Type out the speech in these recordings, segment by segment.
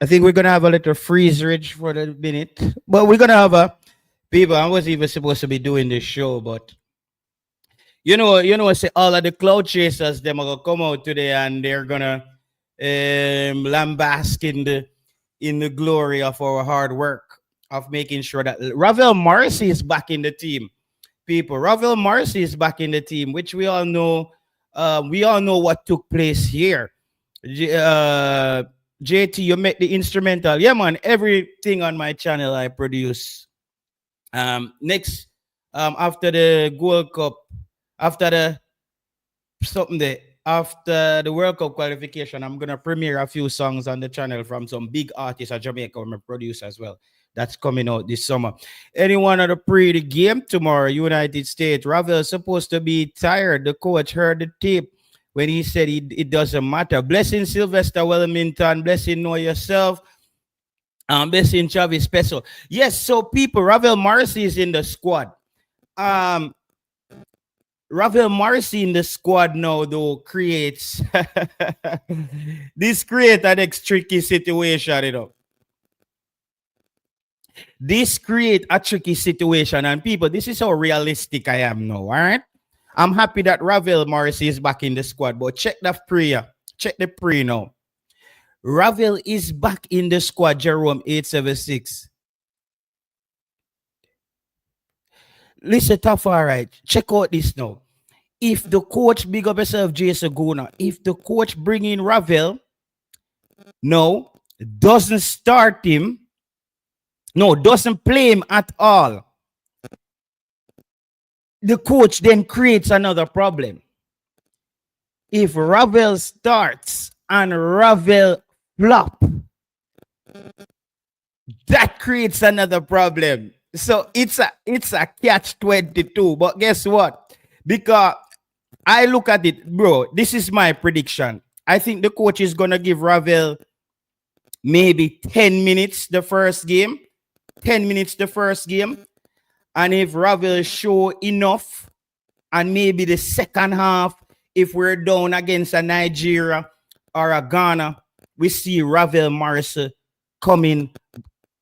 I think we're gonna have a little freeze ridge for the minute, but we're gonna have a people. I wasn't even supposed to be doing this show, but say all of the cloud chasers them are gonna come out today and they're gonna lambast in the glory of our hard work of making sure that Ravel Morrison is back in the team. People, Ravel Morrison is back in the team, which we all know. We all know what took place here. JT, you make the instrumental. Yeah, man. Everything on my channel I produce. Next, after the Gold Cup, after the something there, after the World Cup qualification, I'm gonna premiere a few songs on the channel from some big artists at Jamaica. I'm a producer as well. That's coming out this summer. Anyone at the game tomorrow, United States. Ravel supposed to be tired. The coach heard the tape when he said it doesn't matter. Blessing Sylvester Wellington, blessing Know Yourself, blessing Travis Peso. Yes, so people, Ravel Morrison is in the squad. Ravel Morrison in the squad now, though, creates this creates an tricky situation, This create a tricky situation, and people, this is how realistic I am now. All right, I'm happy that Ravel Morrison is back in the squad, but check the prayer, check the pre now. Ravel is back in the squad. Jerome 876. Listen, tough. All right, check out this now. If the coach big up yourself, Jason Guna, if the coach bring in Ravel, no, doesn't start him. No, doesn't play him at all. The coach then creates another problem. If Ravel starts and Ravel flop, that creates another problem. So it's a catch-22. But guess what? Because I look at it, bro, this is my prediction. I think the coach is gonna give Ravel maybe 10 minutes the first game. 10 minutes the first game. And if Ravel show enough, and maybe the second half, if we're down against a Nigeria or a Ghana, we see Ravel Morrison coming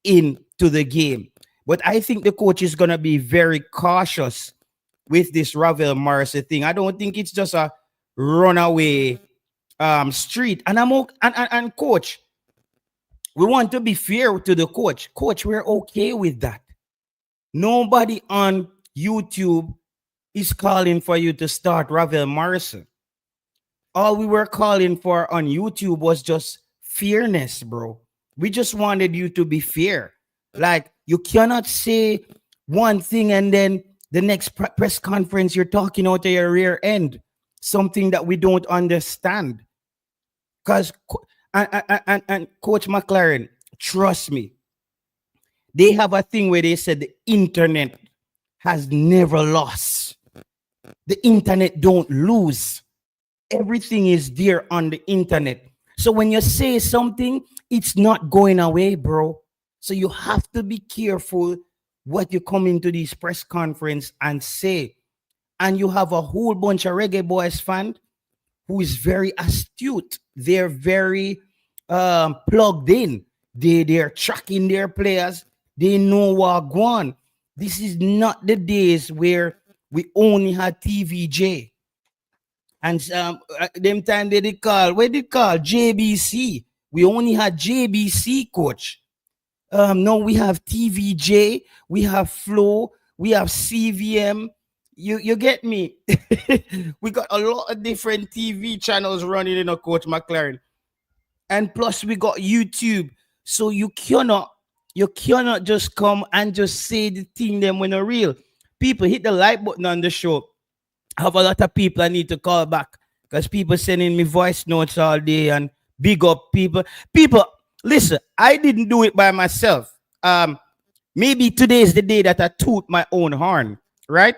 into the game. But I think the coach is going to be very cautious with this Ravel Morrison thing. I don't think it's just a runaway street. And coach, we want to be fair to the coach. Coach, we're okay with that. Nobody on YouTube is calling for you to start Ravel Morrison. All we were calling for on YouTube was just fairness, bro. We just wanted you to be fair. Like, you cannot say one thing and then the next press conference you're talking out of your rear end. Something that we don't understand. Because and Coach McClaren, trust me, they have a thing where they said the internet has never lost. The internet don't lose. Everything is there on the internet. So when you say something, it's not going away, bro. So you have to be careful what you come into this press conference and say. And you have a whole bunch of Reggae Boyz fans who is very astute. They're very plugged in. They're tracking their players. They know what going on. This is not the days where we only had TVJ. And them time they did call, what did call? JBC. We only had JBC, coach. No, we have TVJ, we have Flow, we have CVM. You get me? We got a lot of different TV channels running in a Coach McClaren. And plus we got YouTube. So you cannot just come and just say the thing them when they're real. People, hit the like button on the show. I have a lot of people I need to call back because people sending me voice notes all day and big up people. People, listen, I didn't do it by myself. Maybe today is the day that I toot my own horn, right?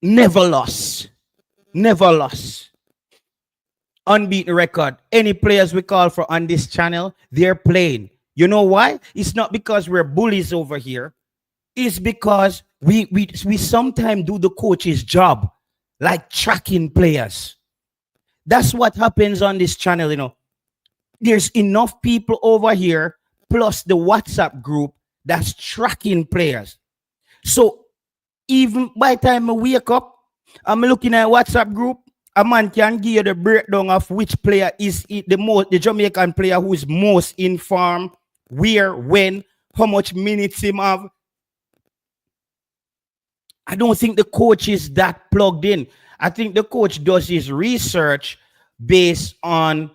Never lost. Never lost. Unbeaten record. Any players we call for on this channel, they're playing. You know why? It's not because we're bullies over here. It's because we sometimes do the coach's job, like tracking players. That's what happens on this channel, there's enough people over here, plus the WhatsApp group that's tracking players. So even by the time I wake up, I'm looking at WhatsApp group. A man can give you the breakdown of which player is the Jamaican player who is most informed, where, when, how much minutes him have. I don't think the coach is that plugged in. I think the coach does his research based on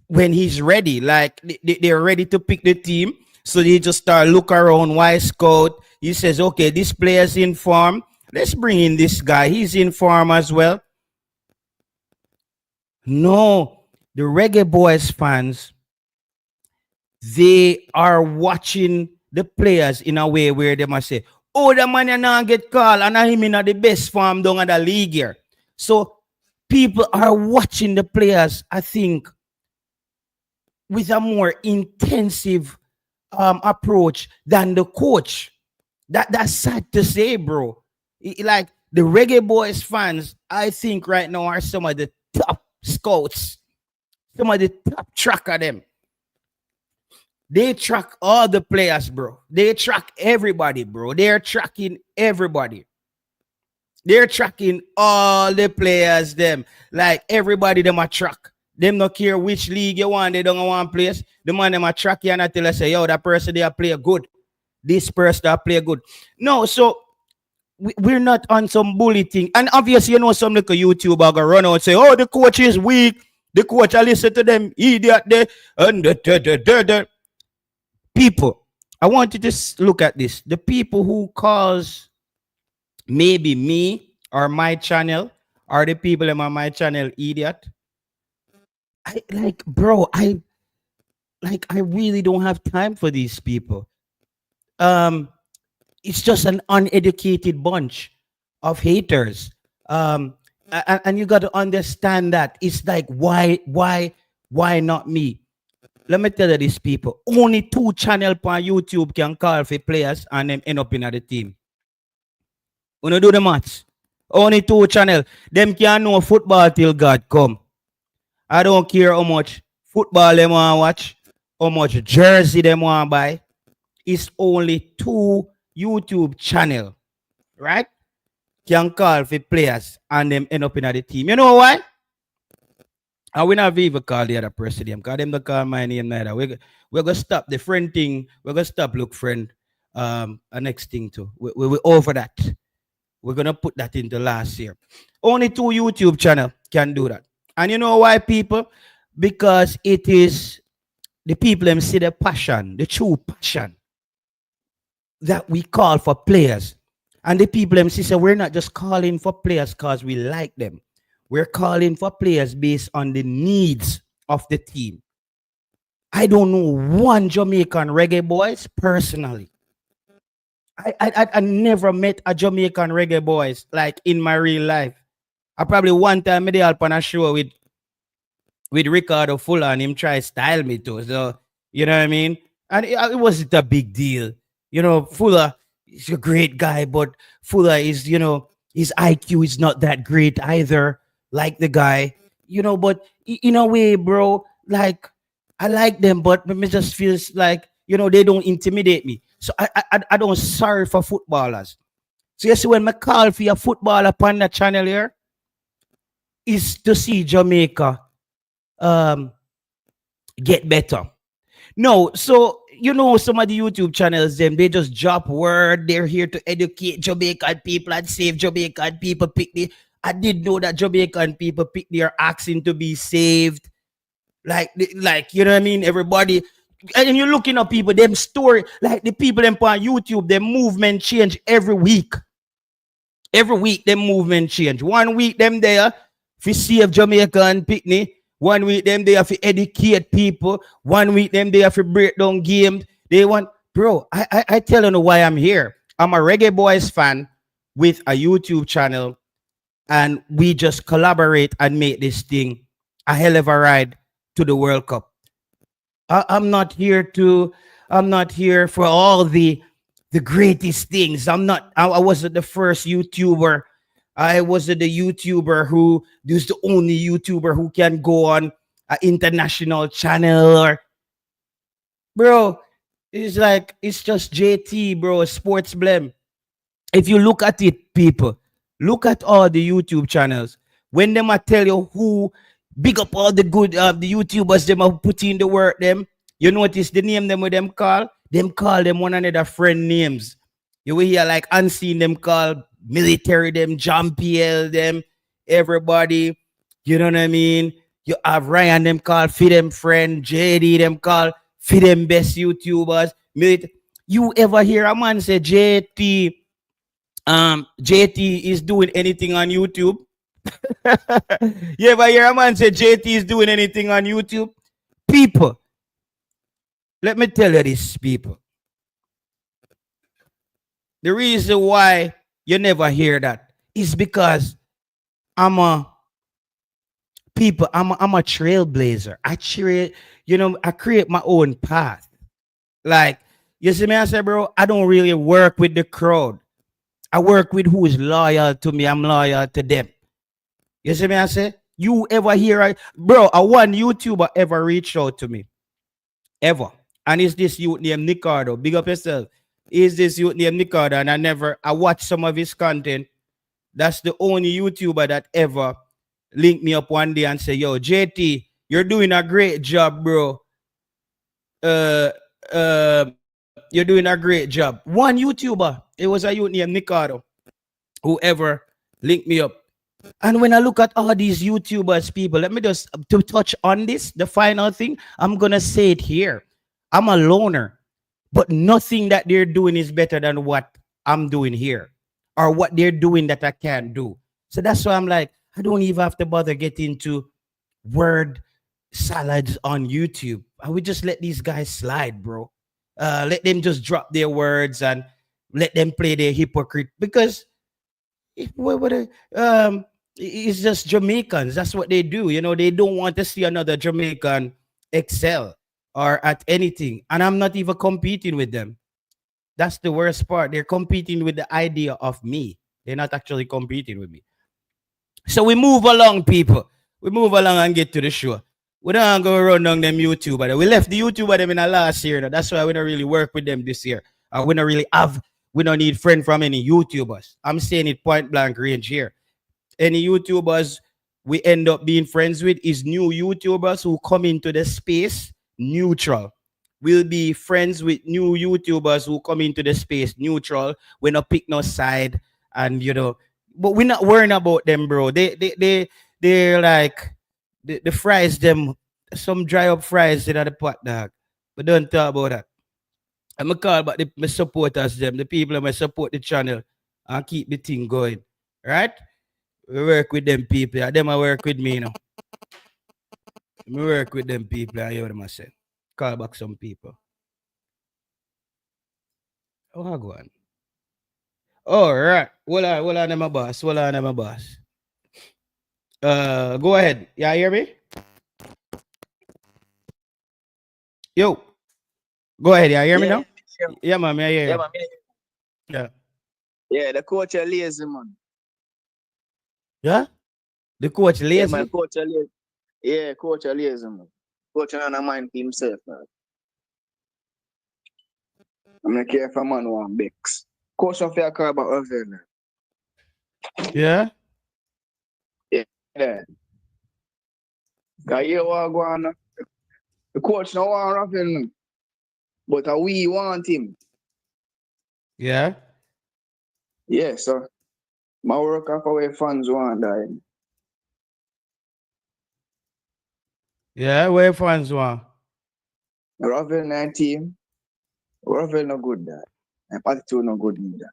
when he's ready. Like they're ready to pick the team. So they just start look around, why scout. He says, okay, this player's in form. Let's bring in this guy. He's in form as well. No, the Reggae Boyz fans, they are watching the players in a way where they must say, oh, the man you now get called and him in the best form down at the league here. So people are watching the players, I think, with a more intensive approach than the coach. That's sad to say, bro. Like the Reggae Boyz fans, I think right now are some of the top scouts, some of the top tracker them. They track all the players, bro. They track everybody, bro. They're tracking everybody. They're tracking all the players, them. Like everybody them a track. Them not care which league you want, they don't want place. The man them a track you and I tell us say, yo, that person they play good. This person that play good. No, so we're not on some bully thing. And obviously, you know, some little YouTuber go run out and say, oh, the coach is weak. The coach, I listen to them idiot there. And the people, I want you to look at this. The people who cause maybe me or my channel or the people in my channel idiot. I like, bro, I really don't have time for these people. It's just an uneducated bunch of haters. And you got to understand that it's like, why not me? Let me tell you these people. Only 2 channels on YouTube can call for players and them end up in the team. When you do the maths, only 2 channels. Them can know football till God come. I don't care how much football them want to watch, how much jersey them want to buy. It's only 2 YouTube channel, right? Can call for players and them end up in the team. You know why? I will not even call the other president because them don't call my name neither. We're going to stop the friend thing. We're going to stop look friend. A next thing too. We're over that. We're going to put that into last year. Only 2 YouTube channel can do that. And you know why, people? Because it is the people them see the passion, the true passion that we call for players. And the people them say we're not just calling for players because we like them. We're calling for players based on the needs of the team. I don't know one Jamaican Reggae Boyz personally. I never met a Jamaican Reggae Boyz like in my real life. I probably one time I did help on a show with Ricardo Fuller and him try style me too. So, you know what I mean? And it wasn't a big deal. You know, Fuller is a great guy, but Fuller is, you know, his IQ is not that great either, like the guy. You know, but in a way, bro, like, I like them, but it just feels like, you know, they don't intimidate me. So I don't sorry for footballers. So you see, when I call for a footballer upon the channel here, is to see Jamaica get better. No, so you know some of the YouTube channels, them they just drop word. They're here to educate Jamaican people and save Jamaican people. I did know that Jamaican people pick their accent to be saved. Like you know what I mean? Everybody, and you're looking at people, them story, like the people them on YouTube, their movement change every week. Every week, them movement change. 1 week, them there for save Jamaica and Picnic. 1 week, them there for educate people. 1 week, them there for break down games. They want, bro, I tell you why I'm here. I'm a Reggae Boyz fan with a YouTube channel, and we just collaborate and make this thing a hell of a ride to the World Cup. I'm not here for all the greatest things. I wasn't the first YouTuber. I wasn't the YouTuber who is the only YouTuber who can go on a international channel or bro. It's like it's just JT, bro, sports blem. If you look at it, people, look at all the YouTube channels. When them I tell you who big up all the good the YouTubers them are putting the work them, you notice the name them with them call them one another friend names. You will hear like unseen them call military them, John PL them, everybody. You know what I mean? You have Ryan them call for them friend, JD them call for them best YouTubers. You ever hear a man say JT is doing anything on YouTube? You ever hear a man say JT is doing anything on YouTube? People, let me tell you this, people. The reason why you never hear that is because I'm a I'm a trailblazer. I create my own path. Like, you see me, I say, bro, I don't really work with the crowd. I work with who is loyal to me. I'm loyal to them. You see me, I say? You ever hear, bro, a one YouTuber ever reached out to me. Ever. And it's this youth named Nicardo. Big up yourself. Is this youth named Nicardo? And I watched some of his content. That's the only YouTuber that ever linked me up one day and say, yo, JT, you're doing a great job, bro. You're doing a great job. One YouTuber, it was a youth named Nicardo, whoever linked me up. And when I look at all these YouTubers, people, let me just to touch on this, the final thing. I'm gonna say it here. I'm a loner, but nothing that they're doing is better than what I'm doing here, or what they're doing that I can't do. So that's why I'm like, I don't even have to bother getting into word salads on YouTube. I would just let these guys slide, bro. Let them just drop their words and let them play their hypocrite because what would it's just Jamaicans. That's what they do. You know, they don't want to see another Jamaican excel or at anything. And I'm not even competing with them. That's the worst part. They're competing with the idea of me. They're not actually competing with me. So we move along, people. We move along and get to the show. We don't go run down them YouTuber. We left the YouTuber them in the last year. Now. That's why we don't really work with them this year. We don't need friend from any YouTubers. I'm saying it point blank range here. Any YouTubers we end up being friends with is new YouTubers who come into the space neutral. We'll be friends with new YouTubers who come into the space neutral. We not pick no side, and but we're not worrying about them, bro. They're like the fries them some dry up fries in the pot dog. But don't talk about that. I'm gonna call about my supporters, them, the people that support the channel and keep the thing going. Right? We work with them people. And them I work with me, We work with them people, I hear them I say. Call back some people. Oh, I go on. All right. Hold on, my boss. Hold on, my boss. Go ahead. Yeah, hear me? Yo, go ahead. Yeah, hear me Yeah, now? sure. Yeah, man. Yeah, Yeah, yeah, man. yeah. Yeah, the coach are lazy, man. Yeah? The coach Yeah, man, lazy? coach are lazy. Yeah, coach are lazy, man. Coach not mind for himself, man. I'm not care if a man want Bex. Coach of your car about Ravel. Yeah? Yeah. Cause you want go on. The coach no want Ravel, but we want him. Yeah? Yeah, so my work off away fans want that. Yeah, where fans want? Ravel 19. Ravel no good that. And attitude no good neither.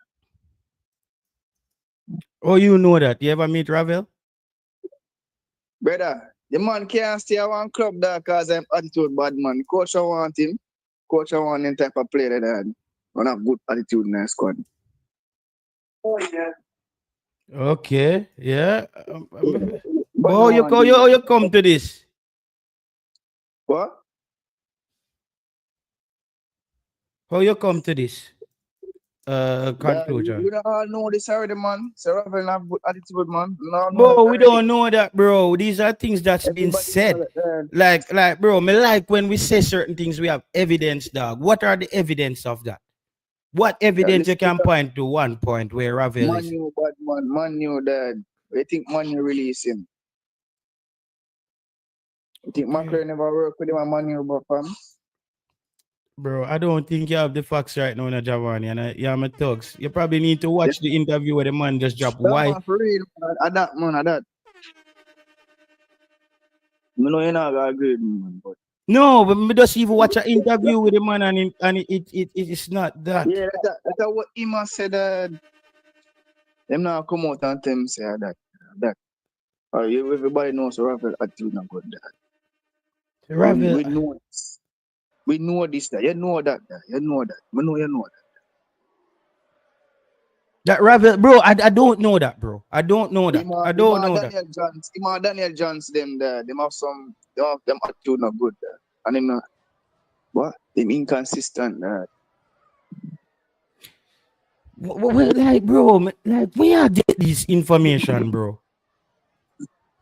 Oh, you know that. You ever meet Ravel? Brother, the man can't stay at one club there because I'm attitude bad man. Coach I want him. Coach I want him type of player that don't have good attitude in the squad. Oh yeah. Okay. Yeah. But But no one do how that. you come to this? What? How you come to this? conclusion. We don't all know this already, man. So Ravel have good attitude, man. We all know that Bro, we already. don't know that, bro. These are things that's been Everybody know said. that. Bro, me like when we say certain things, we have evidence, dog. What are the evidence of that? What evidence you Listen to can that. point to one point where Ravel Man is? knew bad man. Man knew that. I think man knew release him. I think Okay. McClaren never work with him and man knew about fam. Bro, I don't think you have the facts right now, Javani, and yeah, my thugs. You probably need to watch the interview where the man just dropped. That Why? man for real, man. At that man, at that. I know you're not gonna agree with me, man, but No, but me just even watch an interview with the man, and it is not that. yeah, that's what him has said. Them now come out and tell him say that. Everybody knows Ravel attitude not good. That. Ravel, We know this. We know this. That you know that. You know that. We know you know that. that Ravel, bro, I don't know that, bro. I don't know that. I Him don't and know that. Daniel Johns. Him and Daniel Johns. Them there. Them have some. Them attitude not good. There. And him not. What? Them inconsistent. Well, like, bro, like, where I get this information, bro?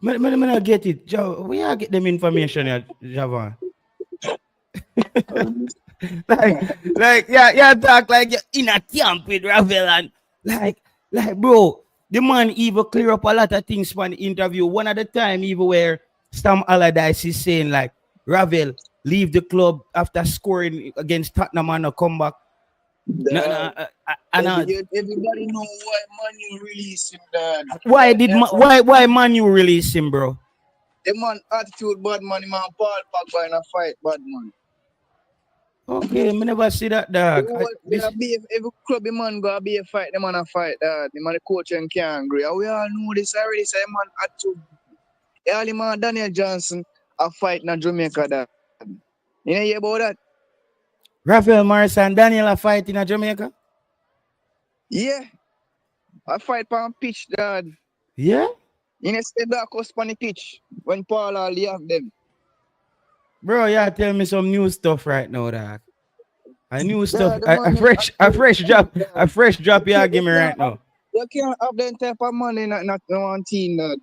Me not get it. Where I get them information, Javan? Yeah, talk like you're in a camp with Ravel and bro, the man even clear up a lot of things from the interview. One at the time, even where Sam Allardyce is saying like Ravel leave the club after scoring against Tottenham and a comeback. Everybody know why Manu release him, Dad. Why Manu release him, bro? The man attitude bad man, man Paul Pogba in a fight bad man. Okay, me never see that, dog. Every club the man go be a fight, the man a fight, Dad. The man the coach and can't agree. We all know this already. Say man attitude. Early man Daniel Johnson a fight in Jamaica, Dad. You know hear about that? Ravel Morrison and Daniel are fighting in Jamaica? Yeah. I fight on pitch, Dad. Yeah? You know, stay back us on the pitch when Paul all have them. Bro, yeah, tell me some new stuff right now, dog. A new stuff. The A fresh drop you give me right now. You can't have that type of money not one team, Dad.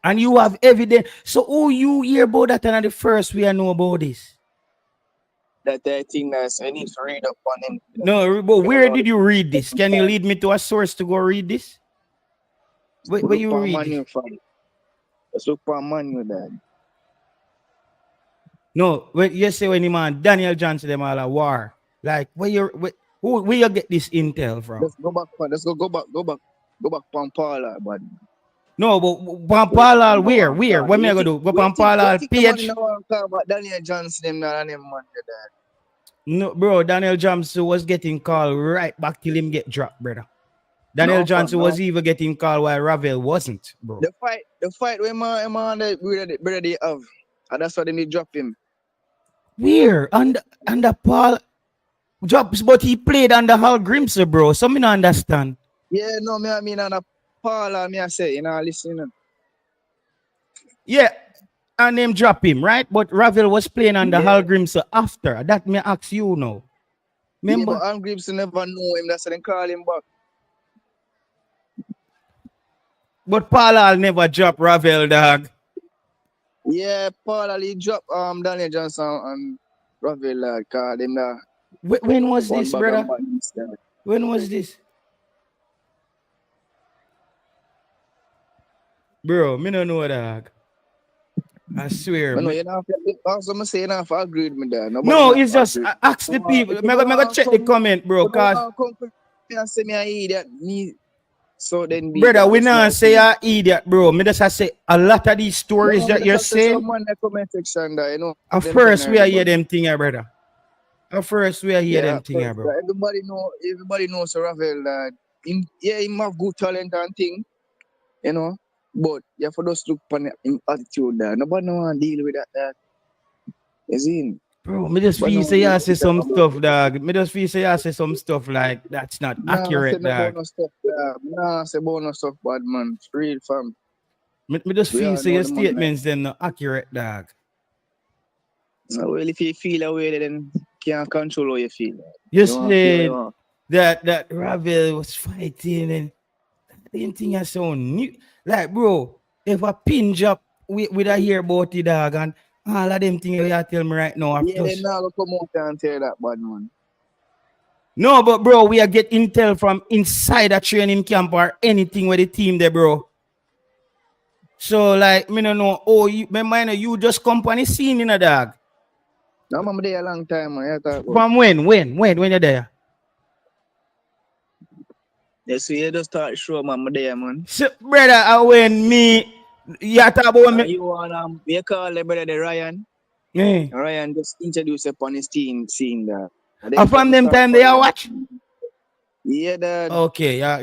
And you have evidence. So who you hear about that and the first we know about this? That thing that's I need to read up on him. No, but where did you read this? Can you lead me to a source to go read this? Where you read this? Let's look for Manu, Dad. No, you say when the man Daniel Johnson them all a war. Like where you get this intel from? Let's go back. Go back Pampala, bud. No, but Pampala where? What me I go do? Go Pampala page. Daniel Johnson them and them man, Dad. No, bro, Daniel Johnson was getting called right back till him get dropped, brother. Daniel Johnson was even getting called while Ravel wasn't, bro. The fight where man brother they have. And that's why they need drop him. Where? Under Paul drops, but he played under Hal Grimson, bro. So me not understand. Yeah, no, I mean under Paul, me I say, you know, listen. Yeah, and them drop him, right? But Ravel was playing under Hal Grimson after. That me ask you now. Remember? Yeah, but Hal Grimson never know him, that's why they call him back. But Paul never drop Ravel, dog. Yeah, Paul he dropped Daniel Johnson and Ravel called him there. When was this, brother? When was this? Bro, me don't know, dog. I swear. No, you know, also say you have to agree with me there. No, it's just ask the people. Me go check the comment, bro. Cause say me an idiot. So then brother, we not say you're idiot, bro. Me just say a lot of these stories that you're saying. Comment section there, you know. At first we hear them thing, brother. At first we hear them thing, bro. Everybody knows Ravel that he have good talent and thing, you know. But you have to just look upon him attitude there. Nobody want to deal with that. You see? Bro, me just feel say you say some stuff, dog. Me just feel say you say some stuff like that's not accurate, dog. Nah, say bonus stuff, bad man. Real fam. Me just feel say your statements them not accurate, dog. Well, if you feel a way, then can't control how you feel. You said that Ravel was fighting and the thing I sound new. Like bro, if a pin drop with a hear about the dog and all of them things you tell me right now are Yeah, they just now go come out and tell that bad man. no, but bro, we are get intel from inside a training camp or anything with the team there, bro. So like me no know. Oh, you me mind you just company scene in a dog. No, I'm there a long time, man. You talk about. From when you're there? Yeah, so you just start show, man, I'm there, man. So, brother, when me you talk about And me, you want you call the brother the Ryan. eh. Ryan just introduce upon his team scene that. And then From come them start time they are following. watch. Yeah, that. Okay, yeah,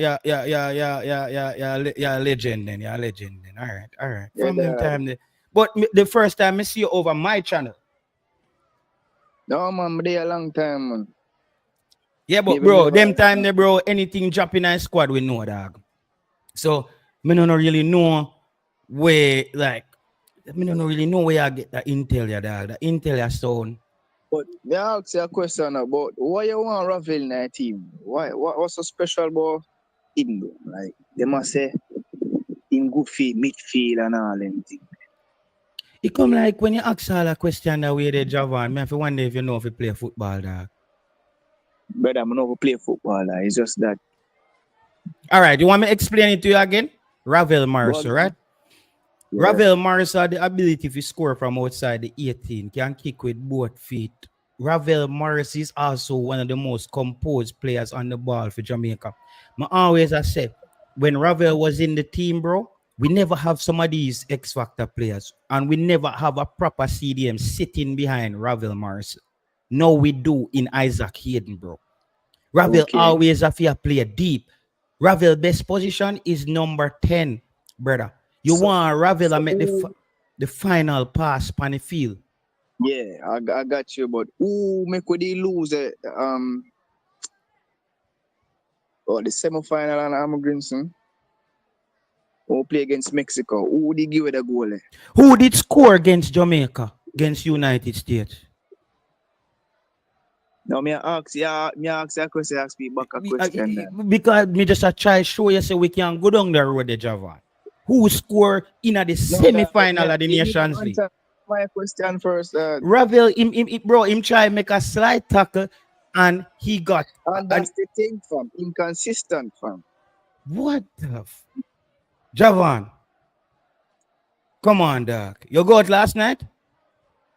legend then, yeah, legend then. All right. Yeah, From them that. time, but the first time I see you over my channel. No, man, I'm there a long time, man. Yeah, but Maybe bro, never. them time they bro, anything dropping in squad we know dog. So me don't really know where like me don't really know where I get the intel ya dog. The intel ya sound. But me ask you a question about why you want Ravel in that team? What's so special about him though? Like they must say him good feed, midfield and all them things. It come like when you ask all a question that way they Javan, me have to wonder if you know if you play football dog. Brother, I'm not play football, like, it's just that. All right, you want me to explain it to you again? Ravel But Morrison, right? yeah. Ravel Morris had the ability to score from outside the 18, can kick with both feet. Ravel Morris is also one of the most composed players on the ball for Jamaica. I always I say, when Ravel was in the team, bro, we never have some of these X Factor players, and we never have a proper CDM sitting behind Ravel Morris. No, we do in Isaac Hayden, bro. Ravel Okay. always have to play deep. Ravel best position is number 10, brother. You So, want Ravel to so make the final pass on the field. yeah, I got you, but who make we they lose the semi-final and Amagrinson? Who play against Mexico? Who they give it a goal? Who did score against Jamaica, against United States? Now me ask you a question, ask me back a question then. Because me just a try show you say we can go down the road, the Javan. Who score in the No, semi-final of the you need to Nations League? answer my question first. Ravel, bro, him try make a slight tackle, and he got And and that's the thing, fam. Inconsistent, fam. what the Javan? Come on, dog. You got last night?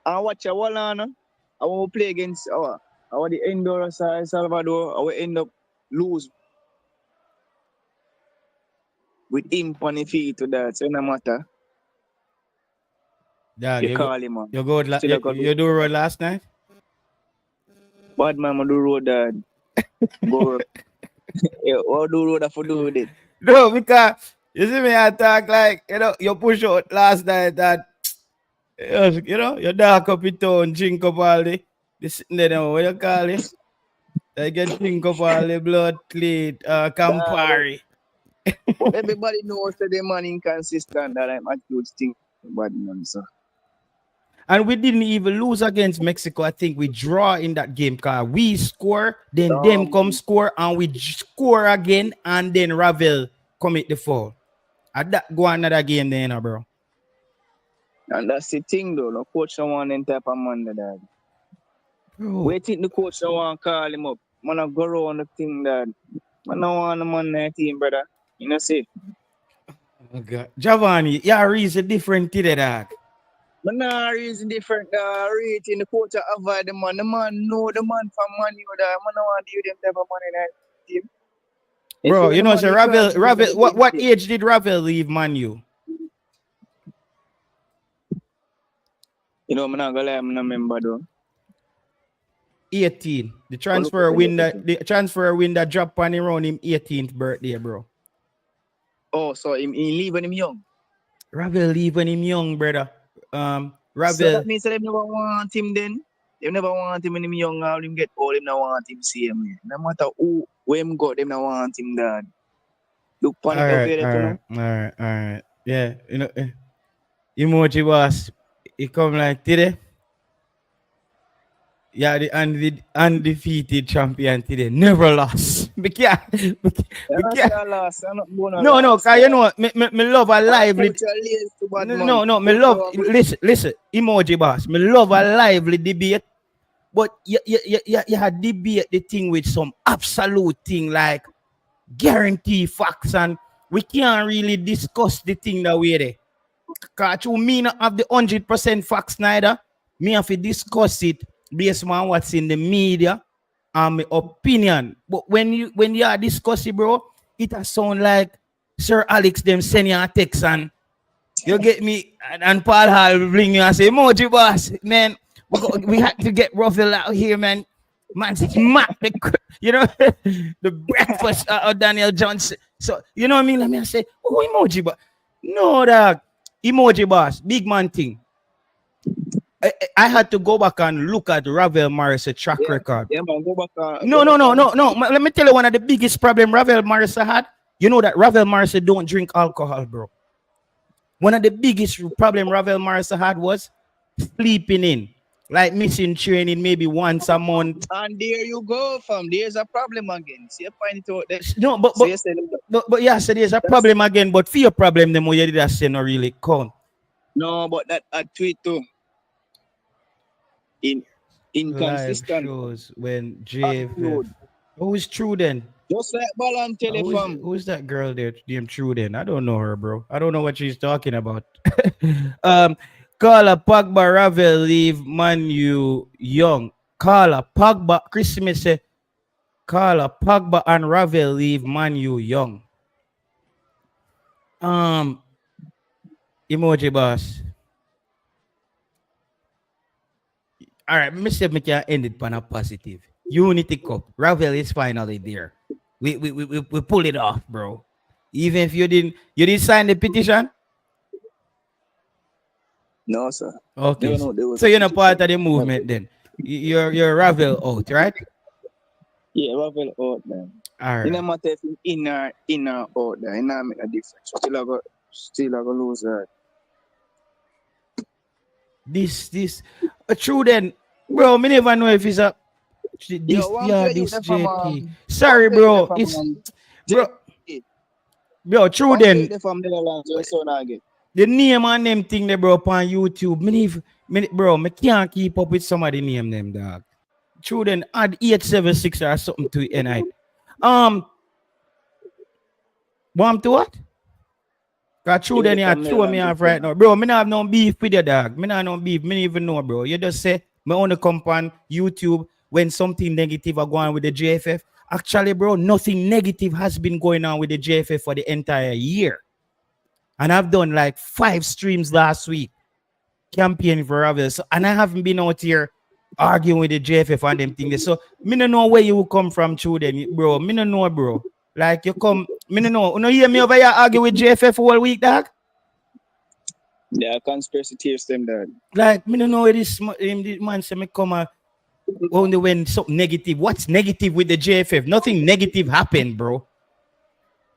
I watch a wall on. I want to play against our the Honduras El Salvador. I will end up lose with him on the field to that. So no matter. Dog, You call him man. you go Still a go. you do road last night? Bad man, I do road that. Go. What do road for do with it? No, because you see me I talk like you push out last night that you dark up your tone, drink up all the sitting there now, what you call it? I get drink up all the blood clean, Nah, Campari. but everybody knows that the man inconsistent that I'm attitude thing. Bad man, so. And we didn't even lose against Mexico. I think we draw in that game because we score, then them come Um, score, and we score again, and then Ravel commit the foul. And that go another game then, bro. and that's the thing though. No coach don't want them type of man that. Bro. Wait till the coach don't want call him up. Man, I go around the thing that. Man, I want the man in the team, brother. You know, see. Oh God. Giovanni, yeah, reason different today, dog. Man, nah, reason different. Rating the coach avoid the man. The man know the man from man. You that man, I want to give them type of man in the team. If Bro, you you the know, man, so you can't give them Ravel, what the age did Ravel leave Manu? You know, I'm not gonna lie, I'm not member though. 18. Go look up in the The transfer window drop on around him 18th birthday, bro. Oh, so he leave when him young. Ravel leave when him young, brother. So that Ravel. means that they never want him then. They never want him when him young or him get old, him not want him same way. No matter who where him go, them not want him dad. Look All pon it right, over there all to right, know. all right, all right. Yeah, emoji was he come like today. Yeah, the undefeated champion today. Never lost. We can't, You we not can't. say I lost, I'm not gonna No, no, last. cause you know what, me love a Our lively. coach are lazy to bad No, man. no, no, me Coach love. are Listen, emoji boss. Me love a lively debate, but you had debate the thing with some absolute thing like guarantee facts, and we can't really discuss the thing that way there. Cause to me not have the 100% facts neither. Me have to discuss it based on what's in the media and my opinion. But when you are discussing, bro, it a sound like Sir Alex them send you a text and you get me, and Paul Hall will bring you and say, Moji boss, man, we had to get Ravel out here, man. Man, smack the, you know, the breakfast of Daniel Johnson. So, you know what I mean? Let me say, oh, emoji boss. No, dog. Emoji boss, big man thing. I had to go back and look at Ravel Morrison track yeah, record. yeah man, go back No, no, no, no, no. Let me tell you one of the biggest problem Ravel Morrison had. You know that Ravel Morrison don't drink alcohol, bro. One of the biggest problem Ravel Morrison had was sleeping in, like missing training maybe once a month. and there you go, fam. There's a problem again. See, you find it out there. No, but So but you say but yeah, so there's a that's problem again. But for your problem, the more you did that say no really count. no, but that I tweet too. In Live inconsistent shows when JFF. attitude. Who's true then? Just like Balan tell you, fam. Who's that girl there named True then? I don't know her, bro. I don't know what she's talking about. Carla Pogba Ravel leave Manu young. Carla Pogba Christmas say Carla Pogba and Ravel leave Manu young. Um emoji boss. All right, Mr. Me can end it on a positive. Unity Cup. Ravel is finally there. We pull it off, bro. Even if you didn't sign the petition. No, sir. Okay. Never know there was So a you're not part petition. of the Never. movement then. You're Ravel out, right? Yeah, Ravel out, man. All It no right. matter if you in or out there, it not make a difference. Still I go lose that. This true then, bro. Me never know if it's a Yo, this one yeah play you this there from JP. one Sorry, play you there bro. from It's bro, J- true one play you then. there from Netherlands, so so now again. The name and them thing they bro upon YouTube. Bro, me can't keep up with some of the name them dog. True then add 876 or something to it night. Um, want to what? Cause true You then there you from throw me Netherlands, off so right now. now. Bro, me not have no beef with your dog. Me not have no beef. Me not even know, bro. You just say me only come on YouTube when something negative are going with the JFF. Actually, bro, nothing negative has been going on with the JFF for the entire year. And I've done like 5 streams last week campaigning for Ravel. So, and I haven't been out here arguing with the JFF and them things. So me no know where you come from through then, bro. Me no know, bro. Like you come, me no know. You know hear me over here argue with JFF all week, dog? There are conspiracy theories them there. Like, me no know where this man say me come only when something negative. What's negative with the JFF? Nothing negative happened, bro.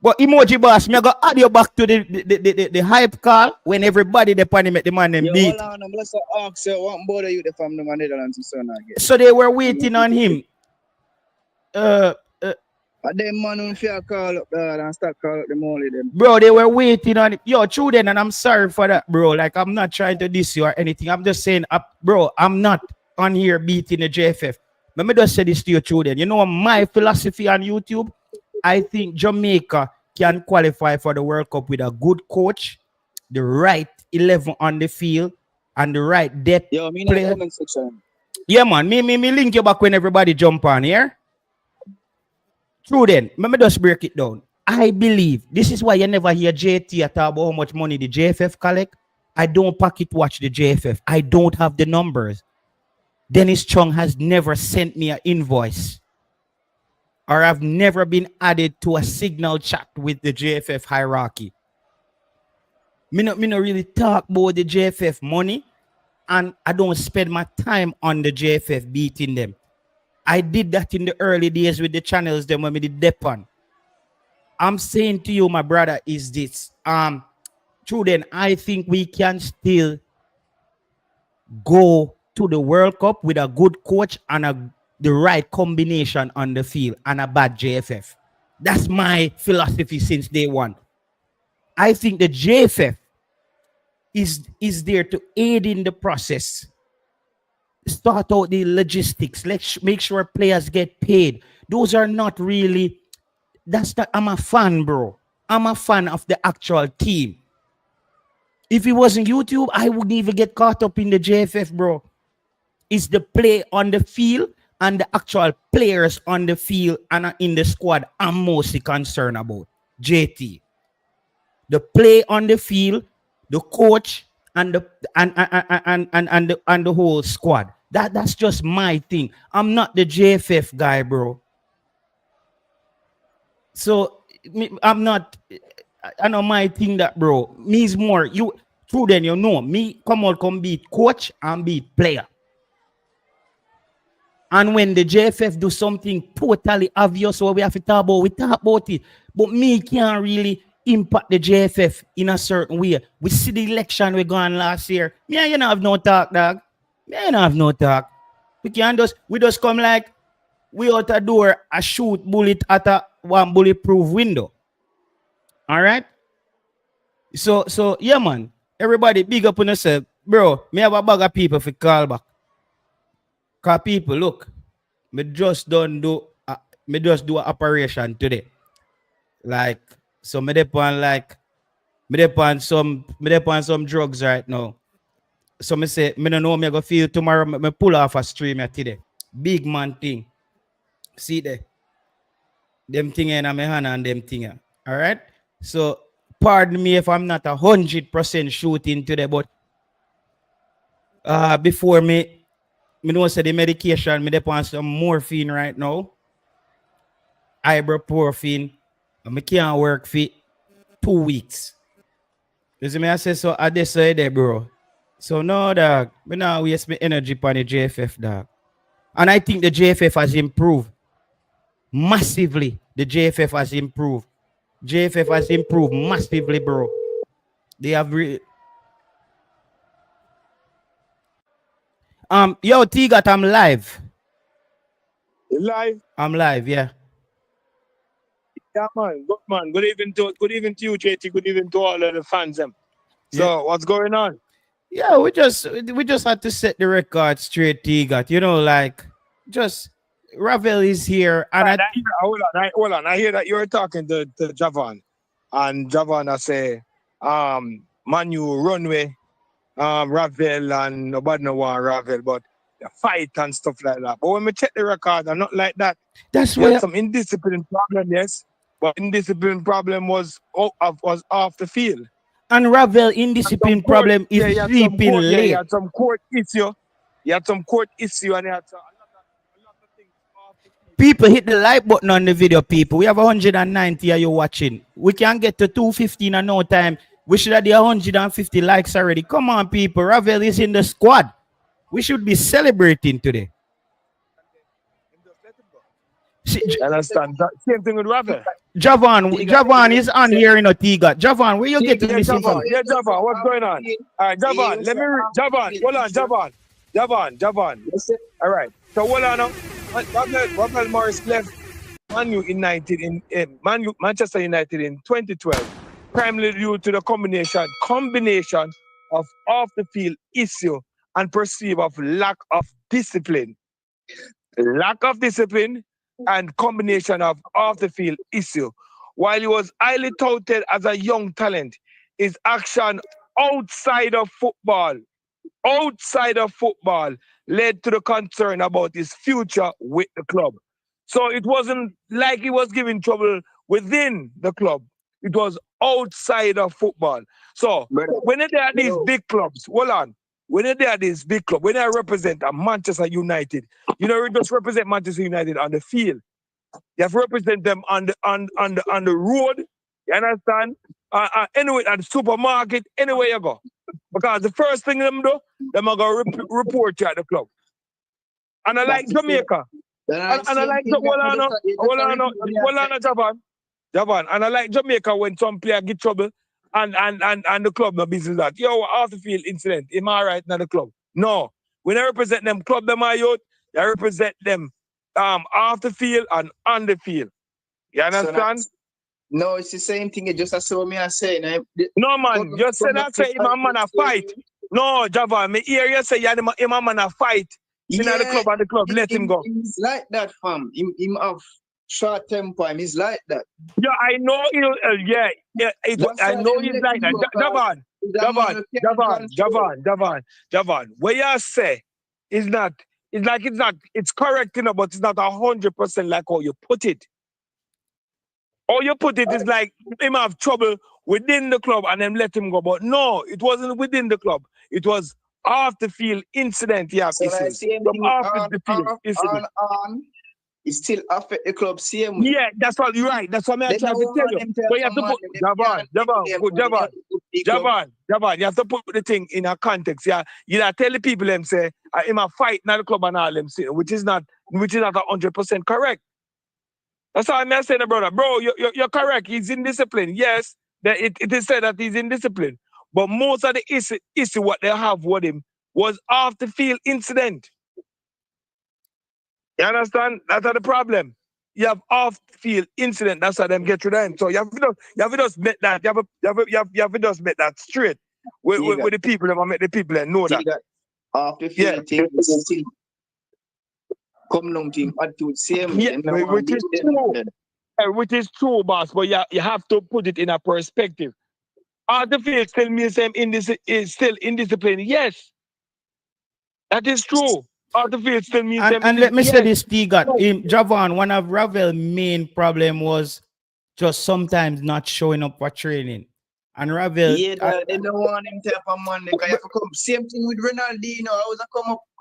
But emoji boss, me I go add you back to the hype call when everybody the pan make the man them Yo, hold beat. on, I'm just ask you what bother you there from the Netherlands, so now again. So they were waiting on him. Uh, uh But them man who fear call up there and start call up the molly them. bro, they were waiting on it. Yo, true then, and I'm sorry for that, bro. Like, I'm not trying to diss you or anything. I'm just saying, bro, I'm not on here beating the JFF. Let me just say this to you, true then. You know my philosophy on YouTube? I think Jamaica can qualify for the World Cup with a good coach, the right 11 on the field, and the right depth Yo, me in the player. comment section. Yeah, man. Me link you back when everybody jump on here. True then, let me just break it down. I believe this is why you never hear JT talk about how much money the JFF collect. I don't pocket watch the JFF. I don't have the numbers. Dennis Chung has never sent me an invoice, or I've never been added to a signal chat with the JFF hierarchy. Me no really talk about the JFF money, and I don't spend my time on the JFF beating them. I did that in the early days with the channels them when we did Depan. I'm saying to you, my brother, is this. True then, I think we can still go to the World Cup with a good coach and the right combination on the field and a bad JFF. That's my philosophy since day one. I think the JFF is there to aid in the process. Start out the logistics. Let's make sure players get paid. Those are not really. That's not. I'm a fan, bro. I'm a fan of the actual team. If it wasn't YouTube, I wouldn't even get caught up in the JFF, bro. It's the play on the field and the actual players on the field and in the squad I'm mostly concerned about. JT. The play on the field, the coach, and the whole squad. That's just my thing. I'm not the JFF guy, bro. So I'm not. I know my thing that, bro. Me is more you. True, then you know me. Come on, come beat coach and beat player. And when the JFF do something totally obvious, what we have to talk about, we talk about it. But me can't really impact the JFF in a certain way. We see the election we gone last year. Me and you don't have no talk, dog. Me and you don't have no talk. We just come like we out a door, a shoot bullet at a one bulletproof window. All right. So yeah, man. Everybody big up on yourself, bro. Me have a bag of people for call back. Cause people look, me just don't do. Me just do an operation today. Like so, me depend like me depend some drugs right now. So me say me don't know me go feel tomorrow. Me pull off a stream today. Big man thing. See there. Them thing in my hand and them thing. All right. So pardon me if I'm not 100% shooting today, but before me know say the medication me depend some morphine right now. Ibuprofen. And me can't work for 2 weeks. You see me I say so I decide there, bro. So no dog. Me now waste my energy on the JFF dog. And I think the JFF has improved massively. The JFF has improved. JFF has improved massively, bro. They have yo T-Got, I'm live. You live? I'm live, yeah. Yeah, man. Good man. Good evening to you, JT. Good evening to all of the fans. So Yeah. what's going on? Yeah, we just had to set the record straight, T-Got. You know, like just Ravel is here and Right, hold on. I hear that you're talking to Javon. And Javon I say, Manu runway, Ravel and nobody know want Ravel, but the fight and stuff like that. But when we check the record, I'm not like that. that's We had where some indiscipline problem, yes. But indiscipline problem was off the field. and Ravel indiscipline problem is he had sleeping late. he had some court issue. He had some court issue and he had a lot of things off the field. People hit the like button on the video, people. We have 190 of you watching. We can get to 250 in no time. We should have the 150 likes already. Come on, people. Ravel is in the squad. We should be celebrating today. See, Understand? Same thing with Ravel. Javon is on here in a T-Got. Javon, where you get to listen from? Yeah, Javon, what's going on? All right, Javon, let me Javon, hold on, Javon. All right, so hold on now. Ravel Morris left Manchester United in 2012, primarily due to the combination of off the field issue and perceived of lack of discipline. Lack of discipline and combination of off the field issue. While he was highly touted as a young talent, his action outside of football led to the concern about his future with the club. So it wasn't like he was giving trouble within the club. It was outside of football. So when there are these big clubs, hold on. When there are these big clubs, when I represent a Manchester United, you know, we just represent Manchester United on the field. You have to represent them on the road. You understand? Anyway, at the supermarket, anywhere you go. Because the first thing them do, them are going to report you at the club. And I like Jamaica. And I like Javon. And I like Jamaica when some player get trouble and the club no business that. Yo, off the field incident. Am I right now the club? No. We don't represent them club, them are youth. They represent them off the field and on the field. You understand? No, it's the same thing. It just as so me I say. No man, you said that say him a man a fight. No, Java, me hear you say him a man a fight. In the club and the club, let him go. He's like that, fam. Him have short temper. He's like that. Yeah, I know he'll. I know he's like that. Javan. What you say is not. It's correct, but it's not 100% like how you put it. How you put it is like him have trouble within the club and then let him go. But no, it wasn't within the club. It was off the field incident. Yeah, so issues. Off the field incident. It still affect the club same way. Yeah, that's what you're right. That's what I'm trying to tell you. But you have to put Javan, you have to put the thing in a context. Yeah, you know, tell the people them say I'm a fight now the club and all them say, which is not 100% correct. That's all I'm saying, brother. Bro, you're correct. He's in discipline. Yes, it is said that he's in discipline. But most of the issue what they have with him was off the field incident. You understand? That's the problem. You have off-field incident. That's how them get to them. So you have to just make that. You have to just make that straight with the people. That make the people that know that. Off-the-field thing is still come down to attitude same. Yeah, which is true. Which is true, boss. But you have to put it in a perspective. Off-the-field still means is still indisciplined. Yes, that is true. And let me say this, Javan, one of Ravel's main problem was just sometimes not showing up for training. And Ravel, they don't want him to have a Monday. Because you come same thing with Ronaldinho. I was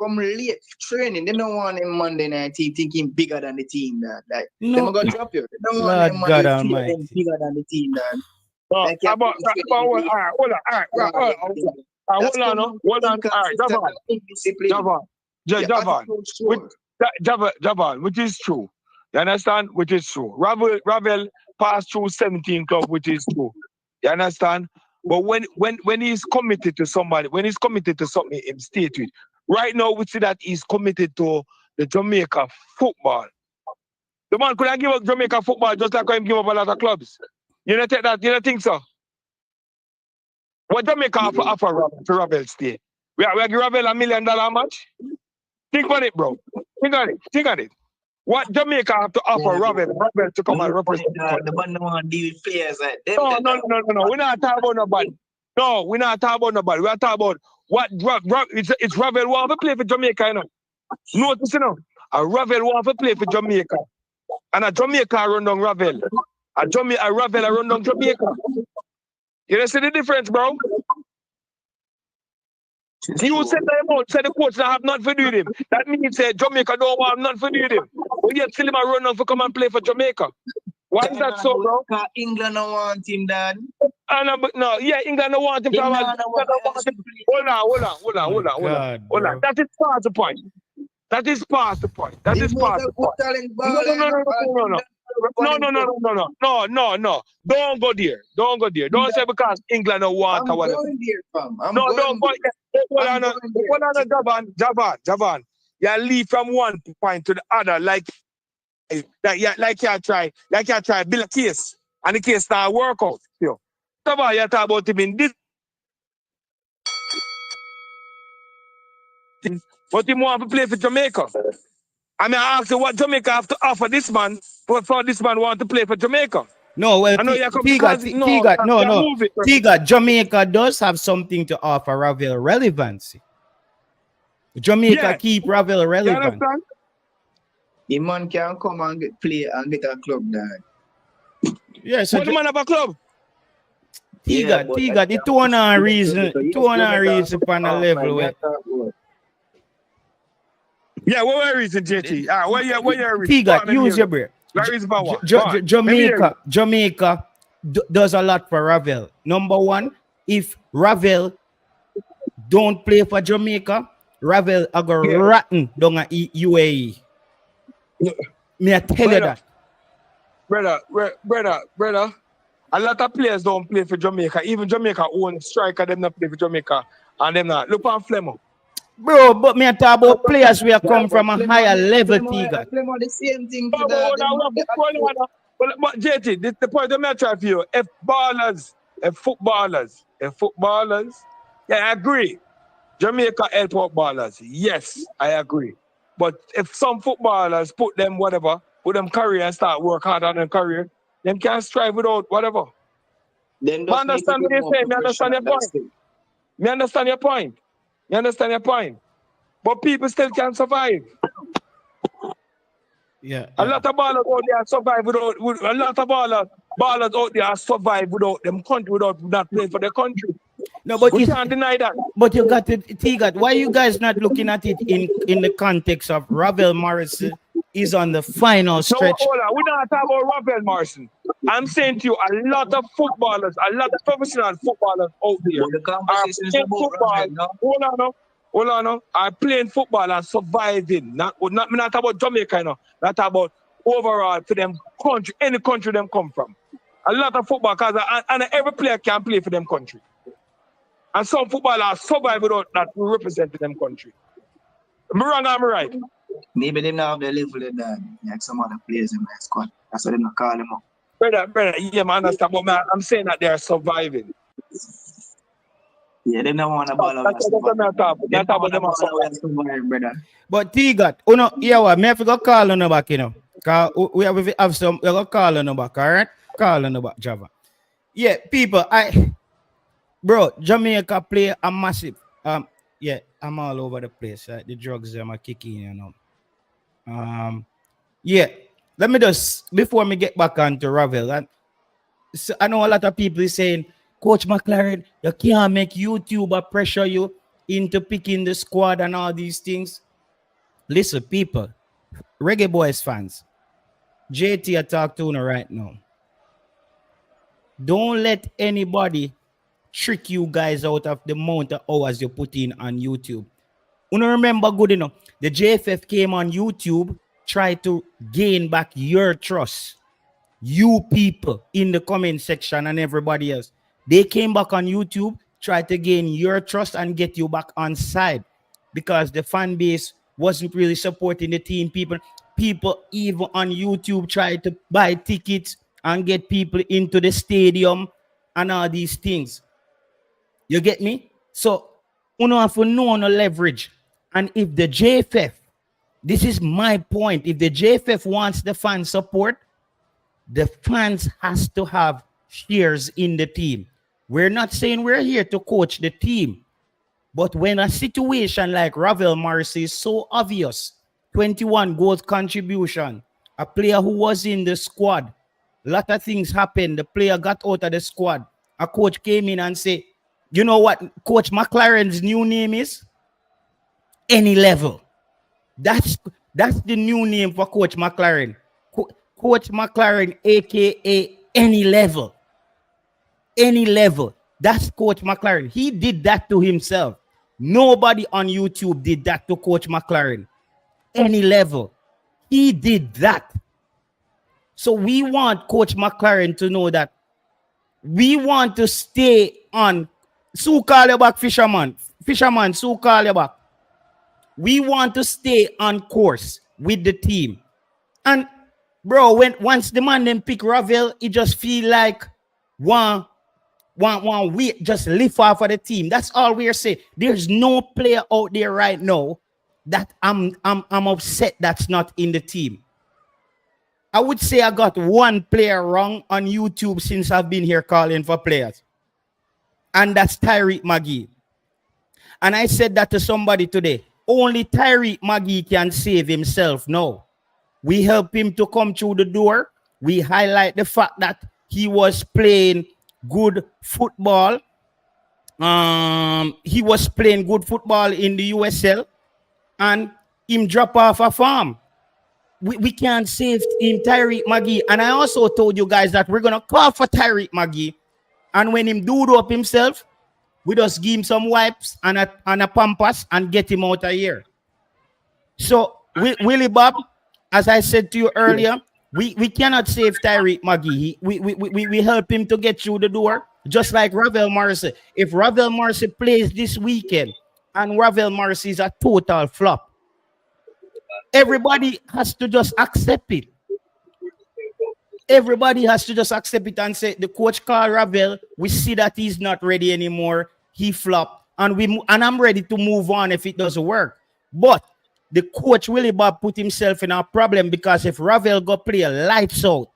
come late training. They don't want him Monday night. He thinking bigger than the team. Like they're gonna drop you. They don't want him Monday bigger than the team. Hold on. Javan, which is true. You understand? Which is true. Ravel passed through 17 clubs, which is true. You understand? But when he's committed to somebody, when he's committed to something, him stay to it. Right now, we see that he's committed to the Jamaica football. The man could have give up Jamaica football just like him give up a lot of clubs. You don't take that? You don't think so? What Jamaica offer to Ravel stay? We give Ravel $1 million much? Think on it, bro. Think on it. What Jamaica have to offer Ravel to come and represent? The man don't want to deal with players like them. No. We're not talking about nobody. No, we're not talking about nobody. We're talking about what it's Ravel want to play for Jamaica, you know. Notice, you know. A Ravel want to play for Jamaica. And a Jamaica run down Ravel. A Ravel run down Jamaica. You see the difference, bro? You said the coach that have not for doing him. That means Jamaica don't want not for doing him. But yet still him a run on for come and play for Jamaica. Why is that so, bro? England don't want him, Dad. England don't want him. Hold on. That is past the point. No. Don't go there. Don't say because England don't want or whatever. Don't go there. Javan. You leave from one point to the other like you try build a case and the case start work out. Javan, you talk about him in this. But he want to play for Jamaica. I mean, I ask you what Jamaica have to offer this man for this man want to play for Jamaica. No, well, Tiga, Jamaica does have something to offer Ravel relevancy. Jamaica keep Ravel relevant. The man can come and play and get a club, Dad. Yeah, so what the man have a club? Tiga, the two on a reason upon a level where. Yeah, what reason, JT? What your reason? Tiga, use your brain. Jamaica does a lot for Ravel. Number one, if Ravel don't play for Jamaica, Ravel are going rotten down at UAE. Me I tell you that. Brother, a lot of players don't play for Jamaica. Even Jamaica own striker, them not play for Jamaica. And them not. Look on Flemo. Bro, but me I talk about players we are Yeah, come but from a higher level, Tiga. Play more the same thing to But that. hold on, hold on. But JT, this the point I'm trying for you. If footballers, yeah, I agree. Jamaica help out ballers. Yes, I agree. But if some footballers put them career and start work hard on their career, them can't strive without whatever. Then But just need to understand be what more you're saying. Me understand professional. your point. Me understand your point. You understand your point. But people still can survive. Yeah, A yeah. lot of ballers out there survive a lot of ballers out there survive without them country, without not playing for their country. No, but We it's can't deny that. but you got it, Tiga. Why you guys not looking at it in the context of Ravel Morrison is on the final No, stretch? hold on. We're not talking about Ravel Morrison. I'm saying to you, a lot of footballers, a lot of professional footballers out there But the are conversation is playing about football. Ravel, no? Hold on, no. Are playing football and surviving. Not me not talking about Jamaica, no. Not talking about overall for them country, any country them come from. A lot of football, and every player can play for them country. And some footballers survive without that representing them country. Am I wrong or am I right? Maybe they now have the level of that. Like some other players in my squad. That's why they not call them up. Brother, yeah, man, understand, but man, I'm saying that they are surviving. Yeah, they don't want to ball out. That's what I'm talking about. They Not don't about want to them ball surviving. out survive, brother. But Tiga, yeah, what? Me have to go call on the back, you know. Cause we have some. We go call on the back, all right? Call on the back, Java. Yeah, people, bro, Jamaica play a massive. Yeah, I'm all over the place. The drugs are kicking, you know. Yeah. Let me just before me get back onto Ravel, and so I know a lot of people is saying, Coach McClaren, you can't make YouTuber pressure you into picking the squad and all these things. Listen, people, Reggae Boyz fans, JT I talk to you right now. Don't let anybody trick you guys out of the amount of hours you put in on YouTube. You know, remember good enough. The JFF came on YouTube, try to gain back your trust. You people in the comment section and everybody else. They came back on YouTube, tried to gain your trust and get you back on side because the fan base wasn't really supporting the team. People even on YouTube tried to buy tickets and get people into the stadium and all these things. You get me? So, you know, have to know no leverage. And if the JFF, this is my point, if the JFF wants the fan support, the fans has to have shares in the team. We're not saying we're here to coach the team, but when a situation like Ravel Morrison is so obvious, 21 goals contribution, a player who was in the squad, a lot of things happened. The player got out of the squad. A coach came in and said, you know what Coach McClaren's new name is? Any level. That's the new name for Coach McClaren. Coach McClaren, aka any level. Any level. That's Coach McClaren. He did that to himself. Nobody on YouTube did that to Coach McClaren. Any level. He did that. So we want Coach McClaren to know that we want to stay on. Sue call you back, Fisherman. Fisherman, Sue call you back. We want to stay on course with the team. And bro, once the man then pick Ravel, it just feel like one we just lift off of the team. That's all we're saying. There's no player out there right now that I'm upset that's not in the team. I would say I got one player wrong on YouTube since I've been here calling for players. And that's Tyreek Magee. And I said that to somebody today. Only Tyreek Magee can save himself now. We help him to come through the door. We highlight the fact that he was playing good football. He was playing good football in the USL. And him drop off a farm. We can't save him, Tyreek Magee. And I also told you guys that we're going to call for Tyreek Magee. And when him do up himself, we just give him some wipes and a pampas and get him out of here. So, Willie Bob, as I said to you earlier, we cannot save Tyreek Magee. We help him to get through the door, just like Ravel Morrison. If Ravel Morrison plays this weekend and Ravel Morrison is a total flop. Everybody has to just accept it. Everybody has to just accept it and say the coach called Ravel. We see that he's not ready anymore. He flopped, and and I'm ready to move on if it doesn't work. But the coach Willie Bob put himself in a problem because if Ravel go play a lights out,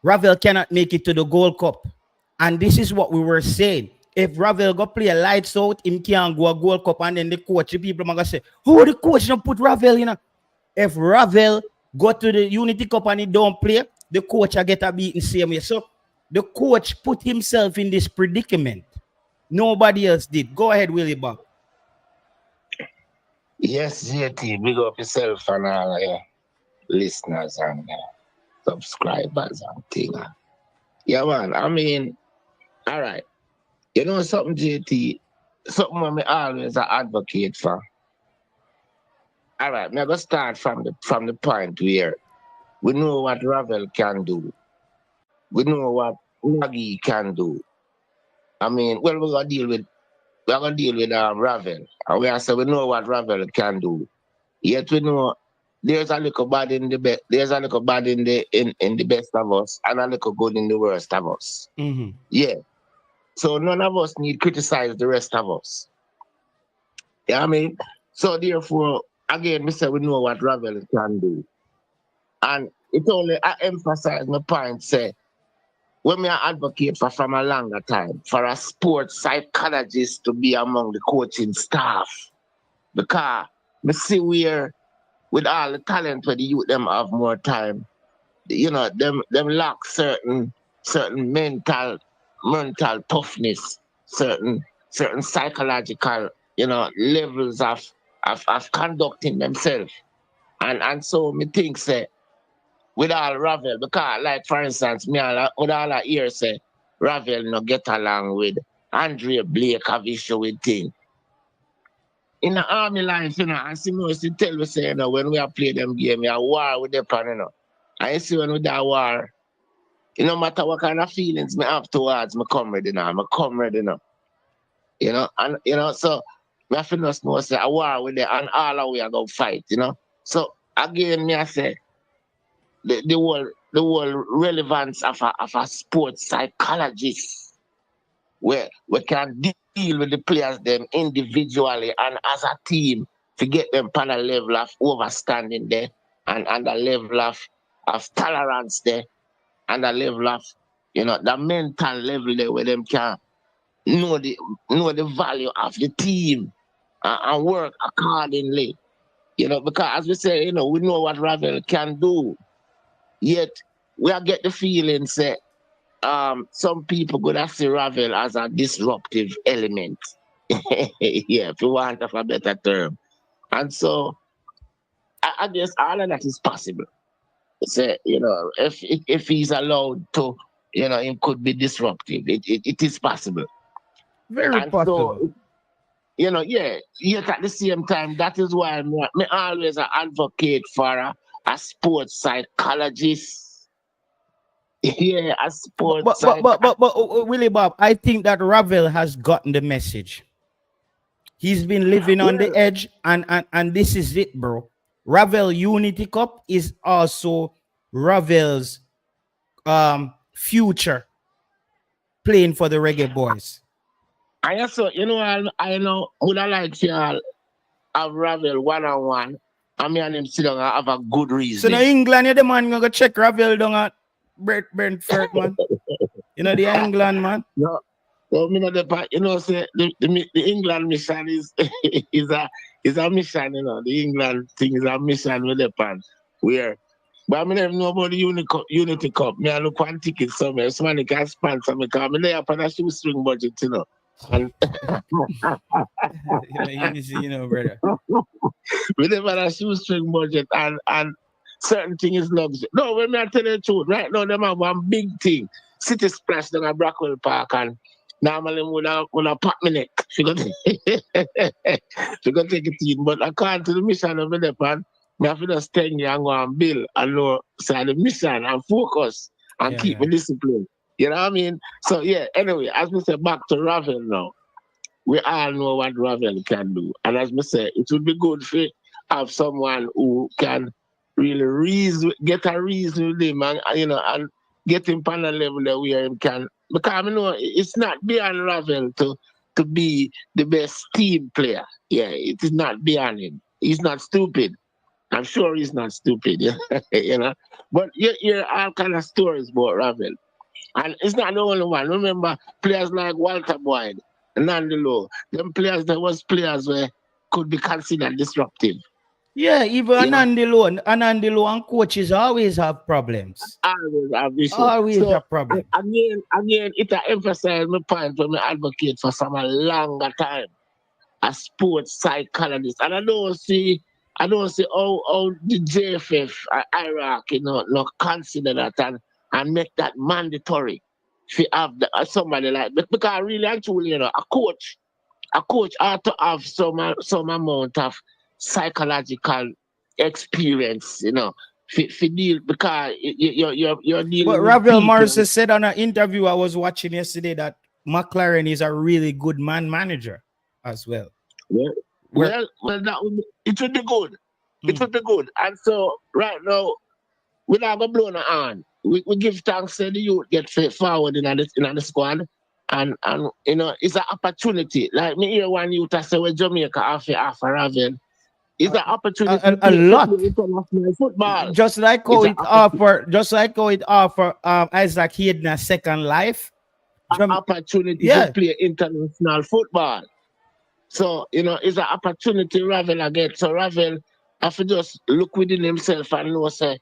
Ravel cannot make it to the Gold Cup. And this is what we were saying. If Ravel go play a lights out, him can't go a Gold Cup, and then the coach, the people are gonna say, "Oh, the coach don't put Ravel in." If Ravel go to the Unity Cup and he don't play, the coach will get a beaten same way. So the coach put himself in this predicament. Nobody else did. Go ahead, Willie Bob. Yes, JT, big up yourself and all your listeners and subscribers and thing. Yeah, man. I mean, all right. You know something, JT? Something I'm always an advocate for. All right, I'm gonna start from the point where we know what Ravel can do. We know what Maggie can do. I mean, well, we're gonna deal with Ravel, and we are say we know what Ravel can do. Yet we know there's a little bad in the best. There's a little bad in the best of us, and a little good in the worst of us. Mm-hmm. Yeah. So none of us need criticize the rest of us. Yeah, I mean, so therefore, again, we say we know what Ravel can do, and it only I emphasize my point. Say when me advocate for from a longer time for a sports psychologist to be among the coaching staff, because me see where with all the talent where the youth them have more time, you know, them lack certain mental toughness, certain psychological, you know, levels of conducting themselves. And so me think say with all Ravel, because like for instance, with all I hear say Ravel no get along with Andre Blake have issue with thing. In the army life, you know, and see me used to tell me say, you know, when we are play them game, we are war with the pan, you know. And you see when we that war, you know, no matter what kind of feelings me have towards my comrade, you know, I'm a comrade, you know. You know, and you know, so we have to know say a war with them and all of we are gonna fight, you know. So again, me I say the whole relevance of a sports psychologist where we can deal with the players them individually and as a team to get them on a level of overstanding there and a level of tolerance there and a level of, you know, the mental level there where them can know the value of the team and work accordingly. You know, because as we say, you know, we know what Ravel can do. Yet we are get the feeling say some people could have see Ravel as a disruptive element. Yeah, if you want of a better term. And so I guess all of that is possible. Say, you know, if he's allowed to, you know, he could be disruptive. It is possible. Very And possible. so, you know, yeah, yet at the same time, that is why me always an advocate for a sports psychologist. Yeah, a sports psychologist. Willie Bob, I think that Ravel has gotten the message. He's been living on the Well, edge, and this is it, bro. Ravel Unity Cup is also Ravel's future playing for the Reggae Boys. I also, you know, I know would I like to have Ravel one on one. I mean, and him sit down and have a good So now reasoning. England, you're the man gonna go check Ravel down at Brentford, man. You know the England man. No, so me know the part, you know, say the England mission is is a mission, you know. The England thing is a mission with the pan where. But I mean, never know about the Unity Cup. Me, I look one ticket somewhere. Somebody can sponsor me because I'm there upon a shoestring budget, you know. And You know, brother. we never had a shoestring budget and certain thing is luxury. No, when me I tell you the truth, right now them have one big thing. City Splash down at Brackwell Park and normally when I pop my neck. She got she got take it in. But according to the mission of the pan, me have to just stay here and go and build and know say the mission and focus and keep Yeah. me discipline. You know what I mean? So yeah, anyway, as we say back to Ravel now. we all know what Ravel can do. And as I say, it would be good for have someone who can really get a reason with him and and get him on a level that where him can, because I know it's not beyond Ravel to be the best team player. Yeah, it is not beyond him. He's not stupid. I'm sure he's not stupid, But you hear all kind of stories about Ravel. And it's not the only one. Remember, players like Walter Boyd, Nandi Lowe, them players, there was players where could be considered disruptive. Yeah, even Anandi Lowe and coaches always have problems. Always have issues. Always So, have problems. again, it emphasizes my point when I advocate for some longer time a sports psychologist. And I don't see how the JFF Iraq, not consider that and make that mandatory to have somebody like, because really and truly, a coach ought to have some amount of psychological experience, for deal, because you're dealing But with Ravel people. Morrison said on an interview I was watching yesterday that McClaren is a really good man manager as well. Well, it would be good. It would be good. And so right now, we not going to blow on. We give thanks to the youth get forward in the squad. And it's an opportunity. Like me hear one youth say with Jamaica after Ravel. It's an opportunity a lot. International football. Just like how it offer Isaac Hayden a second life. An opportunity to play international football. So, it's an opportunity Ravel get. So Ravel have to just look within himself and know, say,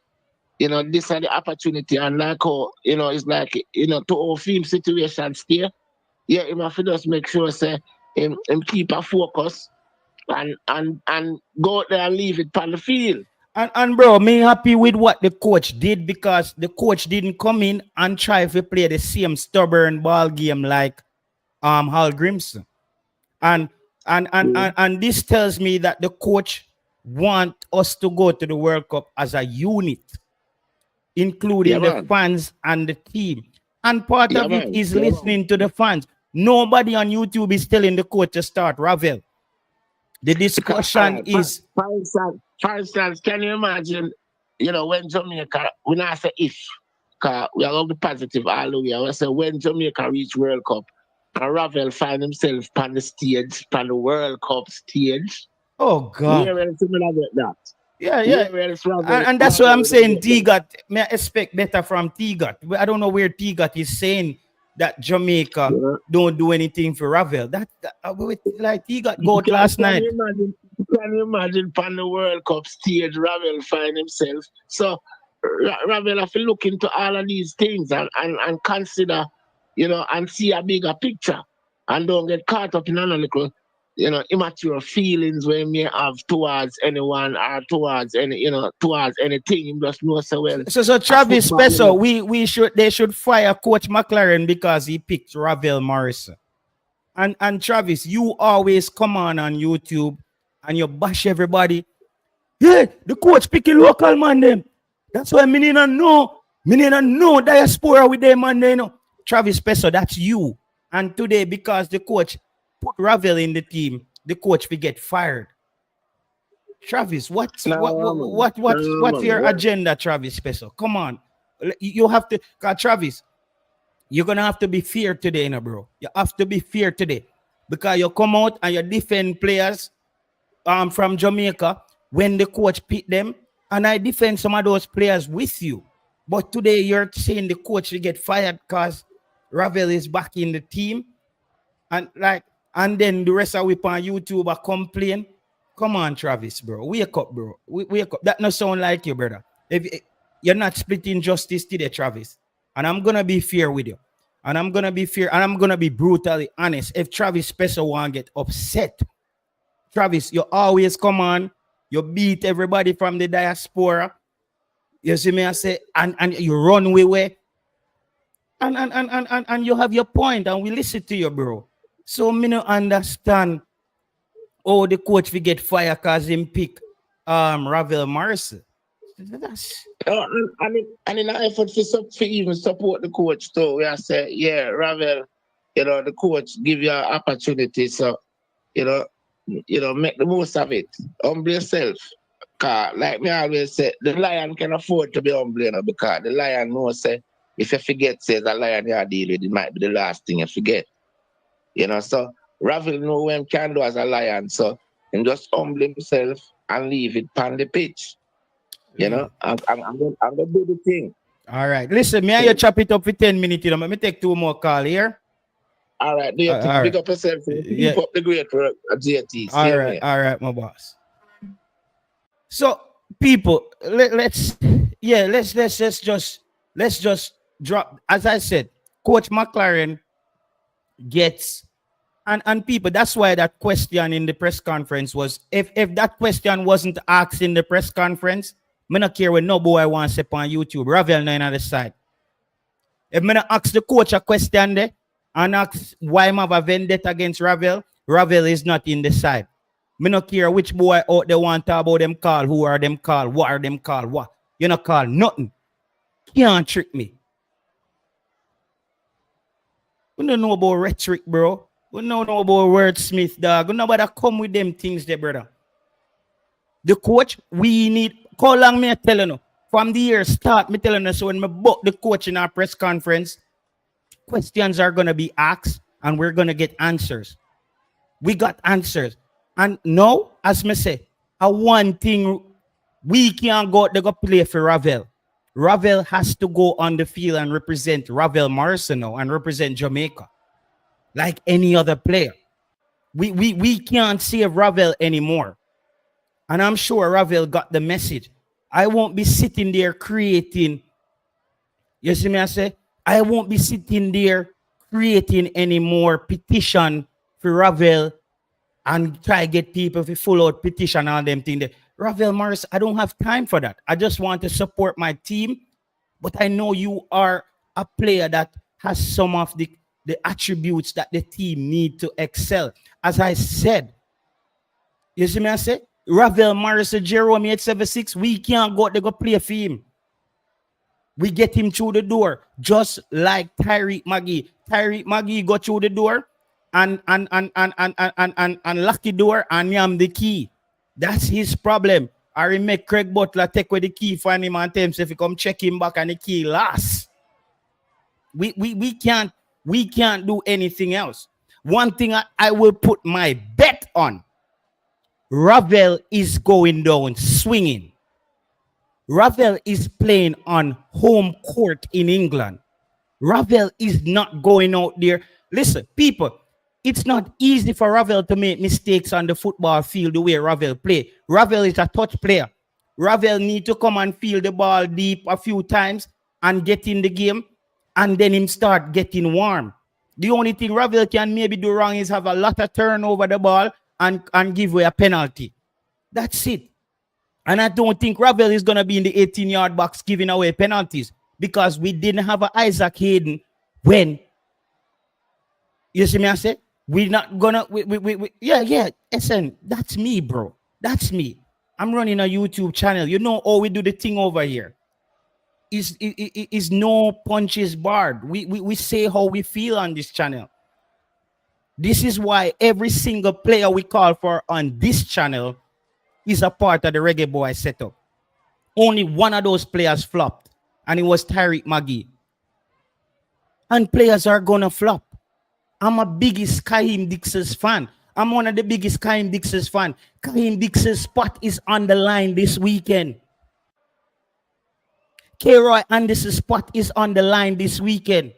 this is the opportunity. And like how, it's like, to our film situation still, him have to just make sure, say, him keep a focus and go out there and leave it on the field. And bro, me happy with what the coach did, because the coach didn't come in and try to play the same stubborn ball game like Hal Grimson. And this tells me that the coach want us to go to the World Cup as a unit, including the fans and the team. And part of it is listening to the fans. Nobody on YouTube is telling the coach to start Ravel. The discussion is... For instance, can you imagine, when Jamaica, we not say if, because we are going to be positive all the way. We say when Jamaica reach World Cup, and Ravel find himself on the stage, on the World Cup stage. Oh, God. Where else will I get that? Yeah. And that's what I'm saying. T-Got, may I expect better from T-Got. I don't know where T-Got is saying that Jamaica don't do anything for Ravel. Like T-Got go out last night. Can you imagine on the World Cup stage, Ravel find himself? So Ravel have to look into all of these things and consider, and see a bigger picture, and don't get caught up in a little, immature feelings we may have towards anyone or towards anything. You just know so well. So Travis Special, they should fire Coach McClaren because he picked Ravel Morrison. And Travis, you always come on YouTube and you bash everybody. Yeah, the coach picking local man them. That's why me need to know diaspora with them man. Travis Peso, that's you. And today, because the coach put Ravel in the team, the coach will get fired. Travis, what's your agenda, Travis Peso? Come on. You have to, Travis, you're gonna have to be fair today, bro. You have to be fair today. Because you come out and you defend players from Jamaica when the coach picked them, and I defend some of those players with you. But today you're saying the coach will get fired because Ravel is back in the team, and then the rest of we on YouTube are complain. Come on, Travis, bro. Wake up, bro. Wake up. That not sound like you, brother. You're not splitting justice today, Travis. And I'm gonna be fair with you. And I'm gonna be fair, and I'm gonna be brutally honest. If Travis Spencer want to get upset, Travis, you always come on, you beat everybody from the diaspora. You see me, I say, and you run away. And you have your point, and we listen to you, bro. So me no understand how the coach will get fired because him pick Ravel Morrison. And in an effort for even support the coach too, we are say, Ravel the coach give you an opportunity, so make the most of it. Humble yourself. Cause like me always say, the lion can afford to be humble, because the lion knows say if you forget, says the lion you deal with, it might be the last thing you forget. So Ravel know when can do as a lion, so and just humble himself and leave it on the pitch. I'm gonna do the thing. All right. Listen, me and you chop it up for 10 minutes. Let me take 2 more call here. All right, do you All pick right. up yourself, Yeah. keep up the great work at JT. All right. All right, my boss. So people, let's just drop. As I said, Coach McClaren gets and people. That's why that question in the press conference was if that question wasn't asked in the press conference, me not care when no boy wants to on YouTube. Ravel no on the side. If me not ask the coach a question there and ask why I have a vendetta against Ravel, Ravel is not in the side. Me not care which boy out there want to talk about them call, who are them call, what are them call, what. You not call nothing. Can't trick me. We don't know about rhetoric, bro. We don't know about wordsmith, dog. We nobody come with them things there, brother. The coach, we need, how long me telling you? From the year start, me telling you, so when me book the coach in our press conference, questions are going to be asked and we're going to get answers. We got answers. And now, as me say, one thing, we can't go to go play for Ravel. Ravel has to go on the field and represent Ravel Morrison now and represent Jamaica like any other player. We can't save Ravel anymore. And I'm sure Ravel got the message. I won't be sitting there creating, you see me I say? I won't be sitting there creating any more petition for Ravel and try to get people to full out petition on them thing. Ravel Morris, I don't have time for that. I just want to support my team. But I know you are a player that has some of the attributes that the team need to excel. As I said, you see me I say? Ravel Morris, Jerome 876, we can't go to go play for him. We get him through the door, just like Tyreek Magee. Tyreek Magee got through the door and lock the door and yam the key. That's his problem. I make Craig Butler take away the key for him and tell him if he come check him back and the key last. We can't do anything else. One thing I will put my bet on. Ravel is going down swinging. Ravel is playing on home court in England. Ravel is not going out there. Listen, people, it's not easy for Ravel to make mistakes on the football field the way Ravel play. Ravel is a touch player. Ravel need to come and feel the ball deep a few times and get in the game, and then him start getting warm. The only thing Ravel can maybe do wrong is have a lot of turnover the ball and give away a penalty. That's it. And I don't think Ravel is going to be in the 18-yard box giving away penalties because we didn't have an Isaac Hayden when, you see me I say, we're not going to, yeah, listen, that's me, bro. That's me. I'm running a YouTube channel. You know how we do the thing over here. Is no punches barred. We say how we feel on this channel. This is why every single player we call for on this channel is a part of the Reggae Boyz setup. Only one of those players flopped, and it was Tyreek Magee. And players are gonna flop. I'm a biggest Kaheem Dix's fan. I'm one of the biggest Kaheem Dix's fan. Kaheem Dix's spot is on the line this weekend. K-Roy Anderson's spot is on the line this weekend.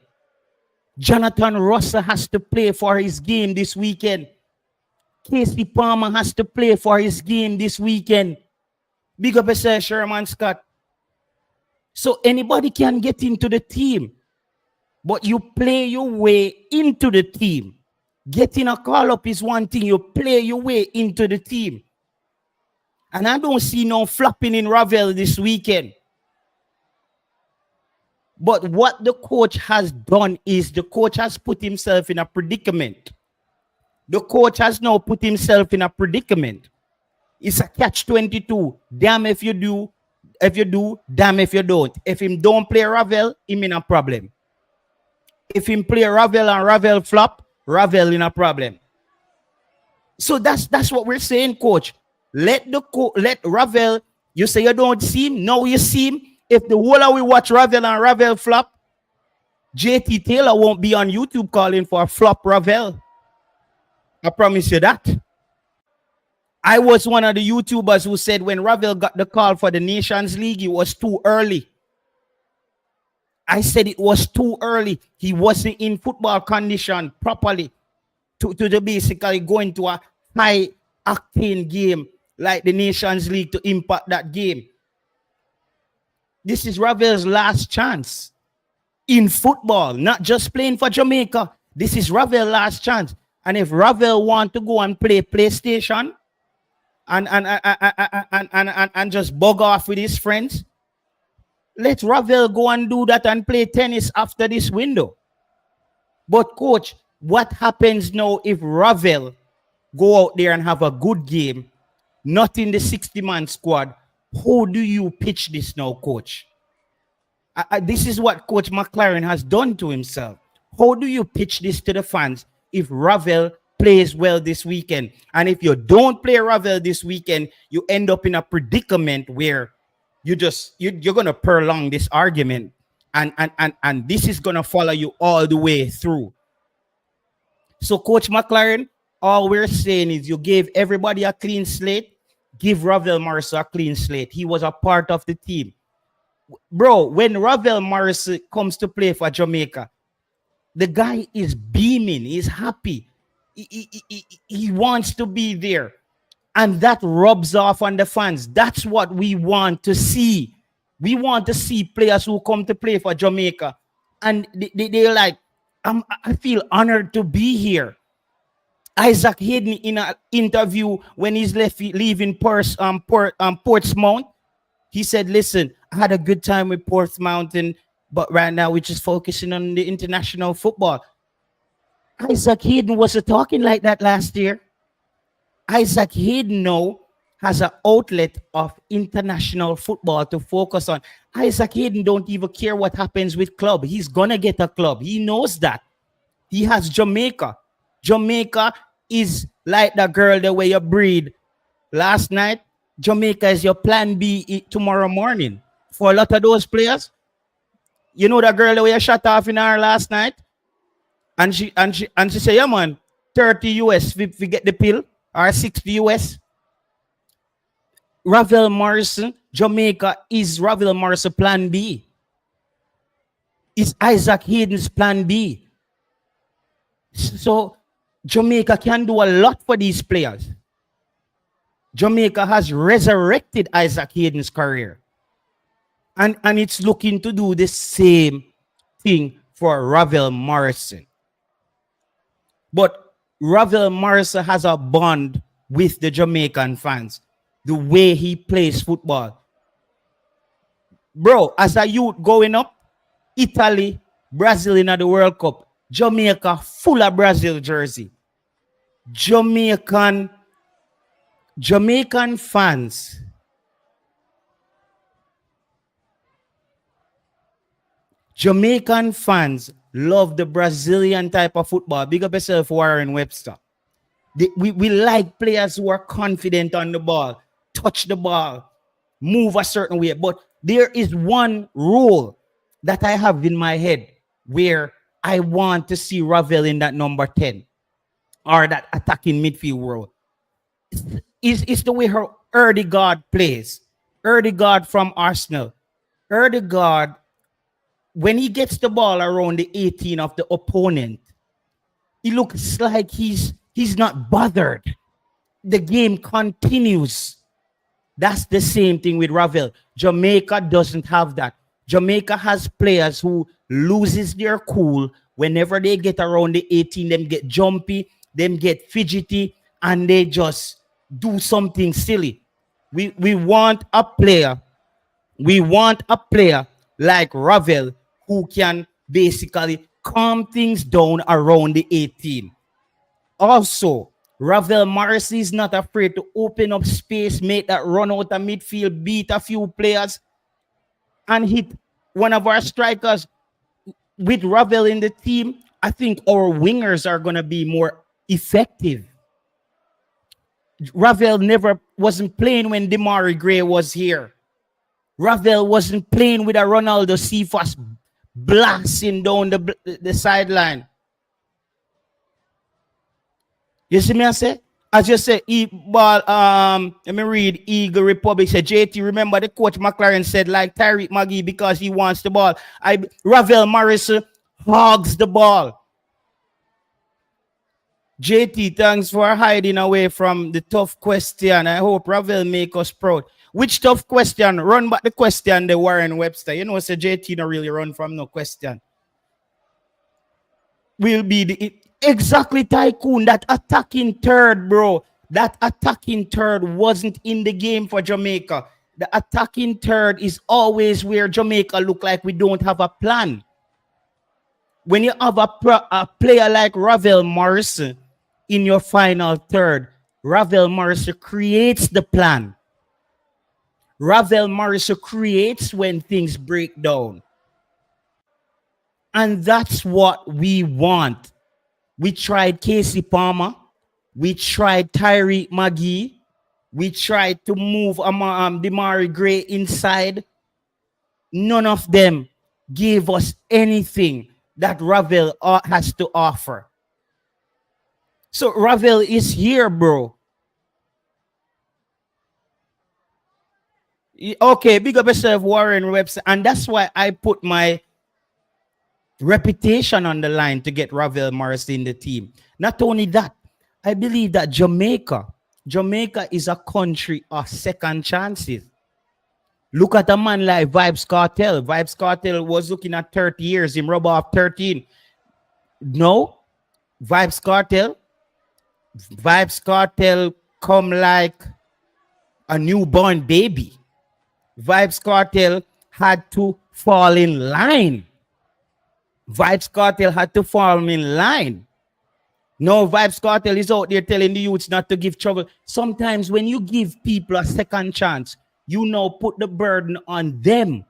Jonathan Russell has to play for his game this weekend. Casey Palmer has to play for his game this weekend. Big up yourself, Sherman Scott. So anybody can get into the team. But you play your way into the team. Getting a call-up is one thing. You play your way into the team. And I don't see no flopping in Ravel this weekend. But what the coach has done is the coach has put himself in a predicament. The coach has now put himself in a predicament. It's a catch-22. Damn if you do, damn if you don't. If him don't play Ravel, him in a problem. If him play Ravel and Ravel flop, Ravel in a problem. So that's what we're saying, coach. Let Ravel. You say you don't see him, now you see him. If the whole of we watch Ravel and Ravel flop, JT Taylor won't be on YouTube calling for a flop Ravel. I promise you that. I was one of the YouTubers who said when Ravel got the call for the Nations League, it was too early. I said it was too early. He wasn't in football condition properly to basically go into a high octane game like the Nations League to impact that game. This is Ravel's last chance in football, not just playing for Jamaica. This is Ravel's last chance. And if Ravel want to go and play PlayStation and just bug off with his friends, let Ravel go and do that and play tennis after this window. But coach, what happens now if Ravel go out there and have a good game, not in the 60-man squad? How do you pitch this now, coach? This is what Coach McClaren has done to himself. How do you pitch this to the fans if Ravel plays well this weekend? And if you don't play Ravel this weekend, you end up in a predicament where you're going to prolong this argument. And this is going to follow you all the way through. So Coach McClaren, all we're saying is you gave everybody a clean slate. Give Ravel Morrison a clean slate. He was a part of the team. Bro, when Ravel Morrison comes to play for Jamaica, the guy is beaming. He's happy. He wants to be there. And that rubs off on the fans. That's what we want to see. We want to see players who come to play for Jamaica. And they're like, I feel honored to be here. Isaac Hayden in an interview when he's leaving Portsmouth, he said, listen, I had a good time with Portsmouth, but right now we're just focusing on the international football. Isaac Hayden wasn't talking like that last year. Isaac Hayden now has an outlet of international football to focus on. Isaac Hayden don't even care what happens with club. He's going to get a club. He knows that. He has Jamaica. Jamaica is like the girl the way you breed last night. Jamaica is your plan B tomorrow morning. For a lot of those players, you know the girl the way you shut off in her last night? And she say, yeah man, 30 US if we get the pill, or 60 US. Ravel Morrison, Jamaica is Ravel Morrison plan B. It's Isaac Hayden's plan B. So Jamaica can do a lot for these players. Jamaica has resurrected Isaac Hayden's career. And it's looking to do the same thing for Ravel Morrison. But Ravel Morrison has a bond with the Jamaican fans. The way he plays football. Bro, as a youth growing up, Italy, Brazil in the World Cup, Jamaica full of Brazil jersey. Jamaican fans love the Brazilian type of football. Big up yourself, Warren Webster. We like players who are confident on the ball, touch the ball, move a certain way. But there is one rule that I have in my head where I want to see Ravel in that number 10 or that attacking midfield role. It's the way her Erdegaard plays. Erdegaard from Arsenal. Erdegaard, when he gets the ball around the 18 of the opponent, he looks like he's not bothered. The game continues. That's the same thing with Ravel. Jamaica doesn't have that. Jamaica has players who loses their cool whenever they get around the 18, them get jumpy, them get fidgety, and they just do something silly. We want a player like Ravel who can basically calm things down around the 18. Also, Ravel Morrison is not afraid to open up space, make that run out of midfield, beat a few players, and hit one of our strikers. with Ravel in the team, I think our wingers are gonna be more effective. Ravel never wasn't playing when Demari Gray was here. Ravel wasn't playing with a Ronaldo Cephas blasting down the sideline. You see me I say? As you say, let me read Eagle Republic. Said JT, remember the coach McClaren said like Tyreek Magee because he wants the ball. Ravel Morrison hogs the ball. JT, thanks for hiding away from the tough question. I hope Ravel make us proud. Which tough question? Run back the question, the Warren Webster. You know, say JT don't really run from no question. Will be exactly Tycoon, that attacking third, bro. That attacking third wasn't in the game for Jamaica. The attacking third is always where Jamaica look like we don't have a plan. When you have a player like Ravel Morrison in your final third, Ravel Morrison creates the plan. Ravel Morrison creates when things break down. And that's what we want. We tried Casey Palmer. We tried Tyreek Magee. We tried to move Demari Gray inside. None of them gave us anything that Ravel has to offer. So Ravel is here, bro. Okay, big up yourself, Warren Webster. And that's why I put my reputation on the line to get Ravel Morrison in the team. Not only that, I believe that Jamaica is a country of second chances. Look at a man like Vibes Cartel. Vibes Cartel was looking at 30 years, him rub off 13. No, Vibes Cartel come like a newborn baby. Vibes Cartel had to fall in line. Vibes Cartel had to fall in line. No, Vibes Cartel is out there telling the youths not to give trouble. Sometimes when you give people a second chance, you now put the burden on them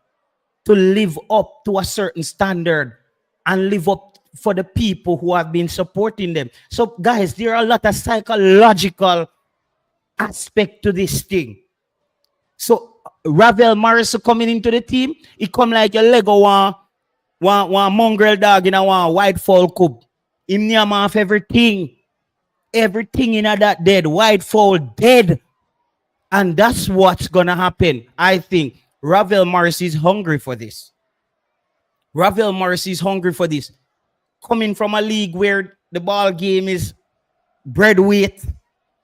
to live up to a certain standard and live up for the people who have been supporting them. So, guys, there are a lot of psychological aspect to this thing. So, Ravel Morrison coming into the team, he come like a Lego one mongrel dog in a one white fowl cub. Him name off everything. Everything in that dead. White fowl dead. And that's what's gonna happen. I think Ravel Morrison is hungry for this. Ravel Morrison is hungry for this. Coming from a league where the ball game is bread weight,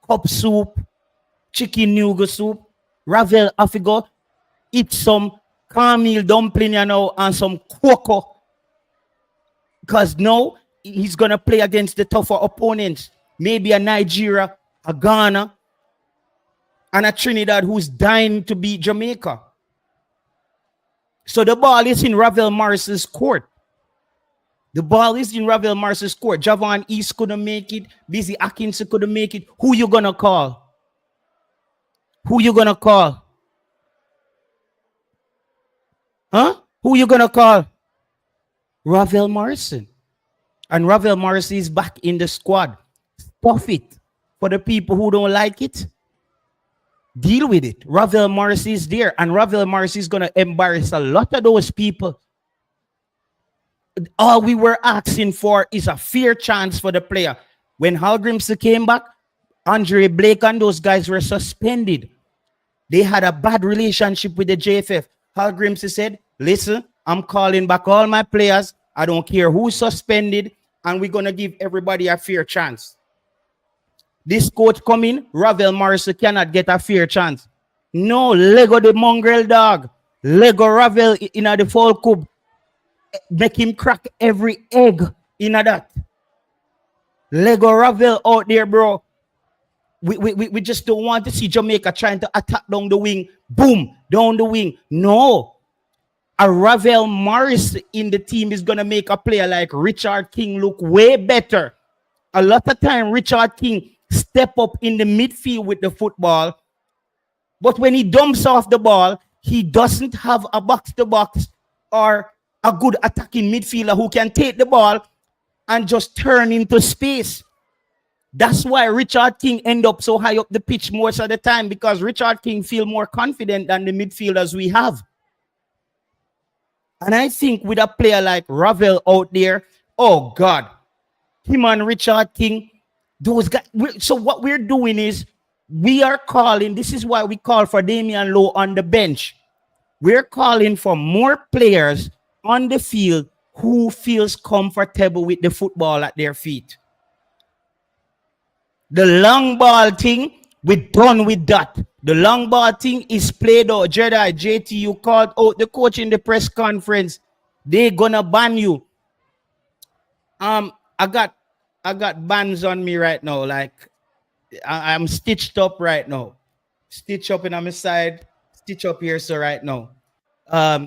cup soup, chicken nougat soup. Ravel Afigo eat some cornmeal dumpling, you know, and some cocoa. Because now he's gonna play against the tougher opponents. Maybe a Nigeria, a Ghana, and a Trinidad who's dying to beat Jamaica. So the ball is in Ravel Morrison's court. The ball is in Ravel Morrison's court. Javon East couldn't make it. Busy Atkinson couldn't make it. Who you gonna call? Who you gonna call? Huh? Who you gonna call? Ravel Morrison. And Ravel Morrison is back in the squad. Stuff it. For the people who don't like it, deal with it. Ravel Morrison is there. And Ravel Morrison is gonna embarrass a lot of those people. All we were asking for is a fair chance for the player. When Hal Grimson came back, Andre Blake and those guys were suspended. They had a bad relationship with the JFF. Hal Grimson said, listen, I'm calling back all my players. I don't care who's suspended, and we're going to give everybody a fair chance. This coach coming, Ravel Morrison cannot get a fair chance. No, Lego the mongrel dog. Lego Ravel in the fall cube. Make him crack every egg in that. Lego Ravel out there, bro. We just don't want to see Jamaica trying to attack down the wing. Boom, down the wing. No. A Ravel Morris in the team is going to make a player like Richard King look way better. A lot of time, Richard King step up in the midfield with the football. But when he dumps off the ball, he doesn't have a box-to-box or a good attacking midfielder who can take the ball and just turn into space. That's why Richard King end up so high up the pitch most of the time, because Richard King feel more confident than the midfielders we have. And I think with a player like Ravel out there, oh God, him and Richard King, those guys. So what we're doing is we are calling, this is why we call for Damian Lowe on the bench. We're calling for more players on the field who feels comfortable with the football at their feet. The long ball thing, we're done with that. The long ball thing is played out. Jedi, JT, you called out the coach in the press conference. They're gonna ban you. I got bands on me right now. Like I'm stitched up right now. Stitch up in on my side, stitch up here. So right now.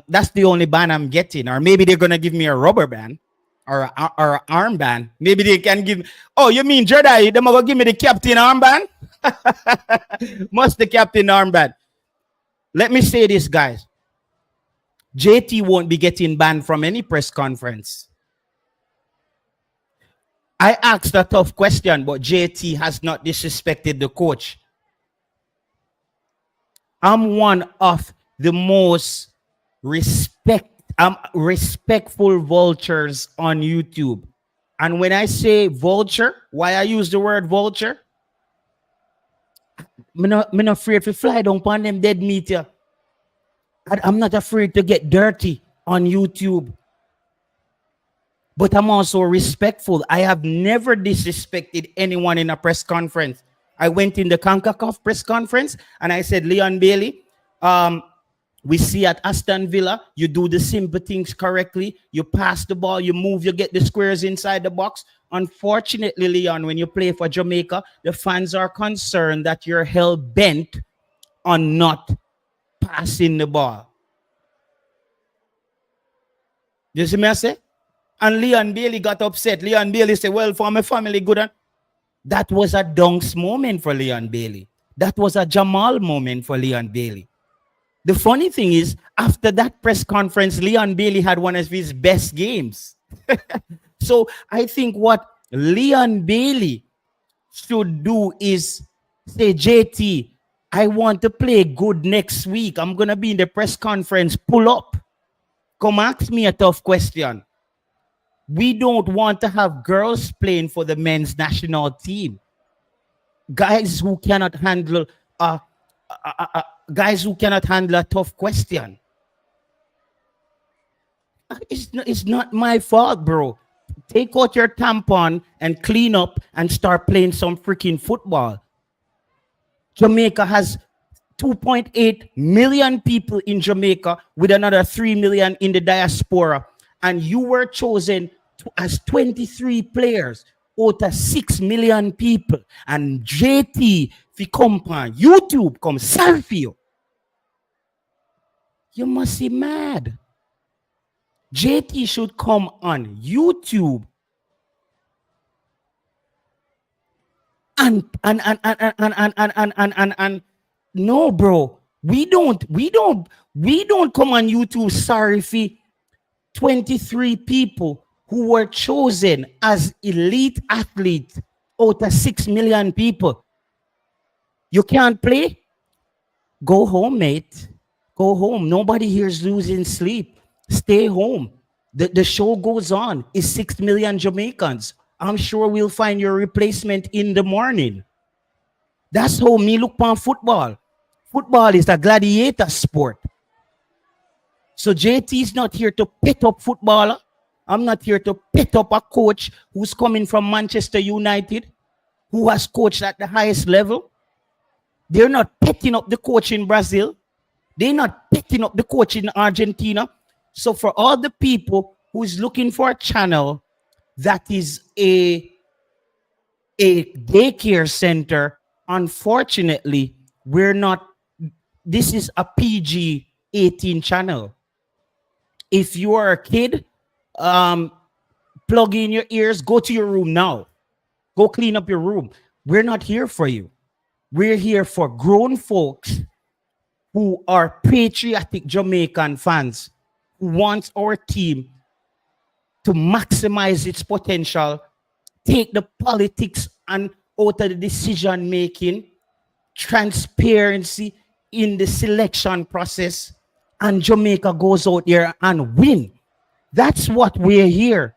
That's the only band I'm getting. Or maybe they're gonna give me a rubber band or an armband. Maybe they can give. Oh, you mean Jedi? They're gonna give me the captain armband? Must the captain armband? Let me say this, guys. JT won't be getting banned from any press conference. I asked a tough question, but JT has not disrespected the coach. I'm one of the most respectful vultures on YouTube. And when I say vulture, why I use the word vulture? I'm not afraid to fly down on them dead meat here. I'm not afraid to get dirty on YouTube. But I'm also respectful. I have never disrespected anyone in a press conference. I went in the Concacaf press conference and I said, Leon Bailey, we see at Aston Villa, you do the simple things correctly. You pass the ball, you move, you get the squares inside the box. Unfortunately, Leon, when you play for Jamaica, the fans are concerned that you're hell-bent on not passing the ball. You see me I say? And Leon Bailey got upset. Leon Bailey said, well, for my family good. That was a dunks moment for Leon Bailey. That was a Jamal moment for Leon Bailey. The funny thing is, after that press conference, Leon Bailey had one of his best games. So I think what Leon Bailey should do is say, JT, I want to play good next week. I'm going to be in the press conference. Pull up. Come ask me a tough question. We don't want to have girls playing for the men's national team. Guys who cannot handle a tough question. It's not my fault, bro. Take out your tampon and clean up and start playing some freaking football. Jamaica has 2.8 million people in Jamaica with another 3 million in the diaspora. And you were chosen as 23 players out of 6 million people. And JT, if you come on YouTube, come selfie. You must be mad. JT should come on YouTube and no, bro. We don't come on YouTube sorry for 23 people who were chosen as elite athletes out of 6 million people. You can't play? Go home, mate. Go home. Nobody here is losing sleep. Stay home. The show goes on. It's 6 million Jamaicans. I'm sure we'll find your replacement in the morning. That's how me look upon football. Football is a gladiator sport. So JT is not here to pit up footballer. I'm not here to pit up a coach who's coming from Manchester United, who has coached at the highest level. They're not pitting up the coach in Brazil. They're not pitting up the coach in Argentina. So for all the people who's looking for a channel that is a daycare center, unfortunately, we're not. This is a PG-18 channel. If you are a kid, plug in your ears, go to your room now. Go clean up your room. We're not here for you. We're here for grown folks who are patriotic Jamaican fans who wants our team to maximize its potential, take the politics and out of the decision making, transparency in the selection process, and Jamaica goes out there and win. That's what we're here.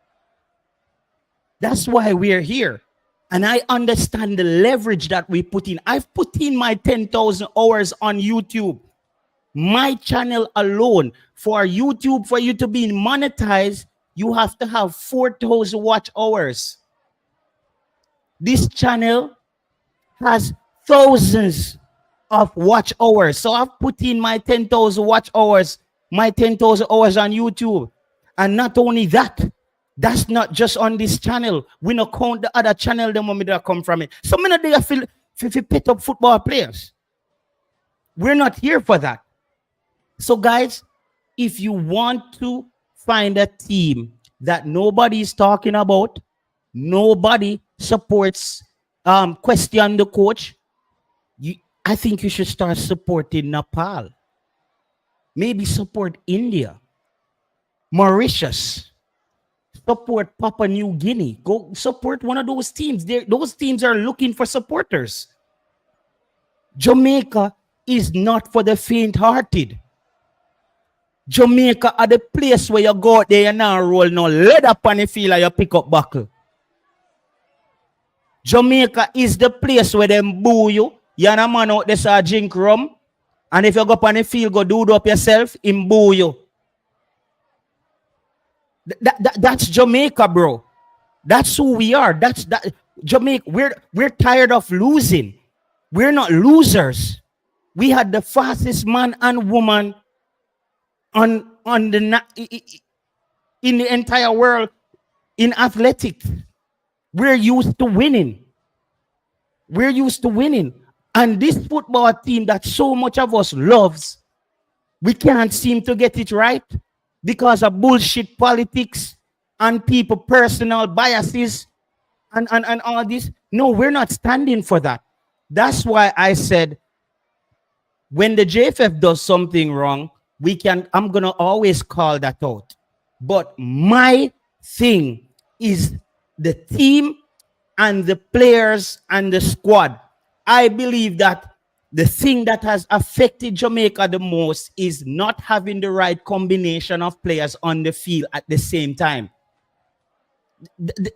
That's why we're here. And I understand the leverage that we put in. I've put in my 10,000 hours on YouTube. My channel alone, for YouTube, for you to be monetized, you have to have 4,000 watch hours. This channel has thousands of watch hours. So I've put in my 10,000 watch hours, my 10,000 hours on YouTube. And not only that, that's not just on this channel. We don't count the other channel the moment that come from it. So many of them feel pet up football players. We're not here for that. So guys, if you want to find a team that nobody is talking about, nobody supports, question the coach, I think you should start supporting Nepal. Maybe support India, Mauritius, support Papua New Guinea. Go support one of those teams. Those teams are looking for supporters. Jamaica is not for the faint-hearted. Jamaica are the place where you go out there and now roll no lead up on the field and you pick up buckle. Jamaica is the place where them boo you. You're a man out there so drink rum. And if you go up on the field, go do it up yourself, him boo you. That's Jamaica, bro. That's who we are. That's that Jamaica. We're tired of losing. We're not losers. We had the fastest man and woman in the entire world in athletics. We're used to winning. We're used to winning. And this football team that so much of us loves, we can't seem to get it right because of bullshit politics and people personal biases and all this. No, we're not standing for that. That's why I said when the JFF does something wrong, I'm gonna always call that out. But my thing is the team and the players and the squad. I believe that the thing that has affected Jamaica the most is not having the right combination of players on the field at the same time.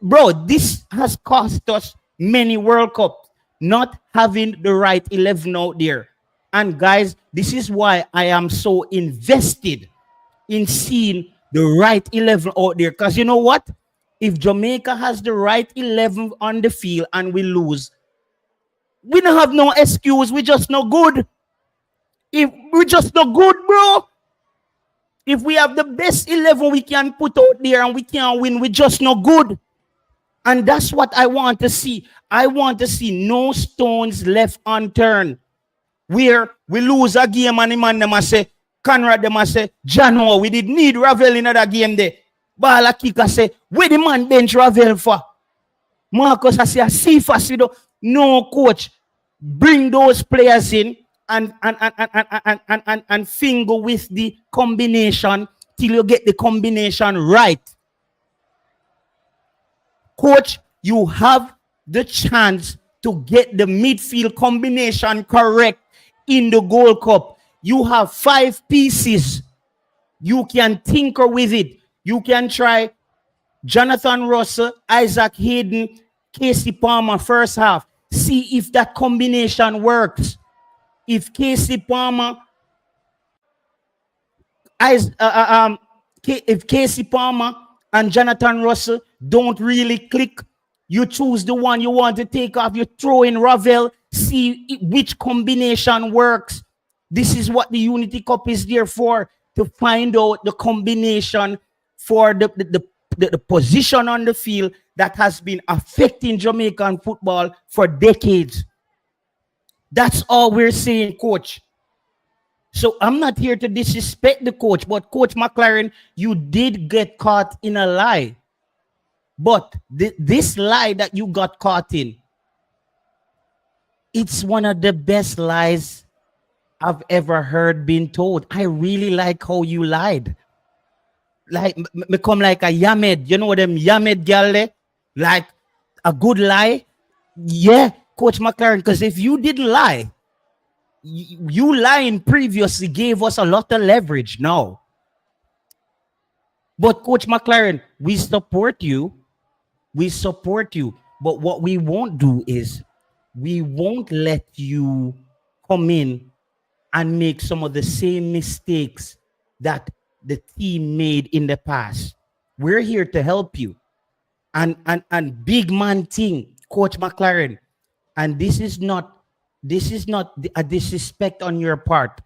Bro, this has cost us many World Cups, not having the right 11 out there. And guys, this is why I am so invested in seeing the right 11 out there. Because you know what? If Jamaica has the right 11 on the field and we lose, we don't have no excuse. We just no good. If we just no good, bro. If we have the best 11 we can put out there and we can't win, we just no good. And that's what I want to see. I want to see no stones left unturned. Where we lose a game and the man them say, Conrad them say, Jano, we did need Ravel in another game there. Bala kicker say, where the man bench Ravel for? Marcus I say, see fast, you know. No, coach, bring those players in and finger with the combination till you get the combination right. Coach, you have the chance to get the midfield combination correct in the Gold Cup. You have 5 pieces. You can tinker with it. You can try Jonathan Russell, Isaac Hayden, Casey Palmer first half. See if that combination works. If Casey Palmer, if Casey Palmer and Jonathan Russell don't really click, you choose the one you want to take off. You throw in Ravel, see which combination works. This is what the Unity Cup is there for, to find out the combination for the position on the field that has been affecting Jamaican football for decades. That's all we're saying, coach. So I'm not here to disrespect the coach, but Coach McClaren, you did get caught in a lie. But this lie that you got caught in, it's one of the best lies I've ever heard being told. I really like how you lied. like me come like a yamed. You know them yamed gal there? Like a good lie. Yeah, Coach McClaren. Because if you didn't lie, you lying previously gave us a lot of leverage now. But Coach McClaren, we support you. We support you. But what we won't do is we won't let you come in and make some of the same mistakes that the team made in the past. We're here to help you. And big man thing, Coach McClaren. And this is not a disrespect on your part.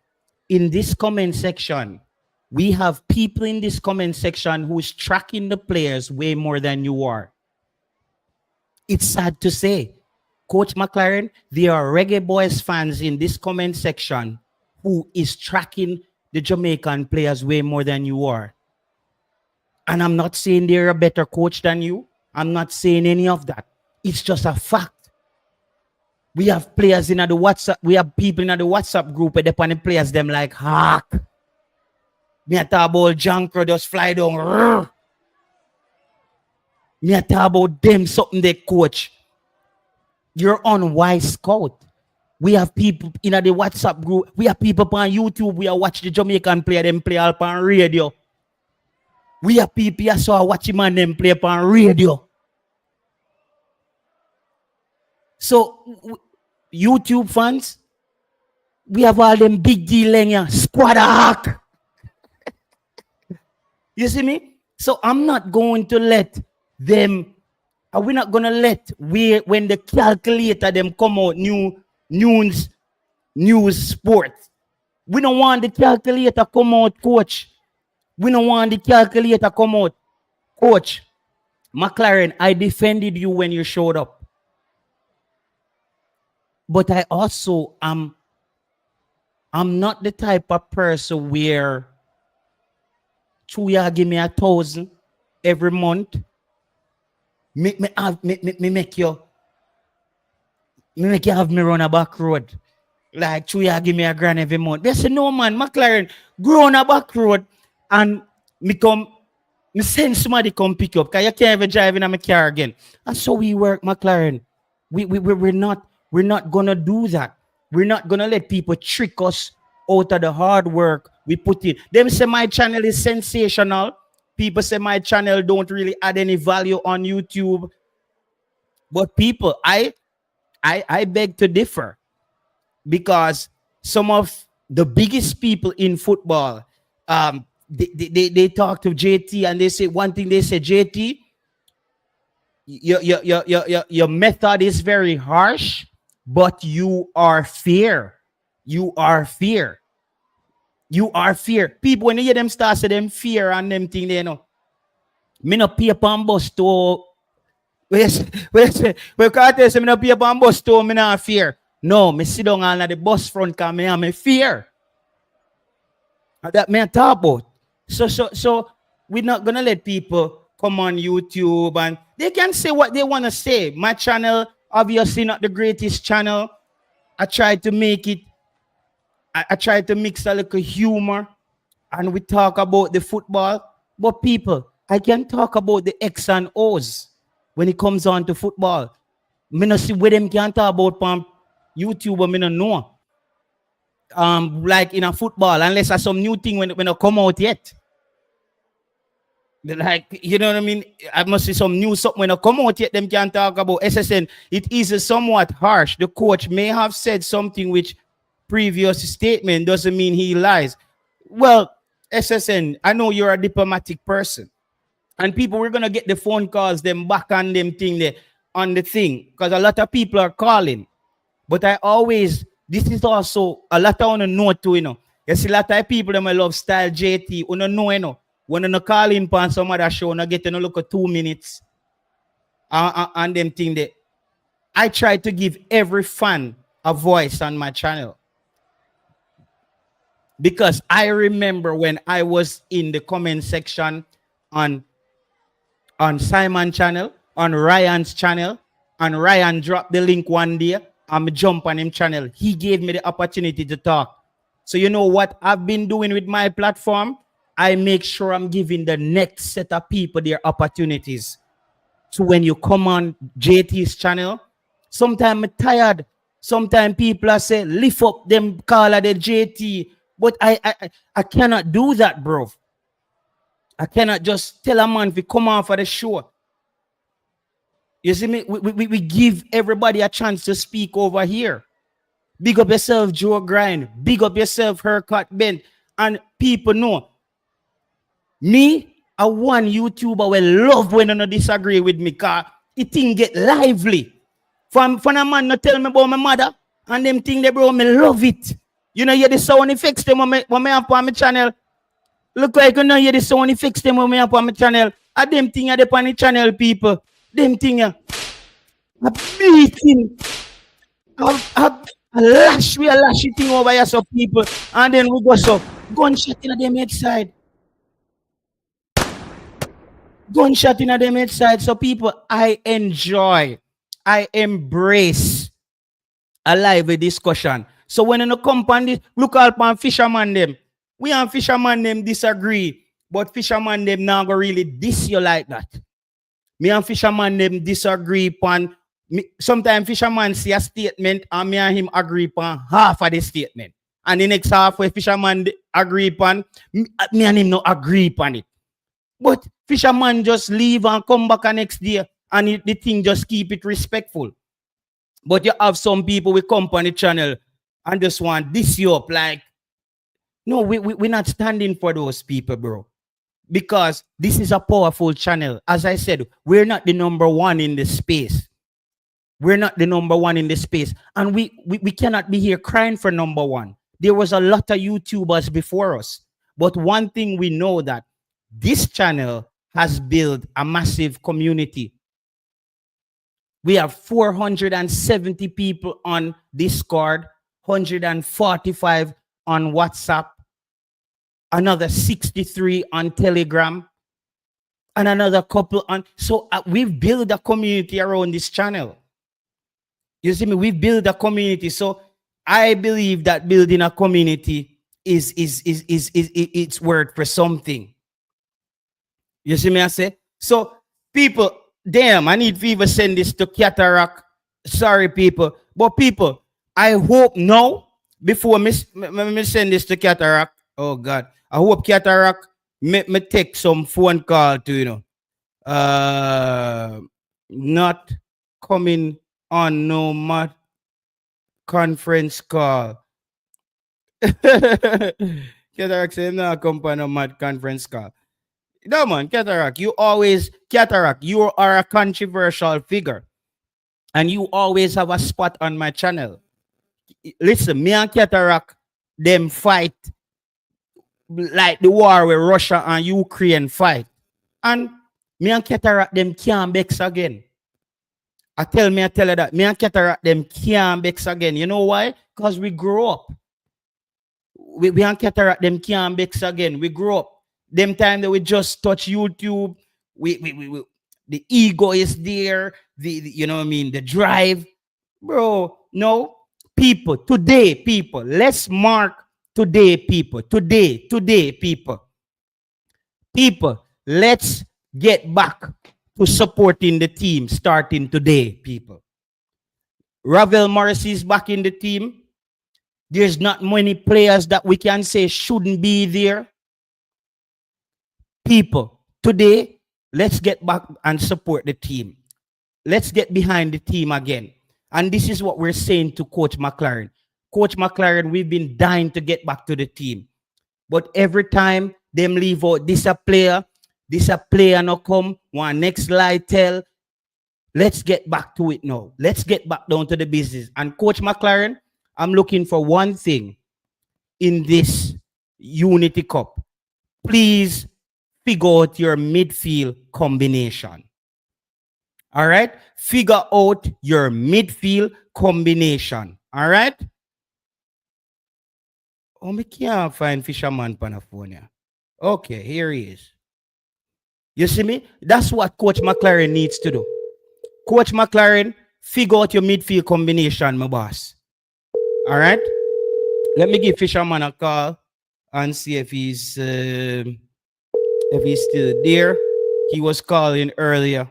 In this comment section, we have people in this comment section who's tracking the players way more than you are. It's sad to say, Coach McClaren, there are Reggae Boyz fans in this comment section who is tracking the Jamaican players way more than you are. And I'm not saying they're a better coach than you. I'm not saying any of that. It's just a fact. We have players in the WhatsApp. We have people in the WhatsApp group where they the players them like hack. Me a talk about Jankro just fly down. Rrr. Me a talk about them something they coach. You're on wise scout. We have people in the WhatsApp group. We have people on YouTube. We are watch the Jamaican player them play all on radio. We have people saw watch man them play on radio. So YouTube fans, we have all them big deal in here. Squad hack. You see me? So I'm not going to let them. We're not gonna let when the calculator them come out news sports. We don't want the calculator come out, coach. We don't want the calculator come out, coach. McClaren, I defended you when you showed up. But I also I'm not the type of person where you give me 1,000 every month. Me make you have me run a back road. Like you give me $1,000 every month. They say no man, McClaren, go on a back road and me send somebody come pick you up because you can't even drive in my car again. That's how we work, McClaren. We're not gonna do that. We're not gonna let people trick us out of the hard work we put in. Them say my channel is sensational. People say my channel don't really add any value on YouTube. But people, I beg to differ because some of the biggest people in football, they talk to JT and they say one thing. They say, JT, your method is very harsh, but you are fair. You are fair. You are fair. People, when you hear them start say them fear and them thing, they know. Me no pay upon bus to. We can't tell me no pay upon bus to. Me not fear. No, me sit down on the bus front because me have me fear. That me talk about. So we're not gonna let people come on YouTube and they can say what they want to say. My channel, obviously not the greatest channel. I try to make it. I try to mix a little humor and we talk about the football. But people, I can talk about the X and O's when it comes on to football. Me no see where them can talk about on YouTube, but me no know. Like in a football, unless there's some new thing when it come out yet. Like, you know what I mean? I must see some new something when it come out yet. Them can talk about SSN. It is somewhat harsh. The coach may have said something which previous statement doesn't mean he lies. Well, SSN, I know you're a diplomatic person. And people, we're going to get the phone calls, them back on them thing there, on the thing. Because a lot of people are calling. But this is also a lot of know too, you know. You see a lot of people that love style JT, you know. When you call in on some other show, you get to look at 2 minutes. And them thing there. I try to give every fan a voice on my channel. Because I remember when I was in the comment section on Simon's channel, on Ryan's channel, and Ryan dropped the link one day, and jump on him channel. He gave me the opportunity to talk. So you know what I've been doing with my platform? I make sure I'm giving the next set of people their opportunities. So when you come on JT's channel, sometimes I'm tired. Sometimes people are say, lift up them call at the JT. But I cannot do that, bro. I cannot just tell a man to come on for the show. You see me? We give everybody a chance to speak over here. Big up yourself, Joe Grind. Big up yourself, Haircut Ben. And people know me, I one YouTuber will love when I disagree with me, cause it thing get lively. From a man not tell me about my mother, and them thing they bro, me love it. You know, hear the sound effects them when me up on my channel. Look like you know hear the sound effects them when me up on my channel. And them thing are the on the channel, people. Them thing are a beating. A lash, we a lash thing over here, so people. And then we go so gunshot in them head side. Gunshot in them head side. So people, I enjoy, I embrace a lively discussion. So when in a company, look up on fisherman them. We and fisherman them disagree, but fisherman them now go really diss you like that. Me and fisherman them disagree upon. Sometimes fisherman see a statement and me and him agree upon half of the statement. And the next half where fisherman agree upon, me and him no agree upon it. But fisherman just leave and come back the next day and the thing just keep it respectful. But you have some people we come on the channel and just want this you up like, no, we're not standing for those people, bro. Because this is a powerful channel. As I said, we're not the number one in this space. We're not the number one in this space. And we cannot be here crying for number one. There was a lot of YouTubers before us. But one thing we know that this channel has built a massive community. We have 470 people on Discord, 145 on WhatsApp, another 63 on Telegram, and another couple on. So we've built a community around this channel. You see me? We've built a community. So I believe that building a community is it's worth for something. You see me? I say. So people, damn, I need to even send this to Cataract. Sorry, people, but people, I hope now before me send this to Cataract. Oh God, I hope Cataract me take some phone call to not coming on no mad conference call. Cataract say not come on no mad conference call. No man, Cataract, you are a controversial figure. And you always have a spot on my channel. Listen, me and Cataract, them fight like the war with Russia and Ukraine fight. And me and Cataract, them can't bex again. I tell you that. Me and Cataract, them can't bex again. You know why? Because we grow up. We and Cataract, them can't bex again. We grow up. Them time that we just touch YouTube, the ego is there, the you know what I mean, the drive. Bro, no. People, let's mark today, people. Today, people. People, let's get back to supporting the team starting today, people. Ravel Morrison is back in the team. There's not many players that we can say shouldn't be there. People, today, let's get back and support the team. Let's get behind the team again. And this is what we're saying to Coach McClaren. Coach McClaren, we've been dying to get back to the team. But every time them leave out, this a player no come, one next lie tell. Let's get back to it now. Let's get back down to the business. And Coach McClaren, I'm looking for one thing in this Unity Cup. Please figure out your midfield combination. All right? Figure out your midfield combination. All right? Oh, me can't find Fisherman Panafonia. Okay, here he is. You see me? That's what Coach McClaren needs to do. Coach McClaren, figure out your midfield combination, my boss. All right? Let me give Fisherman a call and see if he's If he's still there, he was calling earlier.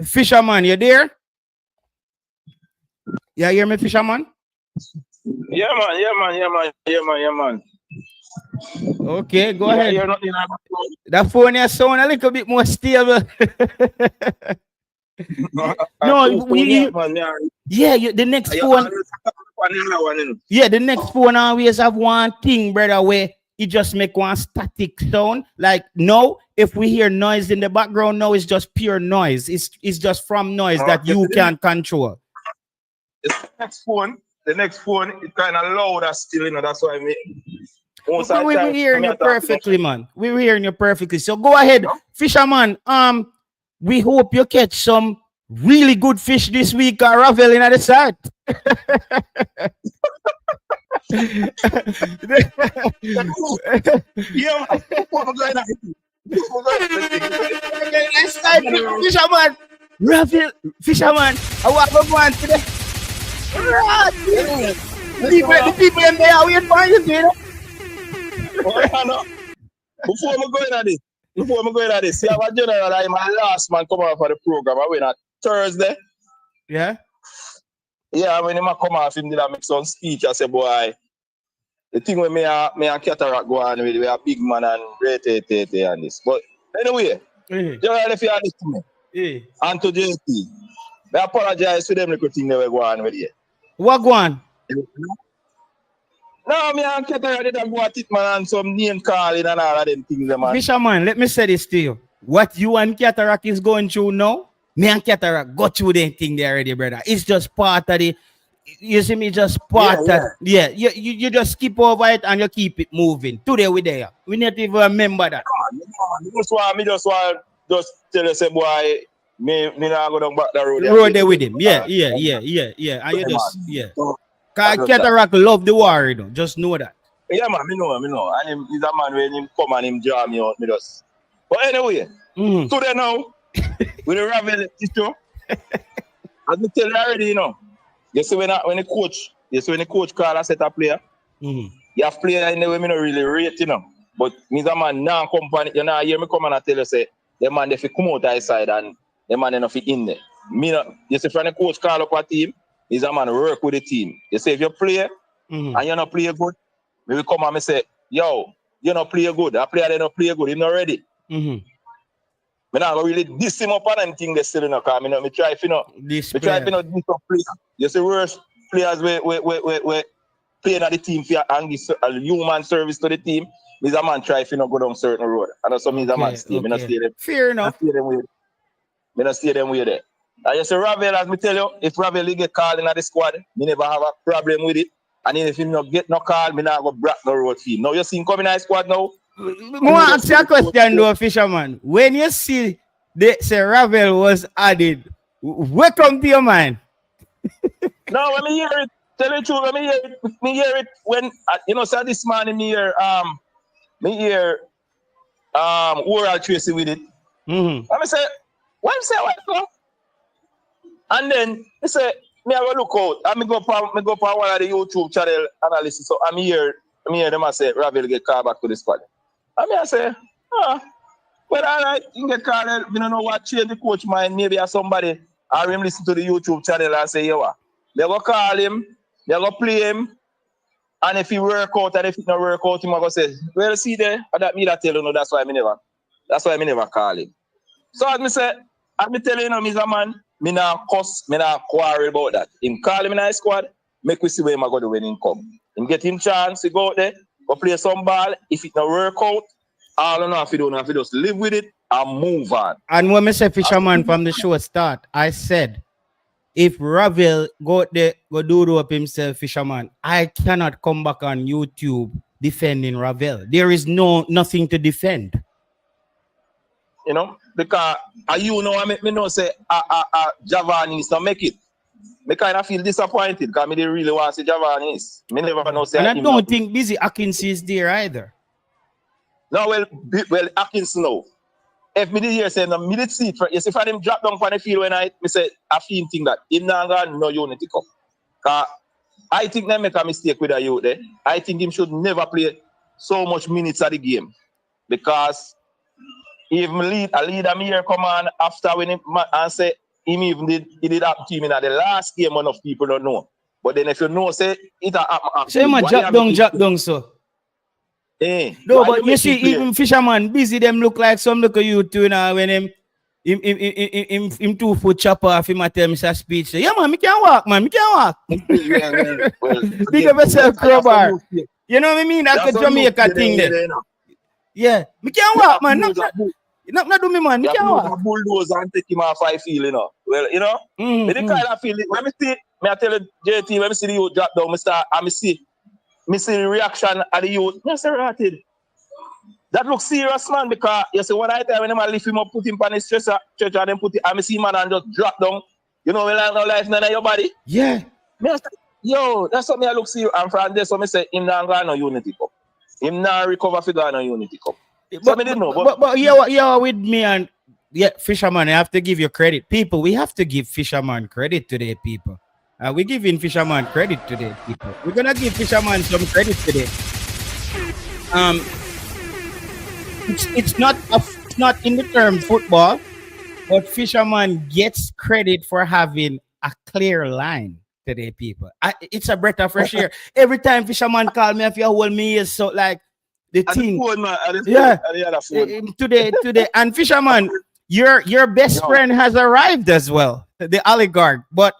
Fisherman, you there? Yeah, hear me, Fisherman? Yeah, man. Yeah, man. Yeah, man. Yeah, man. Yeah, man. Okay, go Yeah, ahead. you're not in a That phone here sound a little bit more stable. No, man. yeah, the next phone. Yeah, the next phone always have one thing, brother, where it just make one static sound. Like now, if we hear noise in the background, now it's just pure noise. It's just from noise that you can control. The next phone, it kind of louder still, you know. That's why I mean. We're hearing you perfectly, man. We're hearing you perfectly. So go ahead, Fisherman. We hope you catch some really good fish this week, Ravel in the side. Yeah, Fisherman, Ravel, Fisherman. I want to go on today. The people in there are waiting for you, man. Before I'm going at this, see, I'm a general, I'm my last man come out for the program. I went on Thursday. Yeah? Yeah, when he come off, him did I make some speech. I said, boy, the thing with me and Cataract go on with, we are big man and great and this. But anyway, general, if you are listening to me, and to JT, I apologize to them little thing they were going with you. What go on? No, me and Cataract did go at it, man, and some name calling and all of them things, man. Fisherman, let me say this to you. What you and Cataract is going through now, me and Cataract got through the thing there already, brother. It's just part of the, you see me, just part of, you just skip over it and you keep it moving. Today we there. We need to even remember that. Me just want tell you, say, boy, me not go down back the road. Road there with him. Yeah. And you just, Cause Cataract love the war, you know. Just know that. Yeah, man, me know. And he's a man when him come and him draw me out, me just. But anyway, today now, with the Ravel issue, as me tell you already, you know, you see when the coach call a set a player, you have player in the way me not really rate, you know. But me a man now company, you know, hear me come and I tell you say, the man they fi come out outside and the man they not fit in there. Me not, you see when the coach call up a team, he's a man work with the team. You say if you play and you not play good, we will come and me say, yo, you not play good. A player they not play good, him not ready. Me not go really diss him up on anything they still not come. Me try if you know. Me try if you know diss up players. You see worse players we playing at the team for and give a human service to the team. Me a man try if you know go down certain road. And also me a man stay. Me not stay them. Fair enough. Me not stay them way there. And you see Ravel, as me tell you, if Ravel get called in the squad, me never have a problem with it. And if him not get no call, me not go break no road team. Now you see him coming in the squad now. I want to ask you a question though, Fisherman. When you see say Ravel was added, what come to your mind? No, when me hear it, tell you the truth, when me hear it when you know, so this morning me hear oral Tracy with it. And I say, what say what no? And then he say, me have a look out. And me go for one of the YouTube channel analysis. So I'm here them I say Ravel get called back to the squad. And me I say, well, all right, you get called. We don't know what change the coach mind. Maybe somebody or him listen to the YouTube channel and say, yo, they go call him, they go play him, and if he work out and if he not work out, him go say, well, see there, and that me that tell you no, that's why me never call him. So as me say, as me tell you, Mr. Man, me not cuss, me not quarrel about that. Him call him in his squad, make we see where him go do when him come. Him get him chance to go out there, go play some ball. If it not work out, all you know if you don't have to just live with it and move on. And when I say Fisherman from the show start, I said, if Ravel go there, go do up himself, Fisherman, I cannot come back on YouTube defending Ravel. There is nothing to defend. You know, because you know, I me know say Javan is to make it. Me kind of feel disappointed because me didn't really want to see Javan is. Me never know say. And I don't think Busy Atkins is there either. No, well, Atkins no. If me did hear say no, me did see it. You see, if I him drop down for the field when me say I feel think that him not gonna no unity come. Cause I think they make a mistake with the youth there. I think him should never play so much minutes of the game. because even a leader me here come on after when him and say him even did happen to him in the last game. Enough people don't know. But then if you know, say it happen. So him a drop down, so. Eh, No, but you see, even Fisherman busy, them look like some look at you too now when him 2 foot chopper off him at tell me a speech. Say, yeah man, me can walk, man, me can walk. well, Big up yourself, crowbar. You know what I mean? That's a Jamaica thing there. Yeah, me can walk, man. Not do me, man. Me can walk. Bulldozer and take him off I feel, you know. Well, you know, me the kind of feel it. When me see, me I tell you, JT, when me see the youth drop down, me see the reaction of the youth. Me say, Ratted. That looks serious, man, because you see, when I tell when them lift him up, put him on the stretcher, and then put it, and me see man and just drop down. You know, we like no life none of your body. Yeah. Me say, yo, that's something I look serious. And from there, so me say, him not going no Unity Cup. Him not recover for going no Unity Cup. So me didn't know. But you're with me and yeah, Fisherman, I have to give you credit. People, we have to give Fisherman credit today, people. We're giving Fisherman credit today, people. We're gonna give Fisherman some credit today. It's not in the term football, but Fisherman gets credit for having a clear line today, people. It's a breath of fresh air. Every time Fisherman call me, if you hold me, is so like the thing. Yeah. Today, and Fisherman, your best friend has arrived as well, the oligarch. But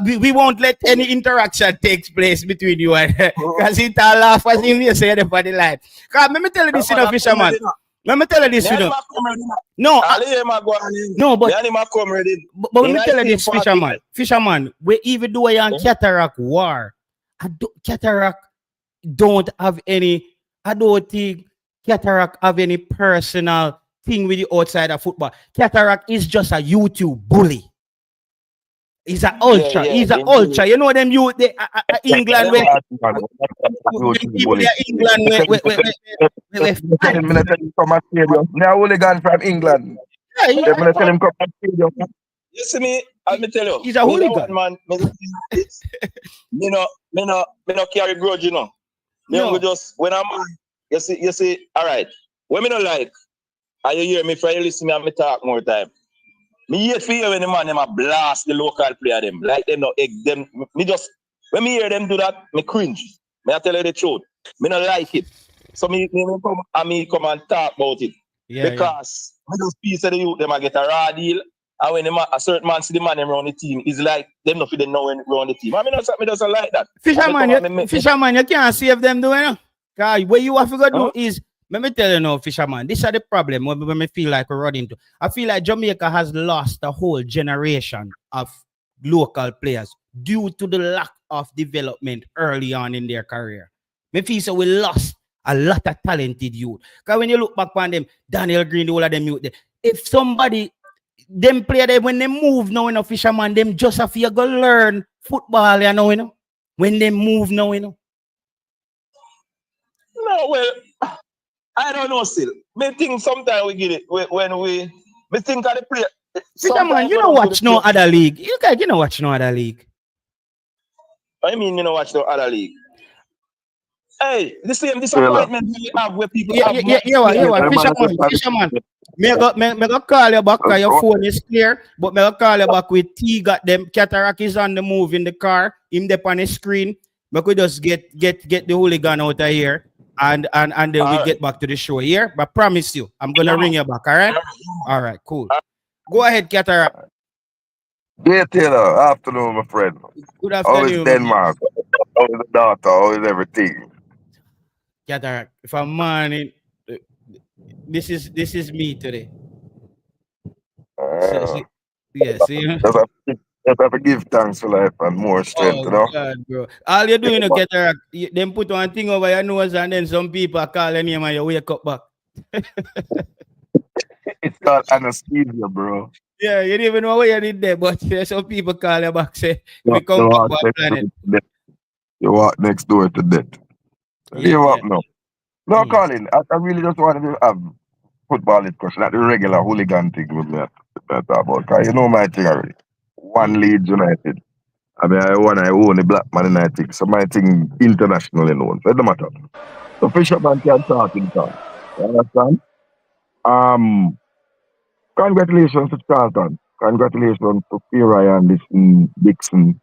we won't let any interaction take place between you and because he laugh as if you say the body line. Cause let me tell you this, you know, Fisherman. Let me tell you this, you know. No, but let me tell you this, Fisherman. We even do a cataract war. Cataract don't have any. I don't think cataract have any personal thing with the outside of football. Cataract is just a YouTube bully. He's an ultra. He's an ultra. You know them you England where people there England where now hooligan from England. Yeah, They're gonna tell him come to stadium. You see me, let me tell you. He's a hooligan. Man, me no carry grudge, you know. No. Just when I'm you see, all right. When me no like, and you hear me for you listen me and me talk more time. Me hate for you when the man them a blast the local player them. Like them no egg them. Me just when me hear them do that, me cringe. Me I tell you the truth. Me no like it. So me come and talk about it. Yeah, because me just piece of the youth them a get a raw deal. And when a certain man see the man them around the team, it's like them not fit know when around the team. I mean, me doesn't like that. Fisherman, you can't save them doing it. Because what you have to go do is, let me tell you now, Fisherman, this is the problem when we feel like we're running to. I feel like Jamaica has lost a whole generation of local players due to the lack of development early on in their career. I feel so we lost a lot of talented youth. Because when you look back on them, Daniel Green, all of them youth, if somebody them play there when they move now in a Fisherman, them just have to go learn football, you know. When they move now, you know. No, well, I don't know still. Me think sometimes we get it when we think of the play. Fisherman, you don't watch no other league. You guys, you don't watch no other league. I mean, you don't watch no other league. Hey, the same disappointment we have where people have Fisherman. Me go call you back because your phone is clear, but me go call you back with T got them cataract is on the move in the car, him there on the screen. We could just get the hooligan out of here and then we get back to the show here. But promise you, I'm gonna ring you back, all right? All right, cool. Go ahead, cataract. Yeah, Taylor, afternoon, my friend. Good afternoon. How is Denmark? How is the daughter? How is everything? Cataract. If I'm man, this is me today. See? Just have to give thanks for life and more strength, you know? God, bro. All you're doing is cataract. Them put one thing over your nose and then some people call your name and you wake up back. It's called anesthesia, bro. Yeah, you didn't even know what you did there, but some people call you back, say, we come back one planet. You walk next door to death. Leave up now. No, Colin, I really just wanted to have football discussion, not the regular hooligan thing with me talk about. Because you know my thing already. One Leeds United. I mean, I own the Black Man United, so my thing internationally known. So it don't matter. So Fisherman can talk in town. You understand? Congratulations to Charlton. Congratulations to P. and Dixon.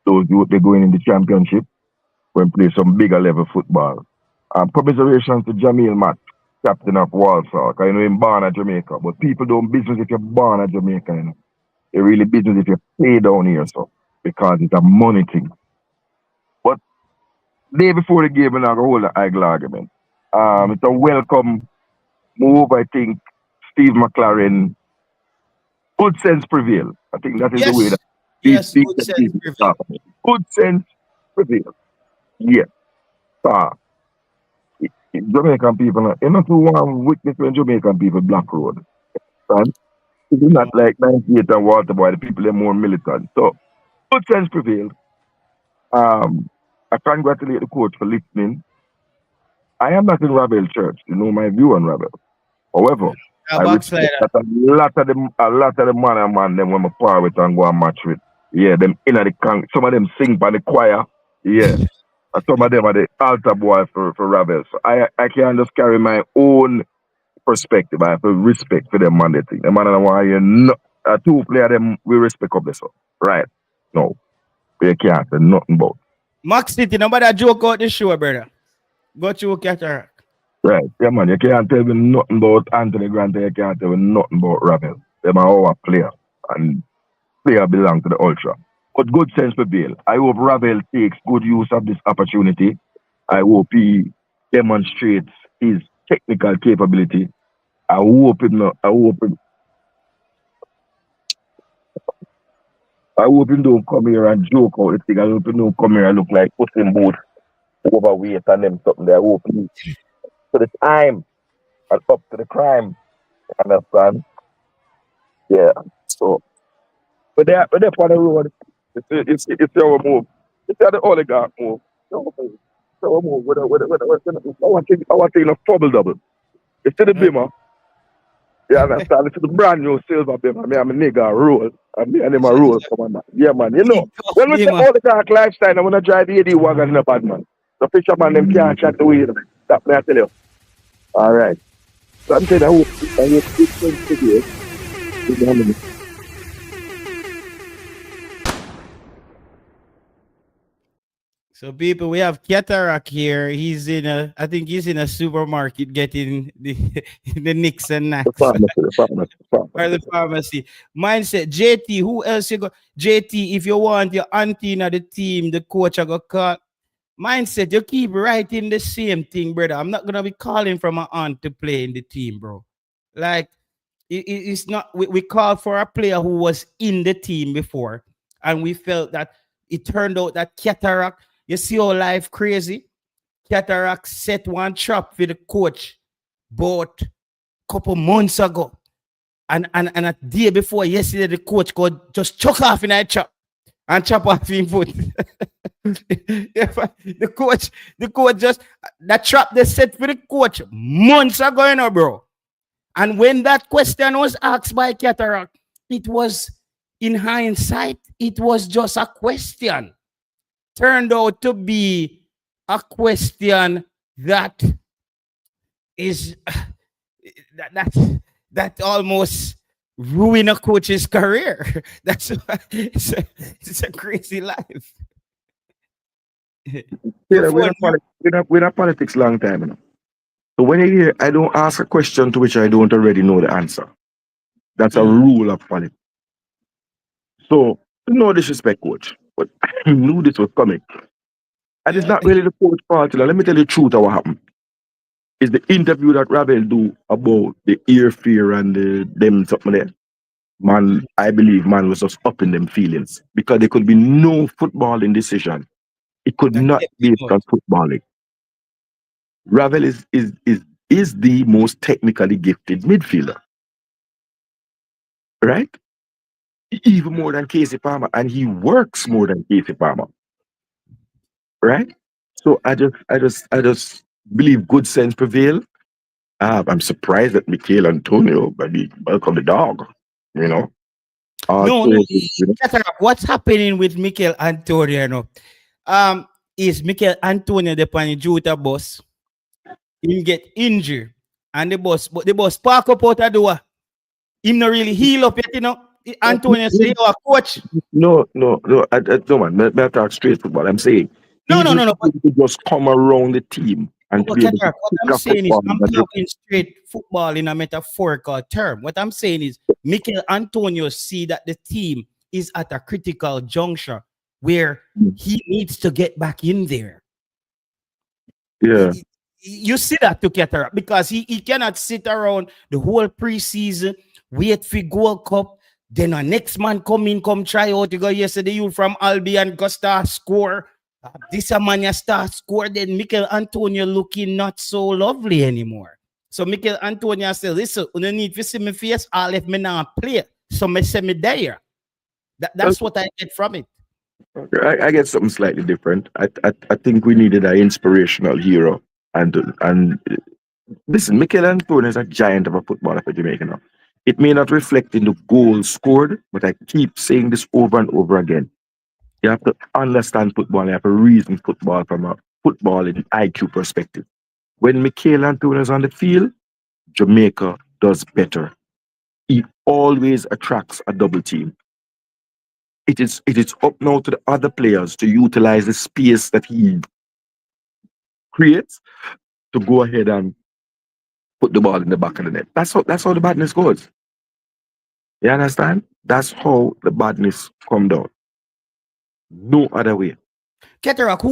Those youth they going in the championship when play some bigger level football. Commiserations to Jamil Matt, captain of Walsall. 'Cause you know him born at Jamaica. But people don't business if you're born at Jamaica, you know. They really business if you play down here, so because it's a money thing. But day before the game, we're not gonna hold an idle argument. It's a welcome move, I think. Steve McClaren, good sense prevail. I think that is the way that Yes, these good sense people prevail. talk. Good sense prevail. Yes. Uh, Jamaican people, you know, to one witness when Jamaican people block road. Right? It's not like 98 and Waterboy, the people are more militant. So, good sense prevailed. I congratulate the coach for listening. I am not in Ravel Church, you know my view on Ravel. However, A I respect backslider. that a lot of the man them when I par with and go and match with. Yeah, them in the some of them sing by the choir. Yeah. And some of them are the altar boy for Ravel. So I can just carry my own perspective. I have a respect for them man they think. The man and why you no two player them we respect of this. Right. No. We can't say nothing about. Max City, nobody joke out the show, brother. Go to Cataract. Right. Yeah, man. You can't tell me nothing about Anthony Grant. You can't tell me nothing about Ravel. Them are our player. And player belong to the Ultra. But good sense prevail. I hope Ravel takes good use of this opportunity. I hope he demonstrates his technical capability. I hope him don't come here and joke out the thing. I hope him don't come here and look like putting both overweight and them something there. I hope he to the time and up to the crime. Understand? Yeah. So, but they're on the road. It's our move. It's the oligarch move. It's our move. I want to take a double double. It's to the bimmer. You understand? It's the brand new silver bimmer. Me and my nigga roll. And me and him a roll. Come on, man. Yeah, man. You know, when we say oligarch lifestyle, I want to drive the AD wagon in a bad man. The fisherman them can't chat the way. That may I tell you. All right. So I'm saying I hope it's good. So people, we have Cataract here. I think he's in a supermarket getting the nicks and knacks. The Or the pharmacy. Mindset, JT, who else you go? JT, if you want your auntie in the team, the coach I got call. Mindset, you keep writing the same thing, brother. I'm not gonna be calling for my aunt to play in the team, bro. Like it's not we called for a player who was in the team before, and we felt that it turned out that Cataract, you see how life crazy. Cataract set one trap for the coach but couple months ago. And a day before yesterday, the coach could just chuck off in that chop and chop off his foot. the coach just that trap they set for the coach months ago, you know, bro. And when that question was asked by Cataract, it was in hindsight, it was just a question. Turned out to be a question that is that almost ruin a coach's career. That's why it's a crazy life. Yeah, we're not politics long time, you know. So when you hear, I don't ask a question to which I don't already know the answer. That's a rule of politics. So, no disrespect, coach, but I knew this was coming. And it's not really the coach part. Let me tell you the truth of what happened. It's the interview that Ravel do about the ear fear and them something there. Man, I believe man was just up in them feelings because there could be no footballing decision. It could not be on footballing. Ravel is the most technically gifted midfielder, right? Even more than Casey Palmer, and he works more than Casey Palmer, right? So I just believe good sense prevail. I'm surprised that Mikel Antonio, maybe welcome the dog, you know. What's happening with Mikel Antonio? Is Mikel Antonio the Juta boss? He get injured, and the boss park up out the door. Him not really heal up yet, you know. Antonio say, "Oh, coach." No, no, man. Me talk straight football. I'm saying No, no, even no, no. if you just come around the team and to But be able to Cataract, what pick I'm a saying is, football I'm that talking straight football in a metaphorical term. What I'm saying is, Mikel Antonio see that the team is at a critical juncture where he needs to get back in there. yeah. You see that to Cataract because he cannot sit around the whole preseason, wait for Gold Cup. Then a next man come try out. You go yesterday, you from Albion, go start score. This a man you start score. Then Mikel Antonio looking not so lovely anymore. So Mikel Antonio said, listen, you need to see my face, all if me not play. So me say me there. That's what I get from it. I get something slightly different. I think we needed an inspirational hero, and listen, Mikel Antonio is a giant of a footballer for Jamaica now. It may not reflect in the goals scored, but I keep saying this over and over again. You have to understand football. You have to reason football from a football in IQ perspective. When Mikel Antonio is on the field, Jamaica does better. He always attracts a double team. It is up now to the other players to utilize the space that he creates to go ahead and put the ball in the back of the net. That's how the badness goes. You understand? That's how the badness come down. No other way. Cataract,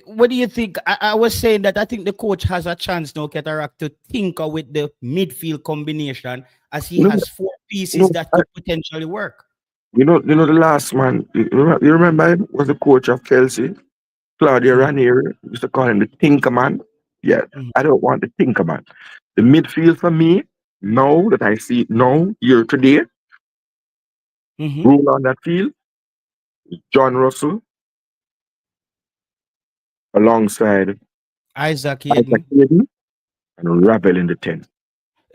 what do you think? I was saying that I think the coach has a chance now, Cataract, to tinker with the midfield combination as he You know, has four you pieces know, that I- could potentially work. the last man. You remember him was the coach of Chelsea, Claudio Ranieri. Used to call him the Tinker Man. Yeah, Mhm. I don't want the Tinker Man. The midfield for me, now that I see it now, year today, Mhm. rule on that field, John Russell alongside Isaac Isaac Hayden. Hayden and Ravel in the 10.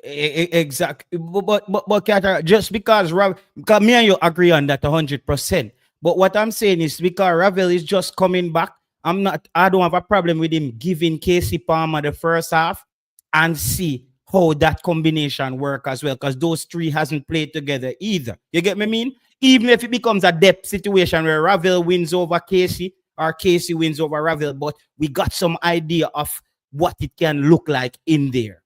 Exactly. But Cataract, just because me and you agree on that 100%. But what I'm saying is because Ravel is just coming back, I don't have a problem with him giving Casey Palmer the first half and see how that combination work as well. Because those three hasn't played together either. You get me mean? Even if it becomes a depth situation where Ravel wins over Casey or Casey wins over Ravel, but we got some idea of what it can look like in there.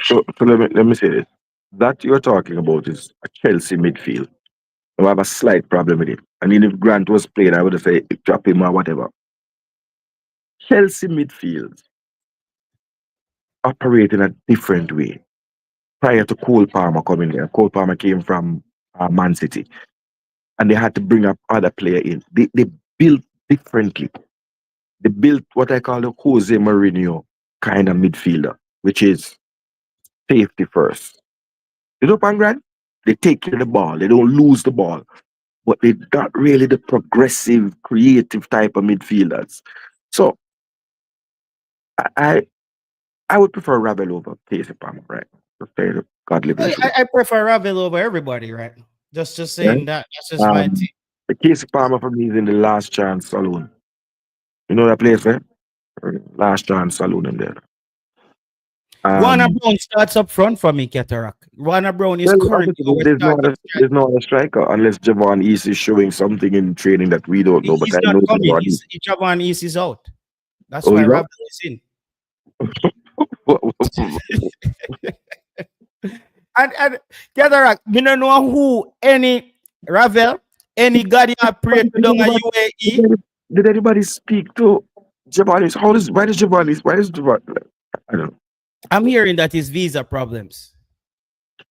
So let me say this. That you're talking about is a Chelsea midfield. I have a slight problem with it. I mean, if Grant was playing, I would have said drop him or whatever. Chelsea midfield operate in a different way. Prior to Cole Palmer coming here, Cole Palmer came from Man City, and they had to bring up other player in. They built differently. They built what I call the Jose Mourinho kind of midfielder, which is safety first. You know, Pangran? They take care of the ball. They don't lose the ball. But they're not really the progressive, creative type of midfielders. So I I, I would prefer Ravel over Casey Palmer, right? To say the God living I, truth. I I prefer Ravel over everybody, right? Just Right? saying that. That's just my thing. The Casey Palmer for me is in the last chance saloon. You know that place, right? Last chance saloon in there. Warner Um, Brown starts up front for me, Cataract. Warner Brown is well, currently obviously, our there's no starting other, striker. there's no other striker unless Javon East is showing something in training that we don't know. But He's I not know coming. Javon East. Javan East is out. That's Oh, why you know? Ravel is in. And Cataract, me don't know who any Ravel, any God you pray to Did down a anybody, did UAE. any- did anybody speak to Javon East? Why does Javon? I don't know. I'm hearing that his visa problems.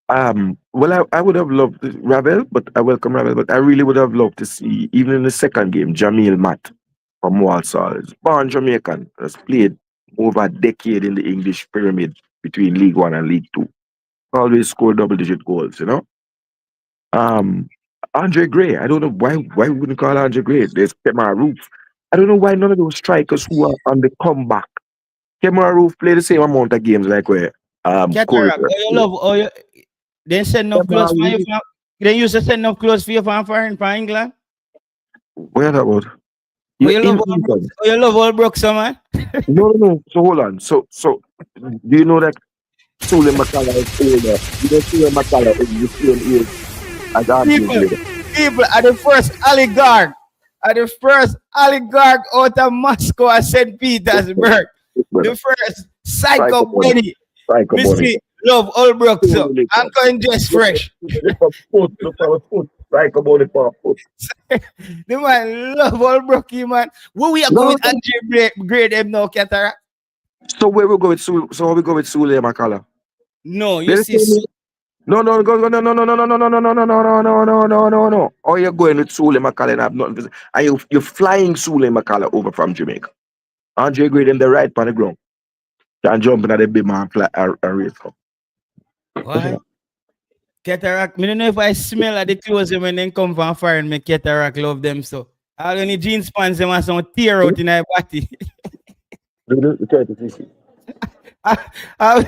Well, I would have loved Ravel, but I welcome Ravel, but I really would have loved to see, even in the second game, Jamil Matt from Walsall. He's born Jamaican, has played over a decade in the English pyramid between League One and League Two. Always scored double digit goals, you know? Um, Andre Gray, I don't know why we wouldn't call Andre Gray. There's Kemar Roof. I don't know why none of those strikers who are on the comeback. Kemar Roof play the same amount of games like where Corey. Cataract, oh you love, they send enough clothes Kemar for you. Roof, They used to send enough clothes for you from foreign for England. where that was? Oh, You're you love in all Brooks. England. Oh, you love all Brooks, man. No. So hold on. So do you know that Sule McClaren is older. You don't Sule McClaren is the same age as Andre Gray. People are the first oligarch. Are the first oligarch out of Moscow and St. Petersburg. The first psycho Benny. Missy love all broke so I'm going just fresh. Psycho Bunny for foot. The man love all broke man. Where we are going with Andre grade them now, Cataract? So where we go with Sule? So we go with Sule McClaren? No, you see. No. Oh, you're going with Sule McClaren. I've not visited. And you're flying Sule McClaren over from Jamaica. Andre Gray them the right on the ground. Can jump in at the big man fly a race up. Why? Cataract, I don't know if I smell at the clothes when they come from foreign, me Cataract love them so. All the jeans pants them want some tear out in their body. I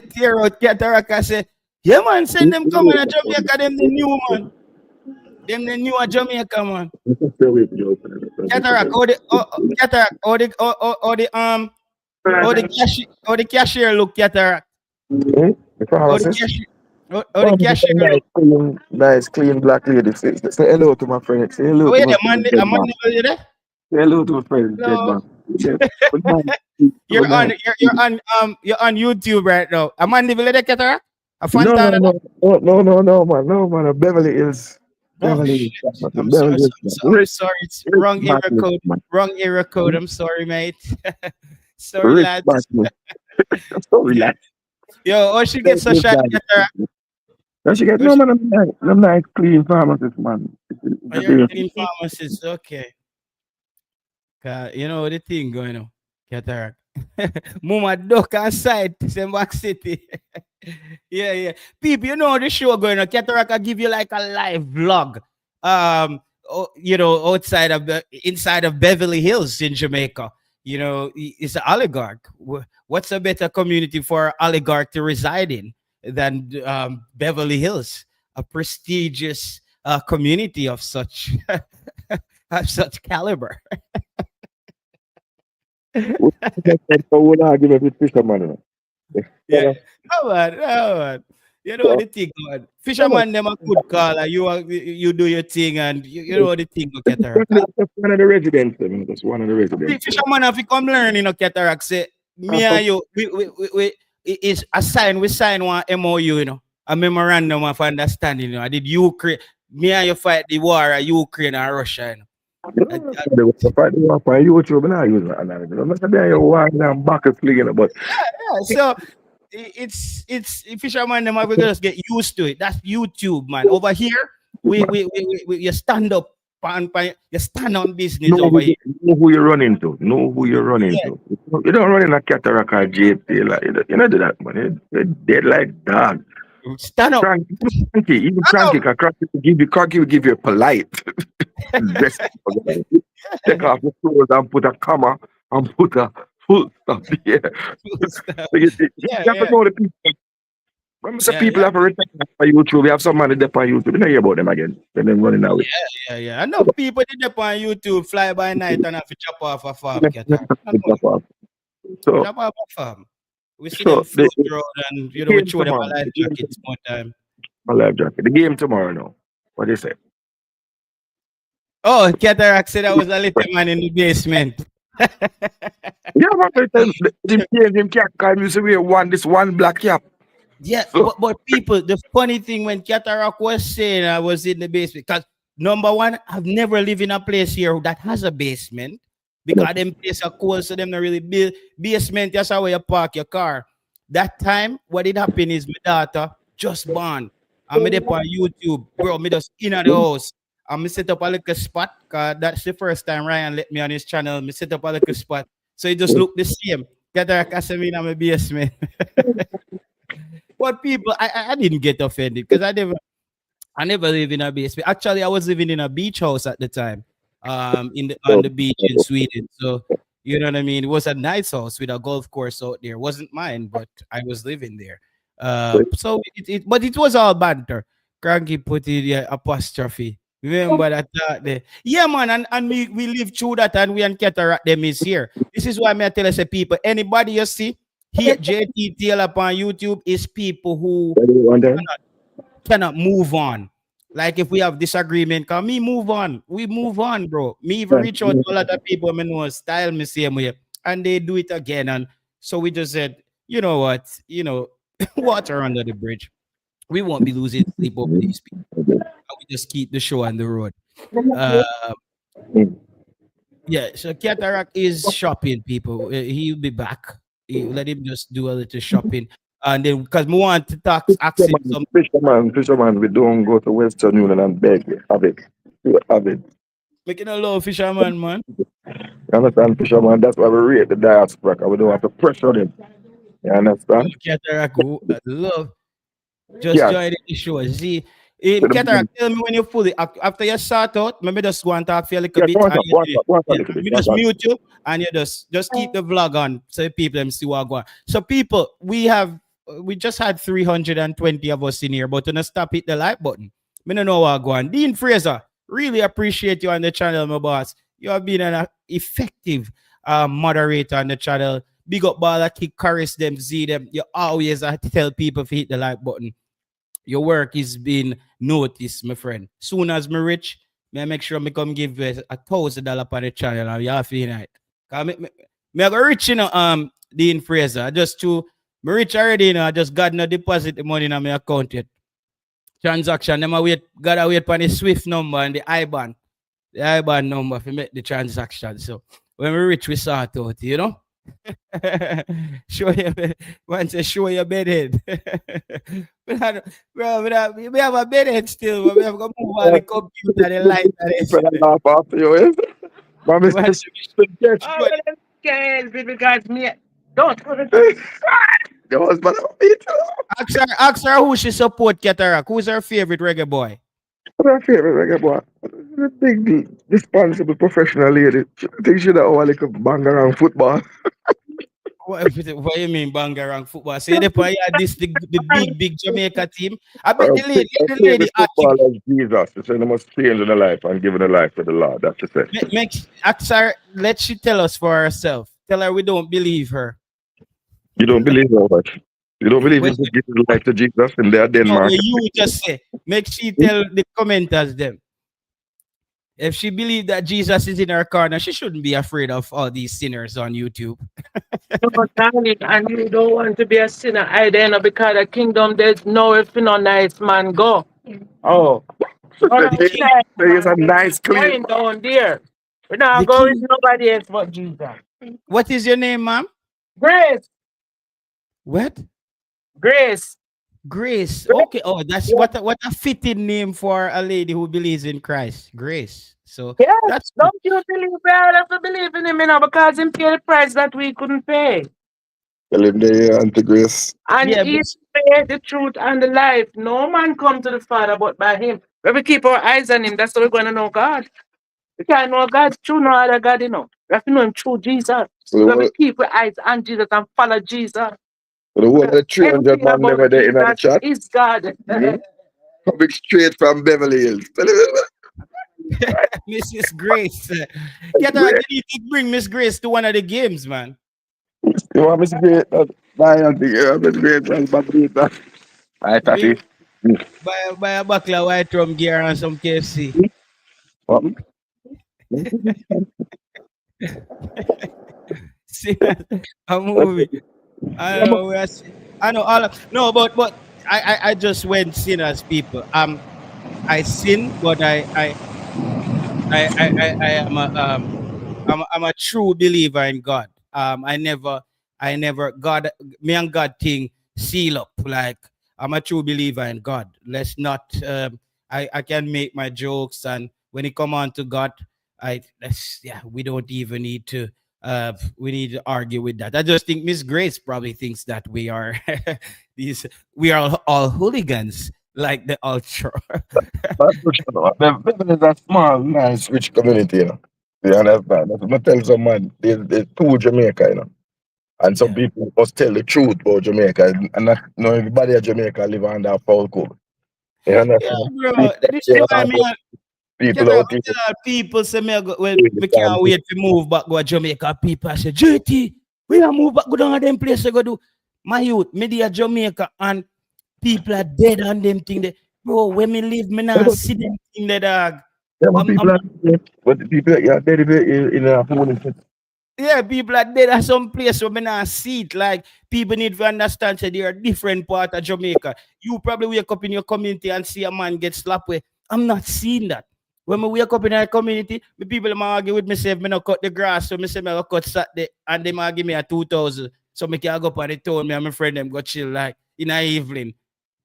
tear out Cataract I say, yeah man, send them coming to Jamaica, them the new man. Them the new Jamaica man. Cataract, the cashier look Cataract. The cashier look. Nice, clean black lady. Say hello to my friend. Say hello to my friend. Say hello to my friend. You're on YouTube right now. Amanda Villeda Cataract? A Fontana? No, man. A Beverly Hills. I'm sorry. It's wrong area code. Wrong area code. I'm sorry, mate. Sorry, lads. Sorry, lads. Yo, oh, she gets so shot Cataract. She get no man. I'm not clean pharmacist, man. You're a clean pharmacist, okay. You know the thing going on, Cataract. Mama duck aside, Sembach City. yeah. People, you know the show going on. Cataract will give you like a live vlog. Inside of Beverly Hills in Jamaica. You know, it's an oligarch. What's a better community for an oligarch to reside in than Beverly Hills, a prestigious community of such of such caliber? Yeah. No man. You know the thing, man. Fisherman them a good call. You do your thing and you know the thing, Cataract. That's one of the residents. That's one of the residents. Fisherman have to come learn, Cataract. Say me and you, we is a sign. We sign one MOU, a memorandum of understanding. I did Ukraine. Me and you fight the war of Ukraine and Russia. They will fight the war for YouTube and I use it. But so it's fisherman them we just get used to it. That's YouTube, man. Over here, we you stand up and you stand on business over here. Know who you're running to. You don't run in a Cataract or JP. Like, you don't do that, man. You're dead like dog. Stand up. Cranky, even cranky will give you a polite. Take off the clothes and put a comma and put a full stop here. You have to know the people. When people have a return on YouTube, we have some money there on YouTube. You don't hear about them again. They're running away. Yeah. I know people did that on YouTube, fly by night and have to chop off a farm. Chop off a farm. We see them float around and we throw them a life jackets more time. A life jacket. The game tomorrow now. What do you say? Oh, Cataract said I was a little man in the basement. Yeah, but him can't use one black cap. Yeah, but people, the funny thing when Cataract was saying I was in the basement, because number one, I've never lived in a place here that has a basement. Because them place are cold, so them not really build basement. That's how you park your car. That time, what did happen is my daughter just born. I'm there on YouTube, bro. Me just in the house. I'm set up a little spot. Cause that's the first time Ryan let me on his channel. Me set up a little spot, so it just look the same. Cataract as me in my basement. But people, I didn't get offended because I never lived in a basement. Actually, I was living in a beach house at the time. On the beach in Sweden. So you know what I mean? It was a nice house with a golf course out there. It wasn't mine, but I was living there. So it was all banter. Cranky put in apostrophe. Remember that there. Yeah, man, and we live through that and we and Cataract them is here. This is why I tell us people, anybody you see Here, JT Tail up on YouTube is people who And then, cannot move on. Like if we have disagreement, can me move on. We move on, bro. Me even reach out to a lot of people I know style me same way. And they do it again. And so we just said, you know what? Water under the bridge. We won't be losing sleep over these people. We just keep the show on the road. Uh, yeah, so Cataract is shopping, people. He'll be back. Let him just do a little shopping. And then, because we want to tax access some. fisherman, we don't go to Western Union and beg. We have it. We have it. Making a low fisherman, man. You understand, fisherman? That's why we rate the diaspora. 'Cause we don't have to pressure them. You understand? Cataract, love. Just Yeah. join the show. See, With the- Cataract, tell me when you fully after you start out, maybe just go and talk for a little Yeah, bit. go on, And go on, go on, yeah, little bit, we go just on. mute you and you just keep the vlog on so people them see what going. So people, we just had 320 of us in here, but to not stop hit the like button. Me don't know what going. Dean Fraser, really appreciate you on the channel, my boss. You have been an effective moderator on the channel. Big up Bala, kick caress them, see them. You always have to tell people to hit the like button. Your work is being noticed, my friend. Soon as me rich, me make sure me come give you $1,000 on the channel and you have to unite. Cause me I go rich, Dean Fraser. I just me rich already, I just got no deposit the money in my account yet. Transaction, them gotta wait for the Swift number and the IBAN. The IBAN number to make the transaction. So when we rich, we sort out, show you, once I show your bedhead. Bro, we have a bedhead still, but we have to move on the computer, the light, and People laugh after you, eh? But me Once Oh, guys, because me don't. your husband beat you. ask her who she support, Cataract. Who's her favorite reggae boy? What's her favorite reggae boy? The big, responsible professional lady. She think she know how to bang around football. What do you mean Bangarang football? So you this the big Jamaica team. I bet the Her lady favorite footballer is Jesus. She said they must change in the life and give the life to the Lord. That's what she said. ask her, let she tell us for herself. Tell her we don't believe her. You don't believe her, what? You don't believe Well, in giving the life to Jesus in there, Denmark? you just say, make she tell the commenters them. If she believes that Jesus is in her corner, she shouldn't be afraid of all these sinners on YouTube. No, darling, and you don't want to be a sinner either, because the kingdom there's no if you no nice man go. Oh. There is a nice clean. Going down there. We're not The going king. with nobody else but Jesus. What is your name, ma'am? Grace. What? Grace. Grace. Okay. Oh, that's what a fitting name for a lady who believes in Christ. Grace. So Yes. that's Don't you believe we all have to believe in him, because him paid the price that we couldn't pay. Tell him there, Auntie Grace. And Yeah, he paid the truth and the life. No man come to the Father but by him. When we keep our eyes on him, that's how we're going to know God. We can't know God true, no other God, We have to know him true, Jesus. So When we keep our eyes on Jesus and follow Jesus. the whole of the 300 Everything man never about there in the Jesus chat. is God. Coming straight from Beverly Hills. Tell him. Mrs. Grace. Get her, you need to bring Miss Grace to one of the games, man. You want me to great? Bye, Auntie. You want me to great? Bye, Bye, Tati. Buy a buckle of white rum gear and some KFC. What? See a movie. I know I know all of, no, but I just went sinners, people. I sin, but I am I'm a true believer in God. I never God me and God thing seal up. Like I'm a true believer in God. Let's not I can make my jokes, and when it come on to God, we don't even need to we need to argue with that. I just think Miss Grace probably thinks that we are we are all hooligans like the ultra. Beverly is a small, nice, rich community, You understand? That's what I tell some man. There's two Jamaica, And some people must tell the truth about Jamaica. And not everybody in Jamaica live under a foul code. You understand? Yeah, bro. This is why People out here. people say me can't wait to move back to Jamaica. People say, JT, We are move back, go down to them place, go do. My youth, media Jamaica, and people are dead on them thing. They, bro, when me live, me Yeah, not but see them thing the dog. people are dead. But the people, yeah, dead in a phone. Yeah, people are dead at some place where me not see it. Like, people need to understand that there are different part of Jamaica. You probably wake up in your community and see a man get slapped with. I'm not seeing that. When I wake up in our community, the people might argue with me, say, me not cut the grass, so me say, me go cut Saturday, and they might give me a 2,000. So me can go up on the town, me and my friend them go chill, like, in the evening.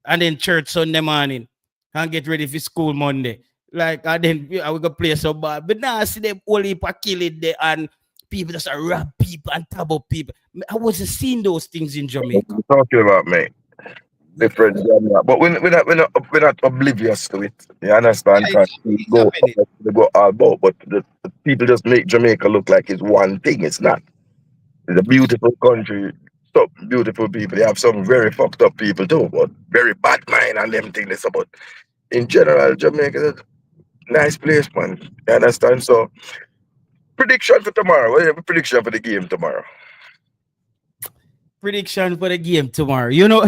And then church Sunday morning, and get ready for school Monday. Like, and then I will go play so bad. But now I see them all heap of killing there, and people just rob people and tab up people. I wasn't seeing those things in What Jamaica. you talking about, mate? Different genre. But we're not oblivious to it. You understand? Yeah, Because it's happening. they go all about, but the people just make Jamaica look like it's one thing. It's not. It's a beautiful country. So beautiful people. They have some very fucked up people too, but very bad mind and them things. But in general, Jamaica is a nice place, man. You understand? So prediction for tomorrow. What do you have a prediction for the game tomorrow? Prediction for the game tomorrow. You know,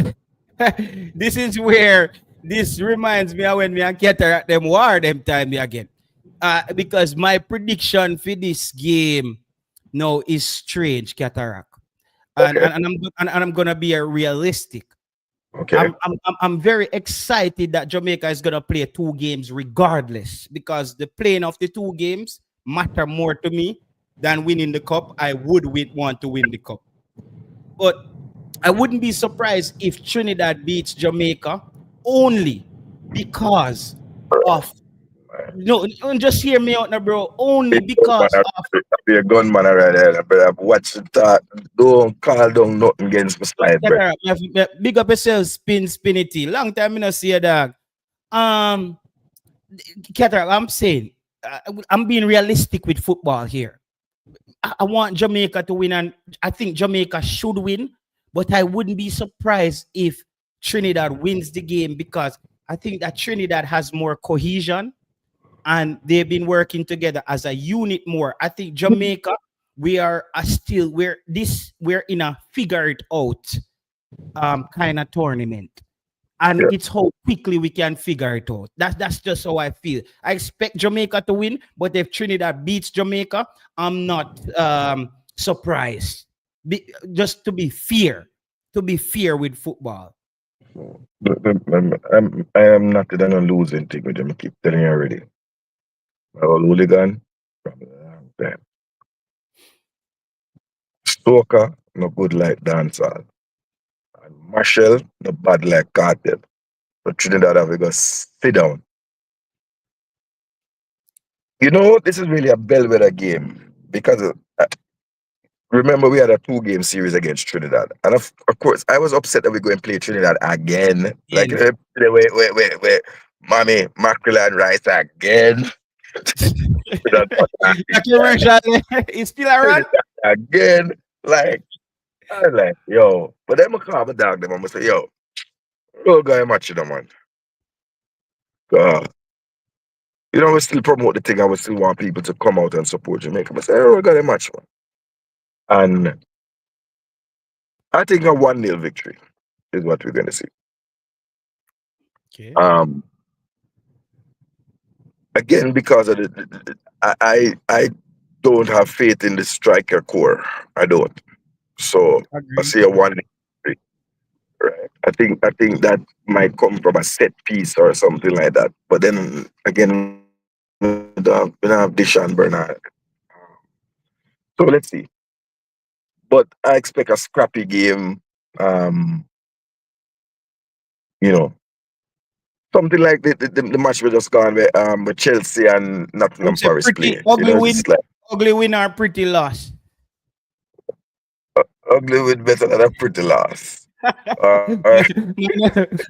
this is where this reminds me of when me and Keter at them war them time me again. Because my prediction for this game now is strange, Cataract. And, Okay. and, and, I'm, and I'm gonna be a realistic. Okay. I'm very excited that Jamaica is gonna play two games regardless because the playing of the two games matter more to me than winning the cup. I would want to win the cup, but I wouldn't be surprised if Trinidad beats Jamaica only because of no, just hear me out now, bro. Only because of Be a gunman right there. I better watch the talk. Don't call down nothing against my side, bro. big up yourself, spinity. Long time I not see a dog. Um, Cataract, I'm saying, I'm being realistic with football here. I want Jamaica to win, and I think Jamaica should win, but I wouldn't be surprised if Trinidad wins the game because I think that Trinidad has more cohesion and they've been working together as a unit more. I think Jamaica, we are still we're in a figure it out kind of tournament, and Yeah. it's how quickly we can figure it out. That's just how I feel. I expect Jamaica to win, but if Trinidad beats Jamaica, I'm not surprised. Just to be fair with football. I am not in a losing thing with them. I keep telling you already. My old hooligan, from a long time. Stoker, no good like dancehall. And Marshall, no bad like cartel. But Trinidad have to go sit down. You know, this is really a bellwether game because remember we had a 2 game series against Trinidad, and of course I was upset that we go and play Trinidad again. Like Again. wait, mommy, mackerel and rice again. Trinidad The commercial is still around. again. Like I like yo, but then I call my dog them. I'm say yo, roll guy match them man. Uh, we still promote the thing. I would still want people to come out and support Jamaica. I say, roll guy match man, and I think a 1-0 victory is what we're going to see. Okay. Um, again, because of I don't have faith in the striker core. I don't. So I Agree. see a 1-0 victory. Right. I think that might come from a set piece or something like that. But then again, we don't have Dish and Bernard. So let's see. But I expect a scrappy game. Um, you know, something like the match we just gone with Chelsea and Nottingham It's a Forest pretty play. ugly win. It's like Ugly win or pretty loss. ugly with better than a pretty loss.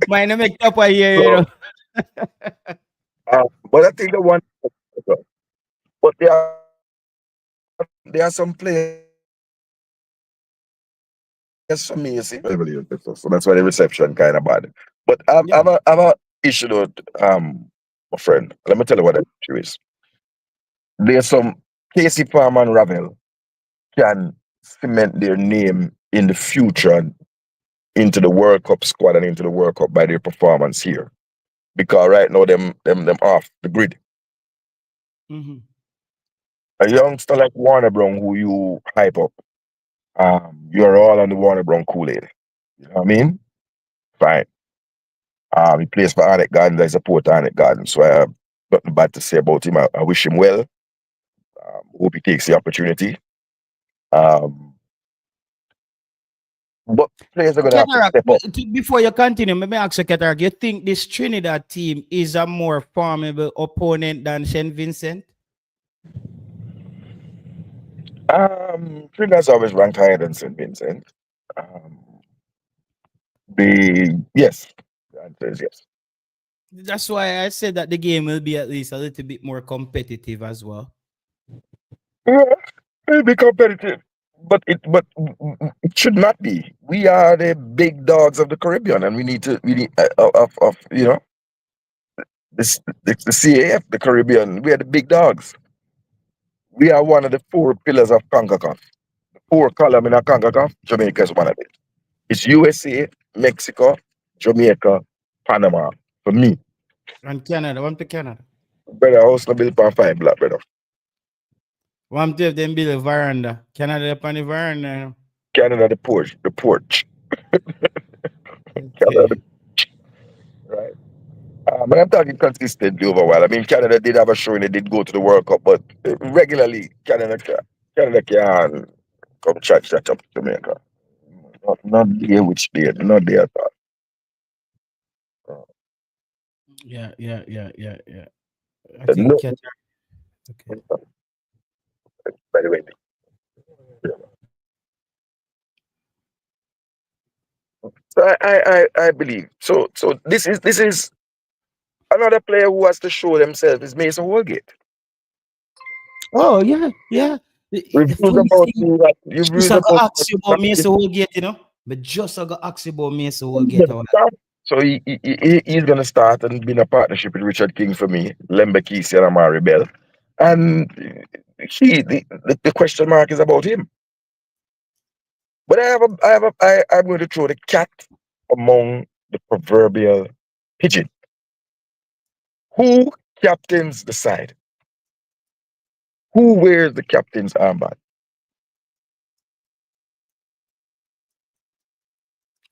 Mine make up a year, you So, know. but I think the one, but there are some players for me, you see, so that's why the reception kind of bad. But I've a issue though, my friend. Let me tell you what the issue is. There's some Casey Farm and Ravel can cement their name in the future into the World Cup squad and into the World Cup by their performance here. Because right now them off the grid. Mm-hmm. A youngster like Warner Brown who you hype up, you're all on the Warner Brown Kool-Aid. You know what I mean? Fine. He plays for Arnett Gardens. I support Arnett Gardens, so I have nothing bad to say about him. I wish him well. Hope he takes the opportunity. But players are going to have to Cataract, step up. before you continue, let me ask you, Cataract, you think this Trinidad team is a more formidable opponent than St. Vincent? Trinidad's always ranked higher than St. Vincent. Yes, the answer is yes. That's why I said that the game will be at least a little bit more competitive as well. Yeah, it'll be competitive, but it should not be. We are the big dogs of the Caribbean, and we need of you know the CAF, the Caribbean. We are the big dogs. We are one of the 4 pillars of Concacaf. The 4 column in a Concacaf, Jamaica is one of it. It's USA, Mexico, Jamaica, Panama. For me, And Canada, one to Canada. brother, house no built on 5 black, brother. One to them build a veranda. Canada upon the veranda. Canada, the porch. Okay. Canada, right? But I'm talking consistently over a while. I mean, Canada did have a show and they did go to the World Cup, but regularly, Canada can come chat up to Jamaica. Not there which day, not there at all. Yeah. I No, think Cataract. Okay. by the way. So I believe. So this is another player who has to show themselves is Mason Holgate. Oh, yeah. We've The used funny about thing, you've just used I got about asked you about Mason Holgate, you know. But just I got asked you about Mason Holgate. so he's gonna start and be in a partnership with Richard King for me, Lembe Kesey and Amari Bell. And the question mark is about him. But I'm going to throw the cat among the proverbial pigeon. Who captains the side? Who wears the captain's armband?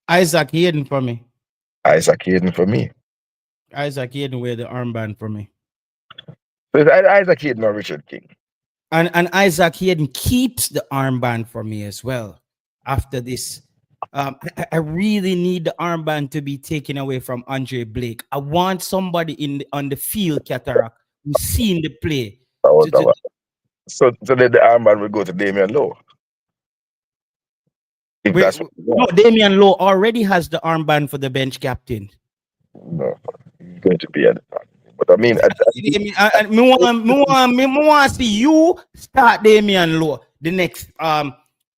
Isaac Hayden for me. Isaac Hayden for me. Isaac Hayden wear the armband for me. So it's Isaac Hayden or Richard King. And Isaac Hayden keeps the armband for me as well. After this, I really need the armband to be taken away from Andre Blake. I want somebody on the field, Cataract, who's seen the play. So then the armband will go to Damian Lowe. No, Damian Lowe already has the armband for the bench captain. No, he's going to be at the top. But I mean, I want to see you start Damian Lowe the next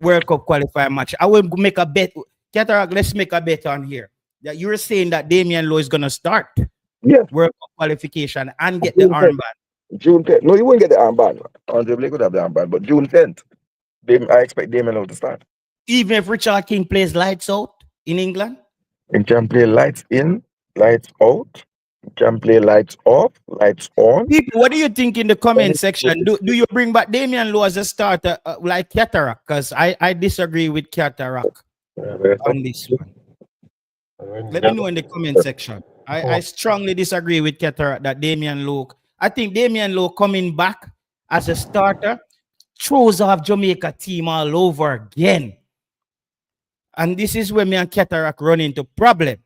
World Cup qualifier match. I will make a bet. Cataract, let's make a bet on here. That you're saying that Damian Lowe is gonna start World Cup qualification and get the armband. June 10th. No, you won't get the armband. Andre Blake would have the armband, but June 10th, I expect Damian Lowe to start. Even if Richard King plays lights out in England? He can play lights in, lights out. He can play lights off, lights on. People, what do you think in the comment section? Do you bring back Damian Lowe as a starter like Cataract? Because I disagree with Cataract on this one. Let me know in the comment section. I strongly disagree with Cataract that Damian Lowe. I think Damian Lowe coming back as a starter throws off Jamaica team all over again. And this is where me and Cataract run into problem.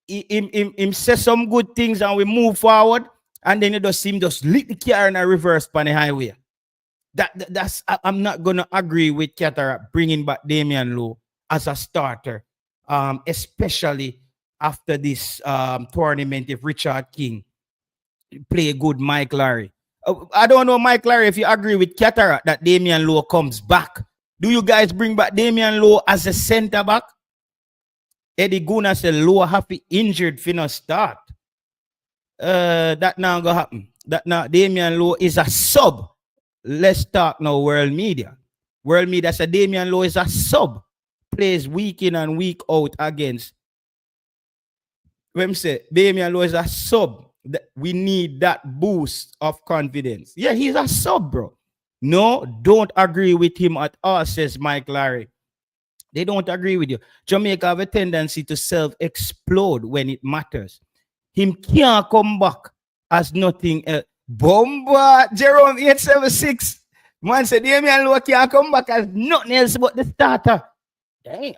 He says some good things and we move forward, and then you just see him just lit the car in a reverse on the highway. That's I'm not gonna agree with Cataract bringing back Damian Lowe as a starter, especially after this tournament. If Richard King play a good Mike Larry, I don't know, Mike Larry, if you agree with Cataract that Damian Lowe comes back. Do you guys bring back Damian Lowe as a center back? Eddie Guna said Lowe happy injured finna start. That now gonna happen. That now Damian Lowe is a sub. Let's talk now world media. World media said Damian Lowe is a sub. Plays week in and week out against. When say Damian Lowe is a sub, we need that boost of confidence. Yeah, he's a sub, bro. No, don't agree with him at all, says Mike Larry. They don't agree with you. Jamaica have a tendency to self-explode when it matters. Him can't come back as nothing else. Bomba Jerome 876. Man said Damian Lowe can't come back as nothing else but the starter. Damn.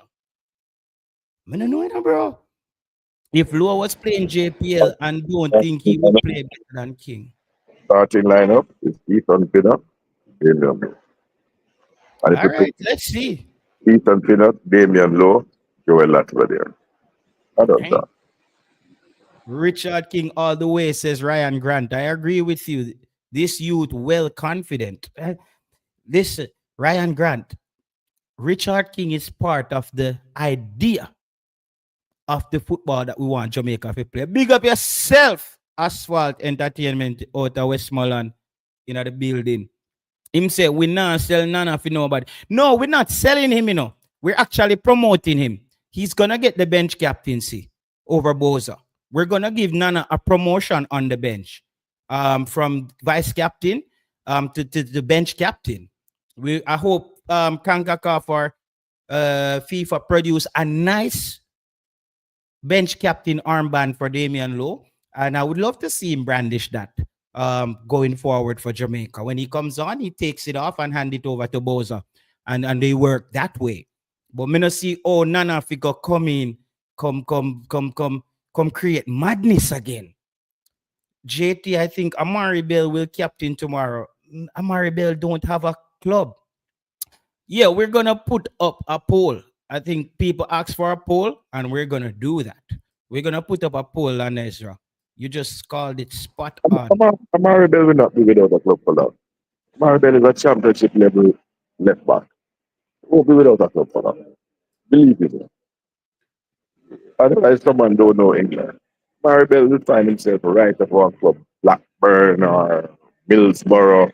I don't know, bro. If Lowe was playing JPL and don't think he would play better than King. Starting lineup is Ethan Pinnock, Damian Lowe. All right, let's see. Ethan Pinnock, Damian Lowe, Joel Latver there. I don't know. Richard King all the way, says Ryan Grant. I agree with you. This youth well confident. Listen, Ryan Grant, Richard King is part of the idea of the football that we want Jamaica to play. Big up yourself, Asphalt Entertainment out of Westmoreland in the building. Him say, we not sell Nana for nobody. No, we're not selling him, you know. We're actually promoting him. He's going to get the bench captaincy over Boza. We're going to give Nana a promotion on the bench from vice captain to the bench captain. I hope Concacaf or FIFA produce a nice bench captain armband for Damian Lowe. And I would love to see him brandish that going forward for Jamaica. When he comes on, he takes it off and hand it over to Boza. And they work that way. But me not see, Nana figure come in, come create madness again. JT, I think Amari Bell will captain tomorrow. Amari Bell don't have a club. Yeah, we're going to put up a poll. I think people ask for a poll, and we're going to do that. We're going to put up a poll on Ezra. You just called it spot on. Amari Bell will not be without a club for that. Amari Bell is a championship level left back. He won't be without a club for that. Believe me. Otherwise, someone don't know England. Amari Bell will find himself right at one club, Blackburn or Middlesbrough.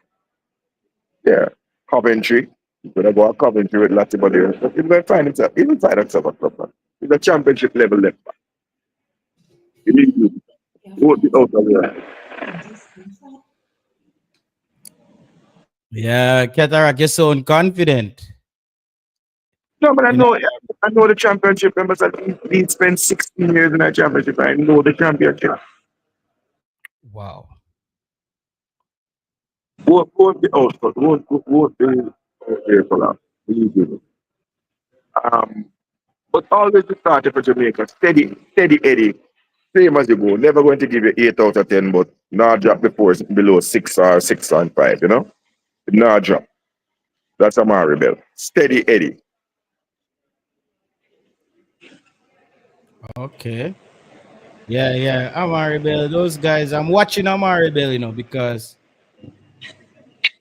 Yeah, Coventry. He's going to go to Coventry with Latimer there. He's going to find himself, he will find himself a club. He's a championship level left back. Believe me. He won't be out of there. Yeah, Cataract, you're so confident. No, but I know the championship members. He spent 16 years in that championship. I know the championship. Wow. Won't be out, but won't be out there for that. Believe me. But always the starter for Jamaica. Steady Eddie. Same as you go. Never going to give you 8 out of 10, but not drop before below 6 or 6 and 5, you know? Not drop. That's Amari Bell. Steady Eddie. Okay. Yeah. Amari Bell, those guys. I'm watching Amari Bell, you know, because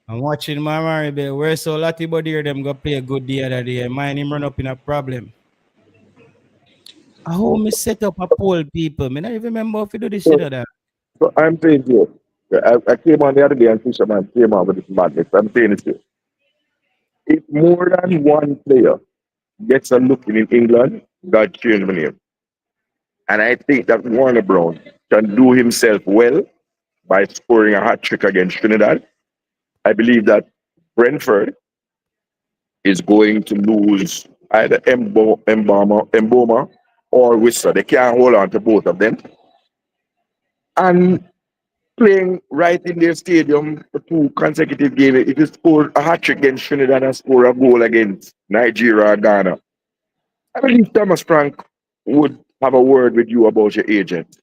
I'm watching Amari Bell. Where so Lati body here, them go play a good the other day. Mine him run up in a problem. I hope me set up a poll, people. I don't even remember if you do this shit or that. So I'm saying here, I came on the other day and Fisherman came on with this madness. I'm saying this here. If more than one player gets a look in England, God change my name. And I think that Warner Brown can do himself well by scoring a hat trick against Trinidad. I believe that Brentford is going to lose either Mboma or Worcester. They can't hold on to both of them. And playing right in their stadium for 2 consecutive games, if you score a hat trick against Trinidad and score a goal against Nigeria or Ghana, I believe Thomas Frank would have a word with you about your agent.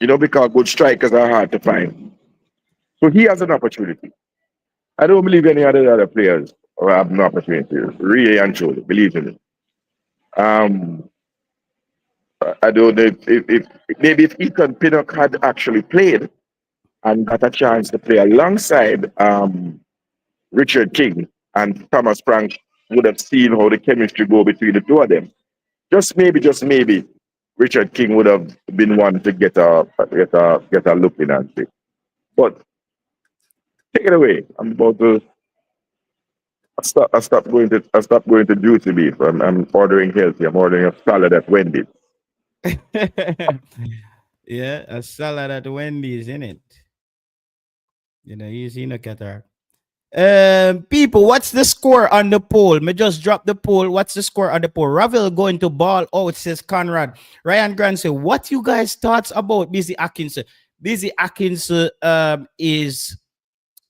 You know, because good strikers are hard to find. So he has an opportunity. I don't believe any other players will have an opportunity. Really and truly, believe in it. I don't know if maybe if Ethan Pinnock had actually played and got a chance to play alongside Richard King and Thomas Frank would have seen how the chemistry go between the two of them. Just maybe, Richard King would have been one to get a look in and see. But take it away. I'm about to I stopped going to Juicy Beef. I'm ordering healthy. I'm ordering a salad at Wendy's. Yeah, a salad at Wendy's, in it. You know, you see no cataract. People, what's the score on the poll? Me just drop the poll. What's the score on the poll? Ravel going to ball out, says Conrad. Ryan Grant say, what you guys thoughts about Busy Atkinson? Busy Atkinson is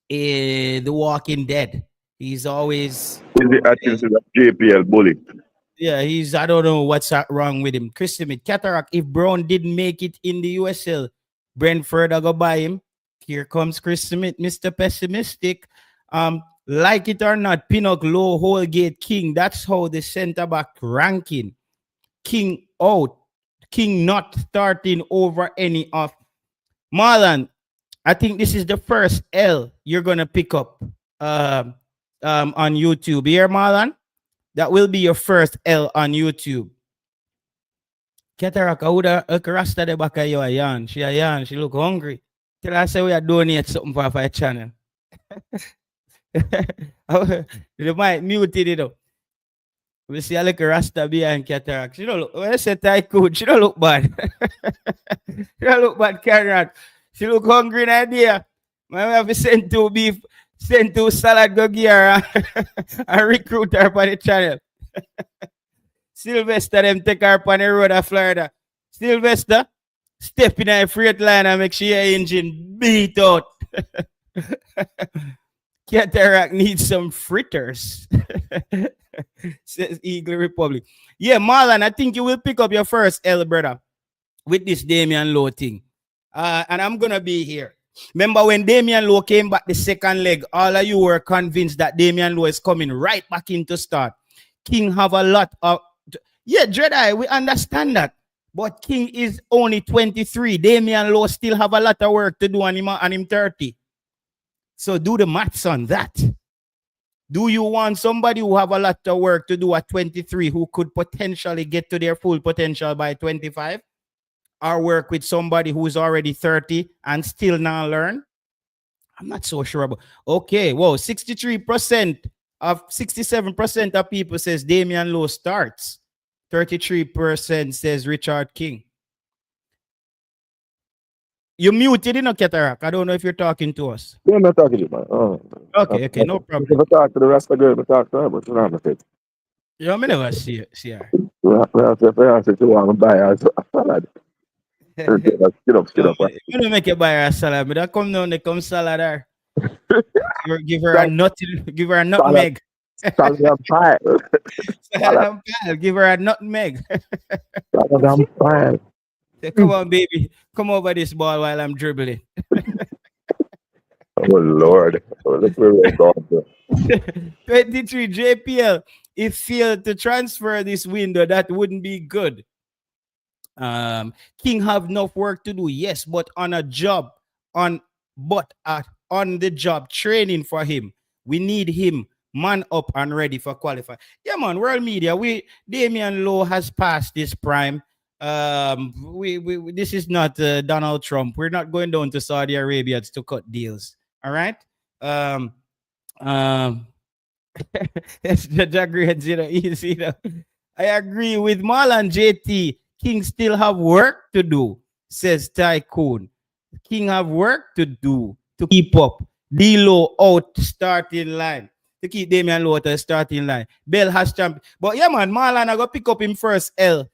The Walking Dead. He's always Is the Atkinson a JPL bully? yeah, I don't know what's wrong with him. Chris Smith, cataract. If Brown didn't make it in the USL, Brentford I go buy him. Here comes Chris Smith, Mr. Pessimistic. Like it or not, Pinnock, Low, Holgate, King. That's how the centre back ranking. King out. King not starting over any of Marlon. I think this is the first L you're gonna pick up on YouTube. Here, Marlon. That will be your first L on YouTube. Cataract, Rasta de back you a yarn. She a yarn. She look hungry. Tell her say we are donate something for her channel. They might mute it up. We see a little Rasta behind cataract. She don't look. When I say tycoon, she don't look bad. She don't look bad, cataract. She look hungry in idea. Man, we have to send to beef, send to salad go give her and recruit her for the channel. Sylvester them take her on the road of Florida. Sylvester, step in a freight line and make sure your engine beat out. Cataract needs some fritters. Says Eagle Republic. Yeah, Marlon, I think you will pick up your first L, brother, with this Damian Lowe thing. And I'm going to be here. Remember when Damian Lowe came back the second leg, all of you were convinced that Damian Lowe is coming right back into start. King have a lot of... Yeah, Jedi, we understand that. But King is only 23. Damian Lowe still have a lot of work to do and him 30. So do the maths on that. Do you want somebody who have a lot of work to do at 23 who could potentially get to their full potential by 25? Or work with somebody who's already 30 and still not learn? I'm not so sure about. Okay, whoa, 63% of 67% of people says Damian Lowe starts. 33% says Richard King. You muted in a cataract. I don't know if you're talking to us. Yeah, I'm not talking to you, man. Oh, okay, no problem. If I talk to the rest of the girl, I talk to her, but you're not going to Yeah, I never see her. I said, you want to buy her a salad. Get up. You don't make it buy her a salad, but I come down, they come salad her. Give her a nutmeg. Salad and pie. Salad and pie. Give her a nutmeg. Salad and pie. Say, come on, baby. Come over this ball while I'm dribbling. Oh, Lord. Look where we're going to. 23 JPL. If failed to transfer this window, that wouldn't be good. King have enough work to do, yes, but on the job training for him. We need him man up and ready for qualify. Yeah, man, world media. Damian Lowe has passed this prime. This is not Donald Trump. We're not going down to Saudi Arabia to cut deals. All right. That's the agreement, easy. I agree with Marlon JT. King still have work to do, says Tycoon. King have work to do to keep up. D-Low out starting line. To keep Damian Lowe at the starting line. Bell has champion. But yeah, man, Marlon, I go pick up him first L.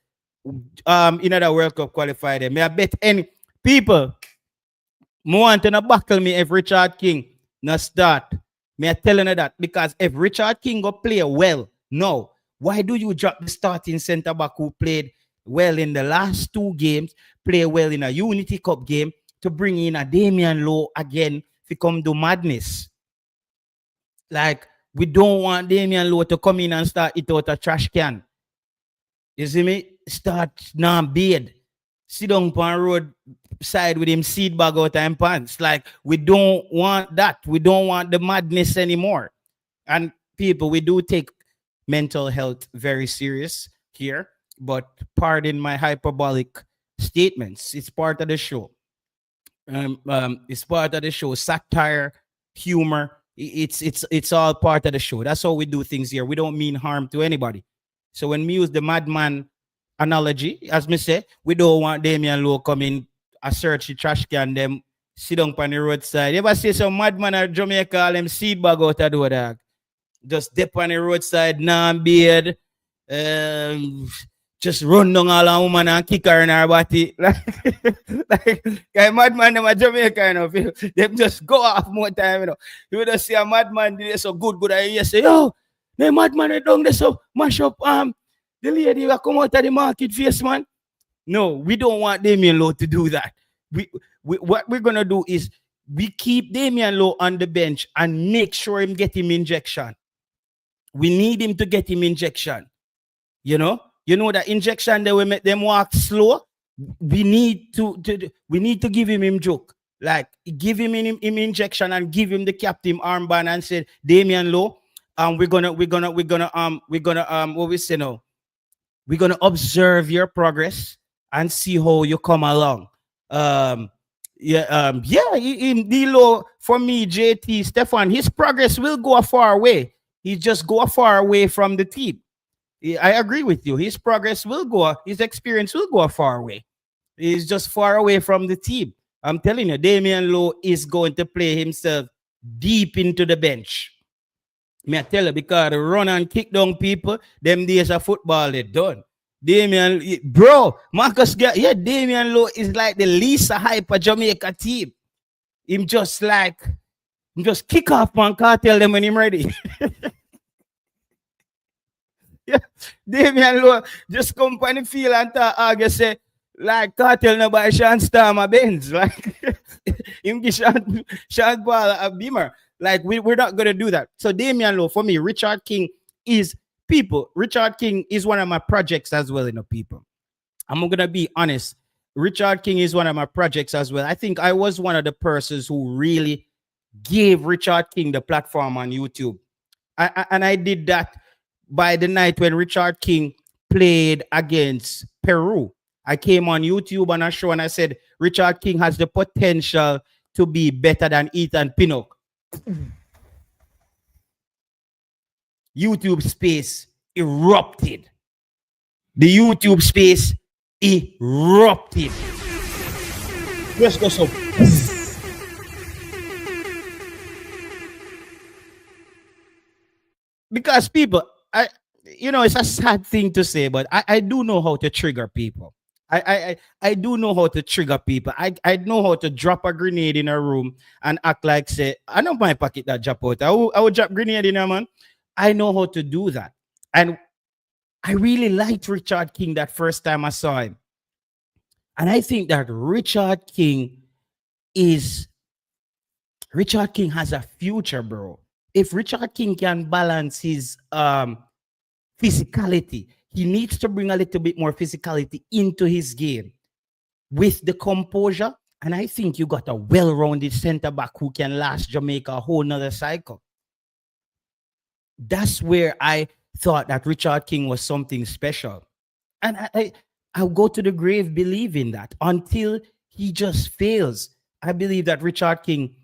In other World Cup qualified them. May I bet any people more want to buckle me if Richard King not start. Me I telling you that because if Richard King go play well, no. Why do you drop the starting centre back who played well in the last 2 games, play well in a Unity Cup game to bring in a Damian Lowe again to come do madness? Like, we don't want Damian Lowe to come in and start it out a trash can. You see me? Start now beard. Sit down on road side with him seed bag out and pants. Like, we don't want that. We don't want the madness anymore. And people, we do take mental health very serious here, but pardon my hyperbolic statements. It's part of the show. It's part of the show. Satire, humor It's all part of the show. That's how we do things here. We don't mean harm to anybody. So when we use the madman analogy, as me say, we don't want Damian Lowe come in, a search the trash can, them sit down on the roadside. You ever see some madman at Jamaica, all them seed bag out of the dog? Just dip on the roadside, beard, just run down all a woman and kick her in her body. like madman them a Jamaica, you know, them just go off more time, you know. You would just see a madman did so good, and you say, yo, the madman they down there so mash up the lady will come out of the market face, man. No, we don't want Damian Lowe to do that. We what we're gonna do is we keep Damian Lowe on the bench and make sure him get him injection. We need him to get him injection. You know that injection that will make them walk slow. We need to give him joke. Like give him injection and give him the captain armband and say, Damian Lowe, we're gonna what we say now? We're gonna observe your progress and see how you come along. Low for me, JT, Stefan, his progress will go a far way. He just go far away from the team. I agree with you. His progress will go, his experience will go far away. He's just far away from the team. I'm telling you, Damian Lowe is going to play himself deep into the bench. Me I tell you, because run and kick down people, them days of football, they done. Damian Lowe is like the least hyper Jamaica team. Him just kick off man, can't tell them when him ready. Yeah, Damian Lowe just come on the field and talk, say, like, can't tell nobody Sean Star my Benz. Like, him give Sean Ball a beamer. Like, we're not going to do that. So Damian Lowe, for me, Richard King is one of my projects as well, people. I'm going to be honest. Richard King is one of my projects as well. I think I was one of the persons who really gave Richard King the platform on YouTube. And I did that by the night when Richard King played against Peru. I came on YouTube on a show and I said, Richard King has the potential to be better than Ethan Pinnock. YouTube space erupted. The YouTube space erupted. Let's go so. Because people, it's a sad thing to say, but I do know how to trigger people. I do know how to trigger people. I know how to drop a grenade in a room and act like, say, I know my pocket that drop out. I will drop grenade in a man. I know how to do that. And I really liked Richard King that first time I saw him. And I think that Richard King has a future, bro. If Richard King can balance his physicality, he needs to bring a little bit more physicality into his game with the composure. And I think you got a well-rounded center back who can last Jamaica a whole nother cycle. That's where I thought that Richard King was something special. And I'll go to the grave believing that until he just fails. I believe that Richard King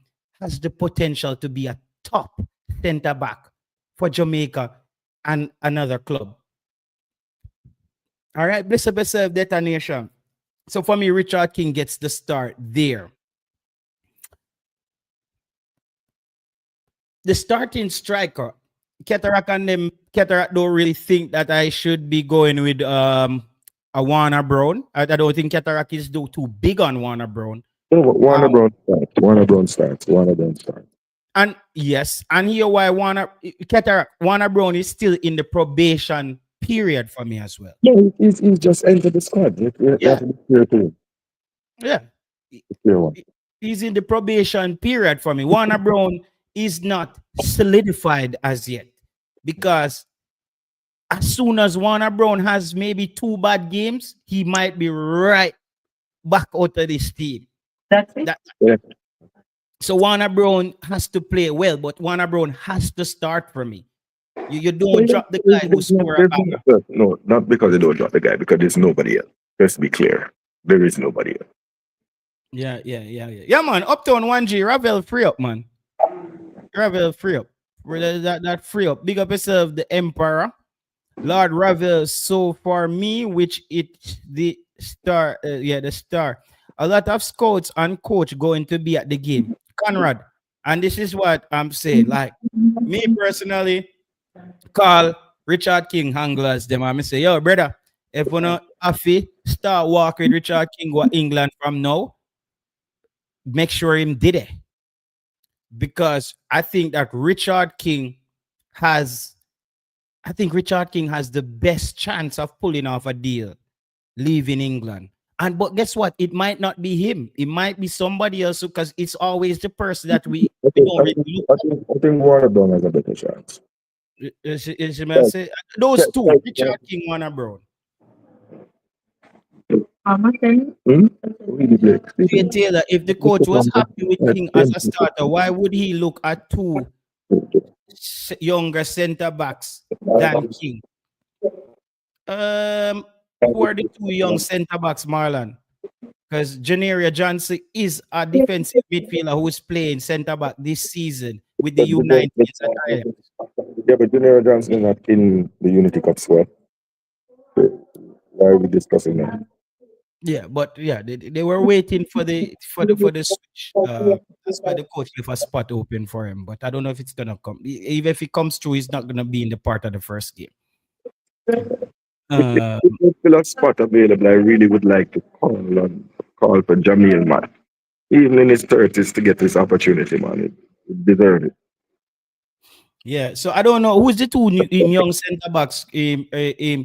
has the potential to be a top center back for Jamaica and another club. All right, bless up yourself, detonation. So for me, Richard King gets the start there. The starting striker, Cataract don't really think that I should be going with a Warner Brown. I don't think Cataract is too big on Warner Brown. Warner Brown starts. And yes, and here why Warner Brown is still in the probation period for me as well. Yeah, he's just entered the squad. Yeah. He's in the probation period for me. Warner Brown is not solidified as yet, because as soon as Warner Brown has maybe 2 bad games, he might be right back out of this team. That's it. So Warner Brown has to play well, but Warner Brown has to start for me. You don't drop the guy who scored. No, not because you don't drop the guy, because there's nobody else. Let's be clear. There is nobody else. Yeah, man. Uptown 1G, Ravel, free up, man. Ravel free up. That free up. Big up yourself, the Emperor. Lord Ravel, so for me, which it the star, the star. A lot of scouts and coach going to be at the game. Conrad, and this is what I'm saying. Like me personally, call Richard King anglers them. I'm say, yo, brother, if we not happy, start walk with Richard King go England from now, make sure him did it. Because I think that Richard King has the best chance of pulling off a deal leaving England. And but guess what? It might not be him. It might be somebody else because it's always the person that we don't really look I think Warner Brown has a better chance. at. Those two, Richard King, Warner Brown. Taylor, if the coach was happy with King as a starter, why would he look at two younger centre backs than King? Who are the two young centre backs, Marlon? Because Janaria Johnson is a defensive midfielder who's playing centre back this season with the U19s and Ireland. Yeah, but Janaria Johnson is not in the Unity Cup squad. Why are we discussing that? Yeah, but yeah, they were waiting for the switch. That's why the coach left a spot open for him. But I don't know if it's gonna come. Even if it comes through, he's not gonna be in the part of the first game. If there's still a spot available, I really would like to call for Jamil, man. Even in his 30s to get this opportunity, man. He deserves it. Yeah, so I don't know who's the two young centre backs in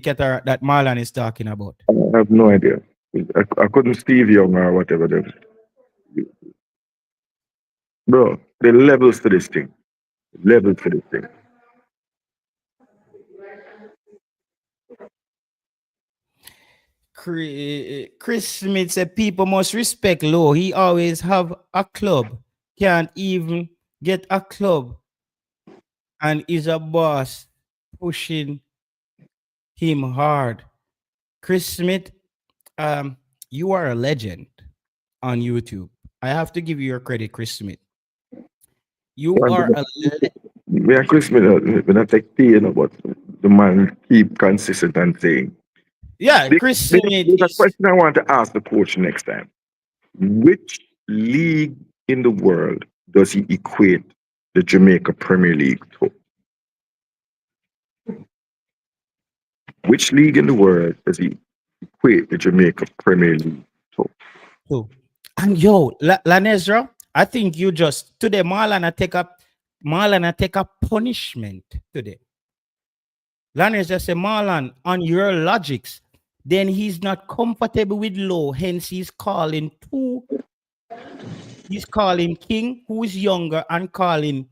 Qatar that Marlon is talking about. I have no idea. I couldn't Steve Young or whatever. Bro, the levels to this thing. Chris Smith said people must respect Low. He always have a club. Can't even get a club. And is a boss pushing him hard. Chris Smith, you are a legend on YouTube. I have to give you your credit, Chris Smith. You are a legend. Yeah, Chris Smith, when I take tea, but the man keep consistent and saying. Yeah, Chris Smith. There's a question I want to ask the coach next time. Which league in the world does he equate the Jamaica Premier League to? Which league in the world does he equate the Jamaica Premier League to? And yo, Lanezra, I think you just today Marlon take a punishment today. Lanezra say Marlon, on your logics, then he's not comfortable with Low, hence he's calling King, who is younger, and calling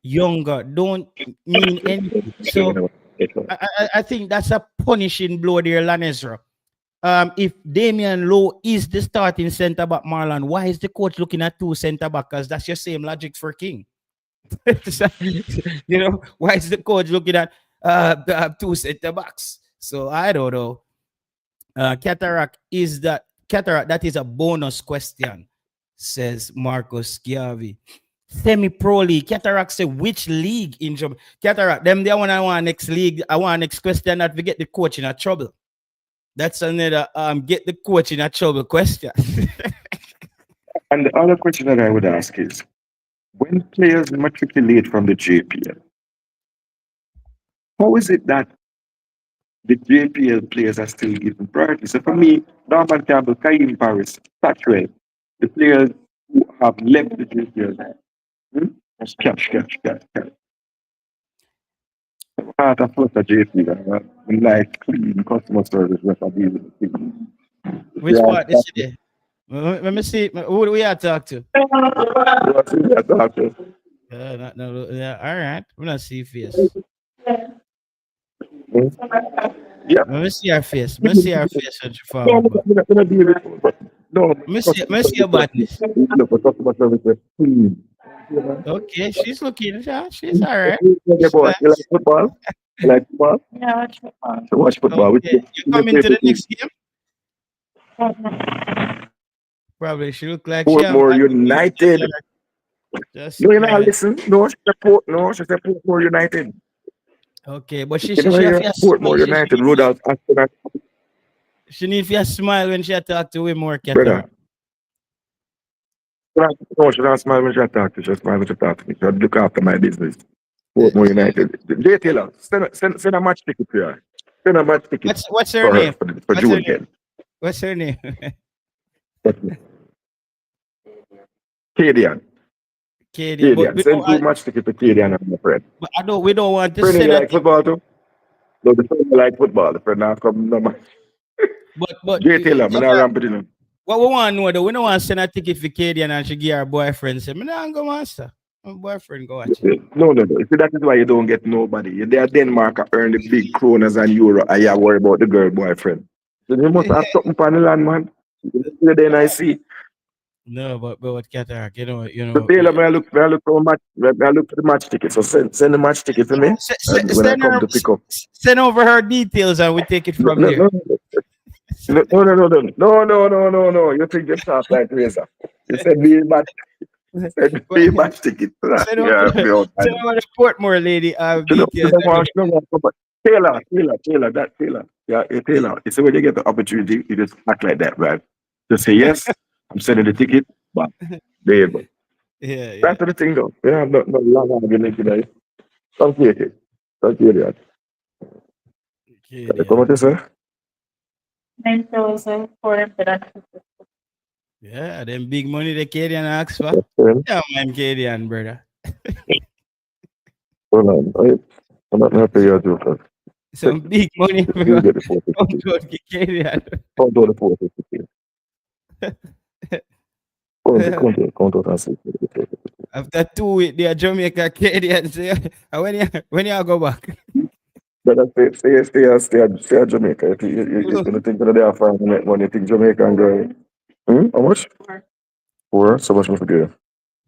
younger don't mean anything. So I think that's a punishing blow there, Lanezra. If Damian Lowe is the starting centre back, Marlon, why is the coach looking at two centre back? Because that's your same logic for King. You know, why is the coach looking at two centre backs? So I don't know. Cataract, that is a bonus question, says Marcus Schiavi. Semi-pro league. Cataract say which league in Jamaica? Cataract, them they want next league. I want next question that we get the coach in a trouble. That's another get the coach in a trouble question. And the other question that I would ask is, when players matriculate from the JPL, how is it that the JPL players are still given priority? So for me, Norman Campbell, Kaim Paris, Satchwell, the players who have left the JPL, catch. Part of the JPL, like clean customer service, Which part is it? Let me see. Who do we have to talk to? Yeah, all right. We're not see face. Yeah. Let me see our face. Let me see our face. No. Let me see your badness. Okay, she's looking. Yeah, she's all right. You like football? You like football? Yeah, watch football. So watch football. Okay. You coming to the next game? Probably she look like Portmore United. Just You know, cry. listen. No, she said Portmore United. Okay, but You know, she have here, to Portmore United, Rudolph, Aston, she need to smile when she talk to him more, Qatar. brother. No, she don't smile when she talk to me. She smile when she talk to me. She look after my business. Portmore United. Jay Taylor, send a match ticket to her. Send a match ticket What's her for her name? for What's her June name? 10. What's her name? Cadian. Katie. Cadian. Send 2 match tickets to Cadian and my friend. But we don't want to Friend, send you a like football too? No, the friend you like football. The friend now come no man. but Jay Taylor, I'm not ramping in. what we want to know though, we don't want to send a ticket for Katie and she give her boyfriend say, me not go master. My boyfriend go watch it. No. See, that is why you don't get nobody. You're there Denmark earn the big kronas and euro and you worry about the girl boyfriend. So you must have something for the land, man. Then I see. No, but what Qatar, So Taylor, may I look for the match ticket. So send the match ticket to me. And when I come to pick up. Send over her details and we take it from there. No. You think you're soft like Razor. You said me match ticket. Send over the Portmore lady details. Taylor. Yeah, Taylor. You see when you get the opportunity, you just act like that, right? Just say yes, I'm sending the ticket, but there you go. Yeah. That's the thing though. Yeah, no long argument today. Don't take it. Don't take it. Come on, sir. 9,000 for that. Yeah, them big money the Cadian ask for. Yeah, man, Cadian, brother. Hold on. I'm not going to pay your joke. Some big money. You get the 450. Don't do the 450. Count out and see. After 2 weeks, they are Jamaica Cadians. When you go back? But stay at Jamaica. You're going to think that they are fine when you think Jamaica and girl. How much? 4. So much more for good.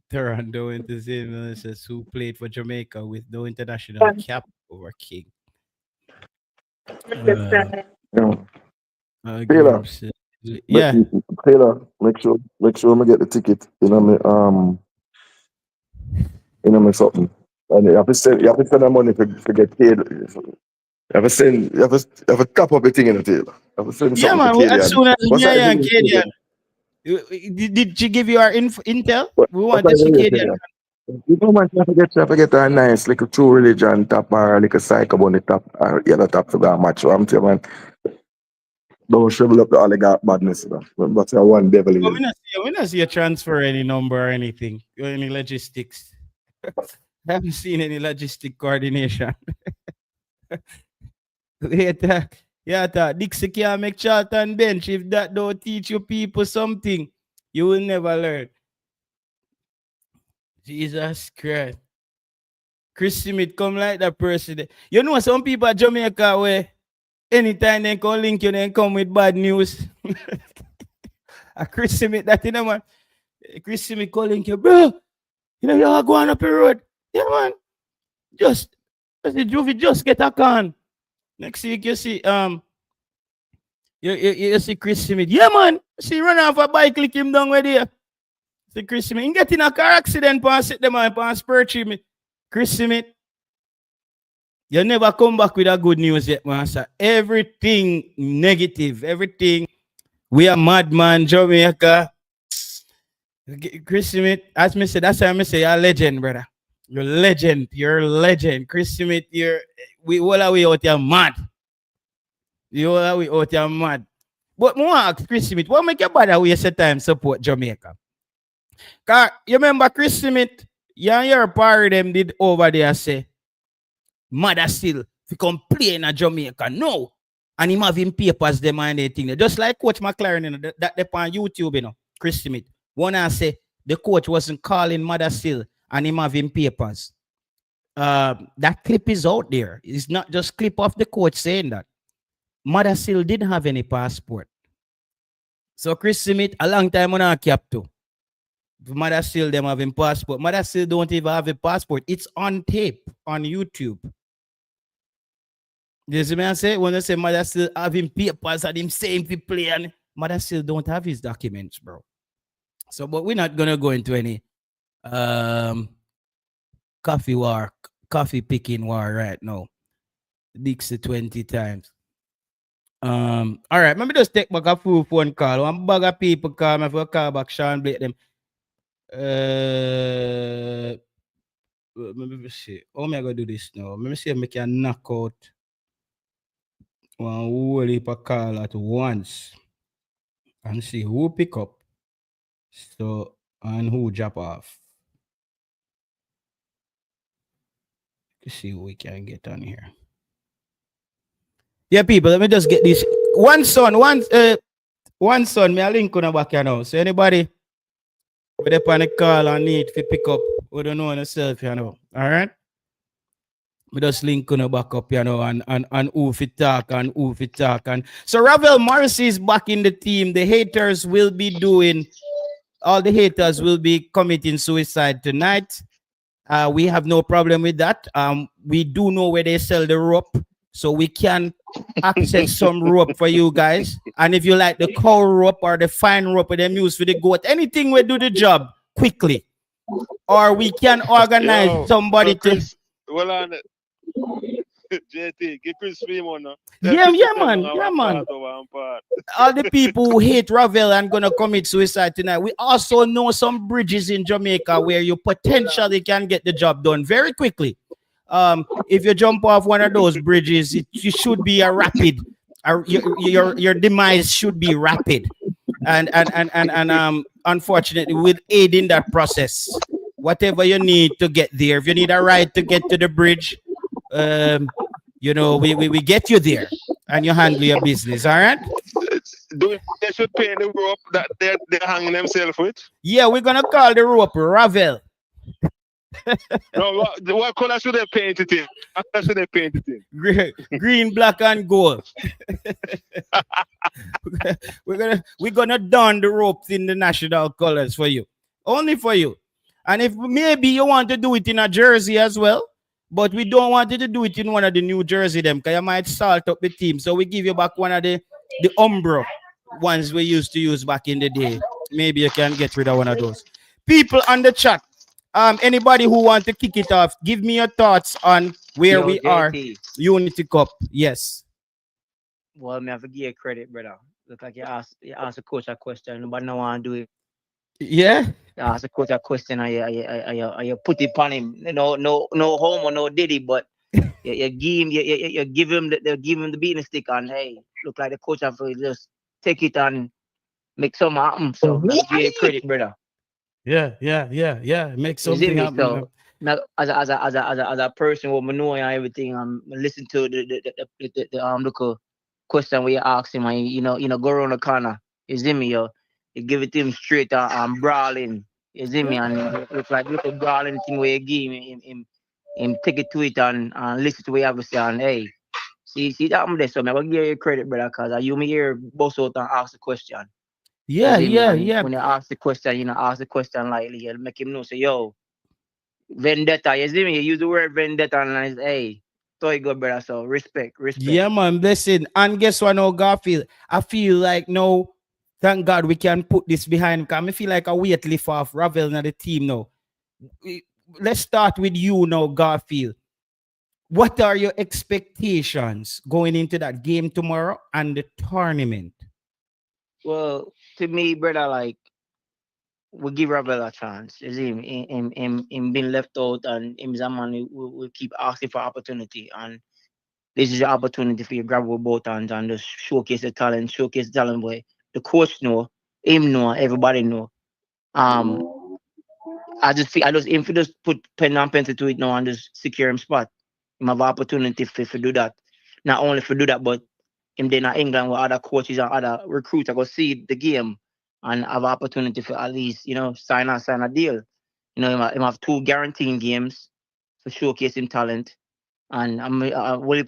Tehran doing the same as who played for Jamaica with no international cap over King. Taylor. Yeah. Taylor, make sure I get the ticket. You know me something. And you have to send the money to get paid. You have to top up the thing in the table. You have to send Yeah, man. to As soon as Cadian. Did she give you our intel? We want to see Cadian. You don't want to get a nice little true religion top or a little psycho on the top or yellow top to go match. So I'm telling you, man, don't shrivel up the oligarch badness. But one devil in We not see a transfer any number or anything, or any logistics. I haven't seen any logistic coordination. Dixie can't make Charlton bench. If that don't teach you people something, you will never learn. Jesus Christ. Chris Smith come like that person. You know some people at Jamaica where anytime they can link you, they come with bad news. Chris Smith, that you know, man. Chris Smith calling you, bro. You know, you're going up the road. Yeah, man. Just get a can. Next week you see you see Chris Smith. Yeah, man. See run off a bike, click him down where there. See Chris Smith. He get in a car accident, pass it them and pass spur me. Chris Smith. You never come back with a good news yet, man. So everything negative, everything. We are madman, Jamaica. Chris Smith, as me say, that's why I say you're a legend, brother. You're a legend. You're a legend. Chris Smith, we all are we out here mad. You all are we out here mad. But more ask Chris Smith, what make you bother waste your time support Jamaica? Cause you remember Chris Smith, you and your party them did over there say, mother still to come play in Jamaica. No. And him having papers them and anything. Just like Coach McClaren, you know, that they on YouTube, you know, Chris Smith. One I say the coach wasn't calling mother still and him having papers. That clip is out there. It's not just clip of the coach saying that. Mother still didn't have any passport. So Chris Smith, a long time on our cap too. Mother still them having passport. Mother still don't even have a passport. It's on tape on YouTube. You see me I say? When I say mother still having papers and him saying he play and mother still don't have his documents, bro. So, but we're not gonna go into any Um, coffee picking war right now. Dixie 20 times. All right, let me just take back a few phone call. One bag of people call me for call back Sean Blake them. Let me see. How am I gonna do this now? Let me see if I can knock out one whole heap of call at once and see who pick up. So and who drop off. Let's see who we can get on here. Yeah, people, let me just get this. One son, me a link on the back here now. So anybody with a panic call and need to pick up, we don't know yourself, you know. All right. We just link on the back up, you know, and who fit talk and who fit talk. And so Ravel Morrison is back in the team. The haters will be doing, all the haters will be committing suicide tonight. We have no problem with that. We do know where they sell the rope, so we can access some rope for you guys. And if you like the cow rope or the fine rope with them use for the goat, anything will do the job quickly. Or we can organize somebody to. Well on it. JT, give Chris Freeman now. Yeah, man. All the people who hate Ravel and gonna commit suicide tonight. We also know some bridges in Jamaica where you potentially can get the job done very quickly. If you jump off one of those bridges, it should be a rapid. Your demise should be rapid, and unfortunately, will aid in that process. Whatever you need to get there, if you need a ride to get to the bridge, you know, we get you there and you handle your business. All right. They should pay the rope that they're hanging themselves with. Yeah, we're gonna call the rope Ravel. No, what color should they paint it in? What color should they paint it in? Green, black, and gold. we're gonna don the ropes in the national colors for you, only for you. And if maybe you want to do it in a jersey as well, but we don't want you to do it in one of the New Jersey them, because you might salt up the team. So we give you back one of the Umbro ones we used to use back in the day. Maybe you can get rid of one of those. People on the chat, anybody who want to kick it off, give me your thoughts on where we are. Unity Cup, yes. Well, me have to give you credit, brother. Look like you asked the coach a question, but no one do it. Yeah. You ask the coach a question, and you put it upon him. No home or no diddy, but you give him the beating stick, and hey, look like the coach have to just take it and make something happen. So give you credit, brother. Yeah. Make something happen. So, now, as a person who know and everything, listen to the question where you ask him, and you know, go around the corner. You see me, you give it to him straight and brawling. You see me, and look like little brawling thing where you give him take it to it and listen to what you have to say, and hey, see that I'm there. So I'm gonna give you credit, brother, because you me here boss out and ask the question. Yeah. When you ask the question, ask the question lightly. You make him know, say, yo, vendetta. You see me? You use the word vendetta and it's, hey, toy good, brother. So respect. Yeah, man. Listen, and guess what now, Garfield? I feel like now, thank God we can put this behind, because I feel like a weight lift off Ravel and the team now. Let's start with you now, Garfield. What are your expectations going into that game tomorrow and the tournament? Well, to me, brother, like, we give Ravel a chance. You see him being left out, and him man we keep asking for opportunity, and this is your opportunity for you to grab with both hands and just showcase the talent, boy. The coach know, him know, everybody know. I just if you just put pen and pencil to it now and just secure him spot, him have opportunity for do that. Not only for do that, but him then in England with other coaches and other recruits go see the game and have opportunity for at least, sign a deal. Him have 2 guaranteeing games for showcasing talent. And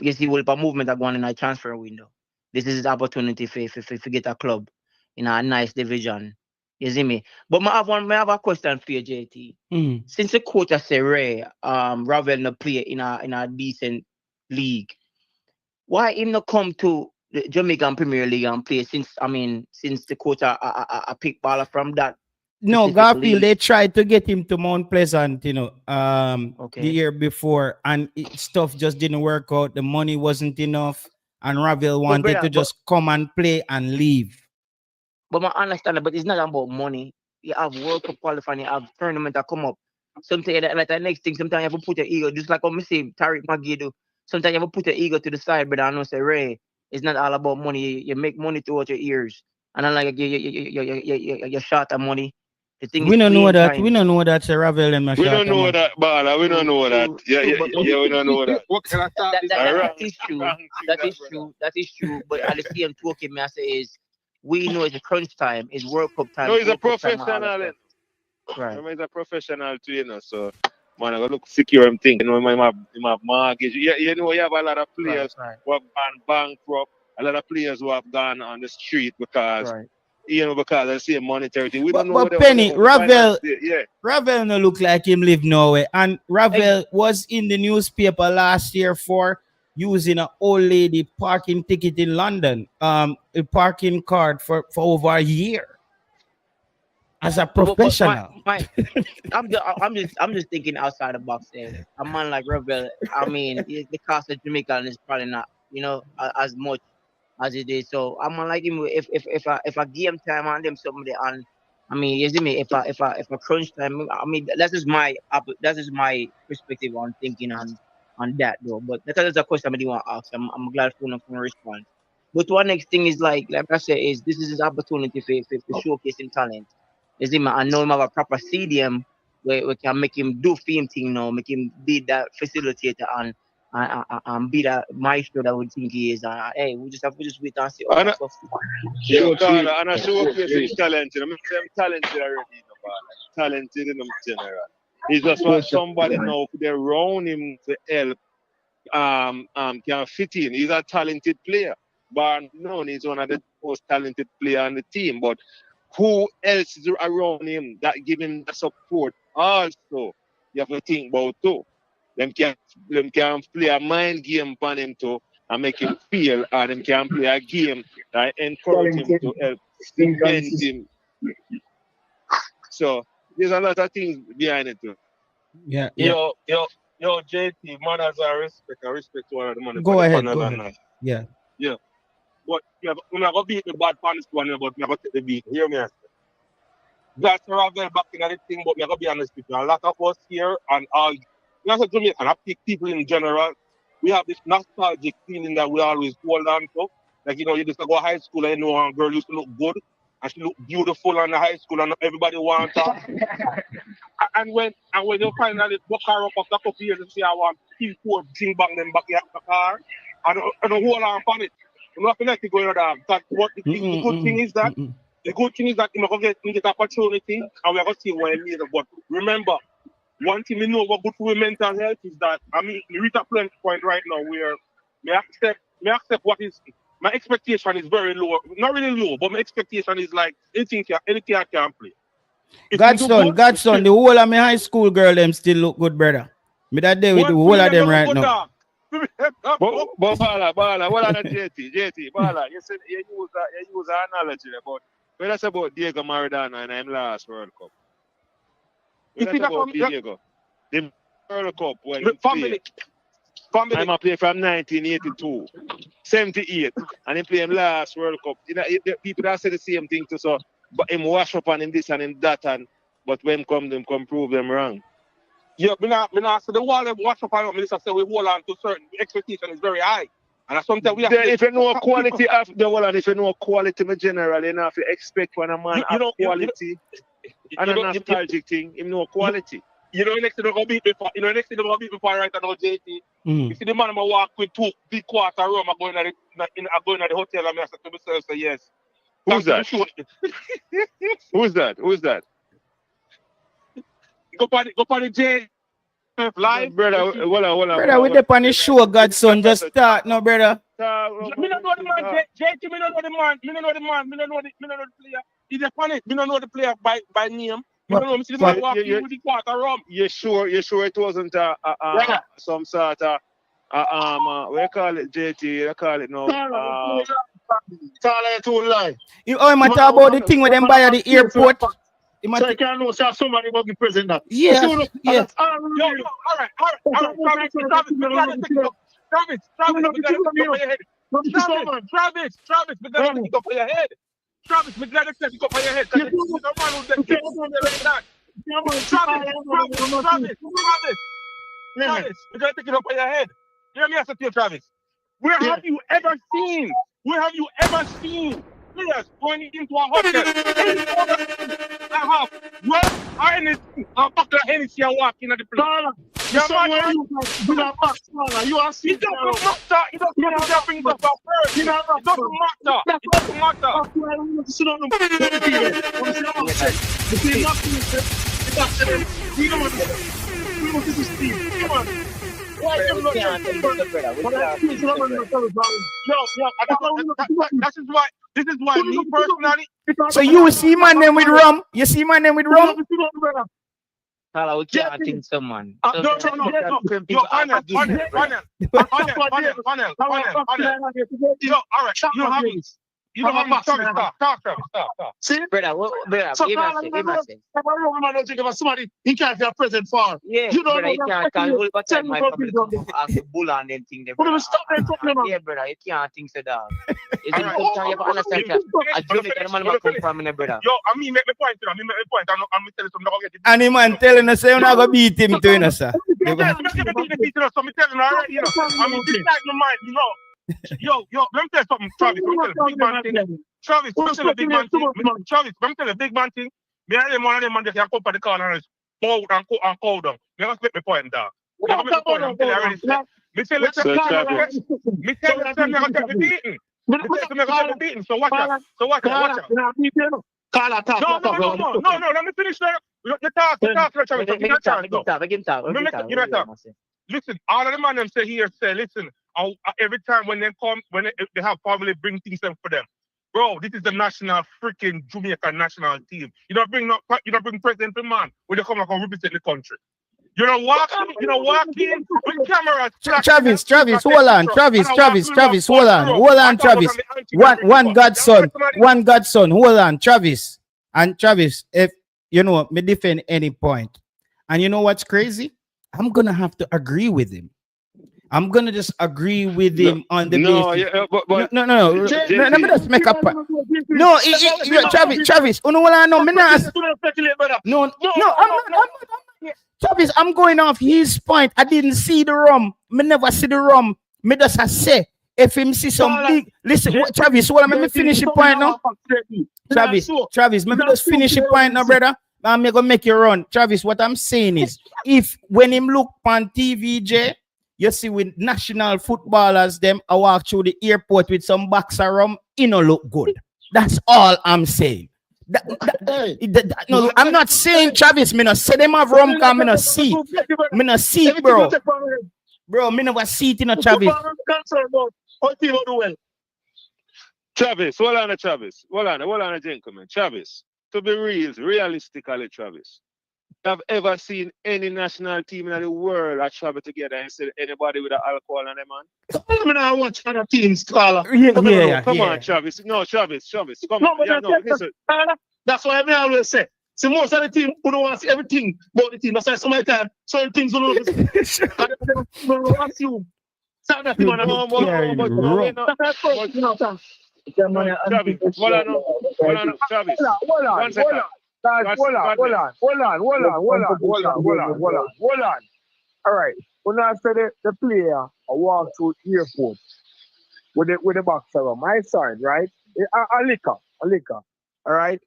you see a movement that going in a transfer window. This is the opportunity for get a club in a nice division. You see me? But I have a question for you, JT. Since the coach has said Ravel no play in a decent league, why him not come to the Jamaican Premier League and play since the coach a pick baller from that No, specific Garfield, they league? tried to get him to Mount Pleasant, the Okay. year before, and stuff just didn't work out. The money wasn't enough, and Ravel But wanted brother, to just come and play and leave. but I understand that, but it's not about money. You have World Cup qualifying, you have tournament that come up. Sometimes like the next thing, sometimes you have to put your ego, just like what me say Tariq McGee do. Sometimes you have to put your ego to the side, brother. I know say Ray, it's not all about money. You make money throughout your ears. And I like you short of money. The thing We is don't know playing that. We time. don't know that Ravel and We don't Mashata know man. that, Bala. We don't know that. Yeah, True, yeah, but yeah, we don't know that. What can I start this? that is true. Wrong That thing, is brother. true. That is true. But at the same token, me I say is we know it's a crunch time, it's World Cup No, time, he's a World Cup time, and all that professional. stuff. Right. Remember, he's a professional too. So, man, I gotta look secure him thing. He have mortgage. Yeah, you have a lot of players Right. who have gone bankrupt. A lot of players who have gone on the street because Right. because I see monetary thing. We don't know But what Penny, the finance Ravel, yeah. Ravel no look like him live nowhere. And Ravel was in the newspaper last year for using an old lady parking ticket in London, a parking card for over a year as a But professional. I'm just thinking outside the box there. A man like Rebel, I mean, the cost of Jamaica is probably not, as much as it is. So I'm like him. If I give him time and them somebody, and I mean, you see me. If I crunch time, I mean, that's just my perspective on thinking on that though. But that's a question I do want to ask. I'm glad for no response. But one next thing is like I said, is this is his opportunity for showcasing talent. You see me, I know him have a proper CDM where we can make him do film thing now, make him be that facilitator and be that maestro that we think he is. Hey, we just have to just wait and see all that stuff. And I showcase his talent. I'm talented already, talented in general. He's just want somebody now around him to help can fit in. He's a talented player. But no, he's one of the most talented player on the team. But who else is around him that give him the support? Also, you have to think about too. Them can play a mind game on him too and make him feel, and them can play a game that encourage him to help defend him. So there's a lot of things behind it too. Yeah. Yo, JT, manners are respect. I respect one of the man. Go ahead. Yeah. Yeah. But we're not going to beat the bad punish one, but we're going to take the beat. Hear me? That's Ravel back in the thing, but we're going to be honest with you. A lot of us here and all, not a Jamaican, I pick people in general, we have this nostalgic feeling that we always hold on to. Like, you just go to high school and a girl used to look good and she look beautiful in the high school and everybody wants her. and when you finally book her up after a couple of years and say, I want to kill thing bang them back in the car and hold on on it. You don't have to go in there. But the good thing is that you're going to get opportunity and we're going to see what it means. But remember, one thing we know what good for mental health is that, we reach a point right now where me accept what is, my expectation is very low. Not really low, but my expectation is like anything I can play. Godson, the whole of my high school girl them still look good, brother. Me that day with the whole of them right now. But Bala, what are the JT, Bala, you said you use an analogy about when that's about Diego Maradona and him last World Cup. When that's about Diego, the World Cup when he played. I'm a player from 1982, 78, and he played him last World Cup. People that say the same thing to so, but him wash up on him this and him that, but when them come prove them wrong. Yeah, me not say the wall them wash up on him. I say we hold on to certain expectation is very high, and sometimes we have. If you know quality of the wall, and if you know quality in general, you know if you expect when a man have quality and a nostalgic thing, him know quality. Next thing they're gonna beat before. Next thing they're gonna beat before right now, JT. You see the man I'm gonna walk with 2 big quarter room. I'm going at the hotel and I said to myself, say yes. Who's that? Who's that? Go party J live. Brother, hold on. Brother, with the on the show, Godson, just start no, brother. Me don't know the man, JT, me don't know the man, me don't know the player. He's a panic, me don't know the player by name. You sure it wasn't some sort of we call it JT, you call it now. Too line. You talk about the thing with them by at the airport. So I can't know, so somebody will be present that. Yeah, yeah. That's all Yo, all right. Travis, we gotta take it up. Travis, we gotta take it up for your head. Travis, we gotta take it up for your head. Travis, we gotta take it up for your head. Because the man who did that. Travis, we gotta take it up for your head. Hear me, I said to you, Travis. Where have you ever seen players going into a hotel and have work or anything, a buckle of Hennessy and walk in at the place? You are It doesn't matter. It doesn't bring up our first. It doesn't matter. This is why me personally. So you see my name with rum? You see my name with rum? Kala, we can't think someone. No. Yo, Anel. Yo, all right. You don't have me. Talk. See? Brother, give me a say. Somebody in can't be present for. Yeah, You don't brother, you can't hold back time my family to ask the bull and them thing. Yeah, brother, you can't think so, dog. Is it sometimes you have to understand that a Jamaican man come from me, brother. Yo, I mean, make me point. I'm telling you something. And him man telling us, you're not going to beat him too, you know, sir. I'm telling you already, you know. I mean, this like my mind, you know. Yo, let me tell you something, Travis. Let me tell you a big man thing. Travis, let me tell you a big man thing. Travis, let me tell you a big man thing. Me and them one of them man that can come for the car and bow and cool down. You have to make me point, dog. You have to make me point. I'm telling you already. Me tell you, me tell you, I'm going to take the beating. Me tell you, I'm going to take the beating. So watch out. No. Let me finish there. You talk, Travis. Listen, all of the man them say here, listen, every time when they come, they have family, bring things them for them. Bro, this is the national freaking Jamaica national team. You don't bring president to man when they come and represent the country. You don't walk in with cameras. Travis, hold on. Travis, hold on, Travis. One Godson, hold on, Travis. And Travis, if you know, me defend any point. And you know what's crazy? I'm gonna have to agree with him. I'm gonna just agree with him on the basis. No. Let me just make a point. No, Travis. You know what I know? No, I'm not. Travis, I'm going off his point. I didn't see the rum. Me never see the rum. Me just say if him see some big. Listen, Travis. Let me finish the point now. Travis. Let me just finish the point now, brother. I'm gonna make you run. Travis, what I'm saying is, if when him look on TVJ, you see with national footballers, them I walk through the airport with some boxer rum, it no look good. That's all I'm saying. No, I'm not saying Travis, me no say them have rum because me no see. Me no see, bro. Bro, me never see it in a Travis. Travis, hold on, Travis. Hold on, gentlemen. Travis. To be realistically, Travis, have ever seen any national team in the world that travel together and say anybody with alcohol on them, man? I watch other teams, Carla. Come on, Travis. No, Travis. Come on. Listen. That's why I always say. See, most of the team who don't want to see everything about the team. That's why sometimes certain things don't assume. Travis, hold on, Travis. Hold on. All right. When I said the player I walk through airport with the boxer on my side, right? A liquor. All right.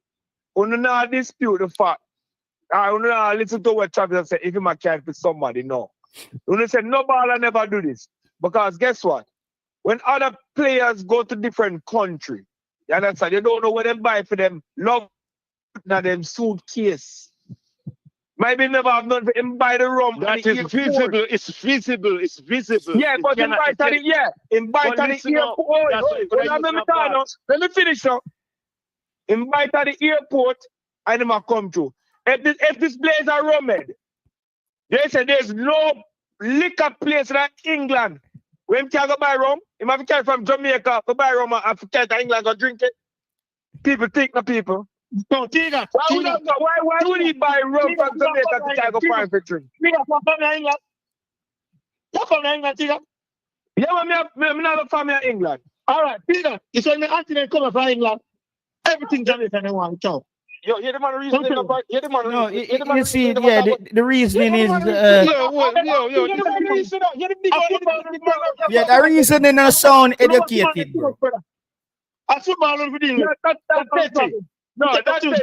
We do not dispute the fact. I will not listen to what Travis said if you might care for somebody. No. We say no baller never do this. Because guess what? When other players go to different country, you understand? You don't know what they buy for them. Love now them suitcase. Maybe never have none for him buy the rum. That is visible. It's visible. Yeah, but invite at the airport. Let me finish now. Invite at the airport and him come through. If this place are rummed, they say there's no liquor place in England. When can go buy rum, he have to carry from Jamaica to buy rum and to carry to England go drink it. People think the people. No, Tiga. Why would he buy rum from Jamaica to try to find for drink? Tiga, from England. You're from England, Tiga. Yeah, but I'm not a family of England. All right, Tiga. It's when the auntie come from England. Everything Jamaican they want to talk. Yo, you're the man reason. No, you see, yeah, the reasoning is the reasoning is sound educated, bro. I football on video. That's petty. No, that's petty. You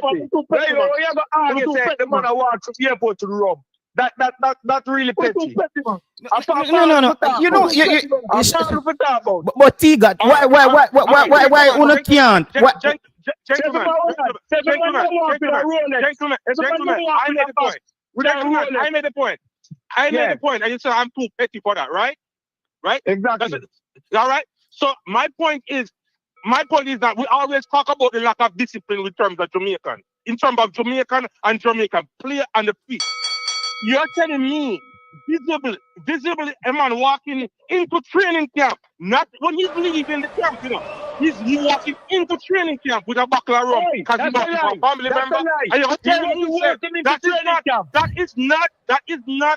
have to argue say the man walk from the airport to the rum. That really petty. No. You know, but Tiga, why you can't? Gentlemen, I made the point. And you say I'm too petty for that, right? Right? Exactly. All right. So my point is that we always talk about the lack of discipline in terms of Jamaican. In terms of Jamaican and Jamaican player on the pitch. You're telling me visibly a man walking into training camp, not when he's leaving the camp, you know. He's walking into training camp with a buckle of rum because he's not a family member. And you're telling me that is not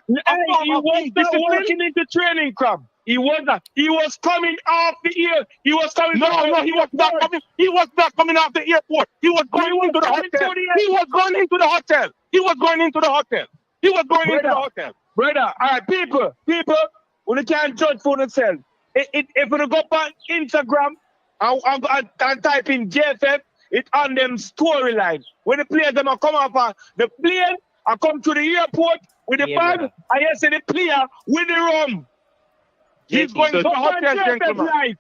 a form of discipline into training camp. He was not. He was coming off the air. He was coming. No, he was not coming. He was not coming off the airport. He was going into the hotel. He was going into the hotel. He was going into the hotel. He was going into the hotel. Brother, all right, people, when you can't judge for themselves. If you go on Instagram and type in JFF, it's on them storyline. When the players them are come up the plane, I come to the airport with the bag, and you see the player with the rum. He's going to the hotel, gentlemen.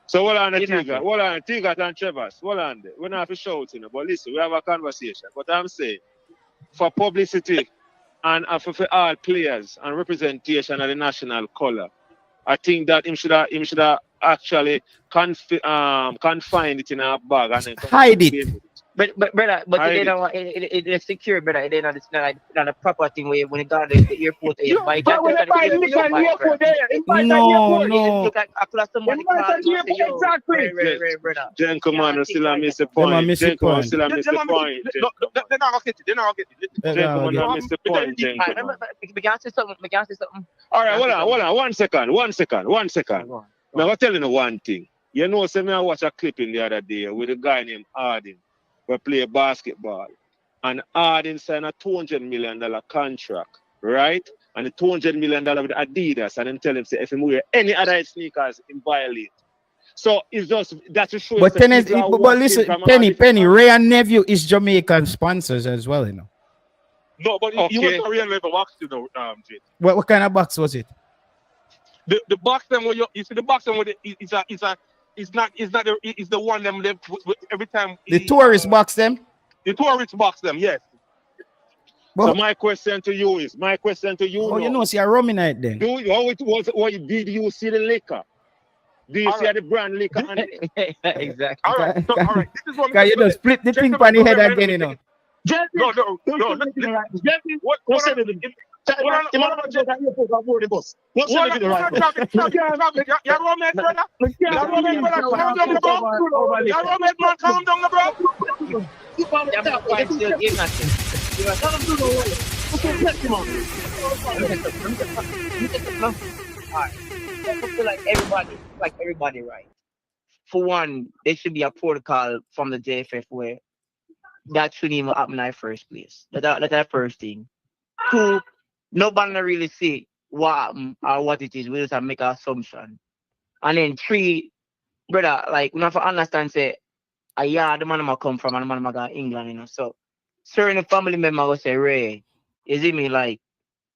So hold on, Tiga and Trevor. Hold on there. We're not for shouting, but listen, we have a conversation. But I'm saying, for publicity and for all players and representation of the national colour, I think that him should have actually confined it in a bag and then hide it. But brother, they don't it's secure, brother. They not it's not a proper thing where when you go to the airport, you buy that. No. Look at somebody exactly. Gentlemen, still I miss the point. Gentlemen, still I miss the point. They're not gonna get it. Gentlemen, I miss the point. We can say something. All right, hold on. 1 second. I'm gonna tell you one thing. You know, say me I watch a clip in the other day with a guy named Harding. We play basketball. And Harding signed a $200 million contract, right? And the $200 million with Adidas. And then tell him, say, if he wear any other sneakers, he violate. So it's just, that's a show. But listen, Penny, Ray and Nephew is Jamaican sponsors as well, you know. No, but you want a real level box, you know, Jay. What kind of box was it? The box them where you see the box them with it's the one them every time the tourist box them. The tourist box them, yes. But, so my question to you is, oh, you know, see a rum in it then. Did you see the liquor? Do you see the brand liquor? Exactly. All right. So, all right. This is what you just split the thing on the head again, you know. No. What said it? Like everybody, right? For one, there should be a protocol from the JFF where that shouldn't even happen in the first place. That's the first thing. Two, nobody really see what happened or what it is. We just make an assumption. And then three, brother, like we have to understand say, the man I come from and the man I got England, you know. So certain family members will say, Ray, you see me like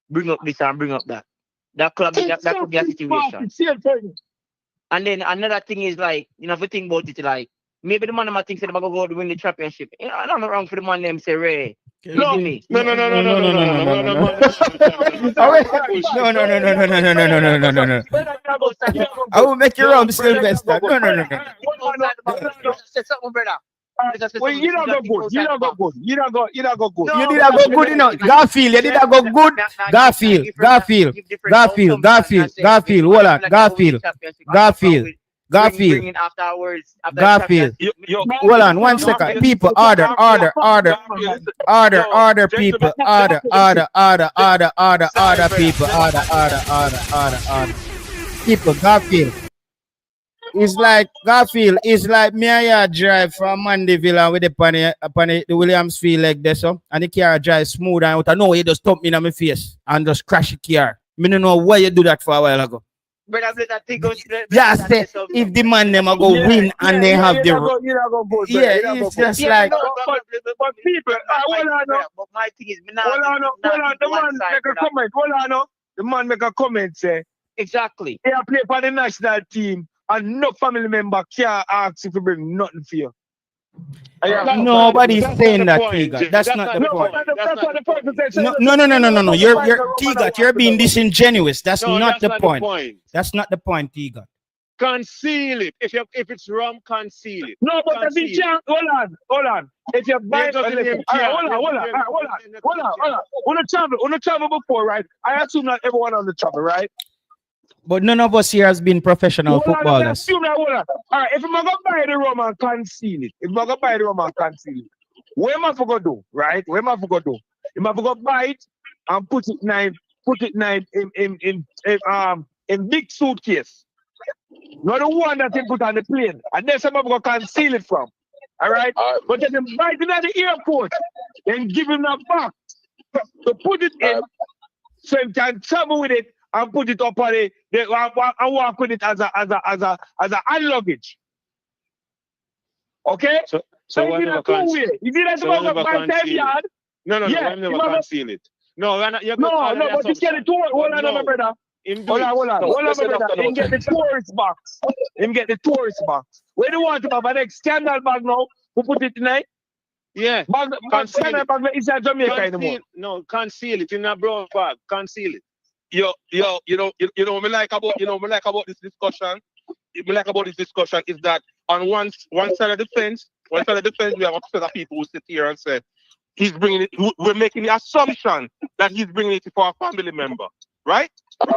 bring up this and bring up that. That could be a situation. And then another thing is like, you know, if you think about it like maybe the man might think they're going to go to win the championship. You know, I'm not wrong for the man them say Ray. No. I will make you wrong, Sylvester. No. Well, you don't go good. You don't go good. You don't go good. You did not go good enough. Garfield, you did not go good. Garfield. Hold on. Garfield. Garfield. bring in afterwards. After Garfield. Yo, Hold on, 1 second. People, order, order, order, order, order, people, order, order, order, order, order, order, people, order, order, order, order, order. People, Garfield. It's like Garfield. It's like me and you drive from Mandeville and with the Williamsfield like this, so and the car drive smooth and without no you just thump me in my face and just crash the car. Me don't know why you do that for a while ago. Yeah, say if the man them a go win and they have the it's just like but people, hold on, but my thing is, hold on, the man make a comment, hold on, the man make a comment say, exactly. he play for the national team and no family member can't ask if you bring nothing for you. nobody's saying that, Tiga. That's not the point. That's what the person said. No. You're Tiga, you're being disingenuous. That's not the point. That's not the point, Tiga. Conceal it. If it's rum, conceal it. No, but if you can't, hold on. If you buy hold on. On the travel before, right? I assume not everyone on the travel, right? But none of us here has been professional footballers. All right, if I'm gonna buy the rum and conceal it, what am I gonna do, right? What am I gonna do? Am I gonna buy it and put it in big suitcase? Not the one that they put on the plane. And then some of them gonna conceal it from. All right? But then they buy it at the airport and give him a box to put it in so he can travel with it and put it up on and walk with it as a hand luggage. Okay? So you did that two way. You did that about by 10 yard. No, I'm never conceal it. No, but you get it to hold on, my brother. Hold on, my brother. Him get the tourist box. Where do you want to have an next scandal bag now? Who put it tonight? Yeah. Scandal bag is not Jamaica anymore. No, conceal it in a brown bag. Conceal it. You know what me like about this discussion? Me like about this discussion is that on one side of the fence, we have a set of people who sit here and say he's bringing it. We're making the assumption that he's bringing it for a family member, right?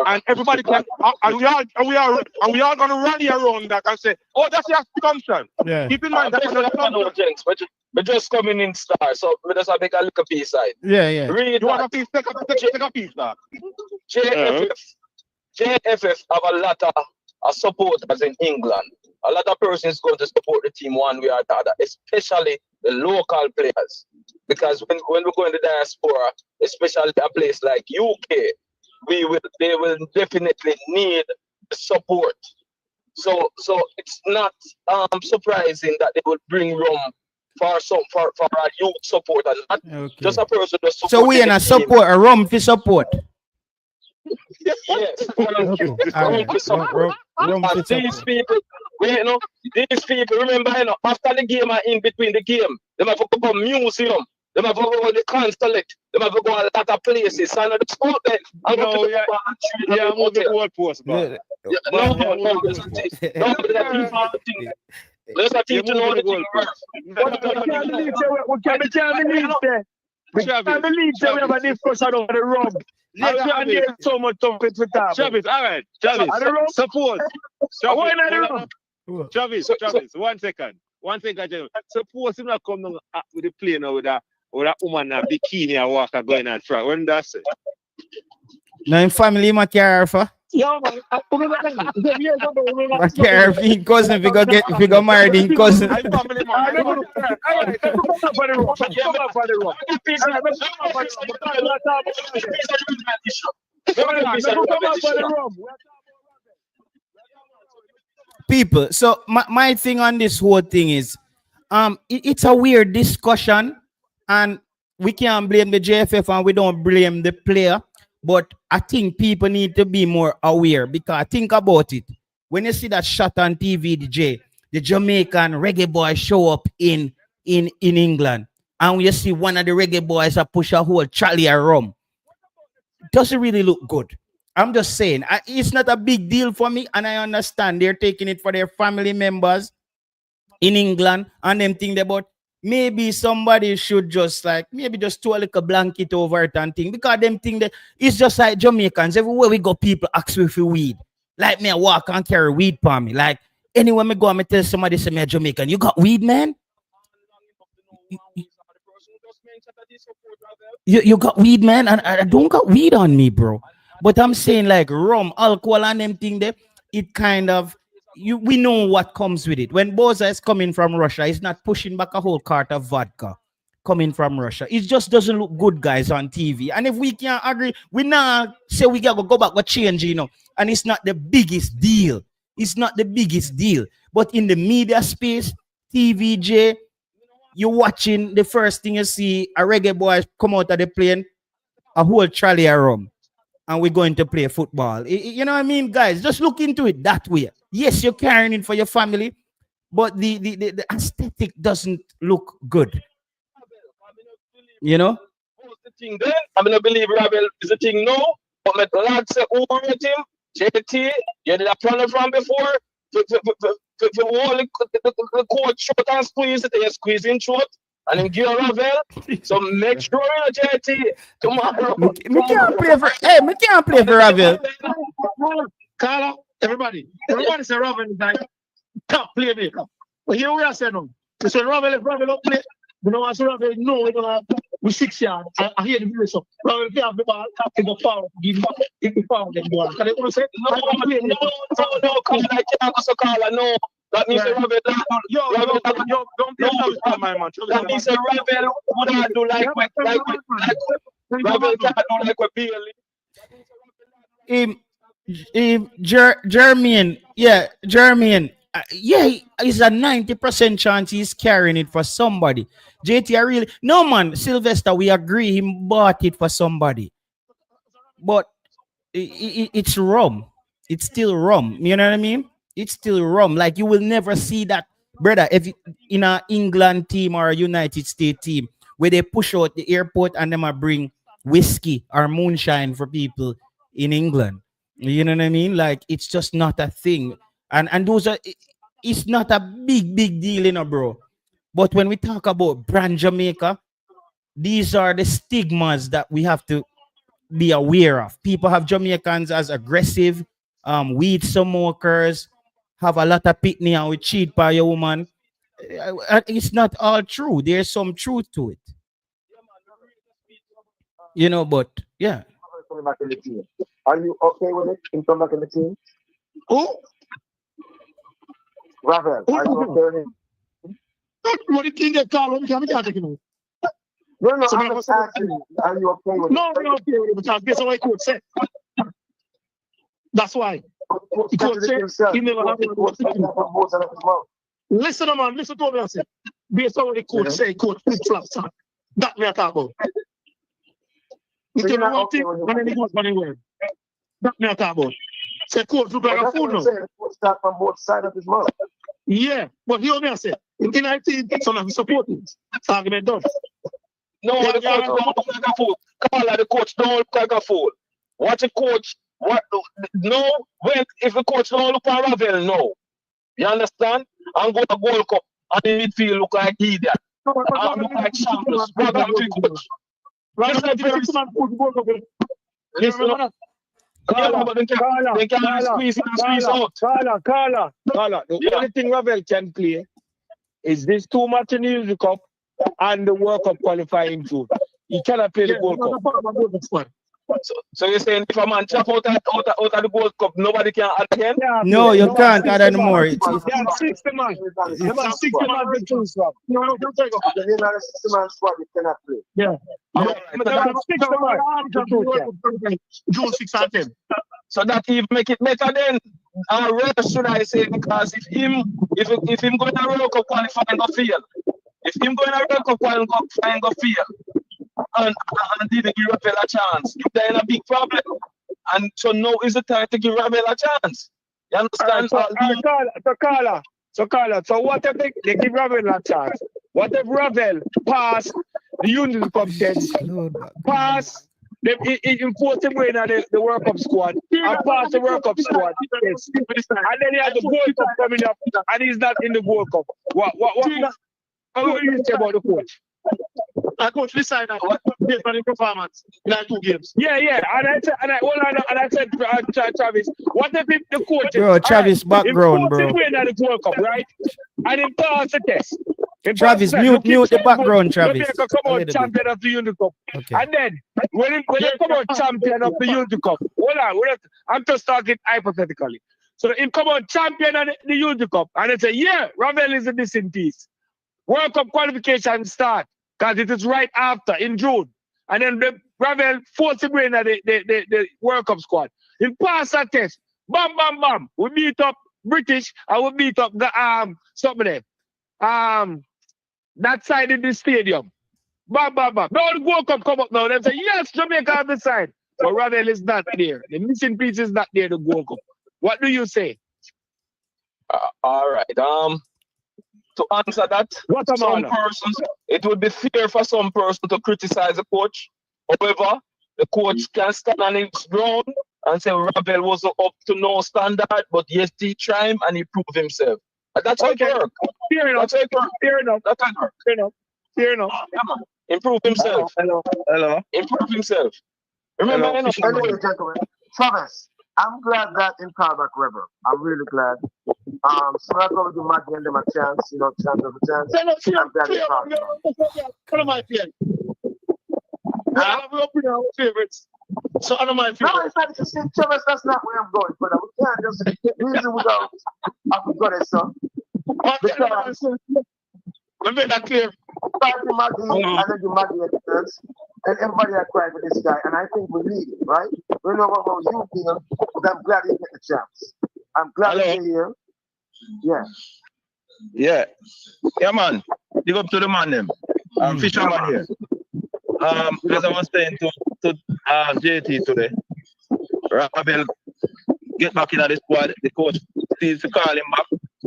And everybody can, and we are going to rally around that and say, oh, that's your assumption. Yeah. Keep in mind that's an assumption. We're just coming in star, so we just make a little piece side. Yeah. Read You want a piece? Take a piece, now. JFF have a lot of supporters in England. A lot of persons going to support the team one way or the other, especially the local players. Because when we go in the diaspora, especially a place like UK, they will definitely need support. So it's not surprising that they would bring rum for our youth support and not just a person to support. So we in a support, a rum for support. Yes. These people, these people, remember, after the game and in between the game, they have to go to museum, they have to go to the consulate, they have to go a lot of places. And the sport there, I'm moving the goalpost, man. Let's teach you know the thing we can't believe that we have a discussion over the rum. There's so much topic to talk. Travis, all right. Travis, suppose. Travis, 1 second. Suppose him not come down with the plane with a woman in a bikini and walk going on track. When that's it? Now in family, my care for. Yeah, man. My care for in cousin. If you go married in cousin. People, so my thing on this whole thing is, it's a weird discussion, and we can't blame the JFF and we don't blame the player. But I think people need to be more aware, because think about it. When you see that shot on TV, the Jamaican reggae boy show up in England, and you see one of the reggae boys push a whole trolley of rum, doesn't really look good. I'm just saying, it's not a big deal for me, and I understand they're taking it for their family members in England, and them think about maybe somebody should just just throw a little blanket over it and thing, because them think that it's just like Jamaicans. Everywhere we go, people ask me for weed. Like me, I walk and carry weed for me. Like anywhere me go, I tell somebody say me a Jamaican. You got weed, man? You got weed, man, and I don't got weed on me, bro. But I'm saying like rum, alcohol, and them thing there, it kind of we know what comes with it. When Boza is coming from Russia, he's not pushing back a whole cart of vodka coming from Russia. It just doesn't look good, guys, on TV. And if we can't agree, we now say we gotta go back, but change, you know. And it's not the biggest deal. It's not the biggest deal. But in the media space, TVJ, you're watching, the first thing you see, a reggae boy come out of the plane, a whole trolley of rum, and we're going to play football. You know what I mean, guys? Just look into it that way. Yes, you're carrying it for your family, but the aesthetic doesn't look good. You know? Who's the thing then? I mean, I believe Ravel is the thing now, but my lad say, who rate him? JT, you did a plan from before? To hold the coach short and squeeze it, you squeeze in short, and then give Ravel. So make sure you JT tomorrow. Me can't play for me can't play for Ravel. Carla, everybody say Ravel is like top playmaker. But here we are saying no. We say Ravel, if Ravel don't play, we don't want to Ravel. No, we don't have. We 6 yards. I hear the video. So Ravel can have the ball, he go foul, give back, he go foul, get the ball. Can they want to say no, Carla, I can't go so Carla, no. That means Ravel, don't play that my man. That means Ravel would not do like Ravel can't do like what Bailey. Jermaine, yeah, it's a 90% chance he's carrying it for somebody. JT, I really no man, Sylvester, we agree he bought it for somebody, but it's rum. It's still rum. You know what I mean? It's still rum. Like you will never see that, brother. If in a England team or a United States team where they push out the airport and them bring whiskey or moonshine for people in England. You know what I mean? Like it's just not a thing. And those are it's not a big deal, you know, bro. But when we talk about brand Jamaica, these are the stigmas that we have to be aware of. People have Jamaicans as aggressive, weed smokers, have a lot of pitney and we cheat by your woman. It's not all true. There's some truth to it. You know, but yeah. Are you okay with it? Can come back in the team? Who? Ravel, are you okay with it? What do you think they call him? We can't take him out. No, I'm just asking you, are you okay with it? No, we're not okay with it because guess what coach said? That's why. The coach said he never had it. Listen, man, listen to what I say. Based on what the coach say, coach flip-flops. That me I talk about. You tell me one thing, and then he goes anywhere. That me I talk about. Say coach look like a fool now. Coach start from both sides of his mouth. Yeah, but hear me I say. In 19, some of the supporters. Argument done. No, the coach don't look like a fool. Carla, the coach don't look like a fool. Watch the coach. What? No, when if the coach don't look at Ravel, no. You understand? I'm going to Gold Cup and the midfield look like idiot. I look like shambles. Ravel coach. Listen up. Carla, the only thing Ravel can play is this 2 match in the Youth Cup and the World Cup qualifying tour. He cannot play the Gold Cup. So you're saying if a man chop out of the Gold Cup, nobody can add again? No, you can't add anymore. Yeah, 60 man. 60 man will choose from. No, don't take off. You're not a 60-man squad, you cannot play. Yeah. June 6 and 10. So that even make it better then. Rest, should I say, because if him going to World Cup qualifying go fail, if him going to World Cup qualifying go fail, and didn't give Ravel a chance, they're in a big problem. And so now is the time to give Ravel a chance. You understand? So what if they give Ravel a chance? What if Ravel pass the Union Cup test, pass the important way in the World Cup squad, and pass the World Cup squad test, and then he has the Gold Cup coming up, and he's not in the Gold Cup. What do you say about the coach? I coach decide that based on the performance in like 2 games. Yeah. And I said, Travis, what if the coach? Bro, Travis background, bro. If win at the World Cup, right? And him pass the test. Travis, mute the background, Travis. Jamaica come out champion of the Unity Cup. Okay. And then when they come out champion of the Unity Cup, hold on, I'm just talking hypothetically. So him come out champion of the Unity Cup, and they say, yeah, Ravel is a missing piece. World Cup qualification start, because it is right after, in June. And then Ravel force him in at the World Cup squad. He pass that test. Bam, bam, bam. We beat up British, and we beat up the something there. That side in the stadium. Bam, bam, bam. Now the World Cup come up now. They say, yes, Jamaica on the side. But Ravel is not there. The missing piece is not there, the World Cup. What do you say? All right. To answer that, it would be fair for some person to criticize the coach. However, the coach can stand on his ground and say Ravel wasn't up to no standard, but yes, he tried and he proved himself. That's how it works. Fair enough. That's how it works. Fair enough. That's how it works. Fair enough. Yeah, man. Improve himself. Hello. Improve himself. Remember, Anyway, gentlemen, Travis, I'm glad that in callback Rebel. I'm really glad. So I probably do Maggie and them a chance, chance of a chance. I'm glad they called. Come on, my friend. We up in our favorites. So I don't mind. No, it's not just Travis, that's not where I'm going, brother. We can't just reason without I've got it, son. Let me make that clear. Start to Maggie, and then the Maggie experts, and everybody that cried for this guy, and I think we need it, right? We know how you feel, but I'm glad you get the chance. I'm glad you're here. Yeah. Yeah, man. Big up to the man, them. Fisherman here. As I was saying to JT today, Ravel get back in the squad. The coach needs to call him back.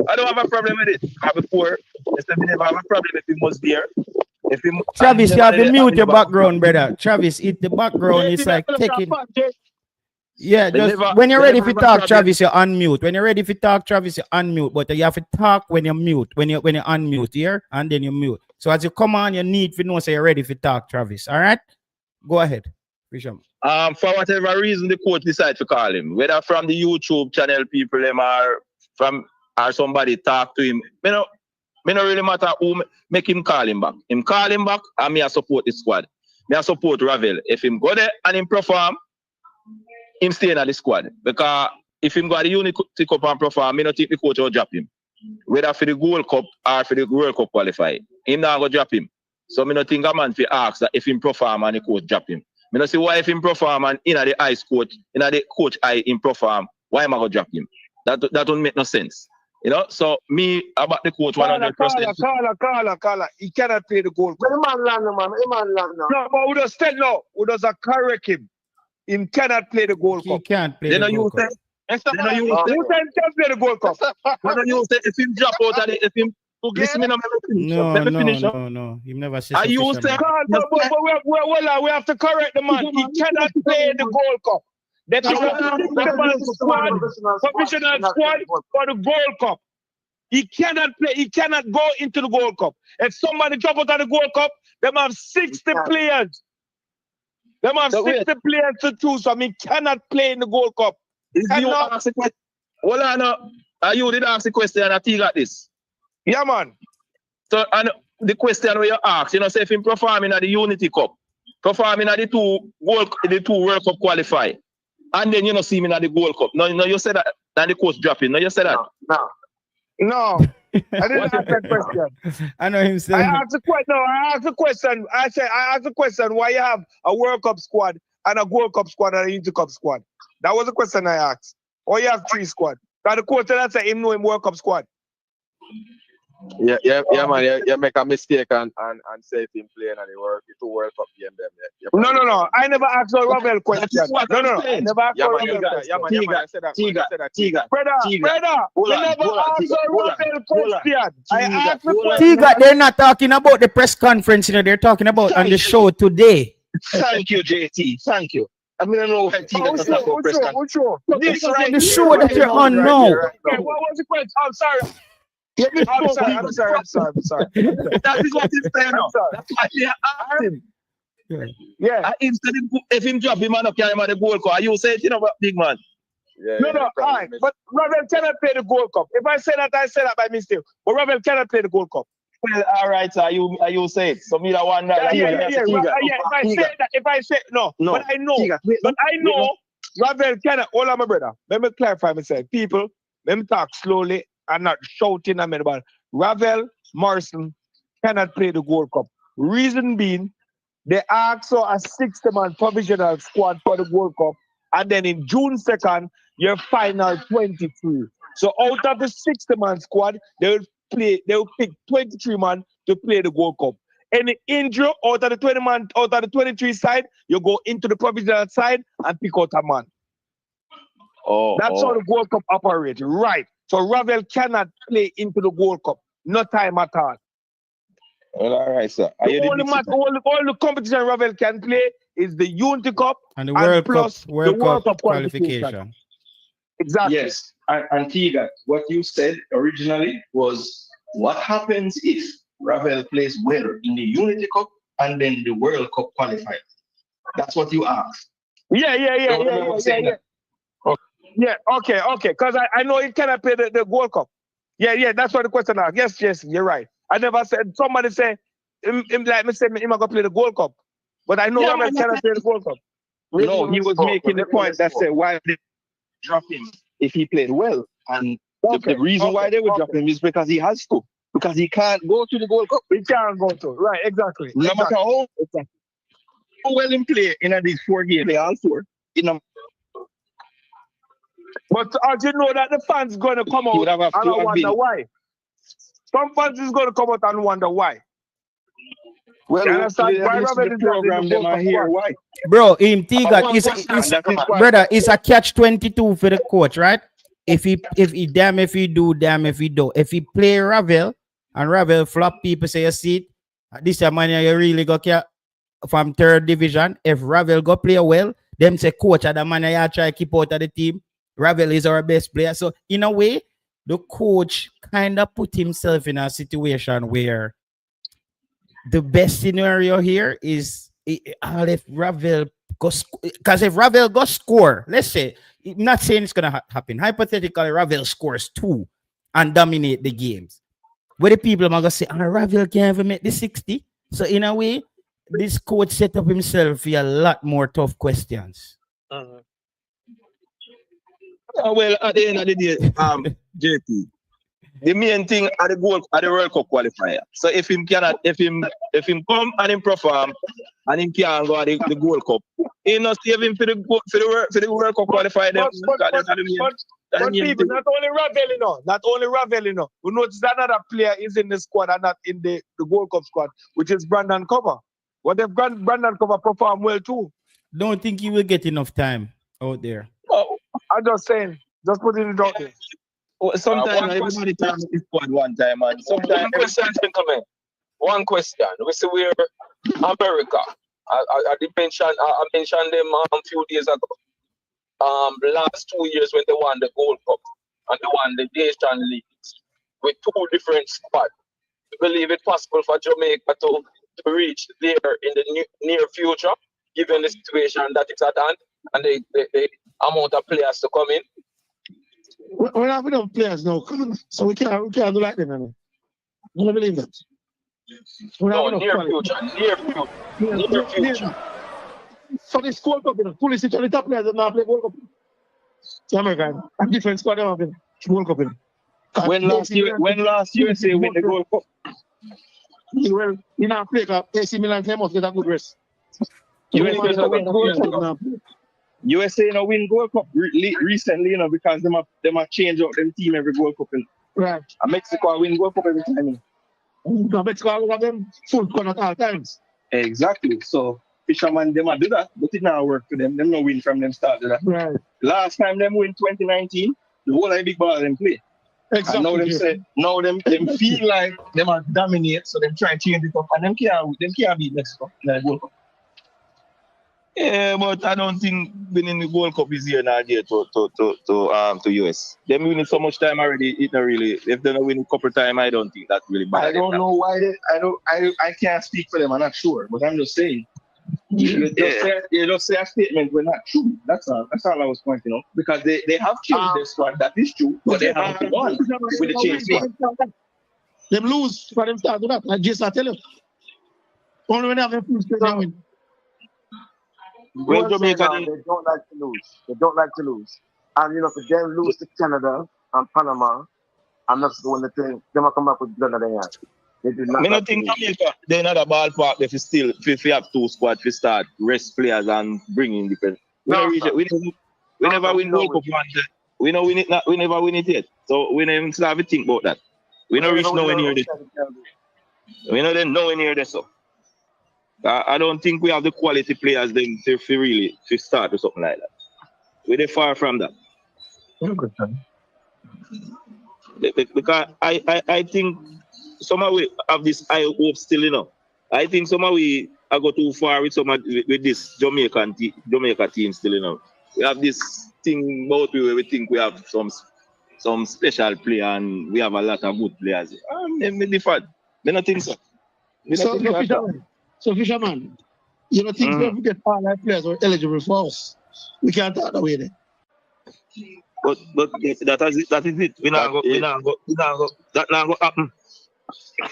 I don't have a problem with it. Before, I said we never have a problem if he was there. Travis, you have to mute your background, brother. Travis, the background is like taking. Yeah, just when you're ready to talk, Travis, you unmute. When you're ready to talk, Travis, you unmute. But you have to talk when you mute, when you unmute here, and then you mute. So as you come on, you need to know so you're ready to talk, Travis. All right, go ahead. For whatever reason the coach decide to call him, whether from the YouTube channel people or somebody talk to him, me no really matter who make him call him back. Him call him back, and me I support the squad. Me I support Ravel. If him go there and him perform, him stay in the squad. Because if him go to the Unity Cup and perform, me not think the coach will drop him. Whether for the Gold Cup or for the World Cup qualify, him not go drop him. So me not think a man fi ask that if him perform and the coach drop him. Me not see why if him perform and in the ice coach, in the coach eye him perform, why am I go drop him? That don't make no sense. So me about the coach 100%. Carla. He cannot play the goal. But the man land, man. No, but we just tell no. We just correct him. He cannot play the Gold Cup. He can't play the Gold Cup. Who can play the Gold Cup? If him drop out of it, if him listen, no. He never said. We have to correct the man. He cannot play the Gold Cup. That's the professional squad for the Gold Cup. He cannot play. He cannot go into the Gold Cup. If somebody drop out of the Gold Cup, them have 60 players. Them have 60 players to choose from. He cannot play in the Gold Cup. You did ask the question and I think got this. Yeah, man. So, and the question where you ask, say if him performing at the Unity Cup, performing at the two World Cup qualify, and then see me at the Gold Cup. No, you said that, and the coach dropping. No, you said that. No. I didn't ask that question. I know him saying. I asked the question. I asked the question why you have a World Cup squad and a Gold Cup squad and a Unity Cup squad. That was the question I asked. Or you have 3 squad. But the coach said that him know him World Cup squad. Yeah, man. You make a mistake and say him playing and the 2 World Cup game them. No. I never asked a Ravel question. No. I never asked a Ravel question. Tiga. Brother, I never asked a Ravel question. I asked the question. Tiga, they're not talking about the press conference, they're talking about on the show today. Thank you, JT. Thank you. I mean, I know why Tiga doesn't have a press conference. The show that you're on now. What was the question? I'm sorry. Yeah, I'm sorry. That is what he's saying now. sorry. That's why they asked him. Yeah. And instead if him drop him and not carry him at the goal cup, you say it, you know what, big man. No, all right. But Ravel cannot play the Gold Cup. If I say that, I say that by mistake. But Ravel cannot play the Gold Cup. Well, all right, sir. You say it. So me that one that. Yeah. If I say no. But I know. Ravel cannot. Hold on, my brother. Let me clarify myself. People, let me talk slowly and not shouting at me about Ravel Morrison cannot play the Gold Cup. Reason being, they asked for a 60-man provisional squad for the Gold Cup, and then in June 2nd, your final 23. So out of the 60-man squad, they will pick 23 man to play the Gold Cup. Any injury out of the 20 man, out of the 23 side, you go into the provisional side and pick out a man. That's how the Gold Cup operates, right? So Ravel cannot play into the Gold Cup, no time at all. Well, all right, sir. All the competition Ravel can play is the Unity Cup and the World Cup qualification. qualification. Exactly. Yes, and Tiga, what you said originally was what happens if Ravel plays well in the Unity Cup and then the World Cup qualifier? That's what you asked. Yeah. Okay. Because I know he cannot play the Gold Cup. Yeah, that's what the question asked. Yes, you're right. I never said, somebody say, him like me say, him going to play the Gold Cup. But I know Ravel cannot play the Gold Cup. No, he was making the point that said, why did they drop him if he played well? And the reason why they would drop him is because he has to. Because he can't go to the Gold Cup. He can't go to. Right, exactly. No matter how well he play in these 4 games, they all 4. But as you know that the fans going to come out and I wonder why. Some fans is going to come out and wonder why. Well, the program them are here. Why? Bro, brother, it's a catch-22 for the coach, right? If he damn if he do, damn if he do. If he play Ravel and Ravel flop, people say you see it. This man you really go from 3rd division. If Ravel go play well, them say coach at the man you try to keep out of the team. Ravel is our best player. So in a way, the coach kind of put himself in a situation where the best scenario here is if Ravel goes, because if Ravel goes score, let's say, I'm not saying it's gonna happen. Hypothetically, Ravel scores 2 and dominate the games. Where the people are gonna say, Ravel can't even make the 60. So in a way, this coach set up himself for a lot more tough questions. Well, at the end of the day, JP, the main thing at the World Cup qualifier. So if him come and him perform and him can't go at the Gold Cup, he not save him for the World Cup qualifier. But people, not only Ravel, we notice that another player is in the squad and not in the Gold Cup squad, which is Brandon Cover. What if Brandon Cover perform well too? Don't think he will get enough time out there. I'm just saying, just put it in the docket. Sometimes everybody talks this squad one time, and sometimes one question. We see where America. I mentioned them a few days ago. Last 2 years when they won the Gold Cup and they won the Nation Leagues with 2 different squads. I believe it possible for Jamaica to reach there in the near future, given the situation that is at hand and the amount of players to come in. We have enough players now, so we can't do like them anymore. I don't believe that. Near future. So the Gold Cup, police the top players that now play Gold Cup. So American, a different squad they have been Gold Cup. When last USA win the Gold Cup? Well, in Africa, AC Milan must get a good rest. USA no win Gold Cup recently, because them have changed out them team every Gold Cup. Right. And Mexico win Gold Cup every time. Mexico will have them full con at all times. Exactly. So fisherman them do that, but it now work for them. Them no win from them start to that. Right. Last time them win 2019, the whole of big ball them play. Exactly. And now them say, them feel like them are dominate, so them try to change it up, and them can't beat Mexico in the World Cup. Yeah, but I don't think winning the Gold Cup is here now there to US. Them winning so much time already, it not really. If they don't win a couple time, I don't think that really I matters. don't know why I can't speak for them. I'm not sure, but I'm just saying. You just say a statement we're not true. That's all. That's all I was pointing out. Because they have changed their squad. That is true, but they haven't won with the change squad. Them lose for them start to that. I just tell you. Only when they have a full squad, they win. Well, Jamaica, they don't like to lose. They don't like to lose. And you know, for them lose to Canada and Panama, I'm not going to think them will come back with blood in their hands. They do not. I don't think Jamaica, they're not a ballpark. If we have two squads, we start rest players and bring in different. We never win Gold Cup once. We know win it. We never win it yet. So we never even have to think about that. We don't reach nowhere near this. We know them nowhere near this. So I don't think we have the quality players then to really start with something like that. We're far from that. Because I think somehow we have this high hope still, you know. I think somehow we go too far with with this Jamaica team still, you know. We have this thing about where we think we have some special player and we have a lot of good players. Maybe different. I don't think so. So Fisherman, you don't think if we get all our players are eligible for us, we can't talk away then. But that is it. We not go. That not go happen.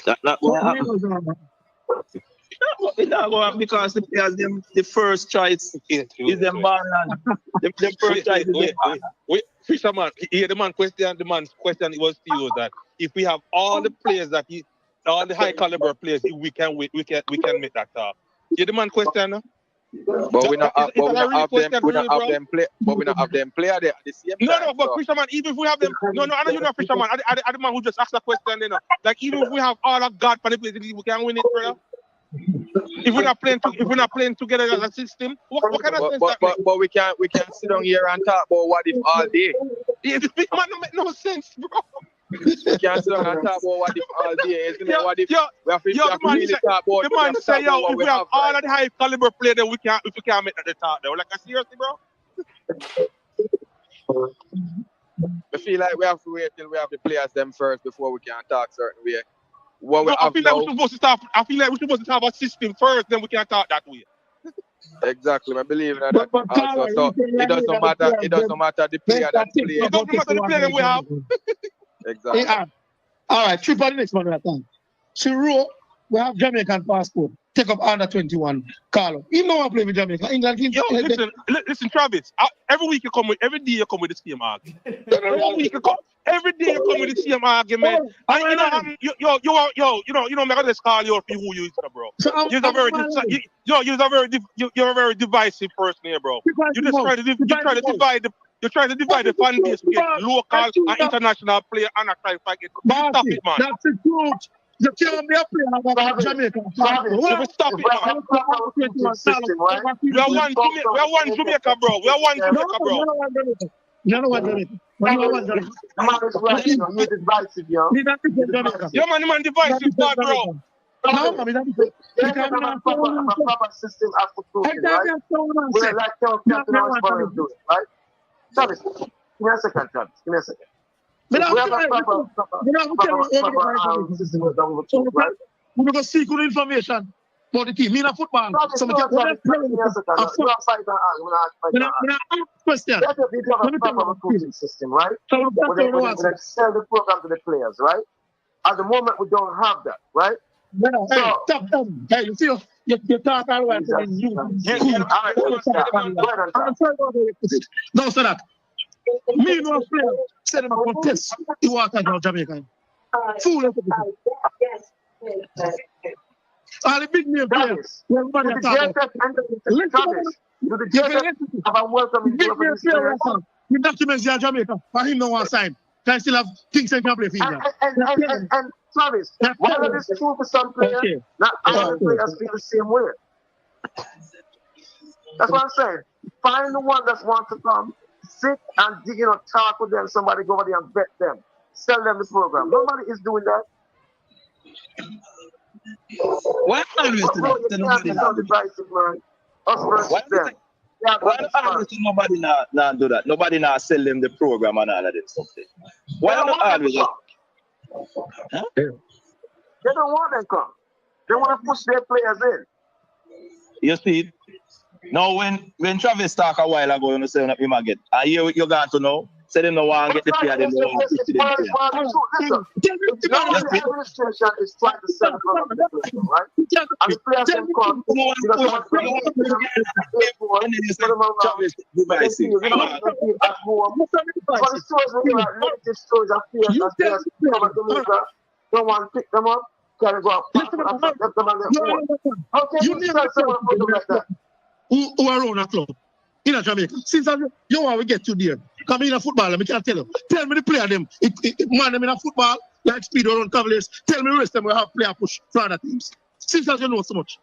That not go happen. It not go happen because the players the first choice is them Barland. The first choice is them Barland. Wait, Fisherman, the man's question was to you that if we have all the players all the high caliber players, we can make that talk. You the man question, no? But we not have them play at the same time. No, but Fisherman, even if we have them, I know you're not Fisherman. I the man who just asked the question, you know. Like even if we have all of God for the players, we can win it, brother. If we're not playing together as a system, what kind of sense that makes? But we can sit down here and talk about what if all day. Yeah, the big man don't make no sense, bro. We can't sit down and talk about what if all day. Isn't it? What if we have to really talk about the man say, yo, if we have all of the high caliber players, then we can't make that the talk though. Like, seriously, bro? I feel like we have to wait till we have the players them first before we can talk certain way. I feel like we're supposed to start a system first, then we can talk that way. Exactly, I believe in that. Also, so it doesn't matter the player that plays. It doesn't matter the player that we have. Exactly. All right, trip on the next one at a time. Chiro, we have Jamaican passport. Take up under 21. Carlo, you know I play with Jamaica. England. Yo, listen, Travis. Every day you come with the same argument. Every day you come with the same argument. And you know, I just call you for who you is, bro. You're a very divisive person here, bro. You're trying to divide the fan base to get local and international player and try to fight it. Stop it, man. That's the truth. You can't be a player about Jamaica. Stop it, man. We are one Jamaica, bro. We are one Jamaica, bro. You know what, Jamaica? Yeah, man, divisive, bro. No, I mean, that's a proper system as for coaching, right? We're like Captain do it, right? Travis, give me a second, Travis. Give me a second. We have a proper system right? We're going to seek good information about the team. Me in football. So we can question. We have a proper recruiting system, right? So we sell the program to the players, right? At the moment, we don't have that, right? Stop. Hey, you see, you talk all right. No, sir, that. Me no player. Send him a contest. He walk out Jamaica. Fool. All the big name players. Everybody talk about. The documents in Jamaica. For him no one sign. Can still have things that can play for India. And Travis, while it is true for some players, not all players feel the same way. That's what I'm saying. Find the one that wants to come, sit and talk with them. Somebody go over there and vet them, sell them the program. Nobody is doing that. What man is divisive, man. Us versus Why them. Yeah, why not argue to nobody not do that? Nobody not sell them the program and all of this something. Why not argue that? Huh? They don't want them come. They want to push their players in. You see? Now when Travis talk a while ago, you say him again. I hear what you're going to know. Say them no want to get the player, they don't want to push them player. The administration is trying to sell the club, right? And the players can come. Travis, goodbye. At home. But the stores when you are limited stores are fears and players come to Jamaica. No one pick them up. Can go up and left them on their phone. How can you sell someone like that? Who are on a club in a Jamaica? Since you want to get to there, come in a football, I can't tell you. Tell me the player them. Man them in a football, like speed around Cavaliers. Tell me the rest of them will have player push for other teams. Since you know so much.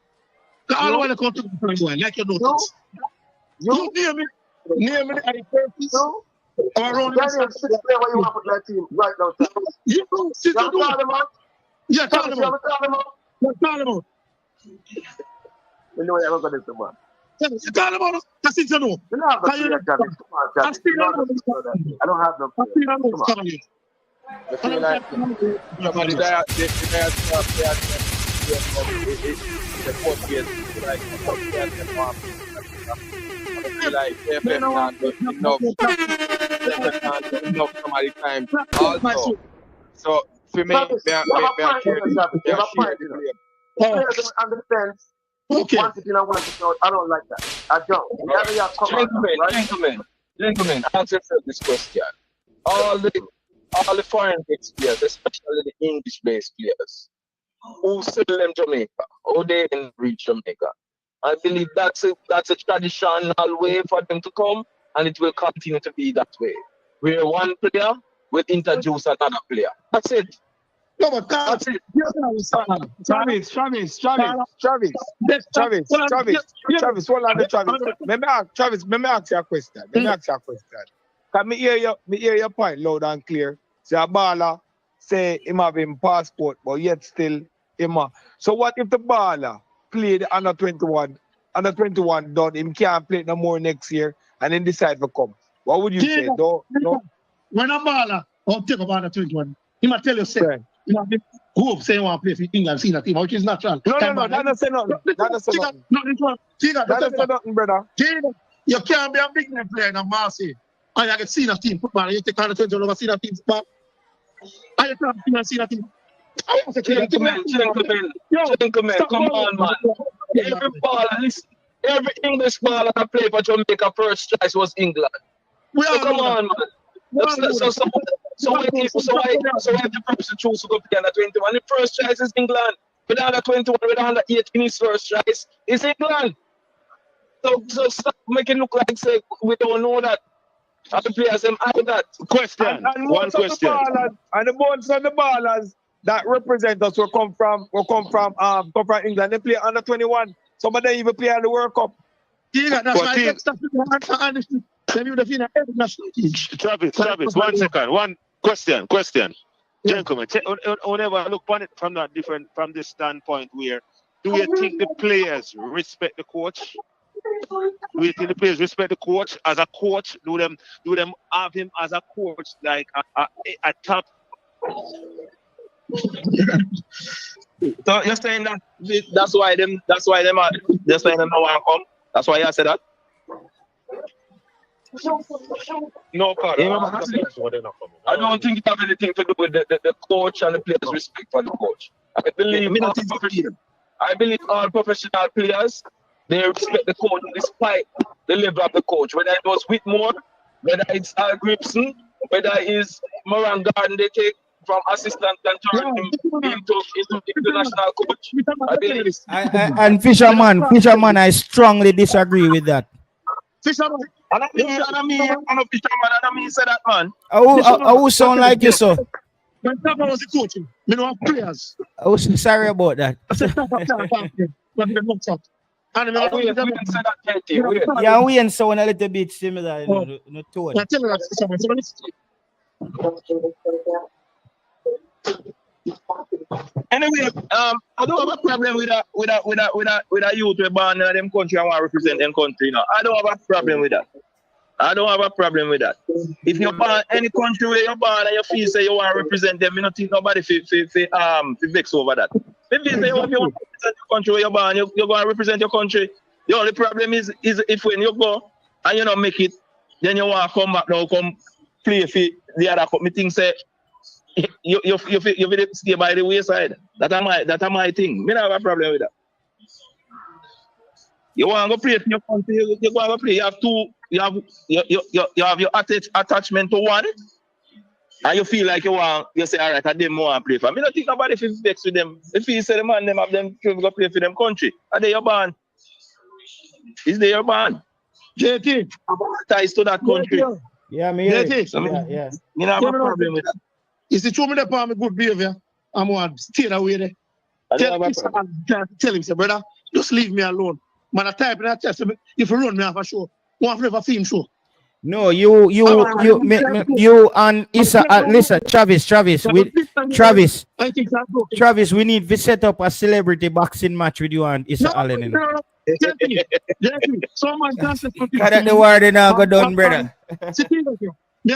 All the while they come to the like you know things. You name it at the purpose. Around the six player what you want to put that team right now. You know, since you know. Call them out. Yeah, call them out. Call them out. We know you're going to do the man. Call them out. That's it, you know. You don't have the player, Travis. Come on, Travis. I don't have no player. Come on. I feel like somebody there, the fourth year, like, I feel like FM not enough some of the time also. So for me, I share the players on the fence. Okay. Want it in, I want it out. I don't like that. I don't. Gentlemen, answer this question. All the foreign-based players, especially the English-based players, who sell them Jamaica, how they can reach Jamaica. I believe that's a traditional way for them to come, and it will continue to be that way. Where one player will introduce another player. That's it. No, but that's it. Travis, hold on the Travis. Let me ask you a question. Can me hear your point loud and clear? Say a baller say him have him passport, but yet still him. So what if the baller played under 21 done, him can't play no more next year and then decide to come? What would you say? No. When a baller take up under 21, he might tell you say, you know, hope say you want to play for England senior team, which is natural. No, that doesn't say nothing. That doesn't say nothing, brother. You can't be a big name player in a Marseille. And you get senior team football, you take on the 21 over senior team spot. And you can't be a senior team. Gentlemen, come on, man. Every English baller that played for Jamaica first choice was England. So come on, man. So why the person choose to go play under 21? The first choice is England. With under 21, with under 18, his first choice is England. So stop making look like say we don't know that. And the players them hide that. Question. And One question. And the most of the ballers that represent us will come from England. They play under 21. Some of them even play at the World Cup. That's why Travis, 1 second. One question. Gentlemen, whenever I look on it from this standpoint where do you think the players respect the coach? Do you think the players respect the coach as a coach? Do them have him as a coach like a top? So you're saying that that's why them don't want to come? That's why you said that? No, I don't think it has anything to do with the coach and the players' respect for the coach. I believe all professional players, they respect the coach despite the level of the coach. Whether it was Whitmore, whether it's Al Gripson, whether it's Moran Garden, they take from assistant and turn him into international coach. I believe. And Fisherman, I strongly disagree with that. Fisherman. And I mean, say that, man. Who sound like you, so? When Papa was the coach, we don't have players. Oh, sorry about that. I said Papa can't talk to him. But we don't talk. Yeah, we and sound a little bit similar, you know, the tone. I tell you that, Fisherman. Anyway, I don't have a problem with a youth we born in them country and want to represent them country. No, I don't have a problem with that. I don't have a problem with that. If you're born any country where you're born and you feel say you want to represent them, you don't think nobody vex over that. If you say you want to represent your country where you're born, you're going to represent your country. The only problem is if when you go and you don't make it, then you want to come back now, come play for the other company. Things say you stay by the wayside. That's my thing. Me don't have a problem with that. You want to go play for your country, you want to play. You have two. You have your attachment to one, and you feel like you say, all right, I didn't want to play for. I don't think nobody feels vex with them. If you say the man them have them to go play for them country, are they your band? Is they your band? JT. Ties to that country. Yeah, me. JT. So, yeah. You don't have a problem with that. Is it true me that for me good behavior? I'm going to stay away there. Tell him, say, brother, just leave me alone. Man, I type in that chat, if you run me off a show, one for a film show. No, you and Issa, listen, Travis, we need to set up a celebrity boxing match with you and Issa Allen. Someone can't say something. Got the word in now, go down, brother. I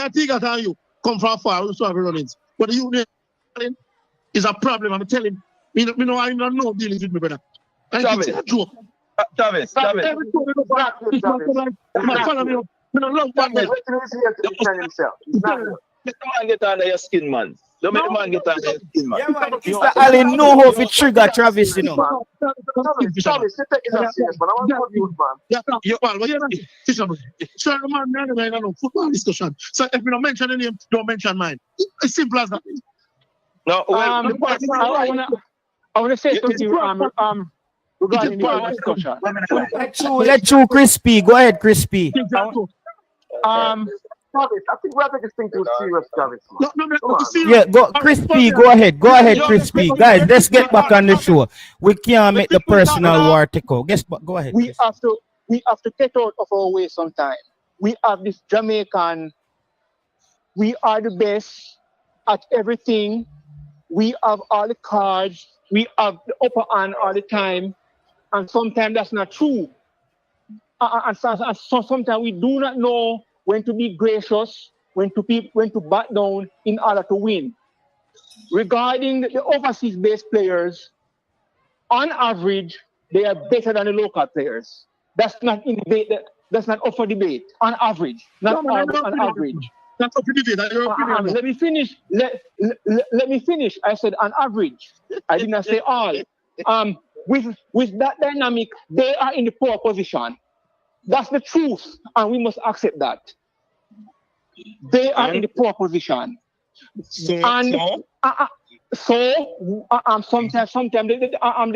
think I you come from far, so have runnings. But you is a problem. I'm telling you, I don't know dealing with me, brother. I think it's a joke. Travis. Follow me up. I love that man. Let the man get under your skin, man. Don't make the man get under your skin, man. Yeah, man. Mr. Allen know how to trigger Travis, you know. Travis, you take it as serious, but I want to you, man. Football discussion. So if you don't mention any name, don't mention mine. It's simple as that. No, I want to say something regarding the discussion. Let you Crispy. Go ahead, Crispy. Travis, I think we're taking this thing too serious, Travis. Yeah, go Crispy. Go ahead, Crispy. Guys, let's get back on the show. We can't make the personal war tickle. Go ahead. We have to get out of our way sometime. We have this Jamaican. We are the best at everything. We have all the cards. We have the upper hand all the time. And sometimes that's not true. And sometimes we do not know when to be gracious, when to back down in order to win. Regarding the overseas-based players, on average, they are better than the local players. That's not in debate. That's not up for debate. On average, on average. That's up for debate. Let me finish. Let me finish. I said on average. I did not say all. With that dynamic, they are in the poor position. That's the truth, and we must accept that. They are in the poor position. Sometimes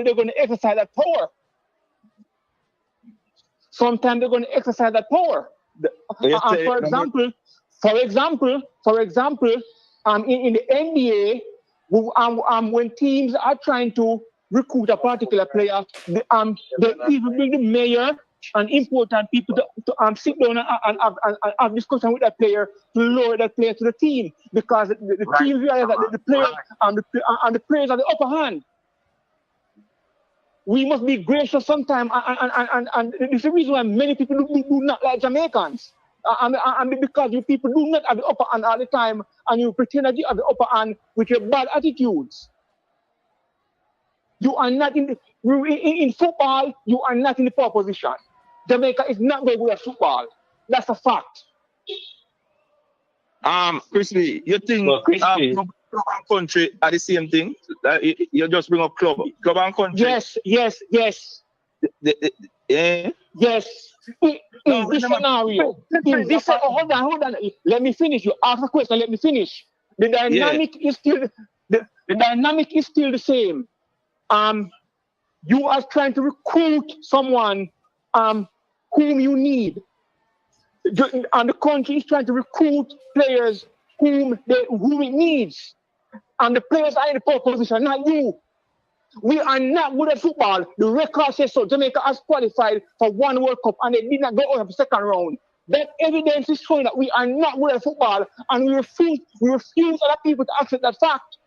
they're going to exercise that power. Sometimes they're going to exercise that power. For example, in the NBA, when teams are trying to recruit a particular player, they even bring the mayor and important people to sit down and have discussion with that player to lower that player to the team, because the team realize that the player and the players are the upper hand. We must be gracious sometimes, and this is the reason why many people do not like Jamaicans. And because you people do not have the upper hand all the time, and you pretend that you have the upper hand with your bad attitudes. You are not in football. You are not in the poor position. Jamaica is not very good at football. That's a fact. Crispy, you think club and country are the same thing? You just bring up club and country. Yes. Yes. Yes. In this scenario, hold on. Let me finish. You ask a question. Let me finish. The dynamic is still the dynamic is still the same. You are trying to recruit someone whom you need, and the country is trying to recruit players whom it needs, and the players are in the poor position, not you. We are not good at football. The record says so. Jamaica has qualified for one World Cup and they did not go out of the second round. That evidence is showing that we are not good at football, and we refuse other people to accept that fact.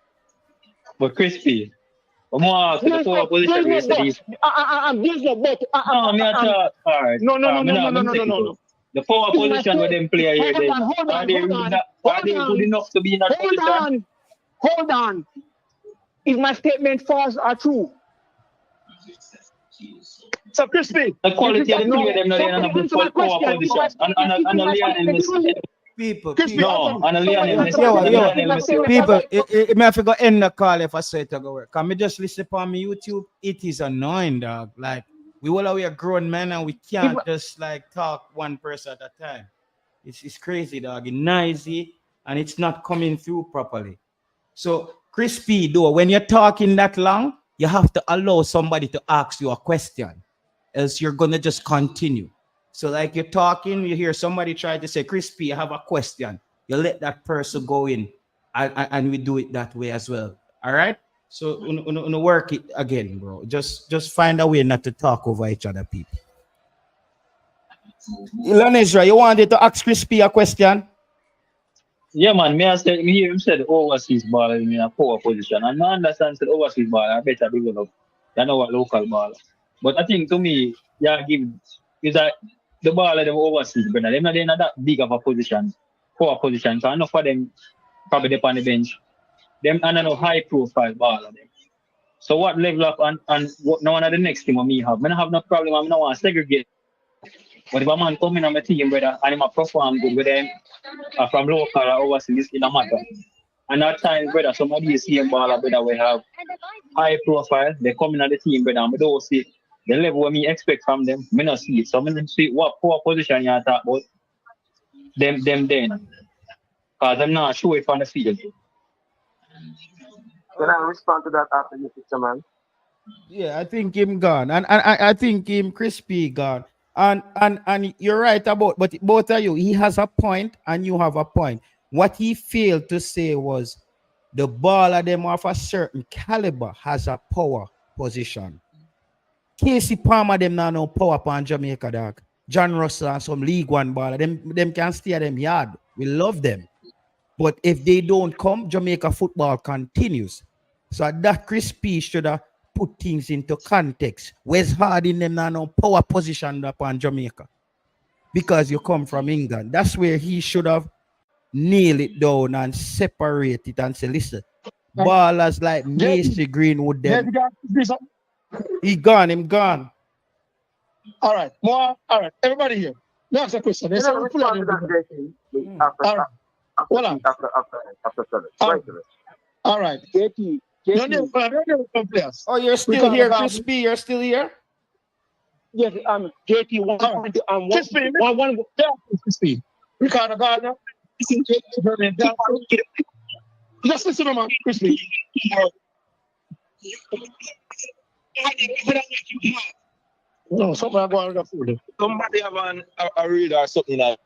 But crispy. More to the forward position where you said he's. There's no but. No, me at all. Alright. No. No. The forward position where them play here, then are they good enough to be in that position? Hold on. Is my statement false or true? So crispy. The quality of the player them not in a good forward position. And Lionel People. No, and Lionel People, it may have to go end the call if I say it to go work. Can me just listen upon me YouTube? It is annoying, dog. Like, we all are grown men and we can't just like talk one person at a time. It's crazy, dog. It's noisy and it's not coming through properly. So, crispy, though, when you're talking that long, you have to allow somebody to ask you a question, else you're gonna just continue. So, like you're talking, you hear somebody try to say, crispy, I have a question. You let that person go in, and we do it that way as well. All right. So, work it again, bro. Just find a way not to talk over each other, people. Ilanesra, you wanted to ask Crispy a question? Yeah, man. Me hear him said overseas ball in a poor position. And I understand said overseas ball I better develop than our local ball. But I think to me, is that the ball of them overseas, brother. They're not in that big of a position, poor position. So enough for them probably up on the bench. Them and no high profile ball of them. So what level up and what now one of the next thing what me have? I don't have no problem, I don't want to segregate. But if a man come in on my team, brother, and him perform good with them from local or overseas, it don't matter. And at times, brother, some of these same baller, brother, we have high profile, they come in on the team, brother, and we don't see the level what me expect from them, me not see it. So I don't see what poor position you talk about them then. Because I'm not sure it on the field. Can I respond to that after you, picture man? Yeah, I think him gone. And I think him Crispy gone. And you're right about, but both of you, he has a point and you have a point. What he failed to say was the ball of them of a certain caliber has a power position. Casey Palmer them now no power upon Jamaica, dog. John Russell and some League One baller, them can stay at them yard. We love them. But if they don't come, Jamaica football continues. So that Crispy should have put things into context. Where's hard in them now no power position upon Jamaica? Because you come from England. That's where he should have nailed it down and separate it and say, listen, ballers like Macy Greenwood, them. Him gone. All right, everybody here. Let us ask a question. There's a full all right. Oh, you're still here, Crispy? You're still here? Yes, JT one Crispy. Ricardo Gardner. Just listen to man, Crispy. No, something I go on the food. Somebody have a reader or something like.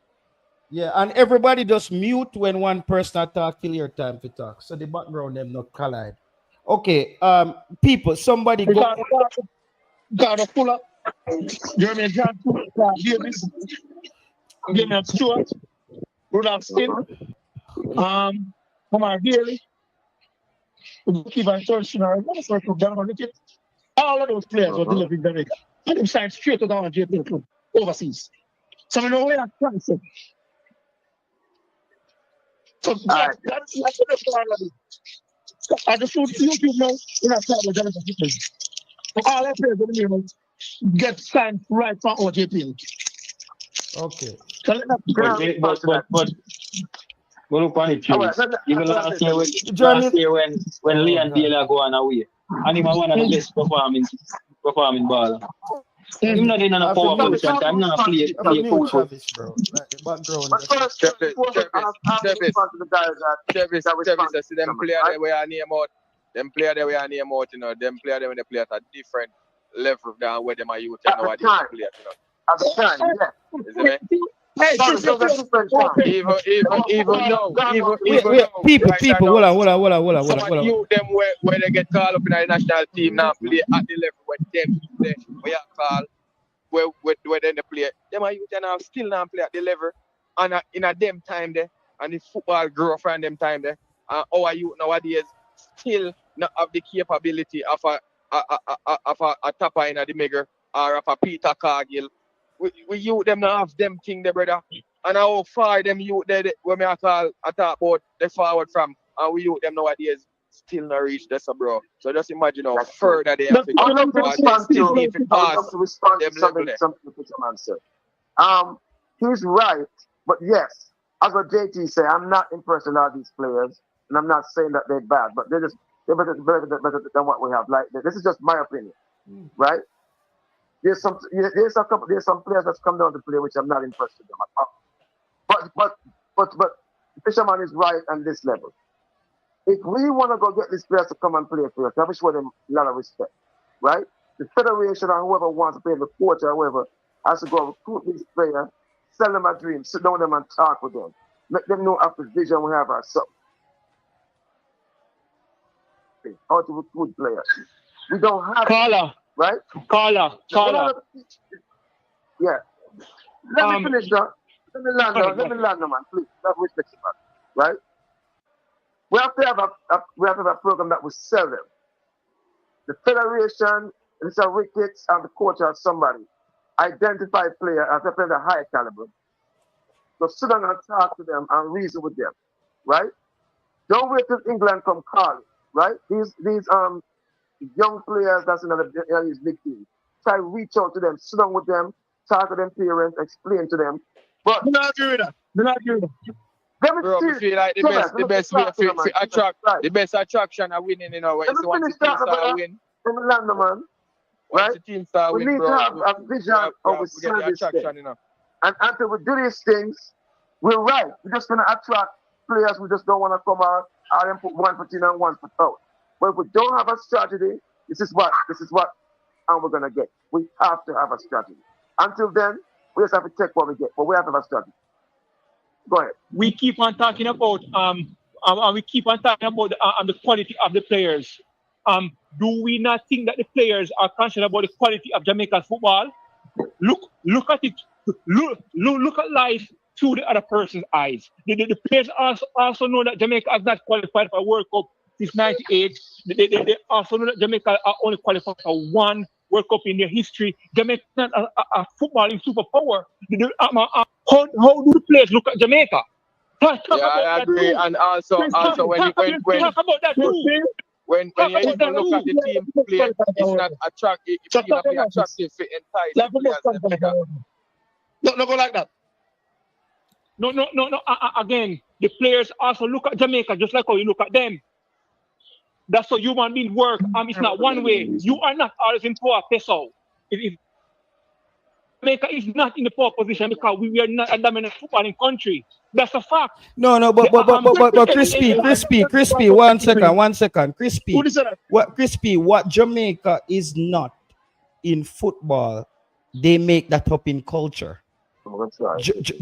Yeah, and everybody just mute when one person talk till your time to talk. So the background them not collide. Okay, people, somebody go. Got a pull up. Jeremy Johnson, Davis, Damian Stewart, Rudolph Skin, Omar Daly, Kevin Turshiner, all of those players were delivering direct. And they signed straight to down JPL club overseas. So we know where that's transferred. So that's what the plan is. I just want you know we're not starting with Jonathan Hickman. All our players in the moment get signed right from our JPL. Okay. But look on it, even last year when Leon Taylor go on away, and he was one of the best performing ball. Him not in a power position, I'm not play football. Davis, I see them player they were name out. Them player they were name out, you know. Them player they when they play at a different level than where them are youth and nowadays play, you know. At the time, yeah. Isn't it? Hey, even now, people, hold on. Some of the youth them where they get called up in the national team now play at the level where them we are called where then they play. Them are youth now still now play at the level and in a them time there and the football grow from them time there. And our youth nowadays still not have the capability of a tapper in the Megger or of a Peter Cargill. We youth them not have them thing there, brother. And how far them youth there when I talk about the forward from, and we youth them nowadays still not reach this, bro. So just imagine how further they have to go. I love to respond to Still need to pass them level there. something Fisherman said. He's right, but yes, as what JT said, I'm not impressed with all these players, and I'm not saying that they're bad, but they're better than what we have. Like this is just my opinion, right? There's some players that's come down to play which I'm not impressed with them. But Fisherman is right on this level. If we want to go get these players to come and play for us, we have to show them a lot of respect, right? The federation or whoever wants to play, the coach or whoever, has to go recruit these players, sell them a dream, sit down with them and talk with them. Let them know after vision we have ourselves. How to recruit players. We don't have Carla, right? Carla. Yeah. Let me finish that. Let me land, man, please. Have respect, man. Right? We have to have a program that will sell them. The federation, Mr. Ricketts, and the coach or somebody identify player as a player of high caliber. So sit down and talk to them and reason with them. Right? Don't wait till England come calling. Right? These young players that's in these big teams. Try to reach out to them, sit down with them, talk to them parents, explain to them. But do not agree with that. Bro, we feel like the best way to attract the best attraction of winning, you know, when it's once the team start win. Man. Right? The team start we win, need bro, to have a vision of a service thing. You know. And until we do these things, we're right. We're just gonna attract players who just don't want to come out and put 1 foot in and 1 foot out. But if we don't have a strategy, this is what we're gonna get. We have to have a strategy. Until then, we just have to take what we get, but we have to have a strategy. Go ahead. We keep on talking about the quality of the players. Do we not think that the players are concerned about the quality of Jamaica's football? Look at it. Look at life through the other person's eyes. The players also know that Jamaica has not qualified for a World Cup since '98. They also know that Jamaica are only qualified for one World Cup in their history. Jamaica is not a footballing superpower. How do the players look at Jamaica? I agree. And also when talk about that too. When you even look at the team play, it's not attractive. It's not attractive to entice players. No, go like that. No. Again, the players also look at Jamaica just like how you look at them. That's how human beings work. It's not one way. You are not always in poor peso. If Jamaica is not in the poor position because we are not a dominant footballing country. That's a fact. No, but Crispy, 1 second. Crispy, what Jamaica is not in football, they make that up in culture.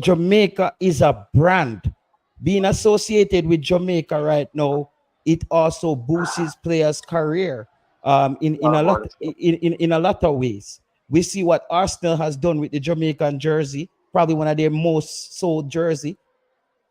Jamaica is a brand. Being associated with Jamaica right now, it also boosts players' career in a lot of ways. We see what Arsenal has done with the Jamaican jersey, probably one of their most sold jersey.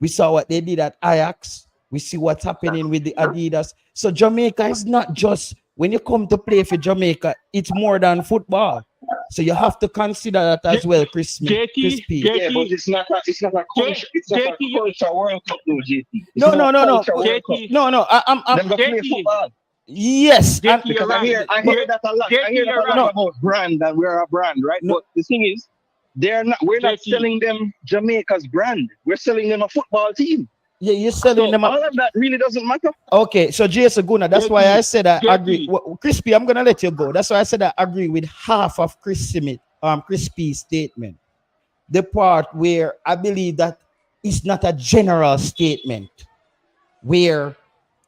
We saw what they did at Ajax. We see what's happening with the Adidas. So Jamaica is not just, when you come to play for Jamaica, it's more than football. So you have to consider that as well, Crispy. Yeah, but it's not a culture. It's not a culture World Cup, though, JT. No. I'm going to play football. Yes. I hear that a lot. I hear that a lot about brand, and we're a brand, right? But the thing is, we're not selling them Jamaica's brand. We're selling them a football team. Yeah, you're selling them. All of that really doesn't matter. Okay, so Jason Guna, that's why I said I agree. Crispy, I'm gonna let you go. That's why I said I agree with half of Crispy's statement. The part where I believe that it's not a general statement, where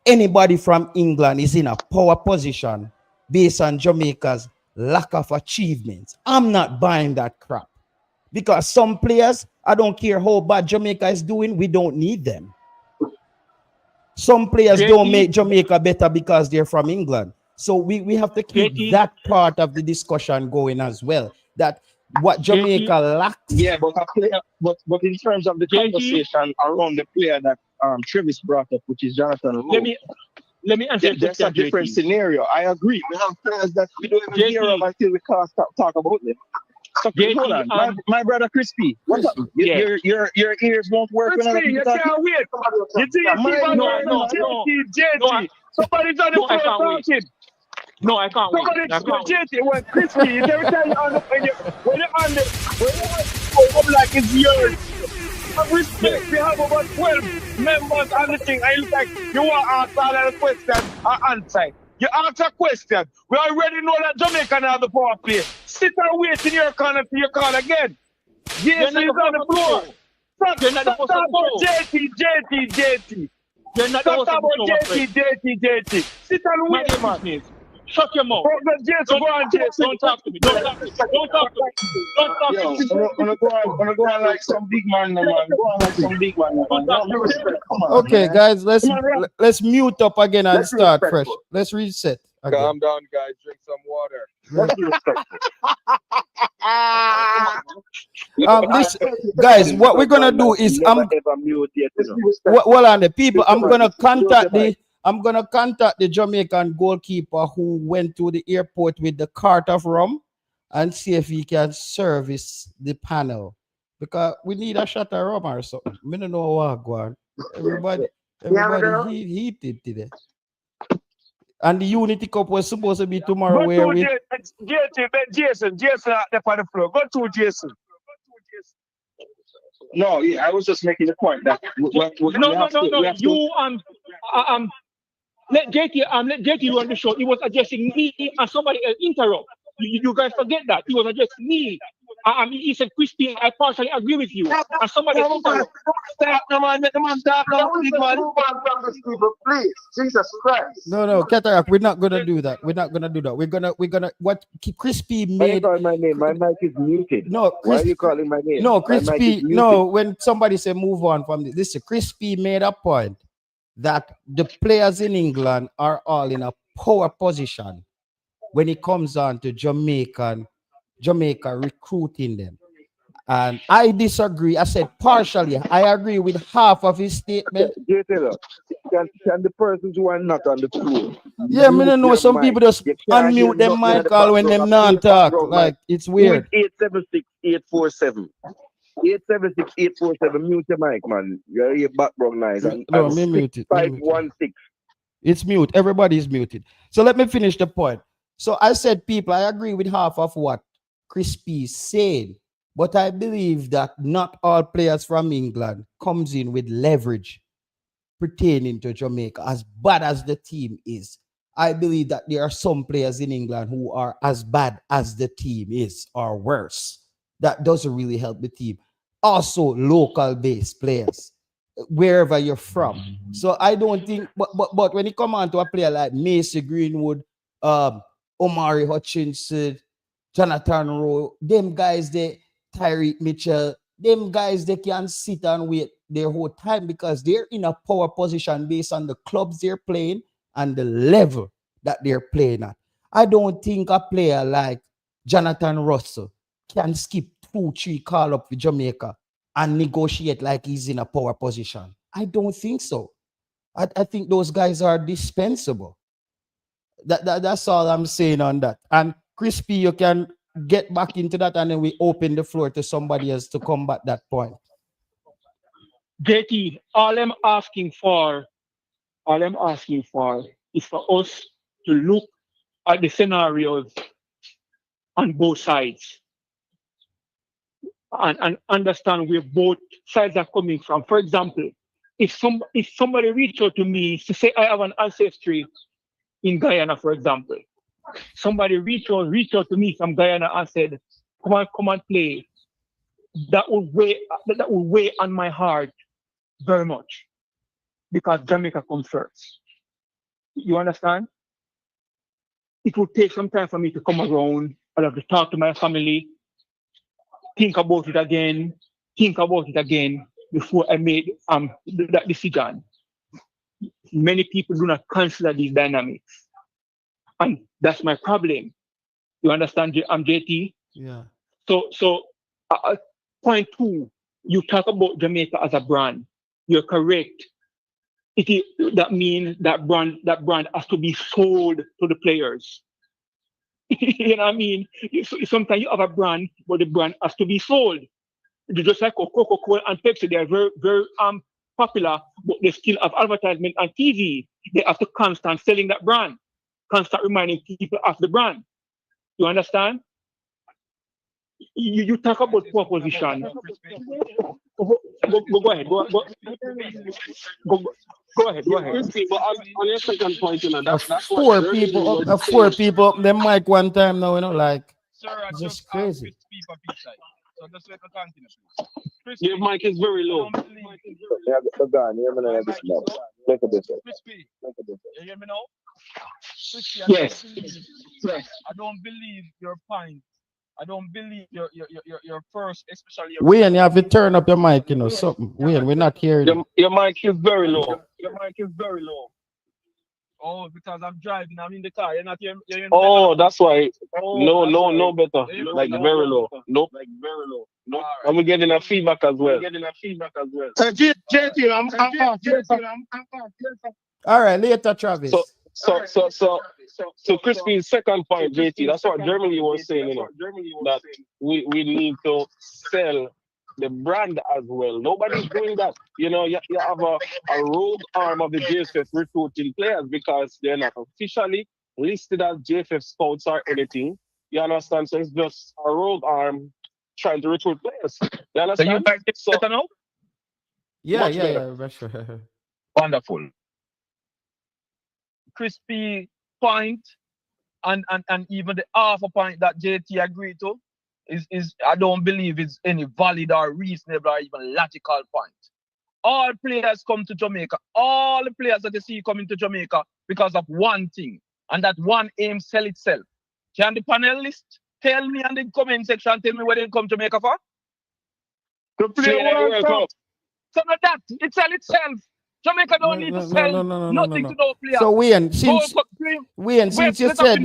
anybody from England is in a power position based on Jamaica's lack of achievements. I'm not buying that crap. Because some players, I don't care how bad Jamaica is doing, we don't need them. Some players don't make Jamaica better because they're from England. So we have to keep that part of the discussion going as well. That what Jamaica lacks. Yeah, but in terms of the conversation around the player that Travis brought up, which is Jonathan Lowe, let me answer That's a different scenario. I agree. We have players that we don't even hear of until we can't talk about them. So hold on, my brother Crispy, what's up? Your ears won't work when Crispy, you can't wait. You think you keep on going on JT. Somebody's on the floor talking. No, I can't wait. Somebody's JT when Crispy, every time you're on the when you're on the I'm like it's yours. I respect we have about 12 members on the thing. I look like you want to ask all of the questions and answer. You answer a question. We already know that Jamaica have the power play. Sit and wait in your corner till you call again. Yes, he's on the floor. Stop about JT. You're not Stop about JT. Sit and wait, man. Shut your mouth. Don't talk to me. Don't talk to me. I'm gonna go on like some big man, man. Go on like some big man, man. Okay, guys, let's mute up again and start fresh. Let's reset. Again. Calm down, guys. Drink some water. This, guys, what we're gonna do is well, on the people, I'm gonna contact the Jamaican goalkeeper who went to the airport with the cart of rum and see if he can service the panel, because we need a shot of rum or something. I don't know what going. Everybody heated today. And the Unity Cup was supposed to be tomorrow. Jason at the floor. Go to Jason. No, I was just making the point that no. You let JT run the show. He was addressing me and somebody else interrupt. You guys forget that he was addressing me. He said, Crispy, I partially agree with you. And somebody else interrupt. Stop, man. Let the man talk. Please, Jesus Christ. No, Cataract, we're not gonna do that. We're gonna what Crispy made. My name. My mic is muted. No, why are you calling my name? No, Crispy. No, when somebody say move on from this, listen, Crispy made a point that the players in England are all in a power position when it comes on to Jamaica recruiting them. And I disagree. I said partially. I agree with half of his statement. Can the persons who are not on the tour? Yeah, I don't know. Some people just unmute them mic call when them not talk. Like, it's weird. 876-847. 876-847. Mute your mic, man. Your background noise. No, me muted. 516. It's mute. Everybody's muted. So let me finish the point. So I said, people, I agree with half of what Crispy said, but I believe that not all players from England comes in with leverage pertaining to Jamaica. As bad as the team is, I believe that there are some players in England who are as bad as the team is or worse. That doesn't really help the team. Also, local-based players, wherever you're from. So I don't think, but when it comes on to a player like Macy Greenwood, Omari Hutchinson, Jonathan Rowe, them guys, Tyreek Mitchell, them guys, they can sit and wait their whole time because they're in a power position based on the clubs they're playing and the level that they're playing at. I don't think a player like Jonathan Russell can skip 2-3 call up with Jamaica and negotiate like he's in a power position. I don't think so. I think those guys are dispensable. That's all I'm saying on that. And Crispy, you can get back into that and then we open the floor to somebody else to combat that point. JT, all I'm asking for is for us to look at the scenarios on both sides and understand where both sides are coming from. For example, if somebody reach out to me to say I have an ancestry in Guyana, for example, somebody reach out to me from Guyana and said, come and play. That would weigh on my heart very much because Jamaica comes first. You understand? It would take some time for me to come around. I'll have to talk to my family, think about it again before I made that decision. Many people do not consider these dynamics. And that's my problem. You understand? I'm JT. Yeah. So point two, you talk about Jamaica as a brand. You're correct. that means that brand has to be sold to the players. You know what I mean? Sometimes you have a brand, but the brand has to be sold. Just like Coca-Cola and Pepsi, they are very, very popular, but they still have advertisement on TV. They have to constant selling that brand, constant reminding people of the brand. You understand? You talk about proposition. Go ahead. Go ahead. But on your second point, that's Four people up the mic one time now, like Sir, I it's just just crazy. Crispy for peace side. So just let me continue, please. Crispy, Your mic is very low. I don't believe Yeah, make a difference. Crispy. You hear me now? Crispy, Yes. I don't believe your point. I don't believe your first, especially your Wayne, you have to turn up your mic, something. Wayne, we're not hearing you. Your mic is very low. Oh, because I'm driving, I'm in the car. You're not hearing me? Oh, that's why. No better. Like very low. Nope. All And we're getting a feedback as well. JT, All right, later, Travis. So Crispy's second point, JT, that's what Germany was saying, that we need to sell the brand as well. Nobody's doing that. You have a rogue arm of the JFF recruiting players because they're not officially listed as JFF scouts or anything. You understand? So it's just a rogue arm trying to recruit players. You understand? So you back this better now? Yeah, sure. Wonderful. Crispy point and even the half a point that JT agreed to is I don't believe it's any valid or reasonable or even logical point. All players come to Jamaica. All the players that you see coming to Jamaica because of one thing, and that one aim sell itself. Can the panelists tell me in the comment section, tell me where they come to Jamaica for? To play World Cup. So not that, it sell itself. Jamaica don't need to sell nothing to no player. So Wayne, since you said,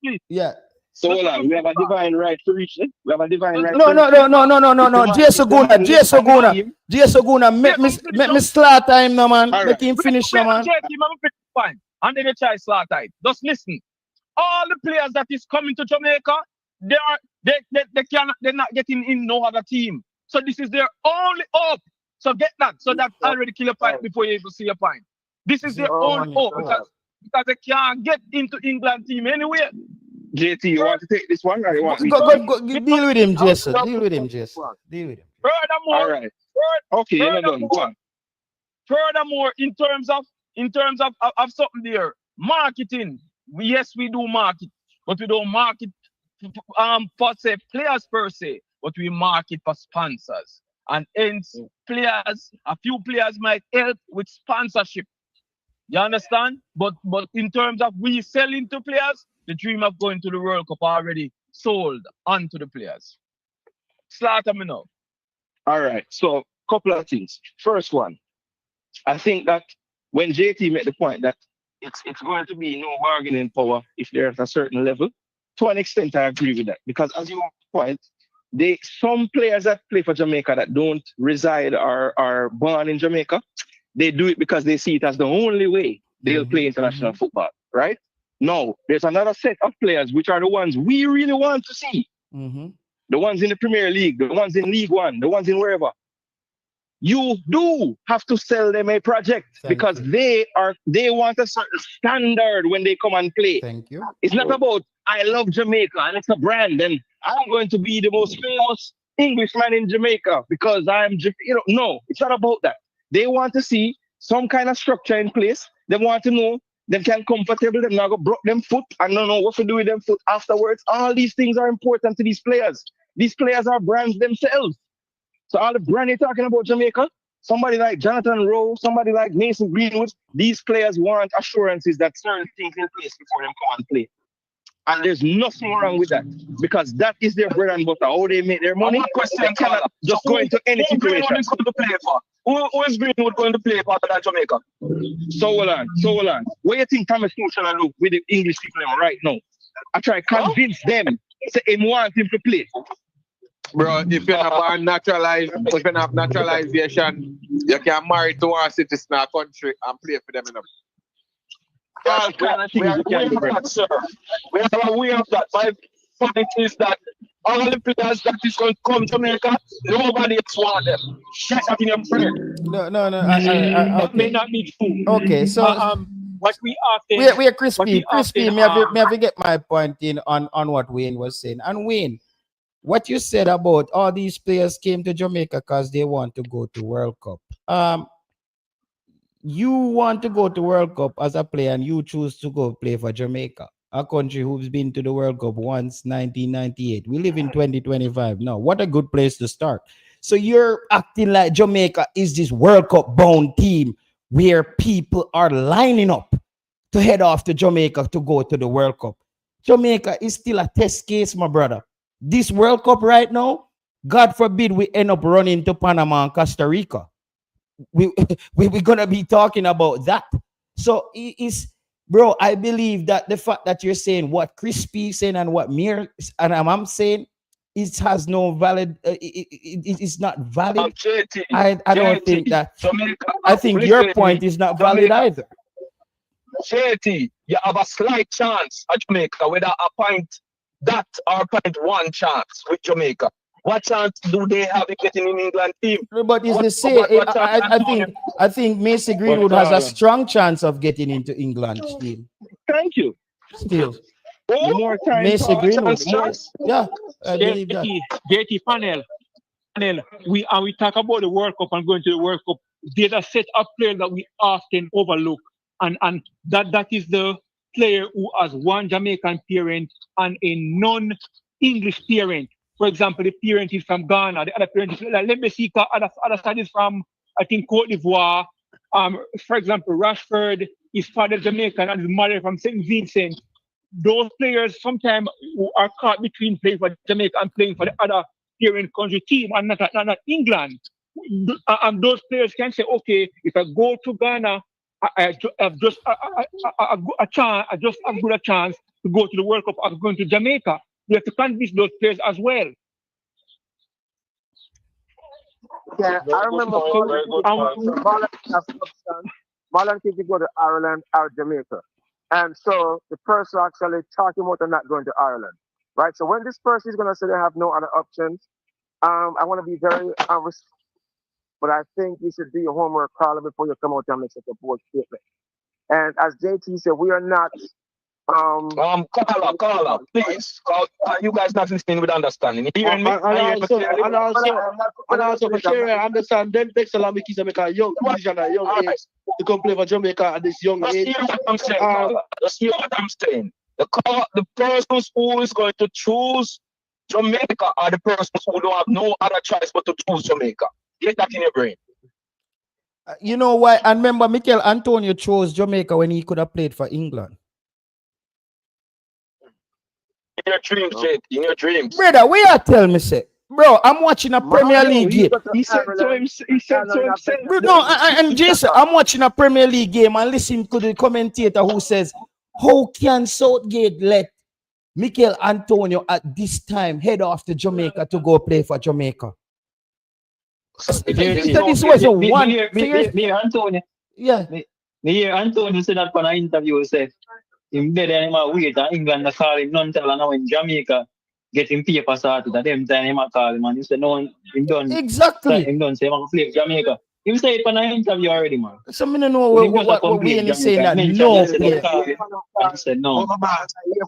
please. Yeah. So hold on, we have a divine right to reach it. We have a divine right. No. Jay Soguna, make me slaughter him, no man. Make him finish, no man. And then you try slaughter him. Just listen. All the players that is coming to Jamaica, they're not getting in no other team. So this is their only hope. So get that. So that already kill a point before you even see a point. This is their only hope because they can't get into England team anyway. JT, you want to take this one or you want go deal with him, Jason. Deal with him. Furthermore, all right. Okay, you're done. Go on. Furthermore, in terms of something there, marketing. Yes, we do market, but we don't market for say players per se, but we market for sponsors. And hence a few players might help with sponsorship. You understand? But in terms of we selling to players, the dream of going to the World Cup already sold onto the players. Slaughter me now. All right. So couple of things. First one, I think that when JT made the point that it's going to be no bargaining power if they're at a certain level, to an extent I agree with that. Because as you point, some players that play for Jamaica that don't reside or are born in Jamaica, they do it because they see it as the only way they'll play international football, right? No, there's another set of players which are the ones we really want to see. The ones in the Premier League, the ones in League One, the ones in wherever. You do have to sell them a project because they want a certain standard when they come and play. Thank you. It's not about I love Jamaica and it's a brand and I'm going to be the most famous Englishman in Jamaica because no, it's not about that. They want to see some kind of structure in place. They want to know they can comfortable, them not go broke them foot and don't know what to do with them foot afterwards. All these things are important to these players. These players are brands themselves. So all the brand you're talking about Jamaica, somebody like Jonathan Rowe, somebody like Mason Greenwood, these players want assurances that certain things in place before them come and play. And there's nothing wrong with that because that is their bread and butter. How they make their money, they cannot just go into any situation. Who is Greenwood going to play part of that Jamaica? So hold on. What do you think Thomas Tuchel do with the English people right now? I try to convince them, say him want him to play. Bro, if you're not born naturalized, if you have naturalization, you can marry to one citizen in a country and play for them enough. All kind of things you can do, that, sir. We are aware of that. My point is that all the players that is going to come to Jamaica, nobody else want them. Shut up in your brain. No. That may Okay. not be true. Okay. So What we often we are crispy. May I get my point in on what Wayne was saying? And Wayne, what you said about all these players came to Jamaica because they want to go to World Cup. You want to go to World Cup as a player and you choose to go play for Jamaica, a country who's been to the World Cup once, 1998. We live in 2025 now. What a good place to start. So you're acting like Jamaica is this World Cup bound team where people are lining up to head off to Jamaica to go to the World Cup. Jamaica is still a test case, my brother. This World Cup right now, God forbid we end up running to Panama and Costa Rica. We're gonna be talking about that. So it is, bro. I believe that the fact that you're saying what Crispy is saying and what Mir and I'm saying, it has no valid. It is not valid. I don't think that. Jamaica, I think your point is not valid either. JT, you have a slight chance at Jamaica, whether a point that or point one chance with Jamaica. What chance do they have of getting in England team? But it's the same. I think Macy Greenwood has a strong chance of getting into England team. Thank you. Still. More time. Macy Greenwood. Yeah, I believe that. JT panel. We talk about the World Cup and going to the World Cup. There's a set of players that we often overlook, and that is the player who has one Jamaican parent and a non-English parent. For example, the parent is from Ghana, the other parent is like, let me see, other side is from, I think, Cote d'Ivoire. For example, Rashford, his father is Jamaican and his mother from St. Vincent. Those players sometimes are caught between playing for Jamaica and playing for the other parent country team and not England. And those players can say, okay, if I go to Ghana, I have just a chance to go to the World Cup. I'm going to Jamaica. We have to convince those players as well. Yeah, I remember Marlon Kiki go to Ireland or Jamaica. And so the person actually talking about them not going to Ireland. Right? So when this person is going to say they have no other options, I want to be very but I think you should do your homework, Carla, before you come out and make such a bold statement. And as JT said, we are not Carla, please. Are you guys not listening with understanding? And also for sure, I understand them takes a lot of make a young decision at a young age to come play for Jamaica at this young age. Let's hear what I'm saying. The persons who is going to choose Jamaica are the persons who don't have no other choice but to choose Jamaica. Get that in your brain. You know why? And remember, Mikel Antonio chose Jamaica when he could have played for England. In your dreams, Jake. In your dreams. Brother, we are telling me, say, bro, I'm watching a Premier League game. He said to himself. No, and Jason, I'm watching a Premier League game and listening to the commentator who says, how can Southgate let Mikel Antonio at this time head off to Jamaica to go play for Jamaica? This was a one. Me Antonio. Yeah. Me Antonio said that for an interview. Said him dead anymore. Wait, England call him none tell now in Jamaica getting paper started. At them time him call him and he said no, him done. Exactly. Him done say I'm play Jamaica. Him say it for an interview already, man. So I don't know what Wayne is saying that no. He said no.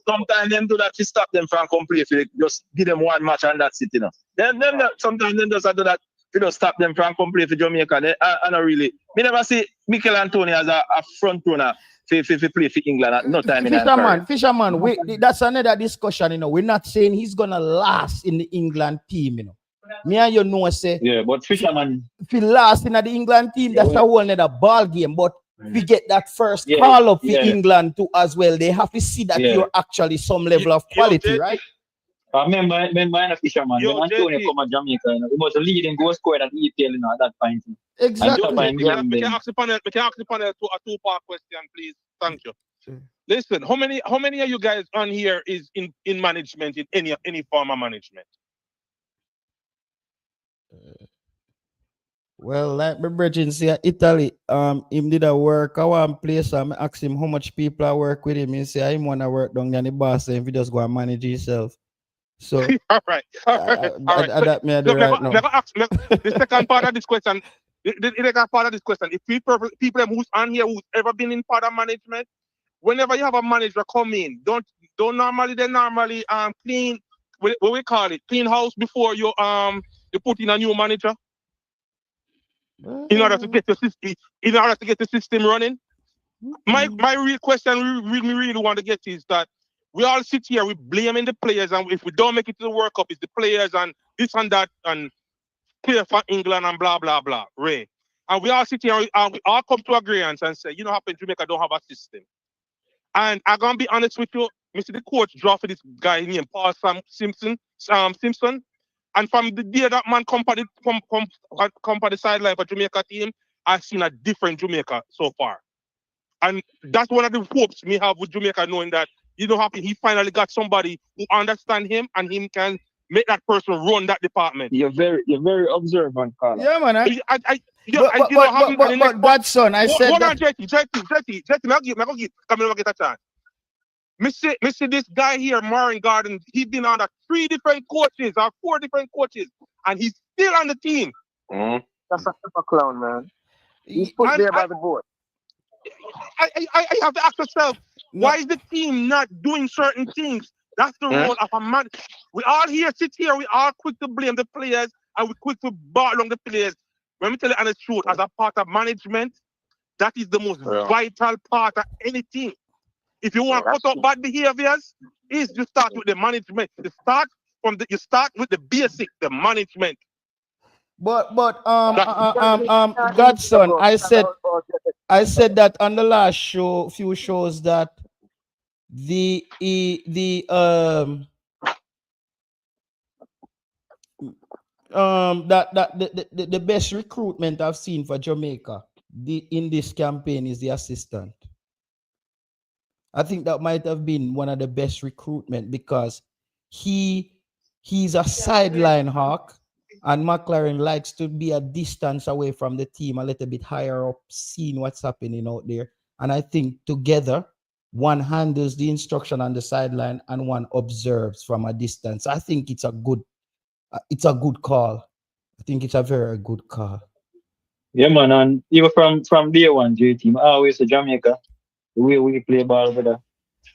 Sometimes them do that to stop them from completely. Just give them one match and that's it, you know. Then sometimes them just do that. You know, stop them from completely for Jamaica. I don't really. Me never see Mikel Antonio as a front runner for play for England at no time in Fisherman, that's another discussion, you know. We're not saying he's gonna last in the England team, you know. Me and you know, say yeah, but Fisherman, if he last in the England team, that's a whole other ball game. But we get that first call up for England too as well. They have to see that you're actually some level of quality, right? I remember in a Fisherman, when Antonio come to Jamaica, you know, he was a leading goal scorer at EPL, you know, at that point. Exactly. We can ask the panel a two-part question, please. Thank you. Sure. Listen, how many of you guys on here is in management, in any form of management? Well, like my brethren say Italy, him did a work. I want place. I ask him how much people I work with him. He say him wanna work down there. The boss say if he just go and manage himself. So All right. that me I do Look, right now. the second part of this question. The second part of this question. If people who's on here who's ever been in part of management, whenever you have a manager come in, don't normally clean what we call it, clean house before you put in a new manager in order to get the system running. My real question we really want to get is that we all sit here, we blaming the players, and if we don't make it to the World Cup, it's the players and this and that and player for England and blah blah blah. Ray. And we all sit here and we all come to agreement and say, you know, happen Jamaica don't have a system. And I'm gonna be honest with you, Mr. The coach drafted this guy named Paul Simpson. And from the day that man come for the sideline for Jamaica team, I've seen a different Jamaica so far. And that's one of the hopes we have with Jamaica, knowing that you know happen he finally got somebody who understand him and him can make that person run that department. You're very observant, Carla. Yeah, man. But Godson, I said hold that. on, Jetty, I'm gonna get a chance. Missy, this guy here, Marin Garden, he's been under 3 different coaches or 4 different coaches, and he's still on the team. That's a super clown, man. He's put there by the board. I have to ask myself, why is the team not doing certain things? That's the role of a man. We all sit here, we all quick to blame the players, and we quick to bar along the players. Let me tell you the honest truth, as a part of management, that is the most vital part of anything. If you want to cut out bad behaviors, you start with the management. You start with the basic, the management. But Godson, I said that on the last few shows that the best recruitment I've seen for Jamaica in this campaign is the assistant. I think that might have been one of the best recruitment because he's a sideline hawk, and McClaren likes to be a distance away from the team, a little bit higher up, seeing what's happening out there. And I think together, one handles the instruction on the sideline and one observes from a distance. I think it's a good call. I think it's a very good call. Yeah, man, and even from day one, JT, I always say Jamaica, the way we play ball, brother,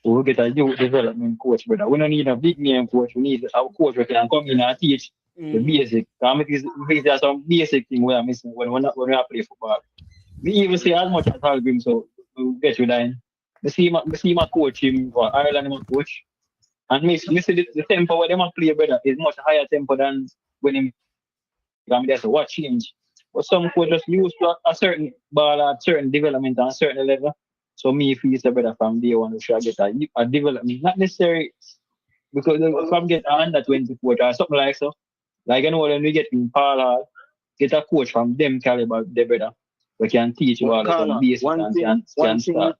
we get a youth development coach, brother. We don't need a big name coach. We need a coach who can come in and teach the basic. Because there's some basic thing we are missing when we play football. We even say as much as Halgrim, so we get you line. We see my coach him for Ireland, my coach. And me see the tempo where they play, brother, is much higher tempo than when him. There's a what change. But some coaches used to a certain ball at certain development on a certain level. So me feel it's a better from day one, we should get a development. Not necessarily because if I get under 20 coach or something like so. Like when we get in Paul, get a coach from them caliber, they better. We can teach you all the basics and can start.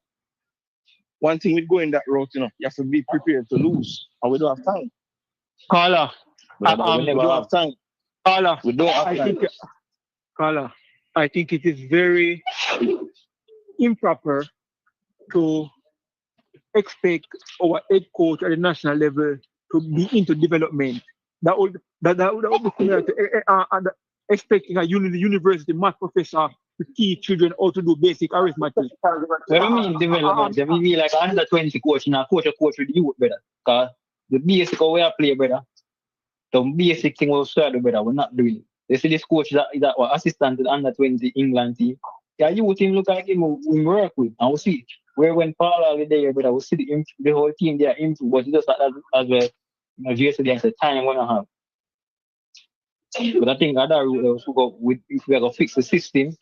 One thing with going that route, you have to be prepared to lose. And we don't have time. Carla, we don't have time. Carla, we don't have time. Carla, I think it is very improper to expect our head coach at the national level to be into development. That would be similar to expecting a university math professor to teach children how to do basic arithmetic. What do you mean development? I mean like under 20 coach, now coach with the youth, brother. Because the basic way I play, brother, the basic thing we'll start, brother, we're not doing it. They see this coach that assistant to the under 20 England team. Yeah, you team look like him we work with, and we'll see where when Paul are there, brother, we'll see the whole team there improve, but just as well, yesterday I said time we're gonna have. But I think other route if we are gonna fix the system,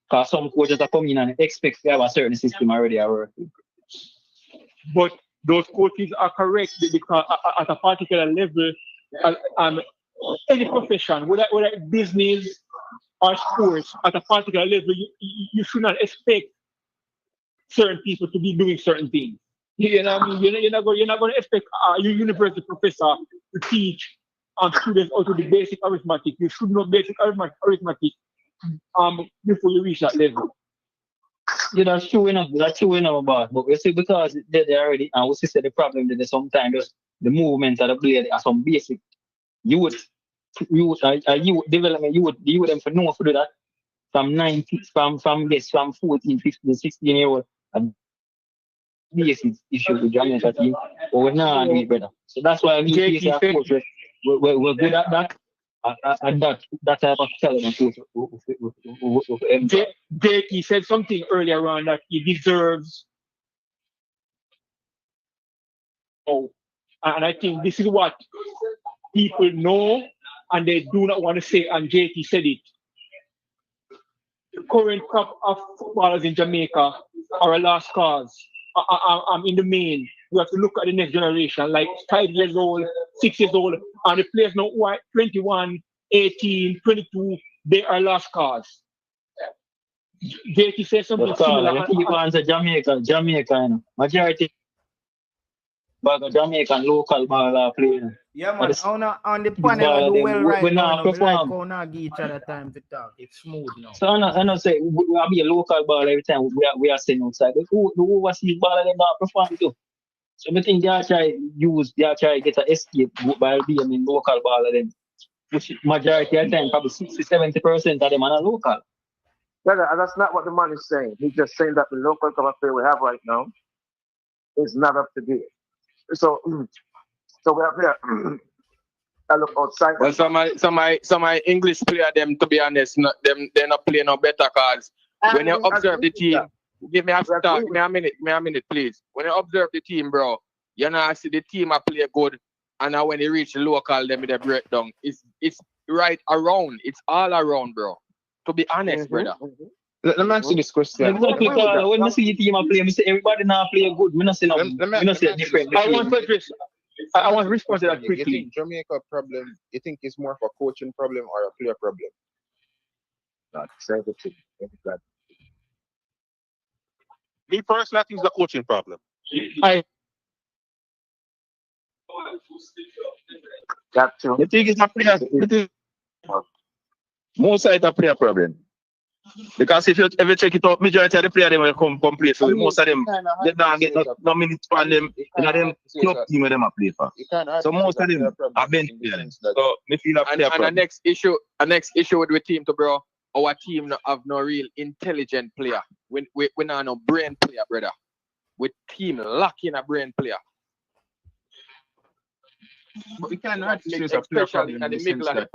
because some coaches are coming in and expect to have a certain system already working. But those coaches are correct because at a particular level, any profession, whether business or sports, at a particular level, you should not expect certain people to be doing certain things. You know what I mean? You're not going to expect a university professor to teach students out of the basic arithmetic. You should know basic arithmetic before you reach that level. Yeah, that's true enough. That's true enough, but we see because they already, and we see the problem that sometimes just the movements of the player are some basic. You development, you would them for know for do that from 14, 15, 16 year old. Basic issue with Jamaica team, but we're not doing it better. So that's why we face our coach. We're good at that. And that type of talent coach. He said something earlier on that he deserves. Oh, and I think this is what people know and they do not want to say, and JT said it. The current crop of footballers in Jamaica are a lost cause. In the main, we have to look at the next generation, like 5 years old, 6 years old, and the players now who are 21, 18, 22, they are lost cause. JT said something similar. You keep on to Jamaica, you know. Majority of Jamaican local ball player. Yeah, man. On the panel, do well right now. We like how now give each other time to talk. It's smooth now. So I know say we be a local ball every time we are sitting outside. But who overseas ball them not perform too. So I think they are try get an escape by being in local ball of them. Which majority of the time, probably 60-70% of them are local. Yeah, that's not what the man is saying. He's just saying that the local cover play we have right now is not up to date. So we have here. I look outside. Well, some my English player, them to be honest, they're not playing no better cause when you observe the team, give me a minute, please. When you observe the team, bro, you know see the team are play good, and now when you reach the local, them they break down. It's right around. It's all around, bro. To be honest, brother. Let me ask you this question. Exactly, when I see the team play, I say everybody now play good. We not say different. I want to respond to that quickly. You think Jamaica problem, you think it's more of a coaching problem or a player problem? That's everything. Me personally, I think it's a coaching problem. Got to. You think it's a player? Most of it a player problem. Because if you check it out, majority of the players will come play. So most of them they don't get no minutes on them in them club team where them a play for. So most of them are bench players. So me feel a player problem. And the next issue with the team to bro, our team have no real intelligent player. We not no brain player, brother. With team lacking a brain player. But we cannot say it's a player problem in the sense that,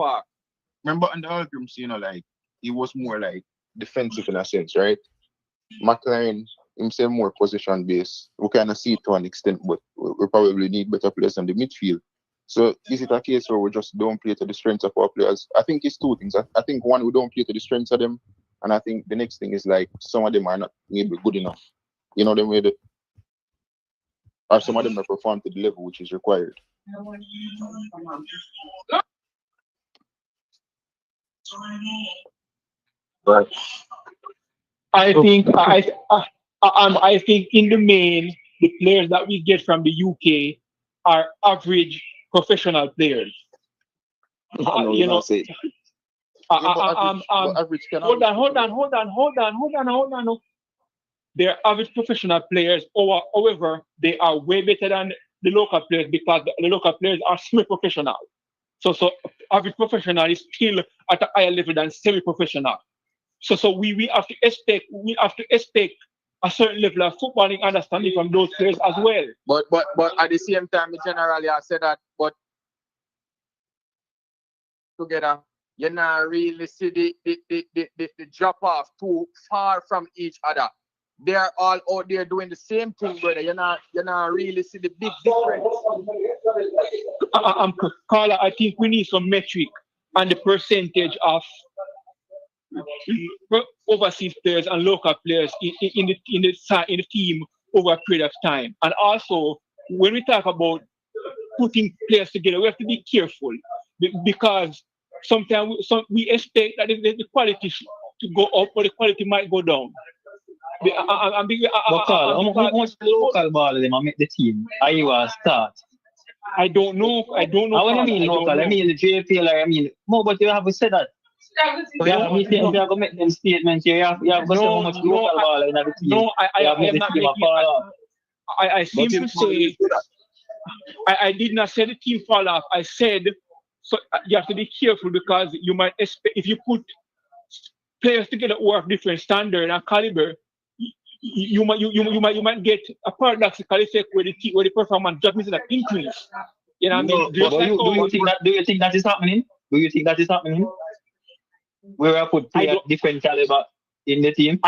remember on the Algrims, like he was more like defensive in a sense, right? McClaren himself more position based. We kind of see it to an extent, but we probably need better players in the midfield. So is it a case where we just don't play to the strengths of our players? I think it's two things. I think one, we don't play to the strengths of them, and I think the next thing is like some of them are not maybe good enough. You know them way or some of them not perform to the level which is required. Right. I think in the main, the players that we get from the UK are average professional players. Hold on. They're average professional players, however, they are way better than the local players because the local players are semi-professional. So average professional is still at a higher level than semi-professional. So we have to expect a certain level of footballing understanding from those players as well. But at the same time, generally I say that, but together, you not really see the drop off too far from each other. They are all out there doing the same thing, brother. You not really see the big difference. Carla, I think we need some metric on the percentage of overseas players and local players in the team over a period of time. And also, when we talk about putting players together, we have to be careful because sometimes we expect that the quality to go up, but the quality might go down. How much local ball them make the team? I was start. I don't know. I want to mean local. I mean the JPL. I mean, no, but you have to say that. You have to make them statements. You have to say how much local ball in the team. No, I am not making. I seem to say. I did not say the team fall off. I said so. You have to be careful because you might expect if you put players together who are of different standard and caliber, you might get a paradoxically effect where the performance drop instead of increase. You know what I mean? Do you think that is happening? Do you think that is happening? Where I put players different caliber in the team?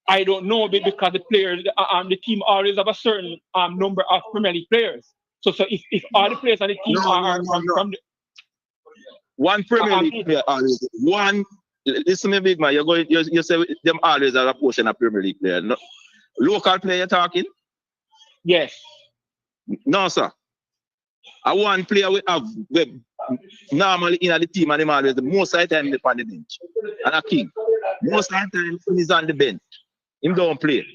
I don't know because the players the team always have a certain number of Premier League players. So if all the players on the team are from the one Premier League player always one. Listen to me, big man. You say them always are a portion of Premier League player. No, local player talking? Yes. No, sir. I one player we have normally in the team and him always the most of the time on the bench. And a king. Most of the time he's on the bench. Him don't play.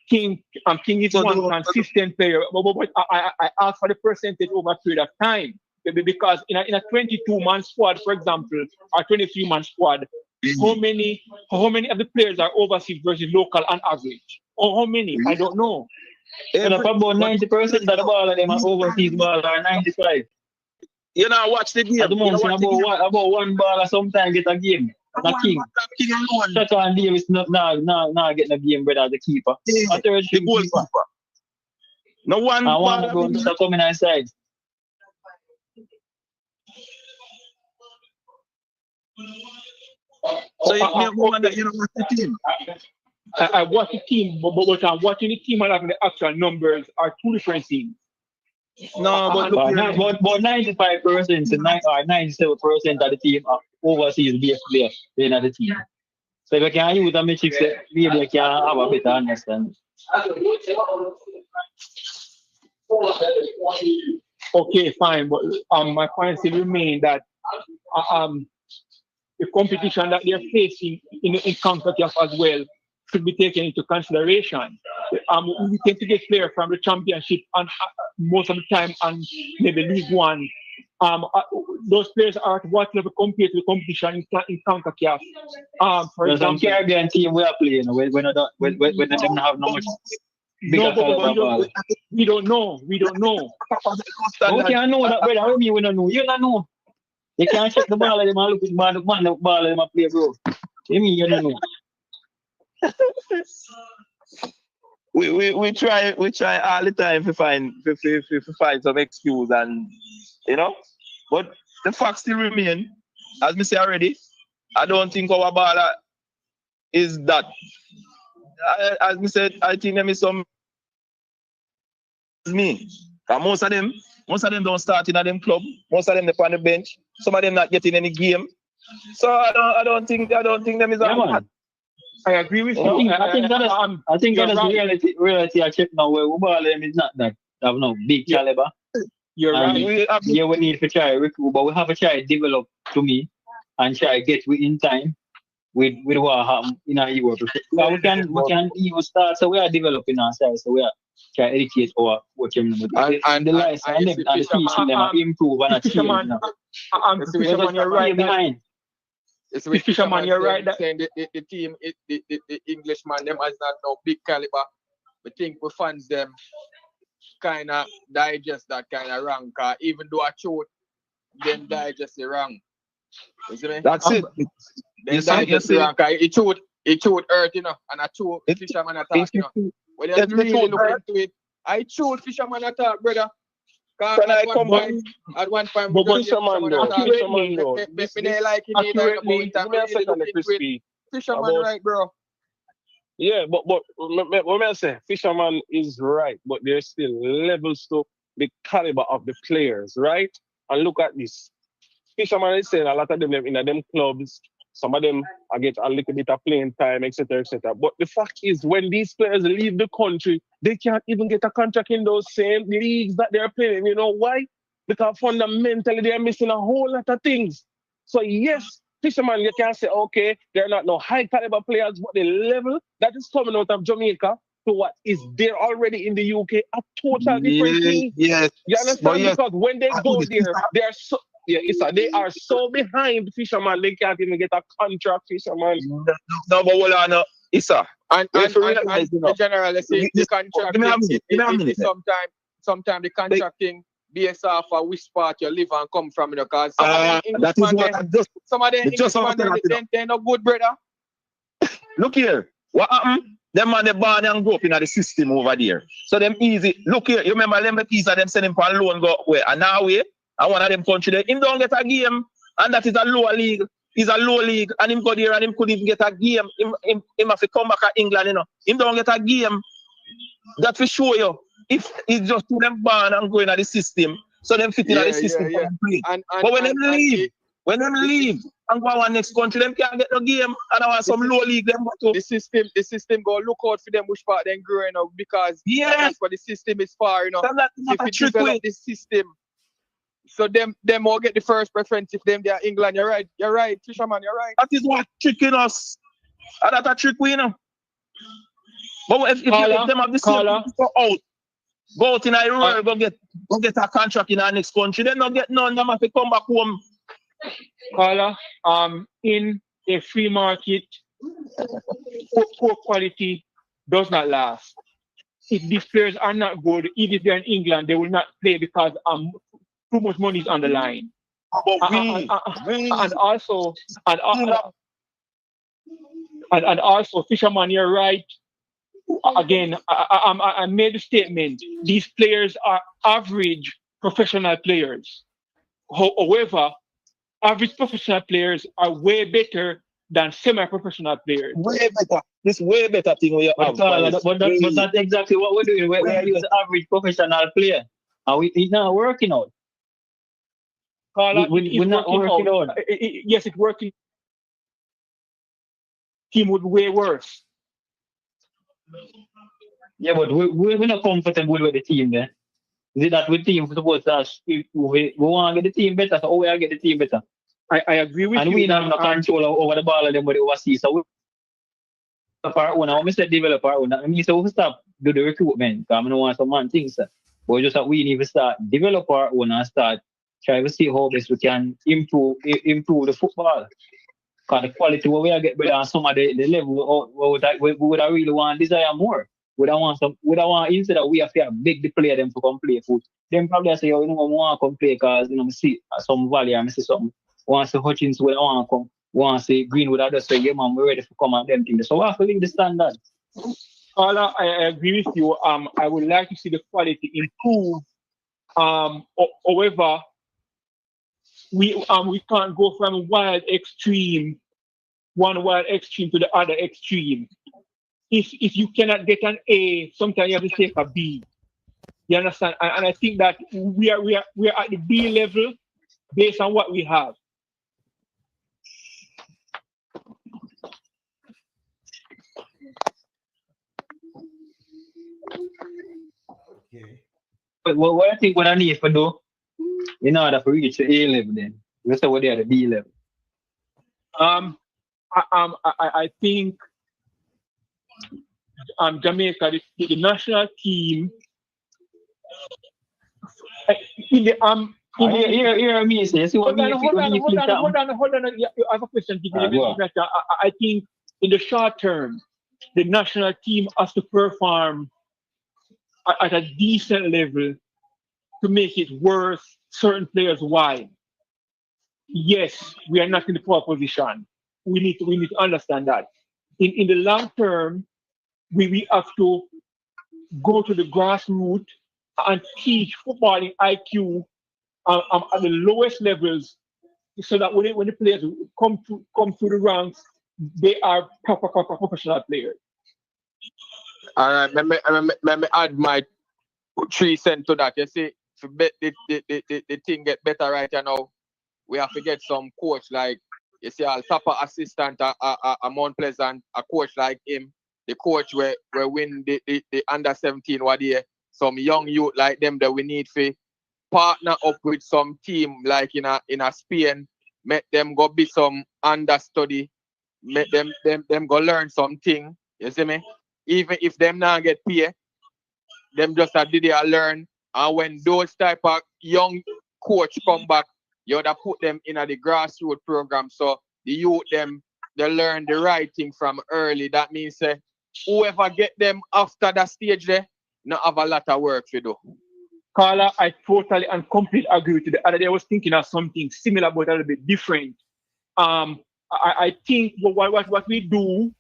King is one consistent player. But I ask for the percentage over a period of time. Because in a 22-man squad, for example, or 23-man squad, how many of the players are overseas versus local on average? Or how many? I don't know. And if about 90% of the ball of them are overseas ball or 95. You know, watch the game. At the moment, about one ball or sometimes get a game. The king. Shut on Davis not getting a game, brother, the keeper. The goalkeeper. No one. I want to go to coming inside. So you don't watch the team. I watch the team, but I'm watching the team and having the actual numbers are two different things. No, but 95% to 97% of the team are overseas based players in the team. So if you can use the metrics, maybe you can have a better understanding. Okay, fine, but my point still remains that the competition that they're facing in Concacaf as well should be taken into consideration. We tend to get players from the championship and most of the time and maybe League One. Those players are at what level compared to the competition in Concacaf? For example, some Caribbean team we are playing when they don't have no much. We don't know. Okay, I know that, brother. How do we don't know? You don't know. They can't check the ball and them and look at the ball and them play, bro. You mean you don't know? We try all the time to find some excuse and but the fact still remain, as me say already, I don't think our baller is that. As me said, I think there is some me. And most of them don't start in them club. Most of them they're on the bench. Some of them not getting any game. So I don't think them is a I agree with you. I think that is reality I check now where Ubalem is not that have no big caliber. You're right. We need to try recruit, but we have to try develop to me and try get in time with what happen in our Europe. But we can even start, so we are developing ourselves, so we are try to educate our watching them and the license and them and teaching them improve and achieve. Fisherman, you're right behind. The fisherman, you're right. Saying the team, the Englishman, them has not no big caliber. We think we fans them kind of digest that kind of wrong. Even though I showed them digest it wrong. You see me? That's it. Then digest it wrong. It showed earth, and I showed fisherman attack, When you really look into it, I showed fisherman attack, brother. At one point, fisherman right, bro. Yeah, but what I say, fisherman is right, but there's still levels to the caliber of the players, right? And look at this. Fisherman is saying a lot of them in them clubs, some of them I get a little bit of playing time, etc., etc. But the fact is, when these players leave the country, they can't even get a contract in those same leagues that they're playing. You know why? Because fundamentally they're missing a whole lot of things. So yes, fisherman, you can say, okay, they're not no high caliber players, but the level that is coming out of Jamaica, to what is there already in the UK, a total different thing. Yes. You understand? But yes, Because when they go there, they are so they are so behind fisherman, they can't even get a contract, fisherman. no, but hold on, Issa. And You have to realize, you know, the general, let's say the give contracting me a minute, give me a minute. is sometimes the contracting based off of which part you live and come from, you know, because That is what I just. some of the just Englishman they're not good, brother. Look here, what happened? Them man they born and grow up in the system over there. So them easy. Look here, you remember them piece of them send him for a loan go where and now way and one of them country there, him don't get a game and that is a lower league. He's a low league and him go there and him couldn't even get a game. Him have to come back to England, you know. Him don't get a game. That will show you. If it's just to them born and go in the system, so them fit in the system for them play. But when them leave and go on next country, them can't get no game. And I want some low league them go to. The system go look out for them which part then growing up because that's what the system is for, you know. So that's not if a you trick develop way. the system, so them all get the first preference if them they are England. You're right, fisherman, you're right. That is what tricking us. And that's a trick way, you know. But if them have the same go out in a rural, go get a contract in our next country, then not get none, them have to come back home. Carla, in a free market, poor quality does not last. If these players are not good, even if they're in England, they will not play because too much money is on the line. And also, fisherman, you're right. Again, I made a statement. These players are average professional players. However, average professional players are way better than semi-professional players. Way better. This way better thing we have. But that's exactly what we're doing. We're using average professional player. And it's not working out. Carla, we're not working out. Yes, it's working. Team would be way worse. Yeah, but we're not comfortable with the team there. Is it that with team supposed to we want to get the team better, so we are get the team better. I agree with and you. And we don't have no control over the ball and them with the overseas. So we part one, I want to develop our own. I mean, so we stop do the recruitment. Because I don't want some man things. But just that we need to start develop our own and start try to see how best we can improve the football. Because the quality where we are get better on some of the level we would really want desire more. We don't want instead of we have to beg the player them to come play foot. Them probably say, oh, you know, I want to come play because I see some value and I see something. Want to Hutchins where I want to come. Want to say Greenwood, I just say, yeah, man, we're ready to come and them things. So we have to leave the standard. Carla, I agree with you. I would like to see the quality improve. However, we can't go from one wild extreme to the other extreme. If you cannot get an A, sometimes you have to take a B. You understand? And I think that we are at the B level based on what we have. Okay. But what I think what I need to do in order for reach the A level then, let's say what they are the B level. I think Jamaica, the national team. Hold on. I have a question. I think in the short term, the national team has to perform at a decent level to make it worth certain players' while. Yes, we are not in the poor position. We need to understand that. In the long term, we have to go to the grassroots and teach footballing IQ at the lowest levels, so that when the players come through the ranks, they are proper professional players. All right, let me add my 3 cents to that. You see, to bet the thing get better right now, we have to get some coach like, you see, I'll top a assistant, a Mount Pleasant, a coach like him, the coach where win the under 17 what year, some young youth like them that we need to partner up with some team like in a Spain, make them go be some understudy, make them go learn something, you see me? even if them not get paid, them just did they learn. And when those type of young coach come back, you would have put them in the grassroots program. So the youth them they learn the right thing from early. That means whoever get them after that stage there, not have a lot of work to do. Carla, I totally and completely agree with you. The other day I was thinking of something similar but a little bit different. I think what we do,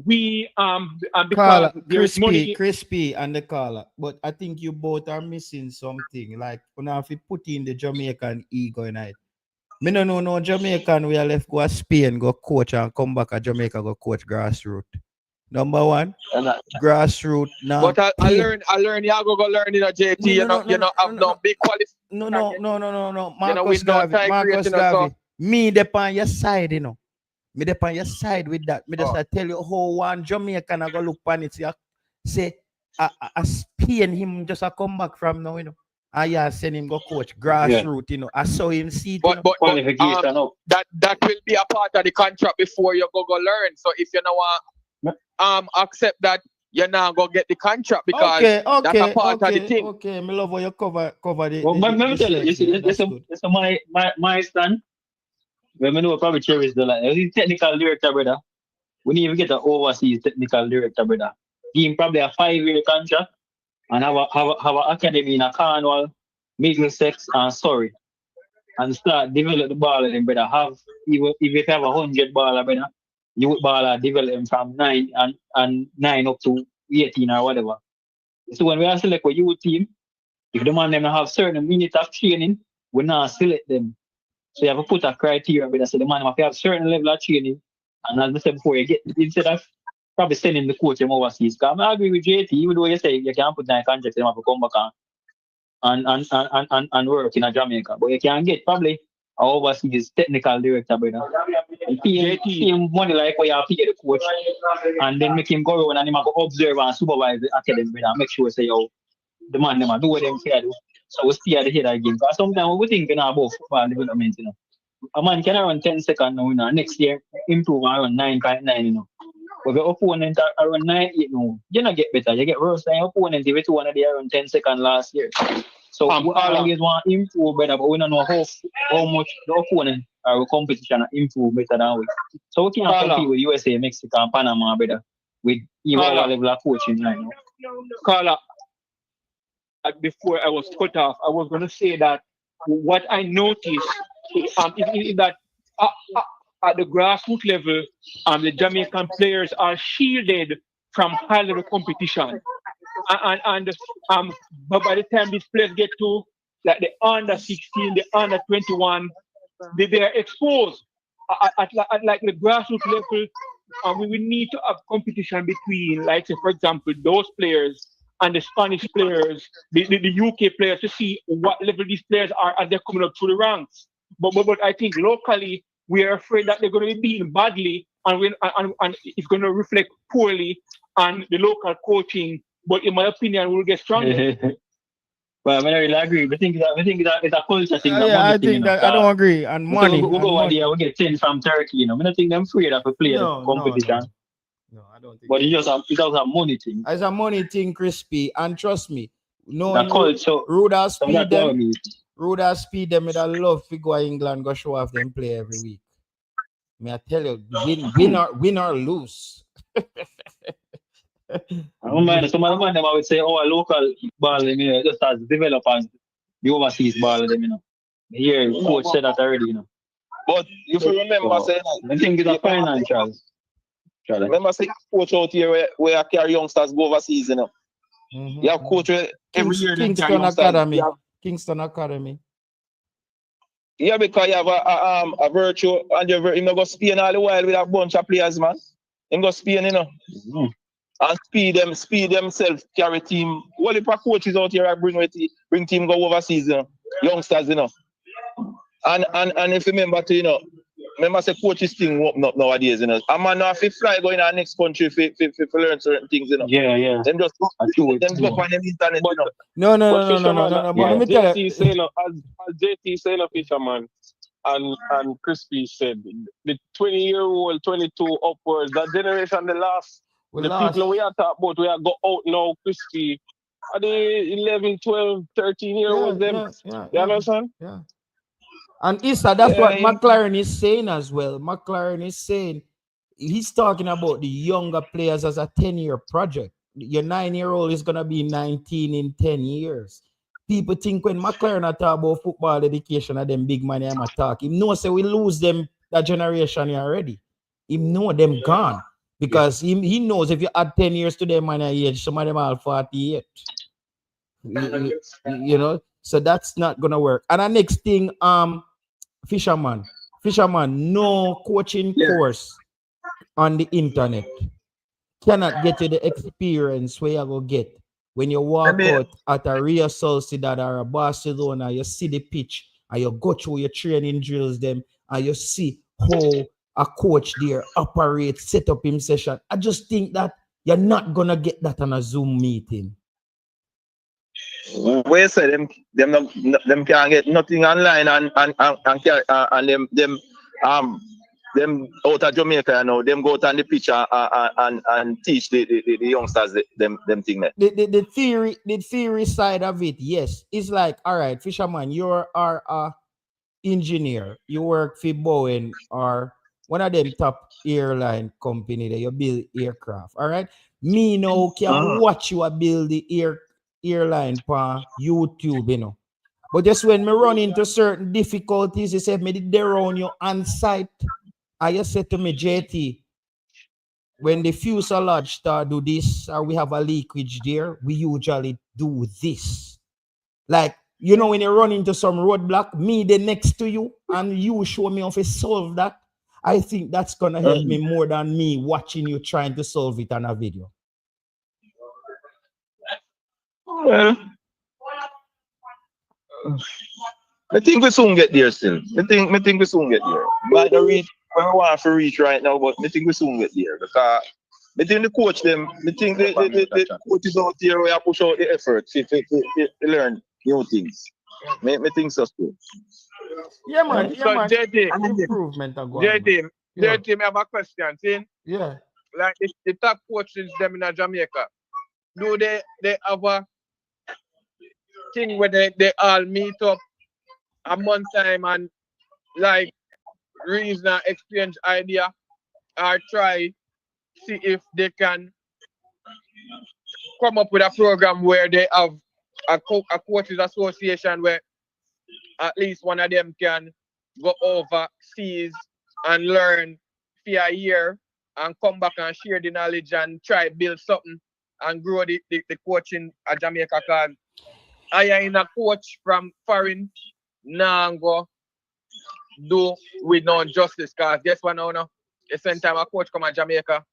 we because Carla, there's money. crispy and the Carla. But I think you both are missing something. Like when I put in the Jamaican ego in it. Me no Jamaican we are left go to Spain, go coach and come back to Jamaica, go coach grassroots. Number one, grassroots now. But I learn you go learn in a JT, you know, have no big quality. No. Marcus Garvey. Me depend your side, you know. Me depend your side with that. Me just tell you how one Jamaican I go look pan it. Say I Spain him just a come back from now, you know. I send him go coach grassroots, you know. I saw him see but that will be a part of the contract before you go learn. So if you know accept that, you're not gonna get the contract because that's a part of the thing. Okay, me love how you cover the. Well, let me tell you, this is my stand. When we know probably cherish the line. He's technical director, brother. We need to get an overseas technical director, brother. Give him probably a 5-year contract and have a academy in a Cornwall, Middlesex, and Surrey, and start develop the ball in brother. If you have 100 baller, brother, you would baller develop them from 9 and 9 up to 18 or whatever. So when we are select a youth team, if the man them have certain minutes of training, we not select them. So you have to put a criteria with us. So the man must have certain level of training. And as I said before, you get instead of probably sending the coach him overseas. Because I agree with JT, even though you say you can't put in a contract, you have to come back and work in Jamaica. But you can get probably an overseas technical director, brother. And pay him money like what you have to pay the coach. And then make him go around and him have to observe and supervise the academy, brother. Make sure say, the man them do what them can do. So we stay at the head again. Because sometimes we think about football development, you know. A man can run 10 seconds now, you know. Next year, improve and run 9.9, you know. But the opponent are run 9.8 now. You don't get better. You get worse than your opponent if it's one of the run 10 seconds last year. So we always want to improve better, but we don't know how much the opponent or competition improve better than we. So we can't compete with USA, Mexico, and Panama, better with even our level of coaching right now. Carla, before I was cut off, I was going to say that what I noticed is that at the grassroots level, the Jamaican players are shielded from high level competition. But by the time these players get to like the under 16, the under 21, they are exposed at like the grassroots level. We will need to have competition between, like say, for example, those players and the Spanish players, the UK players, to see what level these players are as they're coming up through the ranks. But I think locally we are afraid that they're going to be beaten badly, and it's going to reflect poorly on the local coaching. But in my opinion, we'll get stronger. Well, I really agree. We think that it's a culture thing. I think that I don't agree. And money. We go out there, we get 10 from Turkey. You know, I don't think they're afraid of a player competition. No, I don't think. But it's just a money thing. It's a money thing, crispy. And trust me, no Ruda speed them with a love to go to England, go show off them play every week. May I tell you, win or lose. I don't mind. Some of the man them I would say, a local ball, you know, just as developers, the overseas ball, you know. Here, coach said that already, you know. But if you remember, saying I think it's a financial. Remember, say coach out here where carry youngsters go overseas, you know. Mm-hmm. You have coach every year. Kingston Academy. Yeah, because you have a virtue and you're going to go Spain all the while with a bunch of players, man. You go Spain, you know. Mm-hmm. And speed themselves, carry team. All the coaches out here bring team go overseas, you know. Youngsters, you know. And if you remember to, you know, say coaches thing open up nowadays, you know. A man now if you fly going to the next country for learn certain things, you know. Yeah. Them just go on the internet, you know. No. But let me tell you. As JT Sailor Fisherman and Crispy said, the 20-year-old, 22 upwards, that generation, the last We the lost. people we are talking about, we are go out now, Christy. Are they 11, 12, 13 year olds them? You understand? Yeah. And Issa, that's what Yeah. McClaren is saying as well. McClaren is saying he's talking about the younger players as a 10-year project. Your 9-year-old is gonna be 19 in 10 years. People think when McClaren talk about football education and them big money I'm talk, him know say we lose them that generation here already. Him know them gone. Because he knows if you add 10 years to them man age, some of them are 48. You know, so that's not gonna work. And the next thing, Fisherman, no coaching course on the internet cannot get you the experience where you go get when you walk out at a Real Sociedad or a Barcelona. You see the pitch and you go through your training drills them and you see how a coach there operates, set up him session. I just think that you're not gonna get that on a Zoom meeting. Where say them can't get nothing online and them out of Jamaica, you know, them go out on the pitch and teach the youngsters them thing there. The theory side of it, yes. It's like, all right, Fisherman, you are a engineer, you work for Boeing or one of them top airline company that you build aircraft. All right. Me now can watch you build the airline on YouTube, you know. But just when me run into certain difficulties, you say me did there on you on site. I just said to me, JT, when the fuselage start do this or we have a leakage there, we usually do this. Like, you know, when you run into some roadblock, me the next to you and you show me how to solve that, I think that's gonna help me more than me watching you trying to solve it on a video. Well, I think we soon get there still. I think we soon get there. Might not reach where we want to reach right now, but I think we soon get there. Because I think the coach them, I think the coaches out there where push out the effort to learn new things. I think so too. Yeah, man. So JT, improvement JT, me have a question. See? Yeah. Like the top coaches them in Jamaica, do they have a thing where they all meet up a month time and like reason and exchange idea or try see if they can come up with a program where they have a coaches association where at least one of them can go overseas and learn for a year and come back and share the knowledge and try build something and grow the coaching at Jamaica. Cause I ain't a coach from foreign now go do with no justice. Cause guess what now? The same time a coach come to Jamaica,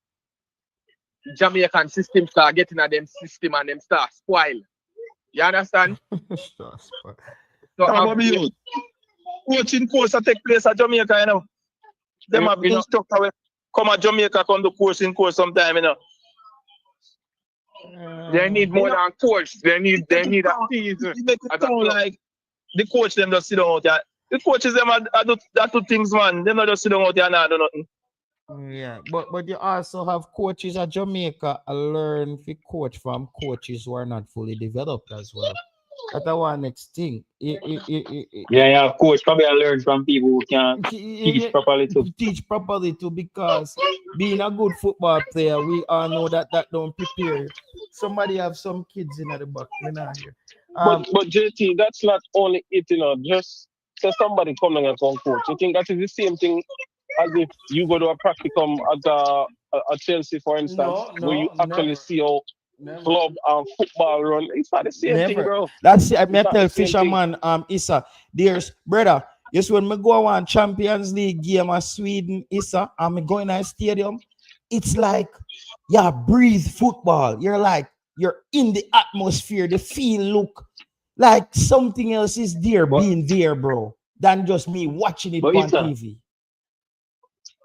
Jamaican system start getting at them system and them start spoil. You understand? So coaching course that take place at Jamaica, you know. Them have instructor will come at Jamaica come to course sometime, you know. They need more than coach. They need a season. It sound like the coach them just sit down out there. The coaches them are do things, man. They not just sit down out there and do nothing. Yeah, but you also have coaches at Jamaica learn to coach from coaches who are not fully developed as well. That's one next thing. Yeah, coach probably learn from people who can teach properly too. Teach properly too, because being a good football player, we all know that don't prepare you. Somebody have some kids in the back. We're not here. But JT, that's not only it, you know. Just say somebody come and come coach. You think that is the same thing as if you go to a practicum at a Chelsea, for instance, where you actually see how club and football run? It's not the same thing, bro. That's it. I tell Fisherman, Issa, there's brother. Yes, when we go on Champions League game at Sweden, Issa, I'm going to a stadium. It's like, yeah, breathe football. You're in the atmosphere. The feel look like something else is there, being there, bro, than just me watching it on TV.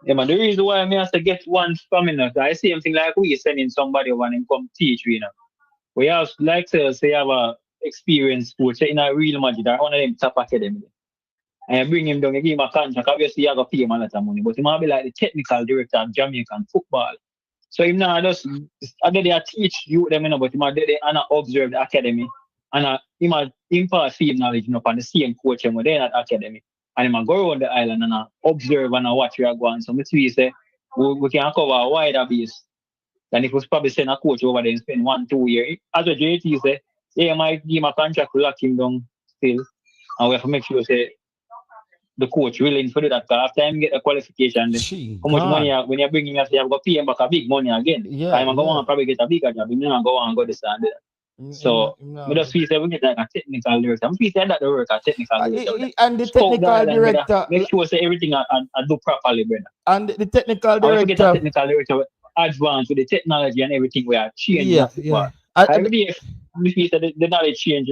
Yeah, man, the reason why I have to get one from I see something like we sending somebody when him come teach, you know. We have like to say have a experienced coach in a real Madrid or one of them top academy. And bring him down and give him a contract. Obviously, you have to pay him a lot of money, but he might be like the technical director of Jamaican football. So him now just I did they teach you them, but him did they and observe the academy. And him pass field knowledge, on the same coach him within that academy. And him go around the island and observe and watch where I go on. So me see say we can cover a wider base. And it was probably send a coach over there and spend 1-2 years. As a JT say, yeah, might give him a contract to lock him down still. And we have to make sure say the coach willing to do that. Because after him get a qualification, how much money when you bring him, you have to pay him back a big money again. Yeah, I'm going to probably get a bigger job. He's not going to go this and that. So, we just feel we get like a technical director. I'm feeling that the work a technical director. And the technical director make sure say everything I do properly, brother. And the technical director. I get a technical director advance with the technology and everything we are changing. Yeah. I believe the knowledge change,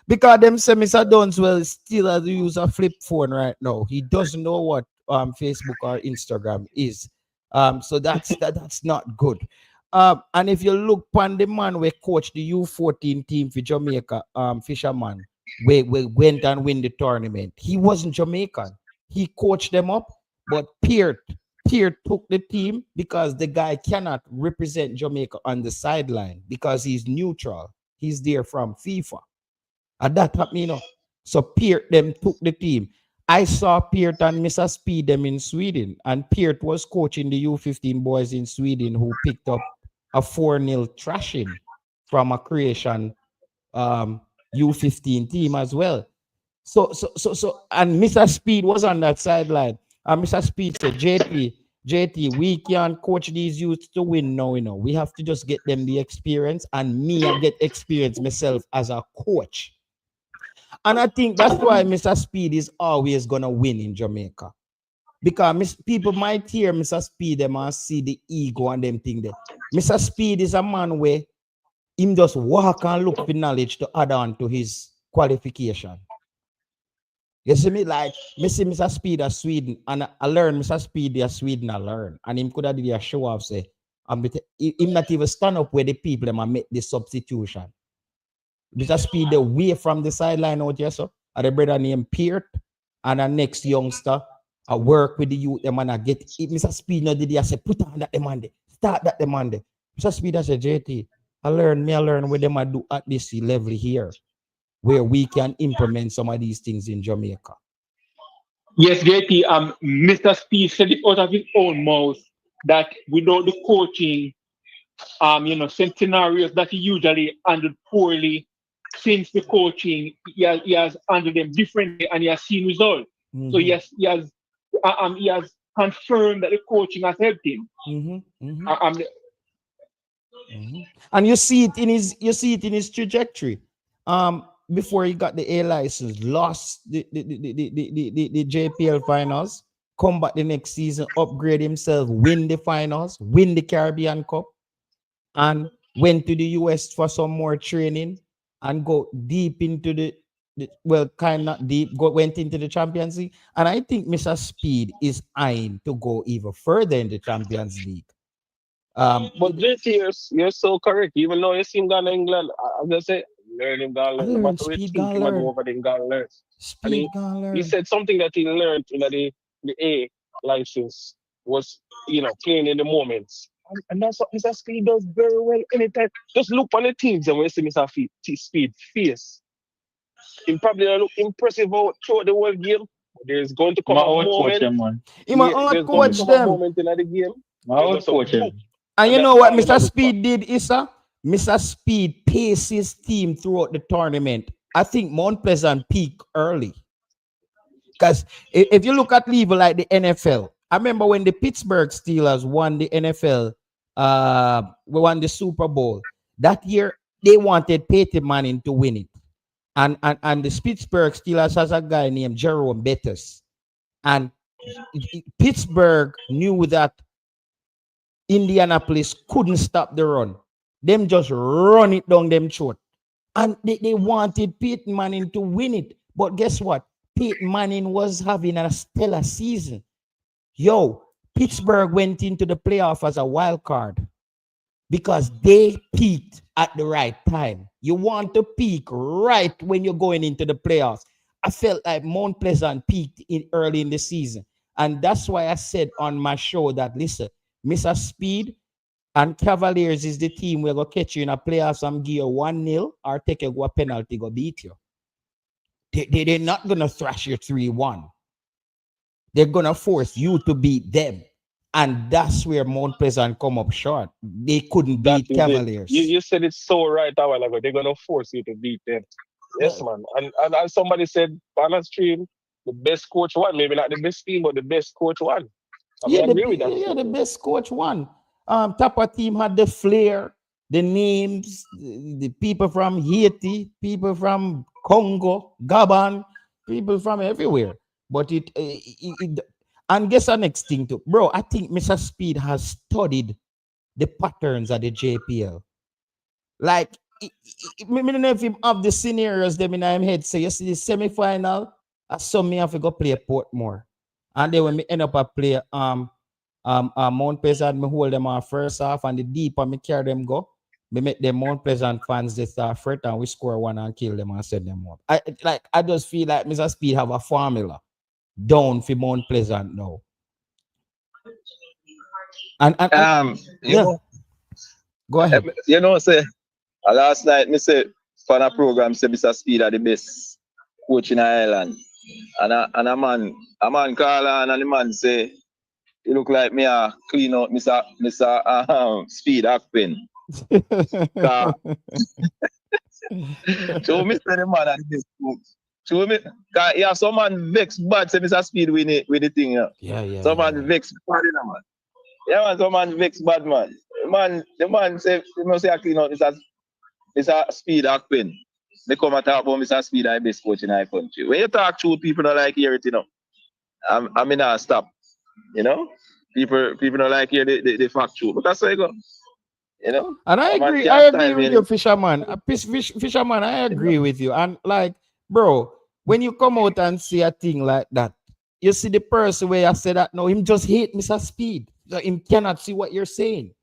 Because them say Mr. Dunswell still has to use a flip phone right now. He doesn't know what Facebook or Instagram is. So that's not good. And if you look on the man we coached the U14 team for Jamaica, Fisherman, we went and win the tournament. He wasn't Jamaican. He coached them up, but Peart took the team because the guy cannot represent Jamaica on the sideline because he's neutral. He's there from FIFA. And that happened, So Peart them took the team. I saw Peart and Mr. Speed them in Sweden, and Peart was coaching the U15 boys in Sweden who picked up a 4-0 thrashing from a Croatian U15 team as well. So and Mr. Speed was on that sideline. And Mr. Speed said, JT, we can't coach these youths to win now, We have to just get them the experience, and me, I get experience myself as a coach. And I think that's why Mr. Speed is always gonna win in Jamaica. Because people might hear Mr. Speed them and see the ego and them thing there. Mr. Speed is a man where him just walk and look for knowledge to add on to his qualification. You see me, like, me see Mr. Speed at Sweden, and I learn Mr. Speed at Sweden, I learn. And him could have did a show off, say, him not even stand up with the people and make the substitution. Mr. Speed away from the sideline out here, so. And the brother named Peart, and the next youngster, I work with the youth, them and I get it. Mr. Speed no did I say, put on that demand, start that demand. Mr. Speed I said, JT, I learn with them I do at this level here, where we can implement some of these things in Jamaica. Yes, JT, Mr. Speed said it out of his own mouth that without the coaching, some scenarios that he usually handled poorly, since the coaching, he has handled them differently and he has seen results. Mm-hmm. So he has confirmed that the coaching has helped him. Mm-hmm. Mm-hmm. And you see it in his trajectory. Before he got the A license, lost the JPL finals, come back the next season, upgrade himself, win the finals, win the Caribbean Cup, and went to the US for some more training and go deep into went into the Champions League. And I think Mr. Speed is eyeing to go even further in the Champions League. But JT, you're so correct. Even though you see him gone to England, I'm just saying, learn him gonna learn. No matter which team he go over, then gonna learn. He said something that he learned in the A license was, playing in the moments. And that's what Mr. Speed does very well anytime. Just look on the teams and when you see Mr. Speed face. He probably look impressive throughout the whole game. There's going to come a moment. He might out-coach them. Moment in the game. And you know what Mr. Speed did, Issa? Mr. Speed paced his team throughout the tournament. I think Mount Pleasant peaked early. Because if you look at level like the NFL, I remember when the Pittsburgh Steelers won the NFL, we won the Super Bowl. That year, they wanted Peyton Manning to win it. And the Pittsburgh Steelers has a guy named Jerome Bettis. And Pittsburgh knew that Indianapolis couldn't stop the run. Them just run it down them throat. And they wanted Peyton Manning to win it. But guess what? Peyton Manning was having a stellar season. Pittsburgh went into the playoff as a wild card because they peaked at the right time. You want to peak right when you're going into the playoffs. I felt like Mount Pleasant peaked early in the season. And that's why I said on my show that, listen, Mr. Speed, And Cavaliers is the team where go catch you in a playoffs and give you 1-0 or take a go penalty, go beat you. They're not going to thrash you 3-1. They're going to force you to beat them. And that's where Mount Pleasant come up short. They couldn't beat Cavaliers. You said it so right a while ago. They're going to force you to beat them. Yes, man. And somebody said, balance stream, the best coach won. Maybe not the best team, but the best coach won. I agree with that. Yeah, the best coach won. Tapa team had the flair, the names, the people from Haiti, people from Congo, Gabon, people from everywhere. But and guess the next thing too, bro. I think Mr. Speed has studied the patterns of the JPL. Like, I don't know if him have the scenarios them in his head. So you see the semi-final, I saw me have to go play Portmore, and then when me end up a play Mount Pleasant, me hold them on first half, and the deeper me carry them go, me make them Mount Pleasant fans they start fret, and we score one and kill them and send them up. I just feel like Mr. Speed have a formula down for Mount Pleasant now. And you know, go ahead. You know, say last night me say for a program say Mr. Speed are the best coach in Ireland, and a man call on and the man say, you look like me clean out Mr. Speed Akpin. So me say the man are the best coach. So me, yeah, some man vex bad say Mr. Speed with the thing. Yeah. Some man vex bad, man. Yeah, man, some man vex bad, man. The man say, you know, say I clean out Mr. Speed Akpin. They come and talk about Mr. Speed, the best coach in our country. When you talk to people don't like hear it, you know. I mean, I stop. You know, people don't like hear the fact true, but that's how you go. You know, and I agree with you, Fisherman. Fisherman, I agree with you. And like, bro, when you come out and say a thing like that, you see the person where I say that no, him just hate Mr. Speed. So him cannot see what you're saying.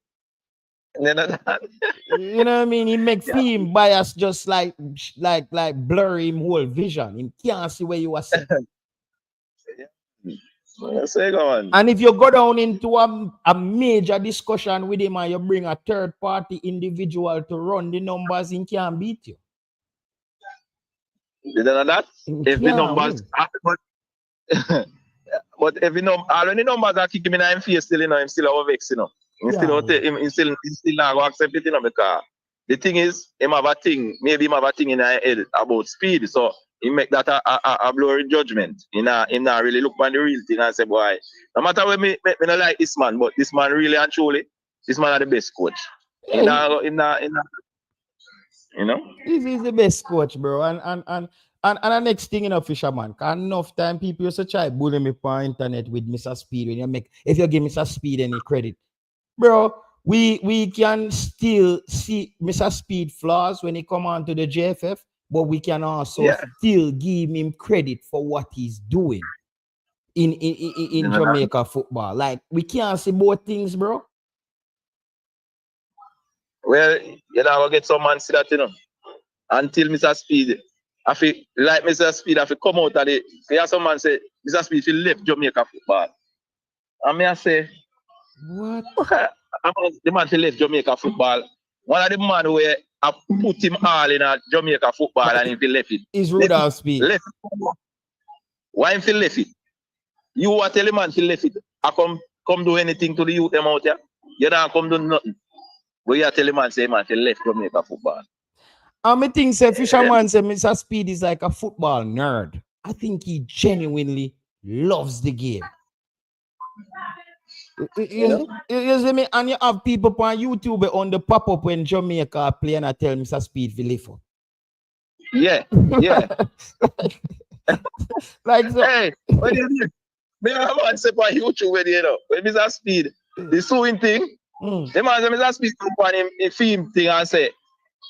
You know what I mean? He make him bias just like blur him whole vision. He can't see where you are saying. And if you go down into a major discussion with him and you bring a third party individual to run the numbers, he can't beat you. You know that? If the numbers but if you know all the numbers are kicking him in his face still, you know, him still over vex, you know. He still not gonna accept it, you know, because the thing is him have a thing, maybe him have a thing in his head about speed. So he make that a blurry judgment. He not really look on the real thing and say, boy, no matter what me not like this man, but this man really and truly, this man are the best coach. You know? He's the best coach, bro. And the next thing, you know, Fisherman, enough time people used to try bully me on internet with Mr. Speed if you give Mr. Speed any credit. Bro, we can still see Mr. Speed flaws when he come on to the JFF, but we can also still give him credit for what he's doing in Jamaica football. Like, we can't see both things, bro. Well, you know, I'll get some man see that, you know. Until Mr. Speed, I feel like Mr. Speed, I feel come out of it. Hear some man say, Mr. Speed, if he left Jamaica football. And me I say, what? The man he left Jamaica football. One of the man where I put him all in a Jamaica football and if he left it. Is Rudolph Speed. Why if he left it? You want to tell the man he left it. I come do anything to the youth them out here. You don't come do nothing. But you tell the man say man he left Jamaica football. I think say Fisherman say Mr. Speed is like a football nerd. I think he genuinely loves the game. You see me? And you have people on YouTube on the pop-up when Jamaica play and I tell Mr. Speed to leave. Yeah. Like so. Hey, what do you mean? Me have one say on YouTube with you know. When Mr. Speed, the suing thing, the man say Mr. Speed come on him a film thing and say,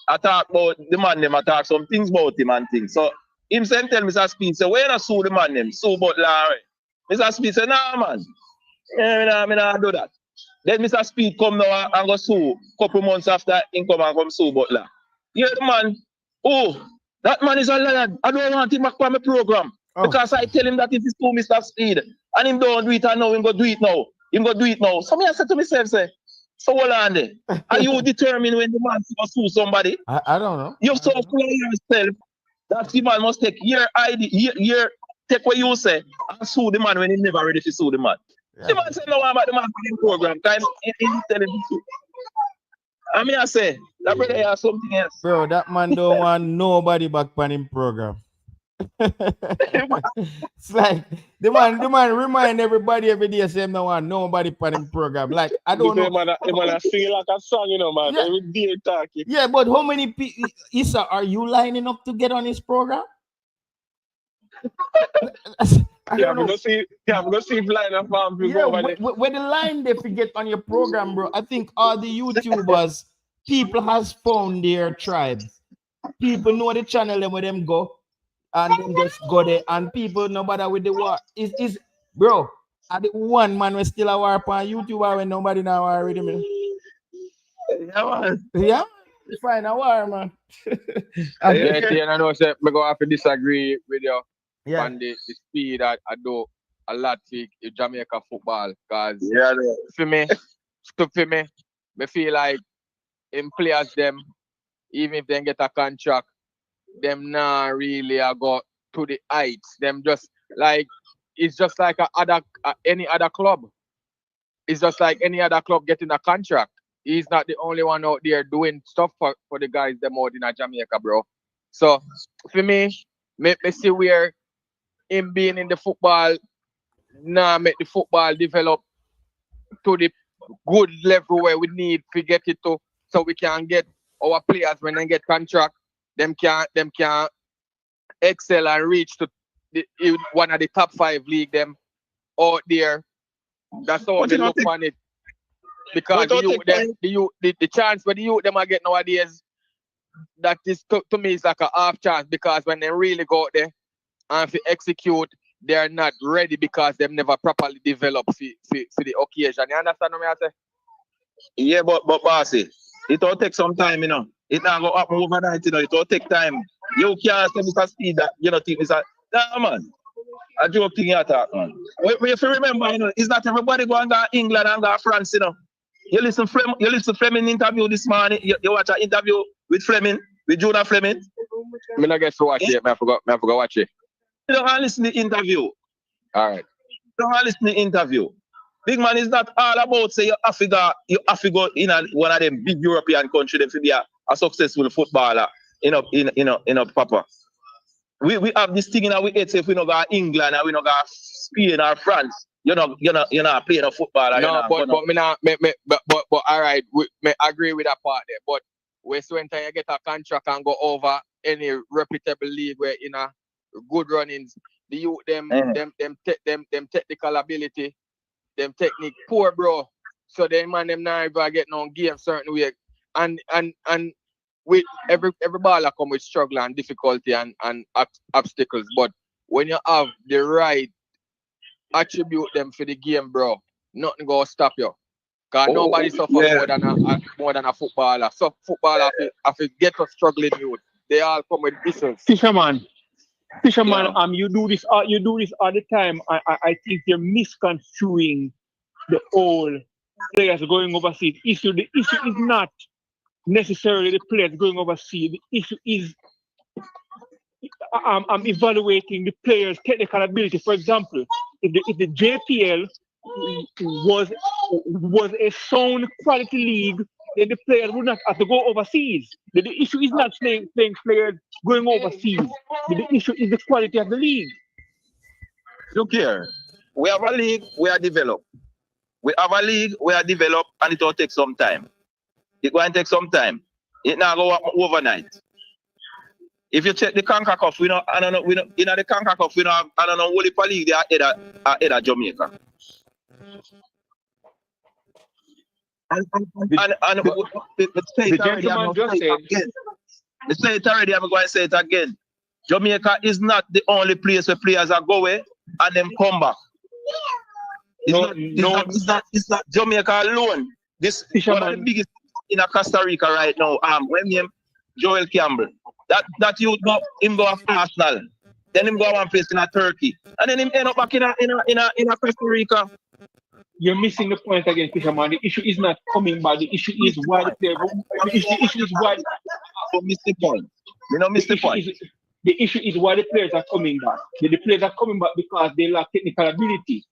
I talk about the man them, I talk some things about him and things. So him say tell Mr. Speed, say, why not sue the man them? Sue about Larry. Mr. Speed say, nah man. I do that. Then Mr. Speed come now and go sue couple months after he come and come sue Butler. Yeah, the man, oh, that man is a liar. I don't want him back on my program. Because I tell him that it is to Mr. Speed. And him don't do it and now, him go do it now. So me I said to myself, say, So hold on there. Are you determine when the man must sue somebody? I don't know. You're so full of yourself that the man must take your ID, take what you say and sue the man when he never ready to sue the man. Yeah. The man said no one about the man for the program. Time in telling the truth. I mean I say that brother has something else. Bro, that man don't want nobody back on him program. It's like the man remind everybody every day saying no want nobody on him program. Like I don't know. Man, sing like a song, you know, man. Yeah. Every day talking. Yeah, but how many people Issa are you lining up to get on his program? I don't know. I'm gonna see line of farm people Yeah, over there. where the line they forget on your program, bro. I think all the YouTubers, people has found their tribes. People know the channel them where them go, and then just go there. And people no bother with the war. Is bro? Are the one man we still a war on YouTube when nobody now war with him? Yeah, man. Yeah, fine a war, man. Yeah, I know. Say, I go have to disagree with you. Yeah. On the speed I do a lot for Jamaica football, because for me, I feel like in players them, even if they get a contract, them not really go to the heights. Them just like it's just like any other club. It's just like any other club getting a contract. He's not the only one out there doing stuff for the guys them out in Jamaica, bro. So for me see where him being in the football now make the football develop to the good level where we need to get it to, so we can get our players when they get contract, them can excel and reach to one of the top 5 league them out there. That's how they look on it. Because the chance where the youth them are getting nowadays, that is to me is like a half chance, because when they really go out there and to execute, they're not ready because they've never properly developed for the occasion. You understand what I say? Yeah, but bossy, it will take some time, you know. It not go up overnight, you know. It will take time. You can't say Mr. Speed that, you know, think Mr. Nah, man. A joke thing you talk, man. We have to remember, you know, it's not everybody going to England and go France, you know. You listen to Fleming interview this morning. You watch an interview with Fleming, with Jonah Fleming. I not get to watch it. I forgot watch it. You don't listen to the interview. All right. You don't listen to the interview. Big man is not all about say you have to go in one of them big European countries to be a successful footballer. Papa. We have this thing in our head, say if we don't go to England and we don't go to Spain or France, you're not playing a footballer. No, but all right, we agree with that part there. But when you get a contract and go over any reputable league where in a good runnings, the youth them technical ability, them technique poor, bro. So them not even get no game certain way. And with every baller come with struggle and difficulty and obstacles. But when you have the right attribute them for the game, bro, nothing gonna stop you. Cause nobody suffers more than a footballer. So footballer have to get a struggling youth. They all come with issues. Fisherman, you do this all the time. I think you're misconstruing the whole players going overseas issue. The issue is not necessarily the players going overseas. The issue is I'm evaluating the players' technical ability. For example, if the JPL was a sound quality league, then the players would not have to go overseas. The issue is not playing players going overseas. The issue is the quality of the league. Look here, we have a league, we are developed. We have a league, we are developed, and it will take some time. It's going to take some time. It not go up overnight. If you check the Concacaf, in the Concacaf, we don't have, I don't know, what the league they are head of Jamaica. The gentleman just said, the state already, I'm going to say it again. Jamaica is not the only place where players are going and then come back. It's not Jamaica alone. This is one of the biggest in Costa Rica right now. When him Joel Campbell. That you go him go to Arsenal. Then him go one place in Turkey. And then him end up back in Costa Rica. you're missing the point again, Fisherman. The issue is not coming back. The issue is why the player. The issue is why. Miss the point. You know, miss the point. The issue is why the players are coming back. The players are coming back because they lack technical ability.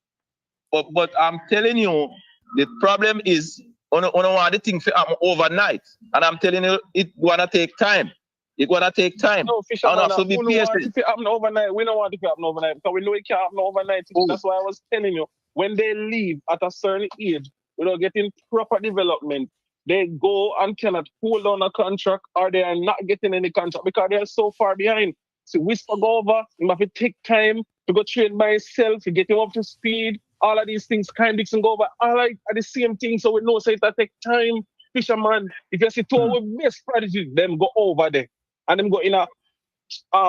But I'm telling you, the problem is on one the things happen overnight, and I'm telling you, it gonna take time. It gonna take time. No, Fisherman, and also be patient. if it happen overnight, we don't want it to happen overnight because we know it can't happen overnight. That's why I was telling you, when they leave at a certain age, without getting proper development, they go and cannot hold on a contract, or they are not getting any contract because they are so far behind. So whisper go over, you have to take time to go train by yourself, to get you up to speed. All of these things kind of go over. All are the same thing, so we know so it take time. Fisherman, if you see two of our best strategies, them go over there. And them go in a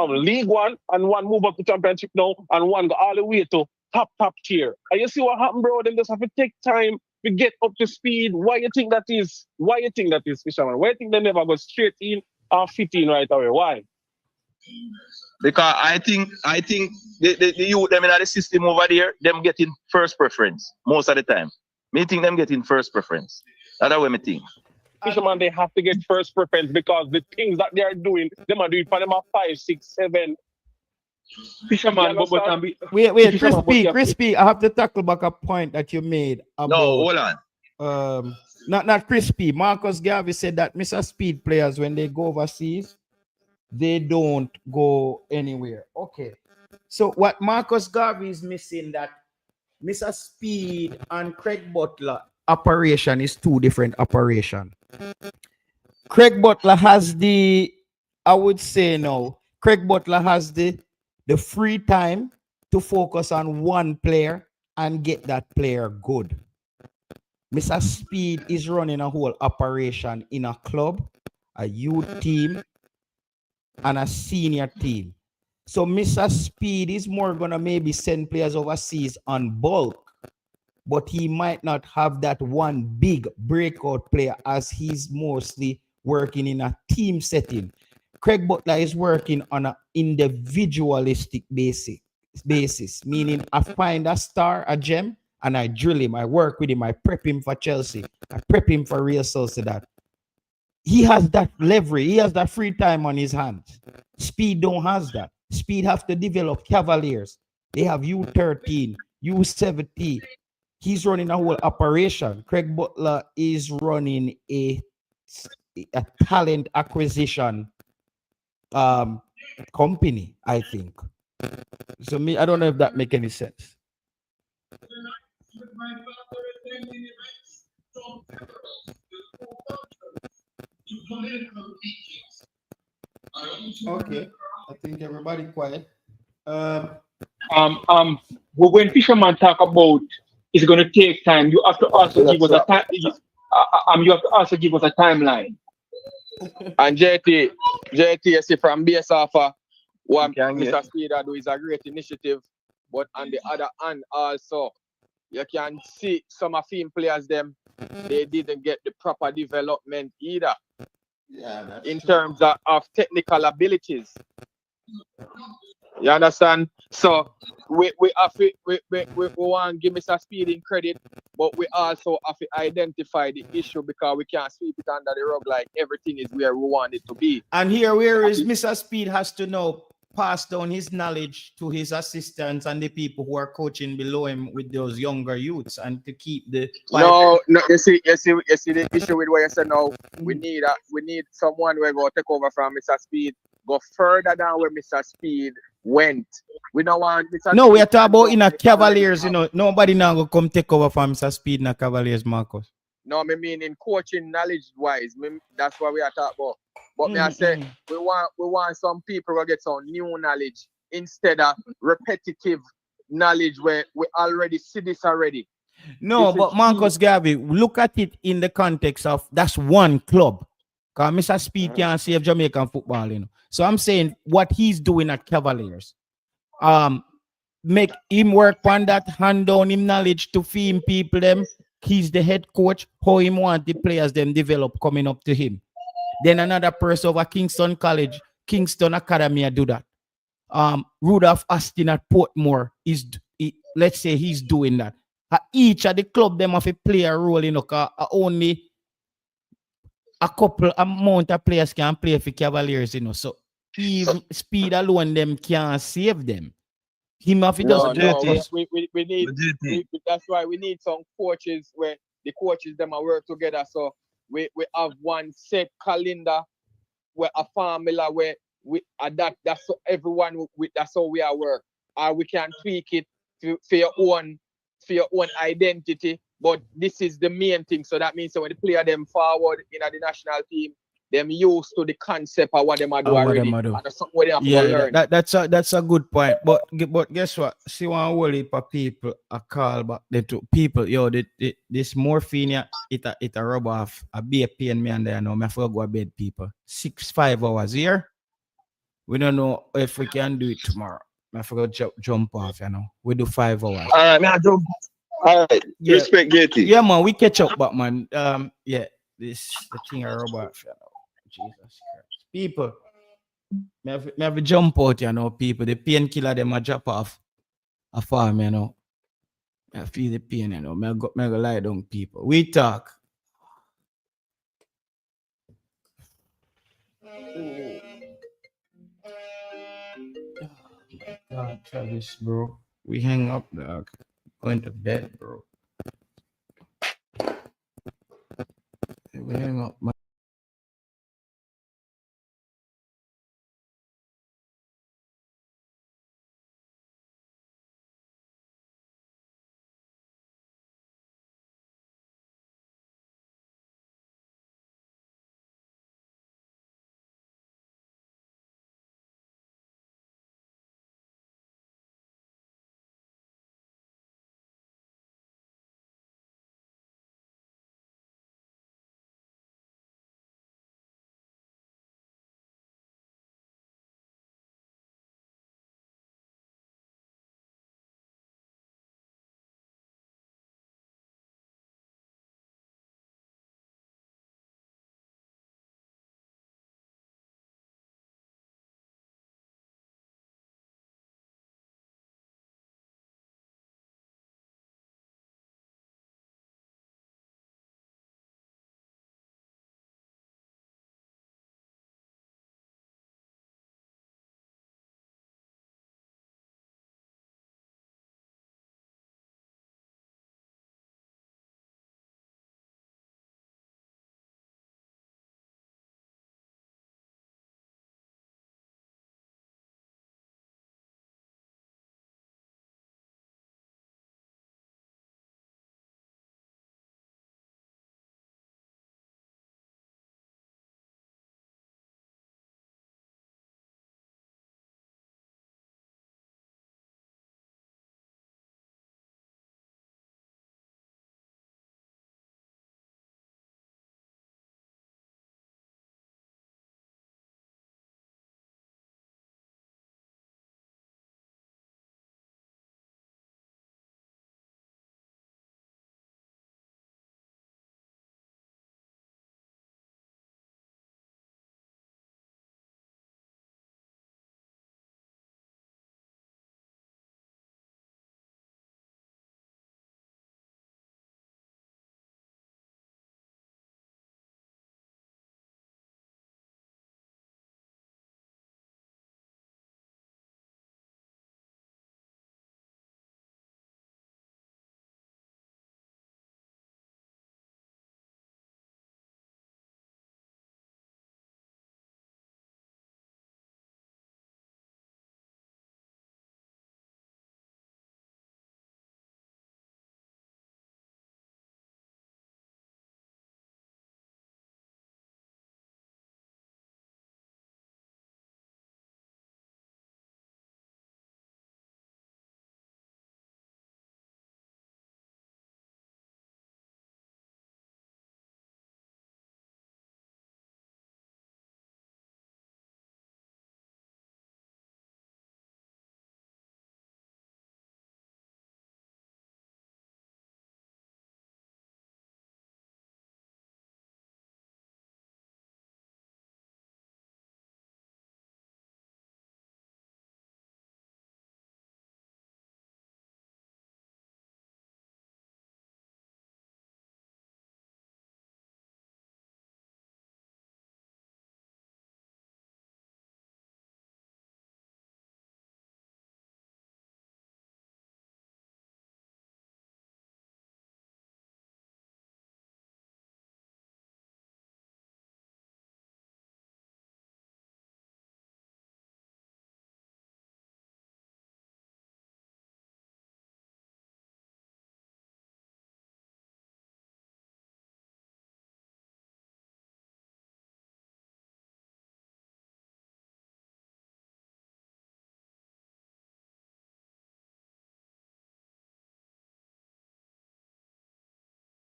League One, and one move up to Championship now, and one go all the way to top tier. And you see what happened, bro? Them just have to take time to get up to speed. Why you think that is? Why you think that is, Fisherman? Why you think they never go straight in or fit in right away? Why? Because I think the youth them in the system over there, them getting first preference most of the time. Me think them getting first preference. That's what me think. Fisherman, they have to get first preference because the things that they are doing, them are doing for them at 5, 6, 7. Fisherman, wait, Crispy, I have to tackle back a point that you made about. No, hold on. Not Crispy. Marcus Garvey said that Mr. Speed players, when they go overseas, they don't go anywhere. Okay. So what Marcus Garvey is missing, that Mr. Speed and Craig Butler operation is two different operations. Craig Butler has the, I would say no, Craig Butler has the free time to focus on one player and get that player good. Mr. Speed is running a whole operation in a club, a youth team, and a senior team. So Mr. Speed is more gonna maybe send players overseas on bulk, but he might not have that one big breakout player as he's mostly working in a team setting. Craig Butler is working on an individualistic basis, meaning I find a star, a gem, and I drill him. I work with him. I prep him for Chelsea. I prep him for Real Sociedad. He has that leverage. He has that free time on his hands. Speed don't has that. Speed have to develop Cavaliers. They have U13, U17. He's running a whole operation. Craig Butler is running a talent acquisition company, I think. So me, I don't know if that make any sense. Okay, I think everybody quiet. When Fisherman talk about it's going to take time, you have to also give us a time. You have to also give us a timeline. And JT, you see from base offer, what Mr. Speeder do is a great initiative, but on the other hand also, you can see some of him players them, they didn't get the proper development either. Yeah, in terms of technical abilities. You understand? So we want to give Mr. Speeding credit, but we also have to identify the issue because we can't sweep it under the rug like everything is where we want it to be. And here, where is Mr. Speed has to now pass down his knowledge to his assistants and the people who are coaching below him with those younger youths, and to keep the no, you see the issue with what you said now. We need someone who will take over from Mr. Speed, go further than where Mr. Speed went. We don't want Mr. No, we are talking about in a Cavaliers, you know. Nobody now will come take over from Mr. Speed in a Cavaliers, Marcus. No, I mean in coaching knowledge wise, that's what we are talking about. But me I say we want some people who get some new knowledge instead of repetitive knowledge where we already see this already. No, but Marcus Garvey, look at it in the context of that's one club. Because Mr. Speed can't save Jamaican football, you know. So I'm saying what he's doing at Cavaliers. Make him work on that, hand down him knowledge to feed people them. He's the head coach, how him want the players them develop coming up to him. Then another person over Kingston College, Kingston Academy do that. Rudolph Austin at Portmore let's say he's doing that. each of the club them have to play a role, you know, cause only a couple amount of players can play for Cavaliers, you know. So even speed alone them can't save them. Him have to just focus. We need that's why we need some coaches where the coaches them are work together. So we have one set calendar where a formula where we that's so everyone that's how we are work. Or we can tweak it for your own identity. But this is the main thing. So that means when the player them forward in the national team, them used to the concept of what them are do already. And that's something where they have to learn. That's a good point. But guess what? See one whole heap of people a call back the two people, yo, this morphine it a rub off a be a pain me and there now. I forgot go to bed, people. 5 hours here. We don't know if we can do it tomorrow. I forgot jump off, you know. We do 5 hours. All right, man, jump. All right, Yeah. respect Gaty. Yeah, man, we catch up, but man, yeah, this the thing I rub off, you know. Jesus Christ. People, me have to jump out, you know, people. The painkiller them a drop off a farm, you know. I feel the pain, you know. Me go lie down, people. We talk. God, Travis, bro. We hang up, dog. Going to bed, bro. We hang up, man.